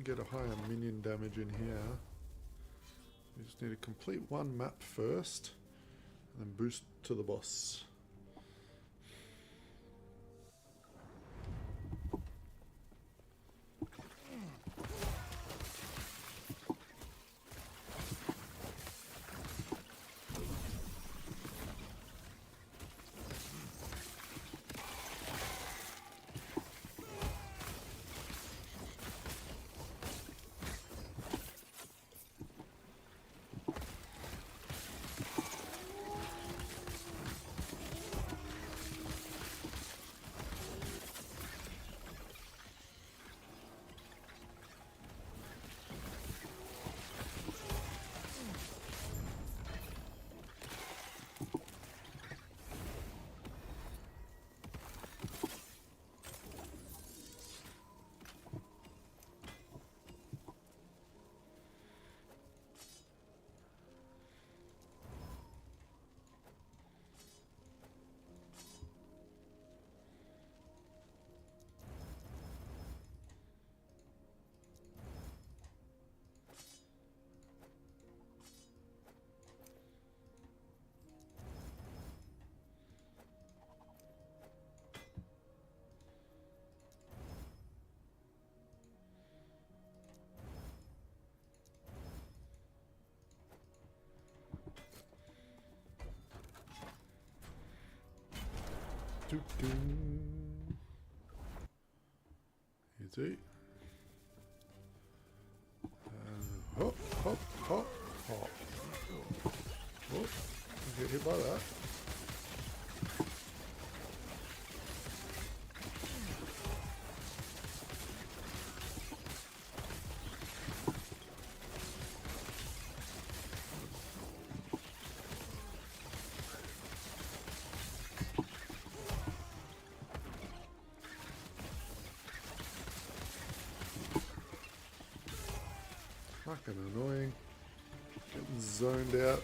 Get a higher minion damage in here. We just need to complete one map first, and then boost to the boss. Easy. Hop, hop, hop, hop. Oh, get hit by that. Fucking annoying. Getting zoned out.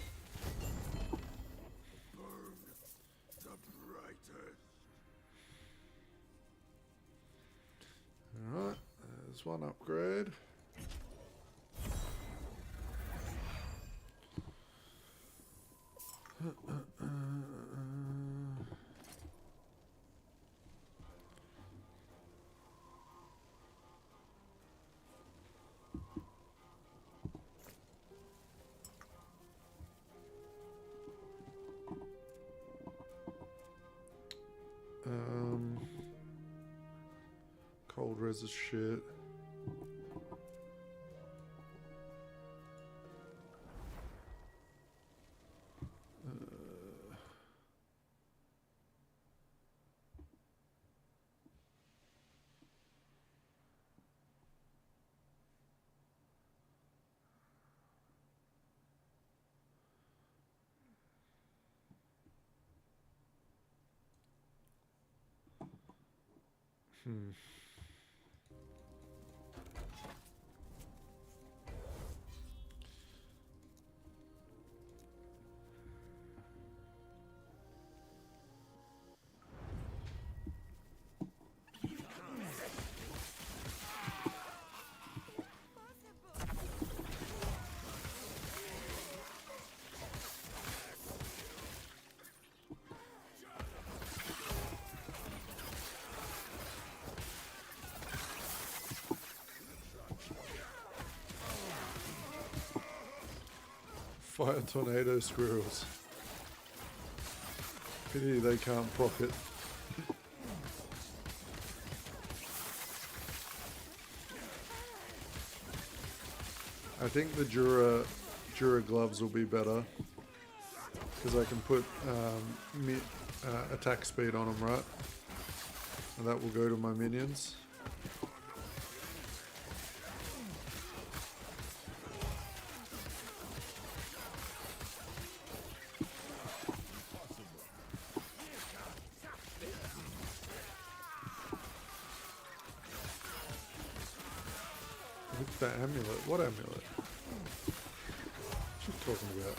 Alright, there's one upgrade. Cold res is shit. Fire tornado squirrels. Pity they can't proc it. I think the Dura gloves will be better because I can put attack speed on them, right? And that will go to my minions. The amulet? What amulet? What you talking about?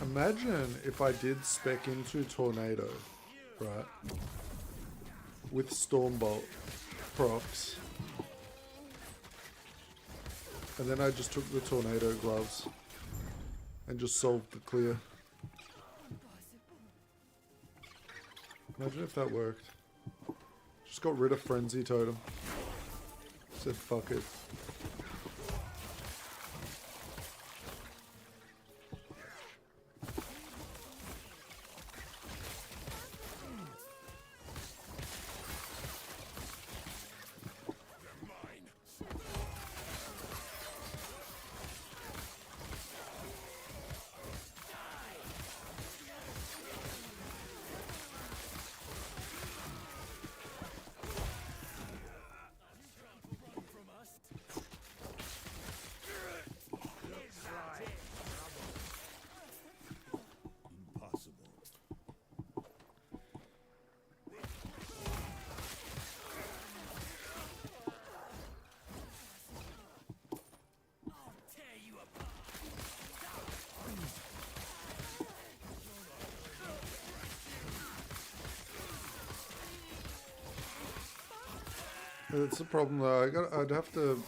Imagine if I did spec into Tornado, right? With Stormbolt procs. And then I just took the tornado gloves and just solved the clear. Imagine if that worked. Just got rid of Frenzy Totem. Said fuck it. It's a problem though. I'd have to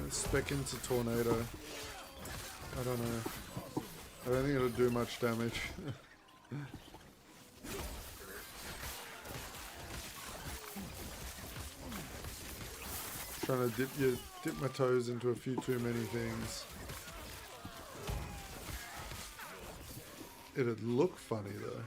spec into Tornado. I don't know. I don't think it'll do much damage. Trying to dip my toes into a few too many things. It'd look funny though.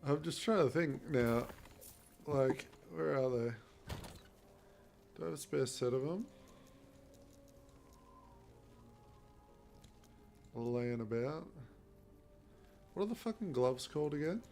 I'm just trying to think now, like, where are they? Do I have a spare set of them? Laying about. What are the fucking gloves called again?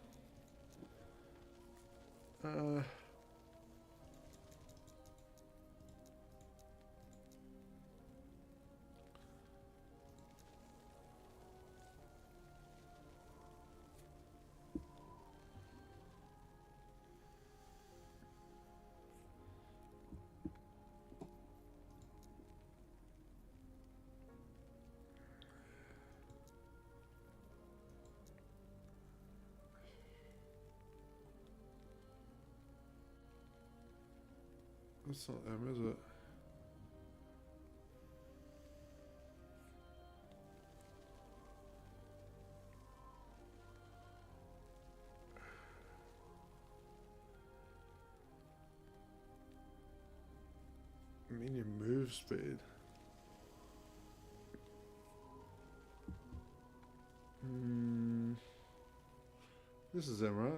It's not them, is it? Minion move speed. This is them, right?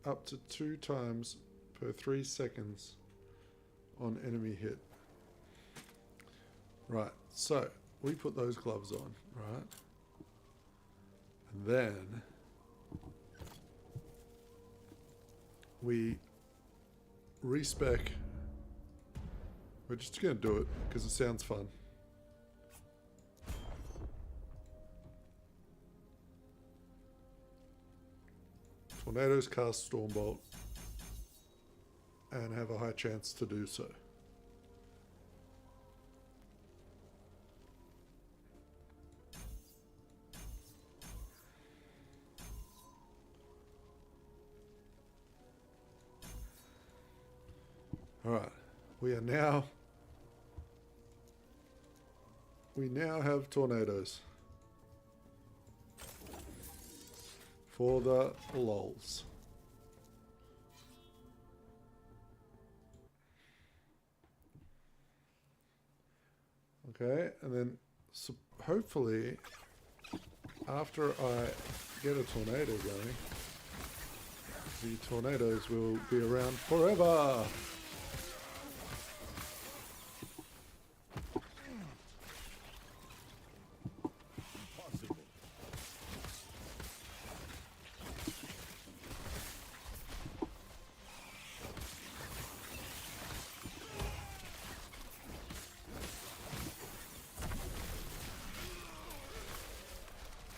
Up to 2 times per 3 seconds on enemy hit. Right, so we put those gloves on, right? And then we respec. We're just gonna do it because it sounds fun. Tornadoes cast Stormbolt and have a high chance to do so. Alright, we now have tornadoes for the lols. Okay, and then so hopefully after I get a tornado going, the tornadoes will be around forever.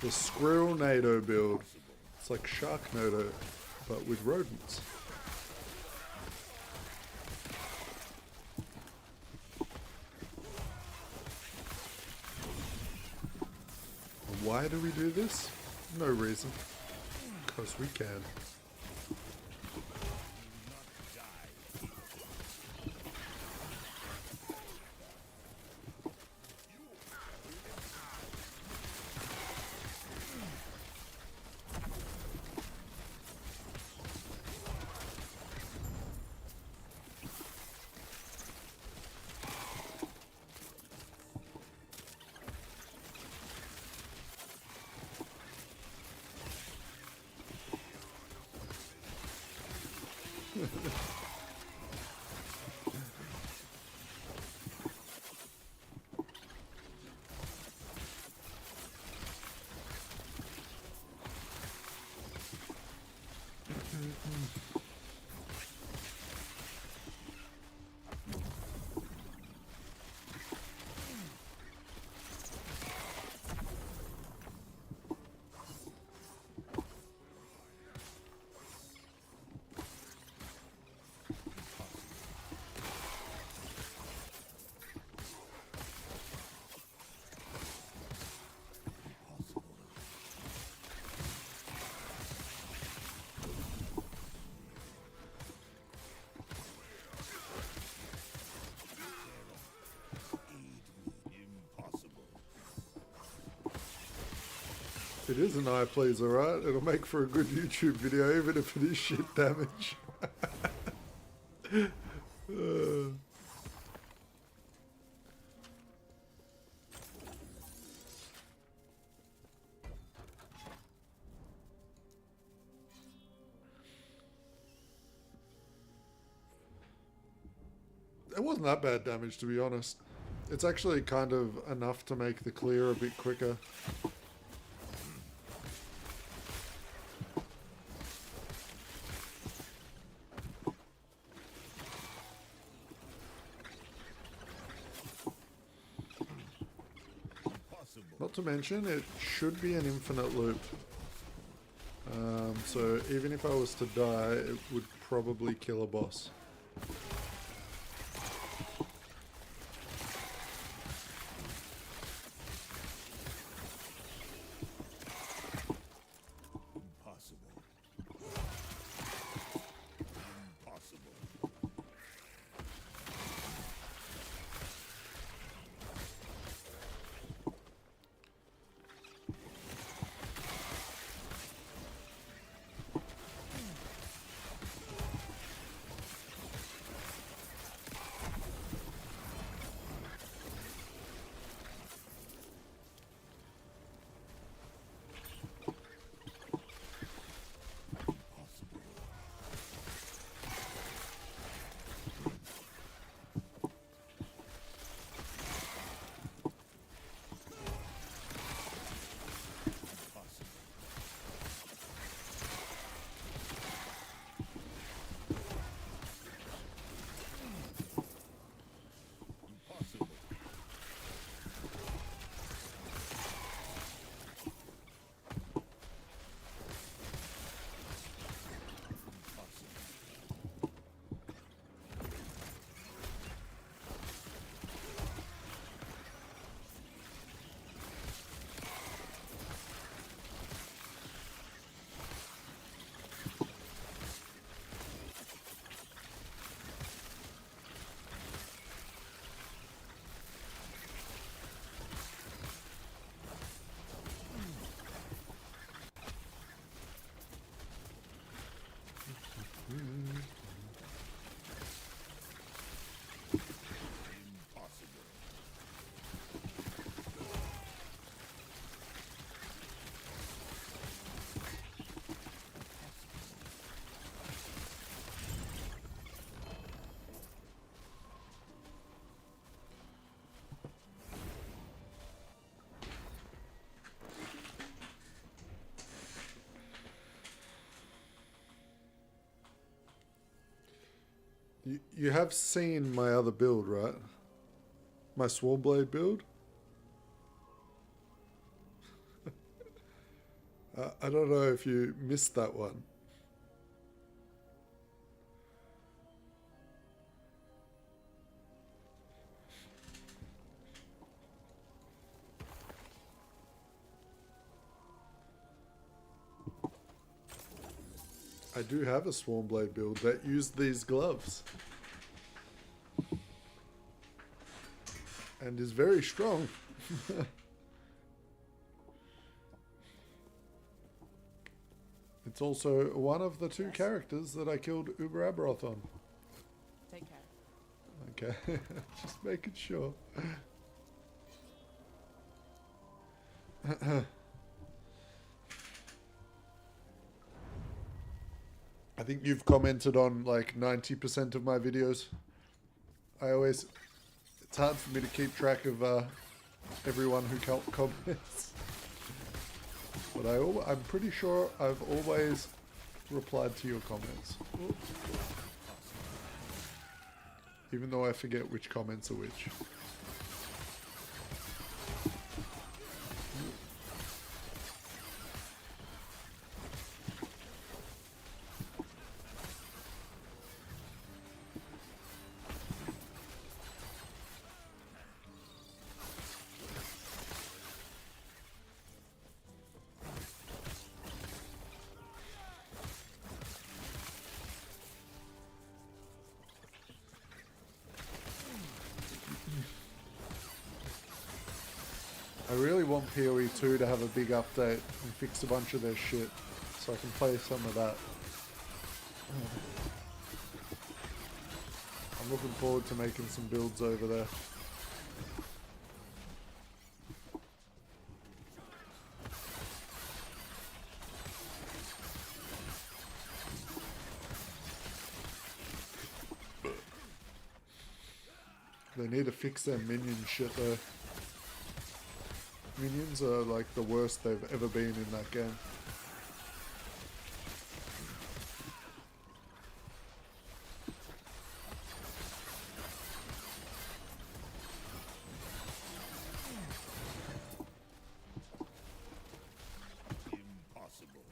The Squirrel-nado build. It's like Sharknado, but with rodents. Why do we do this? No reason. Because we can. It is an eye pleaser, right? It'll make for a good YouTube video, even if it is shit damage. It wasn't that bad damage, to be honest. It's actually kind of enough to make the clear a bit quicker. Not to mention, it should be an infinite loop. So even if I was to die, it would probably kill a boss. Impossible. You have seen my other build, right? My Swarmblade build? I don't know if you missed that one. I do have a Swarmblade build that used these gloves. And is very strong. It's also one of the two characters that I killed Uber Aberoth on. Take care. Okay, just making sure. I think you've commented on like 90% of my videos. It's hard for me to keep track of everyone who comments. But I'm pretty sure I've always replied to your comments. Even though I forget which comments are which. I really want PoE 2 to have a big update and fix a bunch of their shit so I can play some of that. I'm looking forward to making some builds over there. They need to fix their minion shit though. Minions are like the worst they've ever been in that game. Impossible.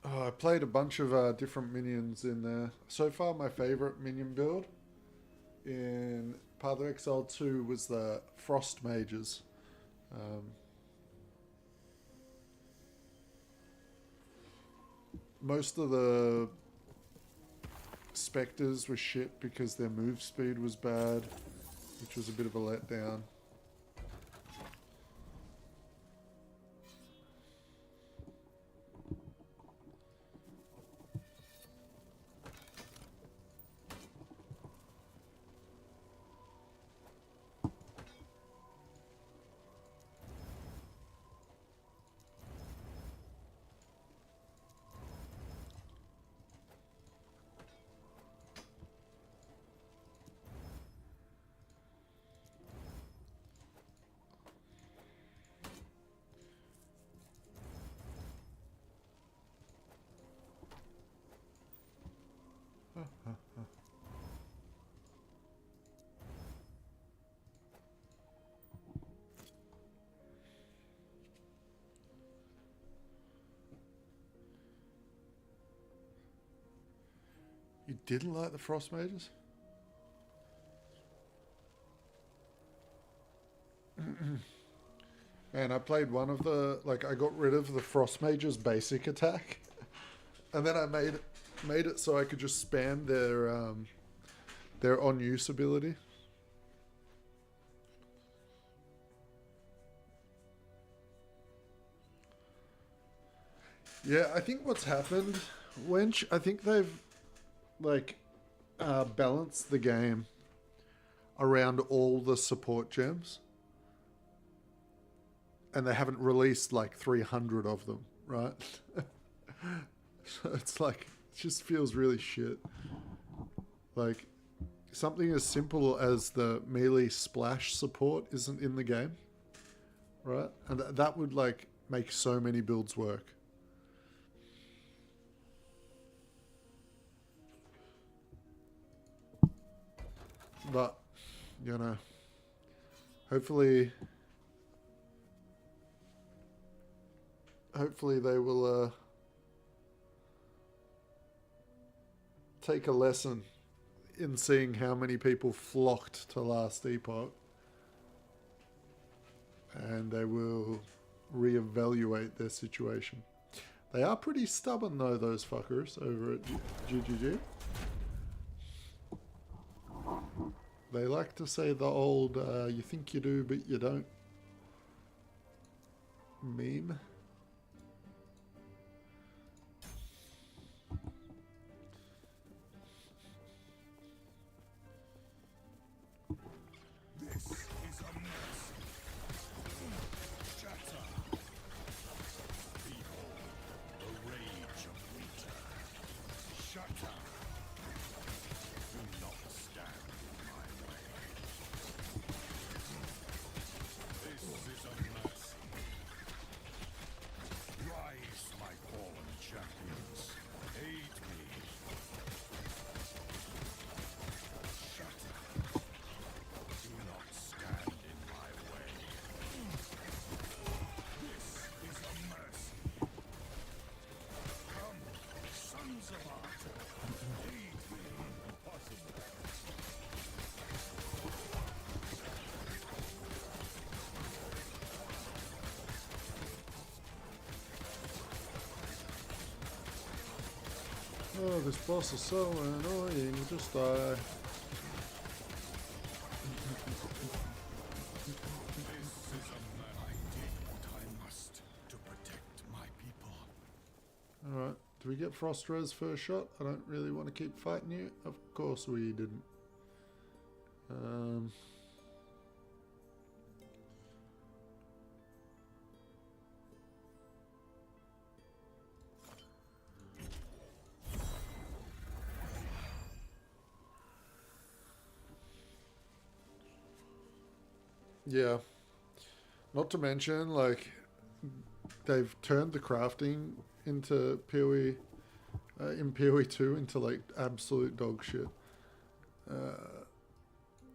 I played a bunch of different minions in there. So far, my favorite minion build in Path of Exile 2 was the Frost Mages. Most of the Spectres were shit because their move speed was bad, which was a bit of a letdown. You didn't like the Frost Mages? Man, I played one of the... Like, I got rid of the Frost Mages' basic attack. And then I made it so I could just spam their on-use ability. Yeah, I think what's happened, Wench, I think they've like balanced the game around all the support gems. And they haven't released like 300 of them, right? So it's like, it just feels really shit. Like, something as simple as the melee splash support isn't in the game, right? And that would like make so many builds work. But, you know, hopefully they will take a lesson in seeing how many people flocked to Last Epoch, and they will reevaluate their situation. They are pretty stubborn though, those fuckers over at GGG. They like to say the old you think you do but you don't meme. Oh, this boss is so annoying, just die. Alright, do we get Frost Res first shot? I don't really want to keep fighting you. Of course we didn't. Yeah. Not to mention, like, they've turned the crafting into PoE, in PoE 2 into, like, absolute dog shit.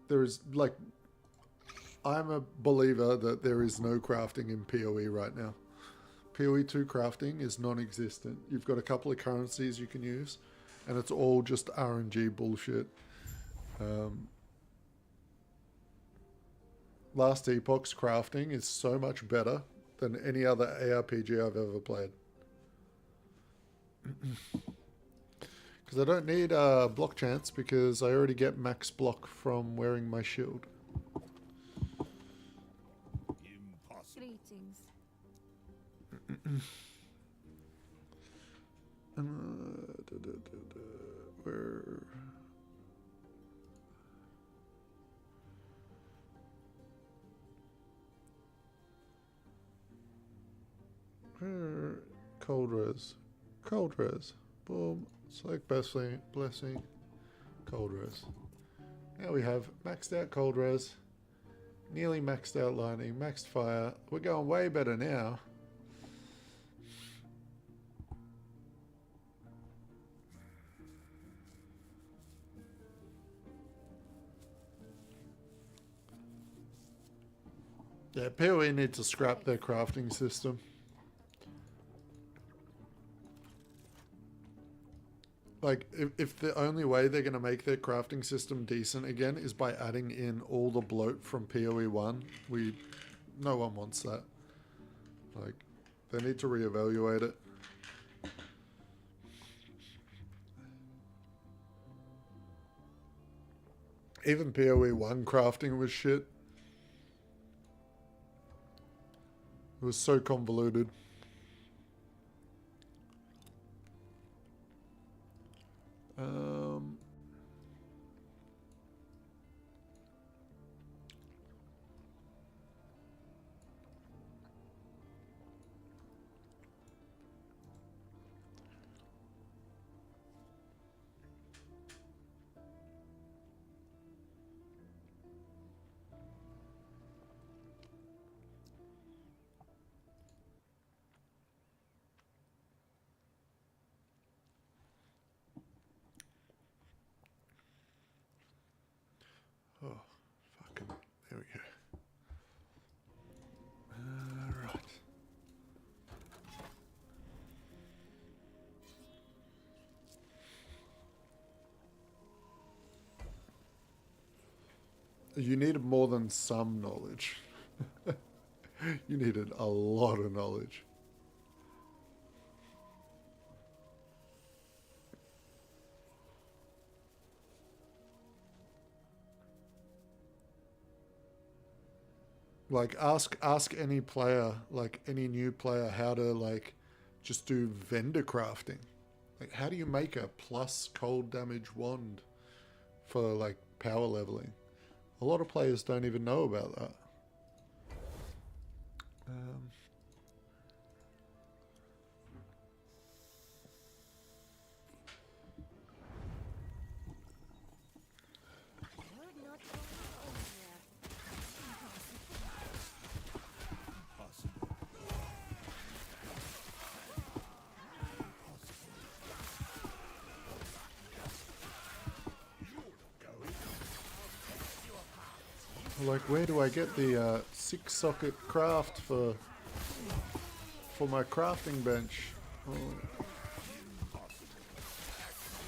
There is, like, I'm a believer that there is no crafting in PoE right now. PoE 2 crafting is non-existent. You've got a couple of currencies you can use, and it's all just RNG bullshit. Last Epoch's crafting is so much better than any other ARPG I've ever played. Because I don't need block chance because I already get max block from wearing my shield. Greetings. Cold res, boom, select blessing, cold res. Now we have maxed out cold res, nearly maxed out lightning, maxed fire. We're going way better now. Yeah, PoE need to scrap their crafting system. Like, if the only way they're going to make their crafting system decent again is by adding in all the bloat from PoE 1, no one wants that. Like, they need to reevaluate it. Even PoE 1 crafting was shit. It was so convoluted. Oh, fucking, there we go. Right. You needed more than some knowledge. You needed a lot of knowledge. Like ask any player, like any new player, how to like just do vendor crafting. Like how do you make a plus cold damage wand for like power leveling? A lot of players don't even know about that. Like, where do I get the 6-socket craft for my crafting bench? Oh.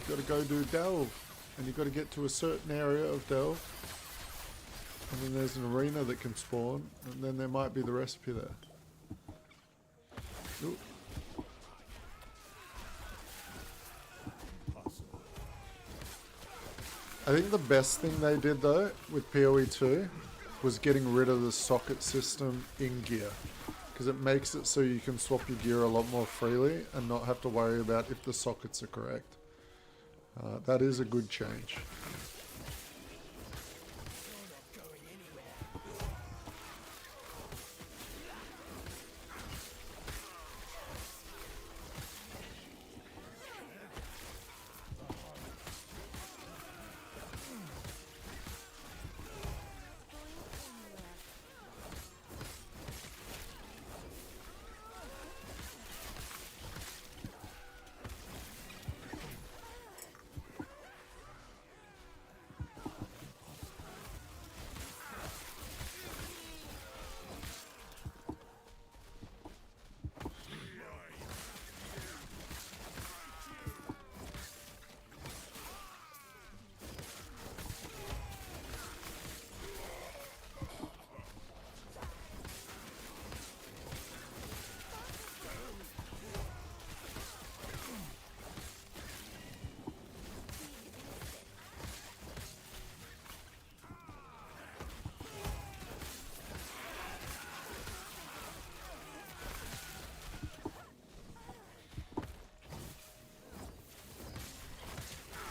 Got to go do delve, and you got to get to a certain area of delve, and then there's an arena that can spawn, and then there might be the recipe there. Ooh. I think the best thing they did though with PoE 2 was getting rid of the socket system in gear, because it makes it so you can swap your gear a lot more freely and not have to worry about if the sockets are correct. That is a good change.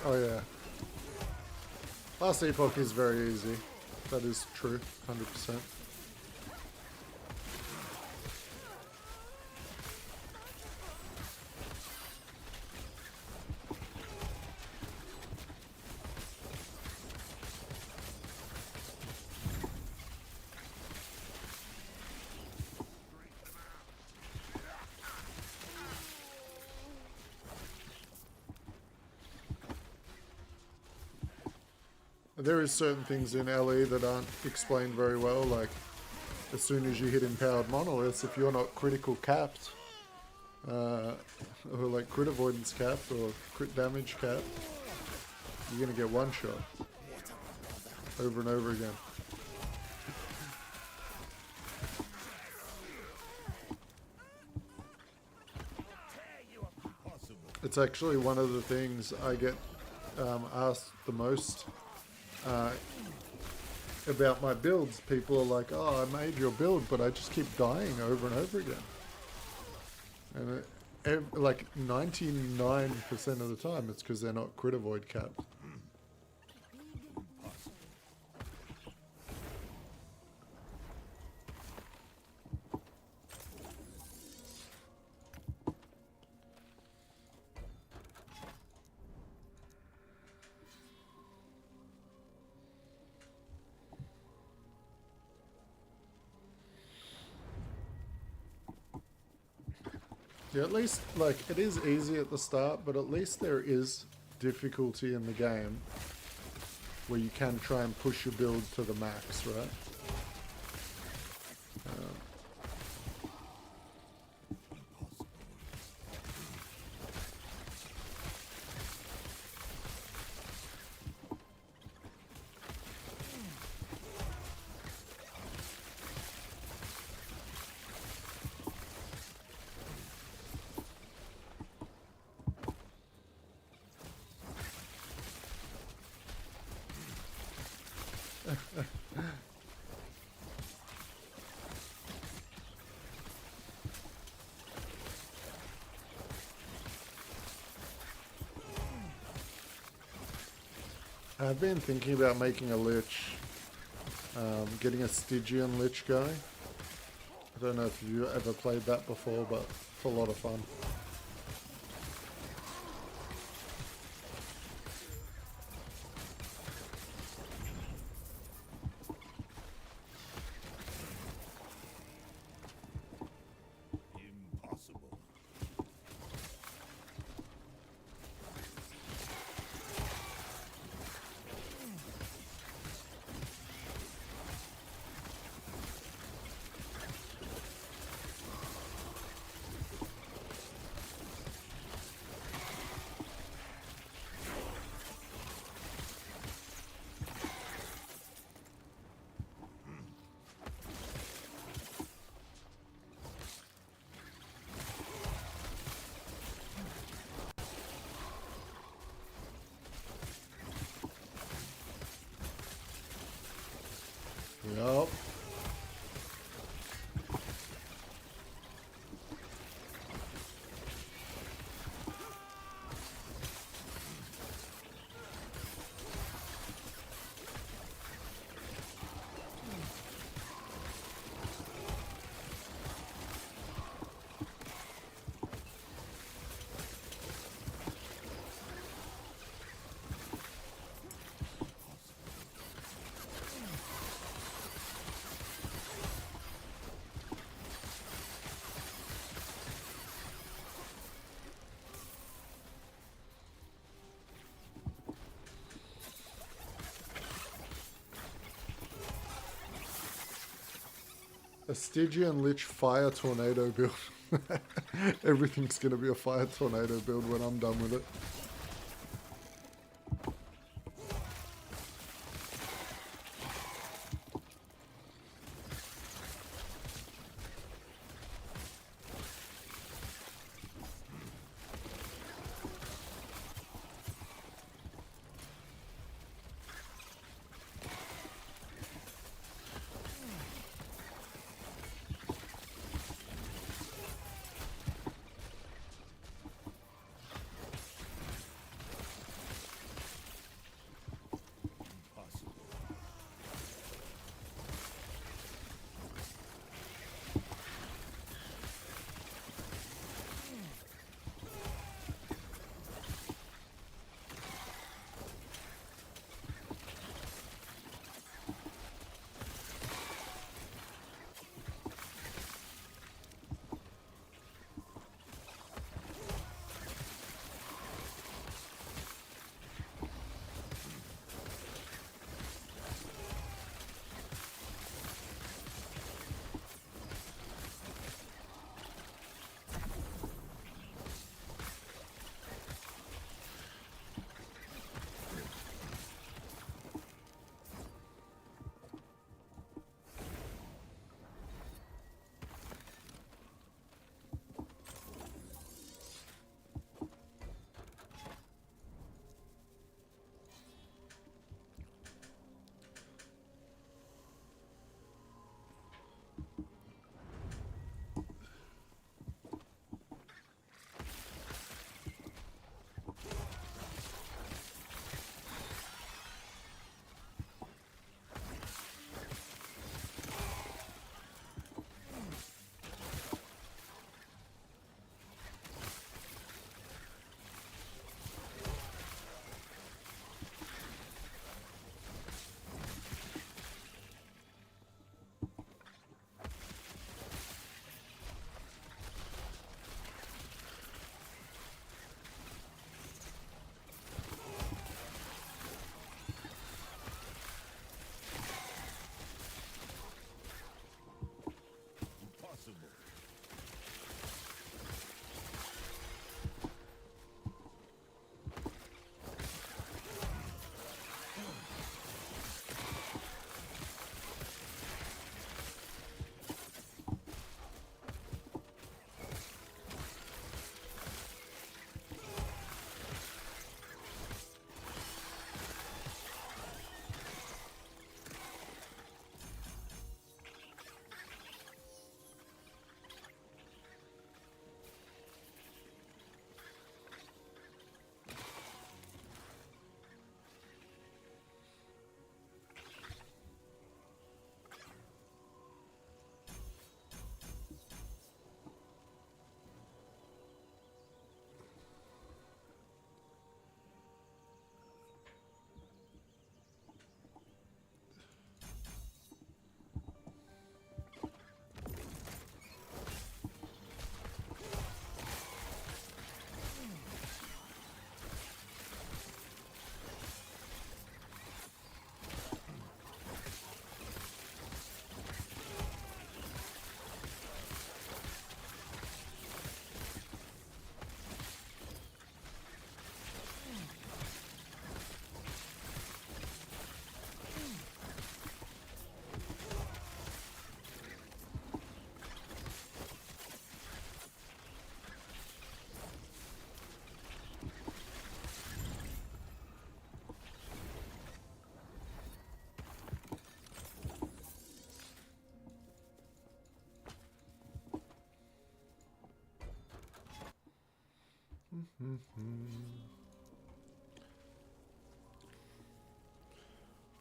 Oh yeah. Last Epoch is very easy. That is true, 100%. There is certain things in LE that aren't explained very well, like as soon as you hit empowered monoliths, if you're not critical capped, or like crit avoidance capped or crit damage capped, you're gonna get one shot over and over again. It's actually one of the things I get asked the most about my builds. People are like, oh, I made your build, but I just keep dying over and over again. And like 99% of the time, it's because they're not crit avoid capped. Yeah, at least, like, it is easy at the start, but at least there is difficulty in the game where you can try and push your build to the max, right? I've been thinking about making a Lich, getting a Stygian Lich guy. I don't know if you ever played that before, but it's a lot of fun. Impossible. Yup. A Stygian Lich fire tornado build. Everything's gonna be a fire tornado build when I'm done with it.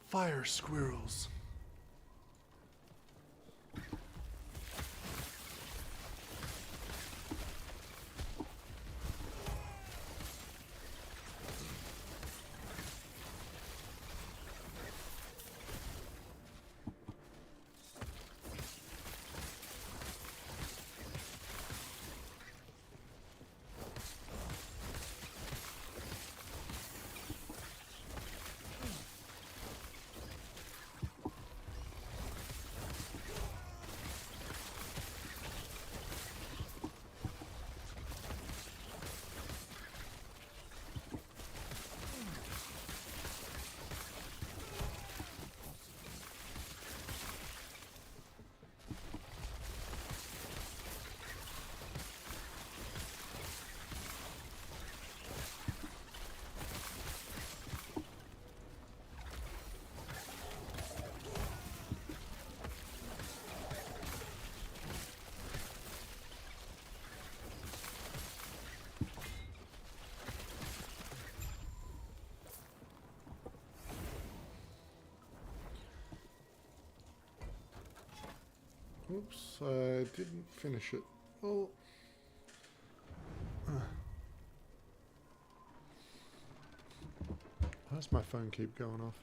Fire squirrels. Oops, I didn't finish it. Oh. Why does my phone keep going off?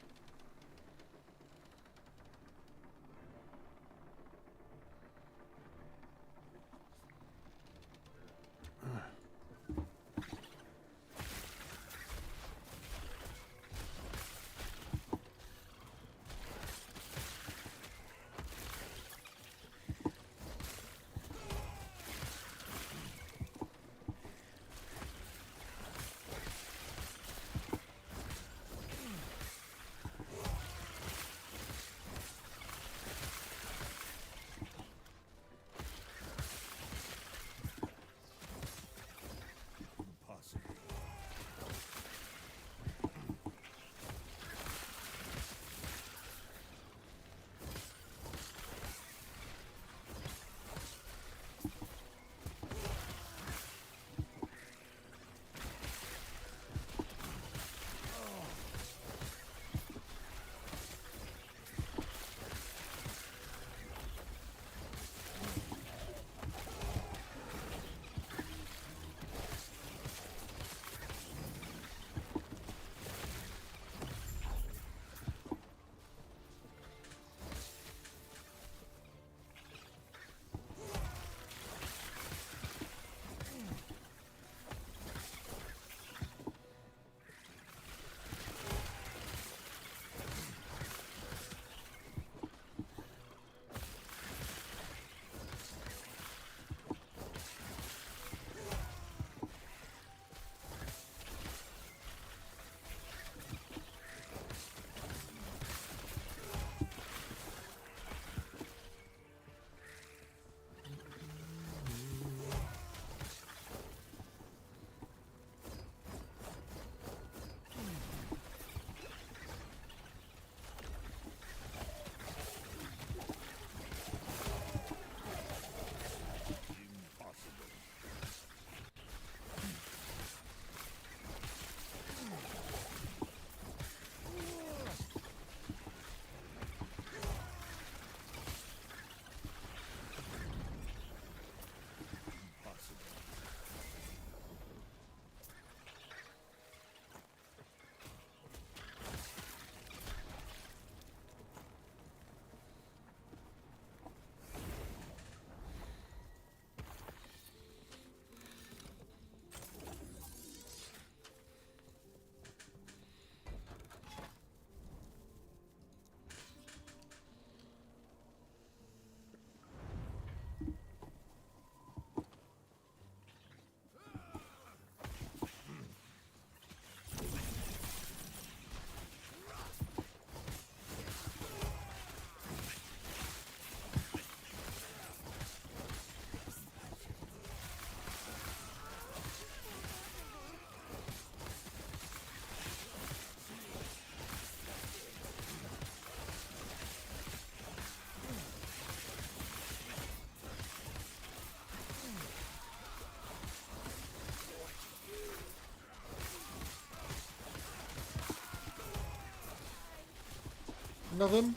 Nothing?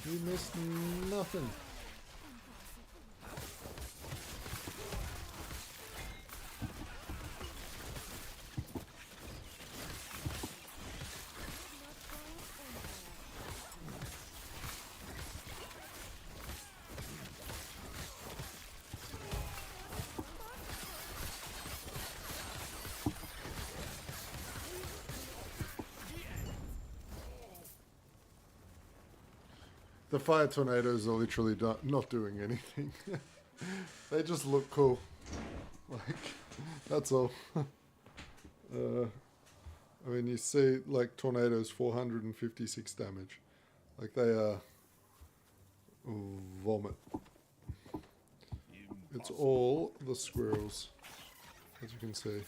You missed nothing. The fire tornadoes are literally not doing anything. They just look cool. Like, that's all. I mean, you see, like, tornadoes 456 damage. Like, they are vomit. It's all the squirrels, as you can see.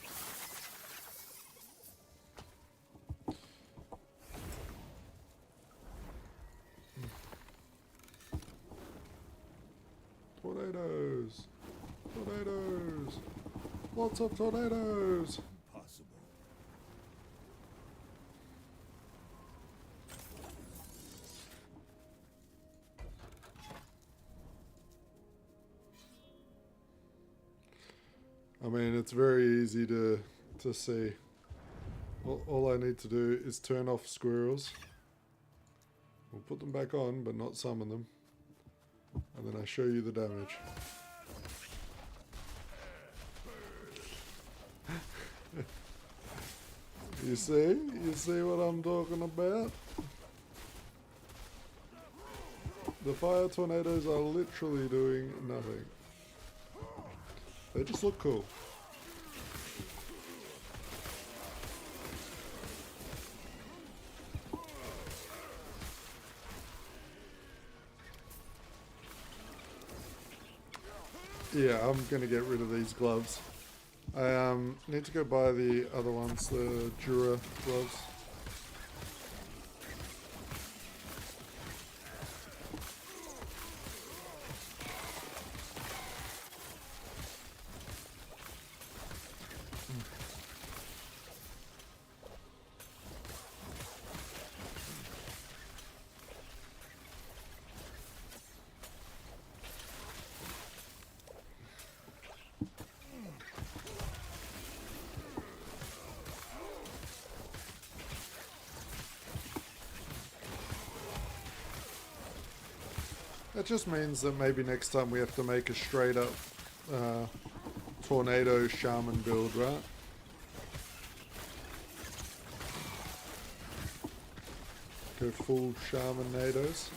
Tornadoes! Tornadoes! Lots of tornadoes! Impossible. I mean, it's very easy to see. All I need to do is turn off squirrels. We'll put them back on, but not summon them. And then I show you the damage. You see? You see what I'm talking about? The fire tornadoes are literally doing nothing. They just look cool. Yeah, I'm gonna get rid of these gloves. I need to go buy the other ones, the Jura gloves. That just means that maybe next time we have to make a straight up tornado shaman build, right? Go full shaman-nados.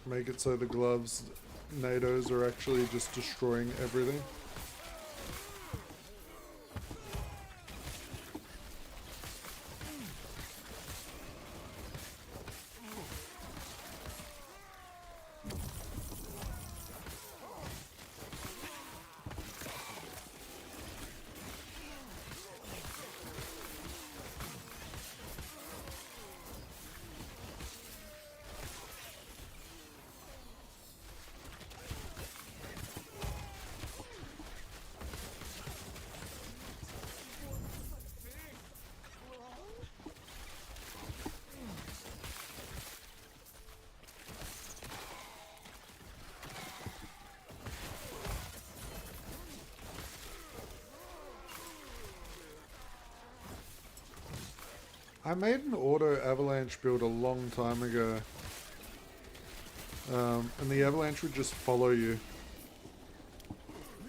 Make it so the gloves NATOs are actually just destroying everything. I made an auto avalanche build a long time ago, and the avalanche would just follow you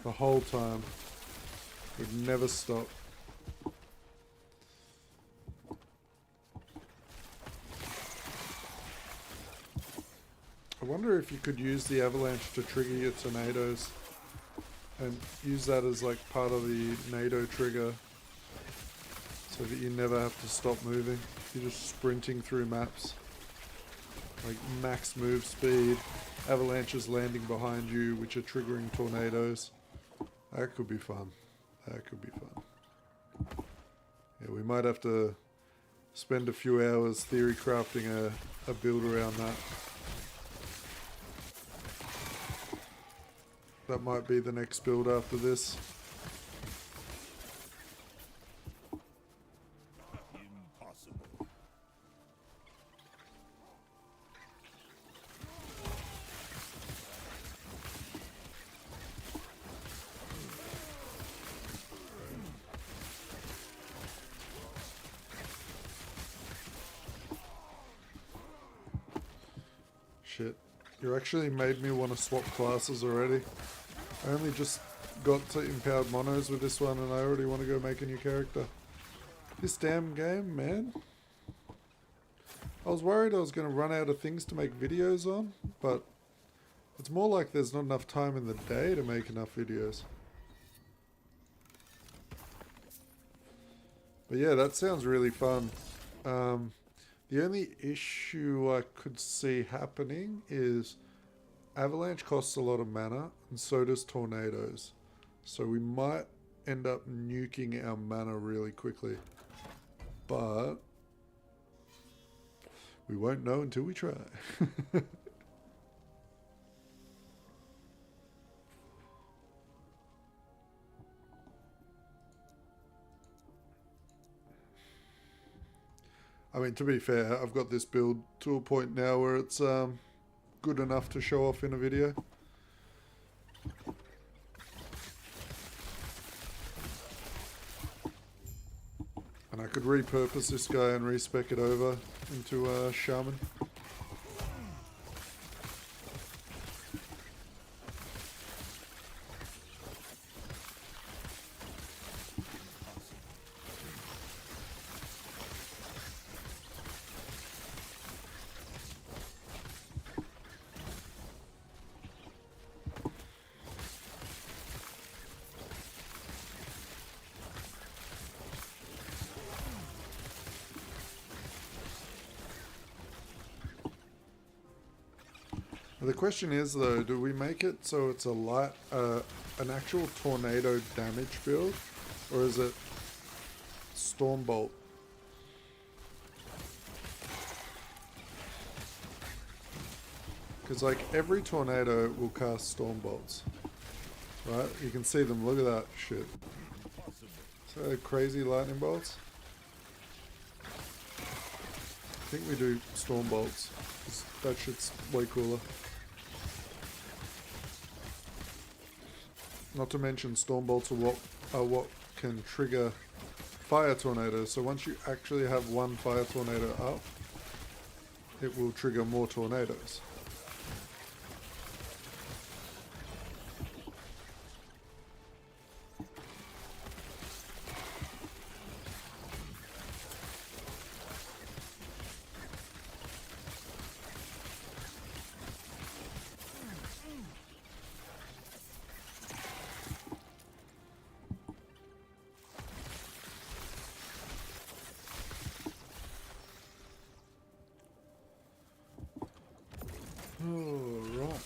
the whole time. It would never stop. I wonder if you could use the avalanche to trigger your tornadoes and use that as like part of the NATO trigger, so that you never have to stop moving. You're just sprinting through maps. Like max move speed, avalanches landing behind you, which are triggering tornadoes. That could be fun. That could be fun. Yeah, we might have to spend a few hours theory crafting a build around that. That might be the next build after this. Impossible. Shit. You actually made me want to swap classes already. I only just got to empowered monos with this one and I already want to go make a new character. This damn game, man. I was worried I was going to run out of things to make videos on, but it's more like there's not enough time in the day to make enough videos. But yeah, that sounds really fun. The only issue I could see happening is Avalanche costs a lot of mana, and so does Tornadoes. So we might end up nuking our mana really quickly. But we won't know until we try. I mean, to be fair, I've got this build to a point now where it's good enough to show off in a video. And I could repurpose this guy and respec it over into a shaman. The question is though, do we make it so it's a light, an actual tornado damage build, or is it Stormbolt? Because like every tornado will cast Stormbolts, right? You can see them. Look at that shit. So crazy lightning bolts. I think we do Stormbolts. That shit's way cooler. Not to mention Stormbolts are what can trigger fire tornadoes. So once you actually have one fire tornado up, it will trigger more tornadoes. Alright.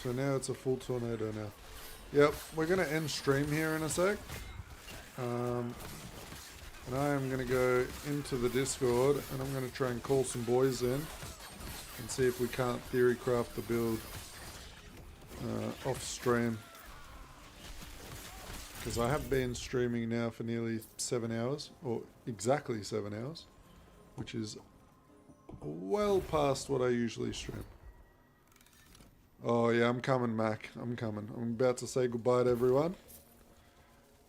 So now it's a full tornado now. Yep, we're going to end stream here in a sec. And I am going to go into the Discord and I'm going to try and call some boys in and see if we can't theorycraft the build off stream, because I have been streaming now for nearly 7 hours, or exactly 7 hours, which is well past what I usually stream. Oh yeah, I'm coming, Mac. I'm coming. I'm about to say goodbye to everyone.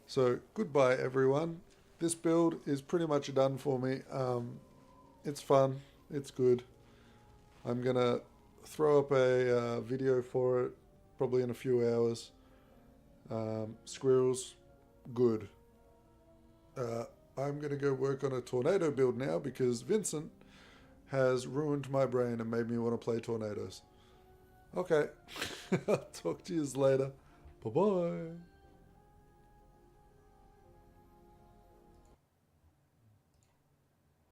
So goodbye everyone. This build is pretty much done for me. It's fun. It's good. I'm gonna throw up a video for it probably in a few hours. Squirrel's good. I'm going to go work on a tornado build now because Vincent has ruined my brain and made me want to play tornadoes. Okay. I'll talk to you later. Bye-bye.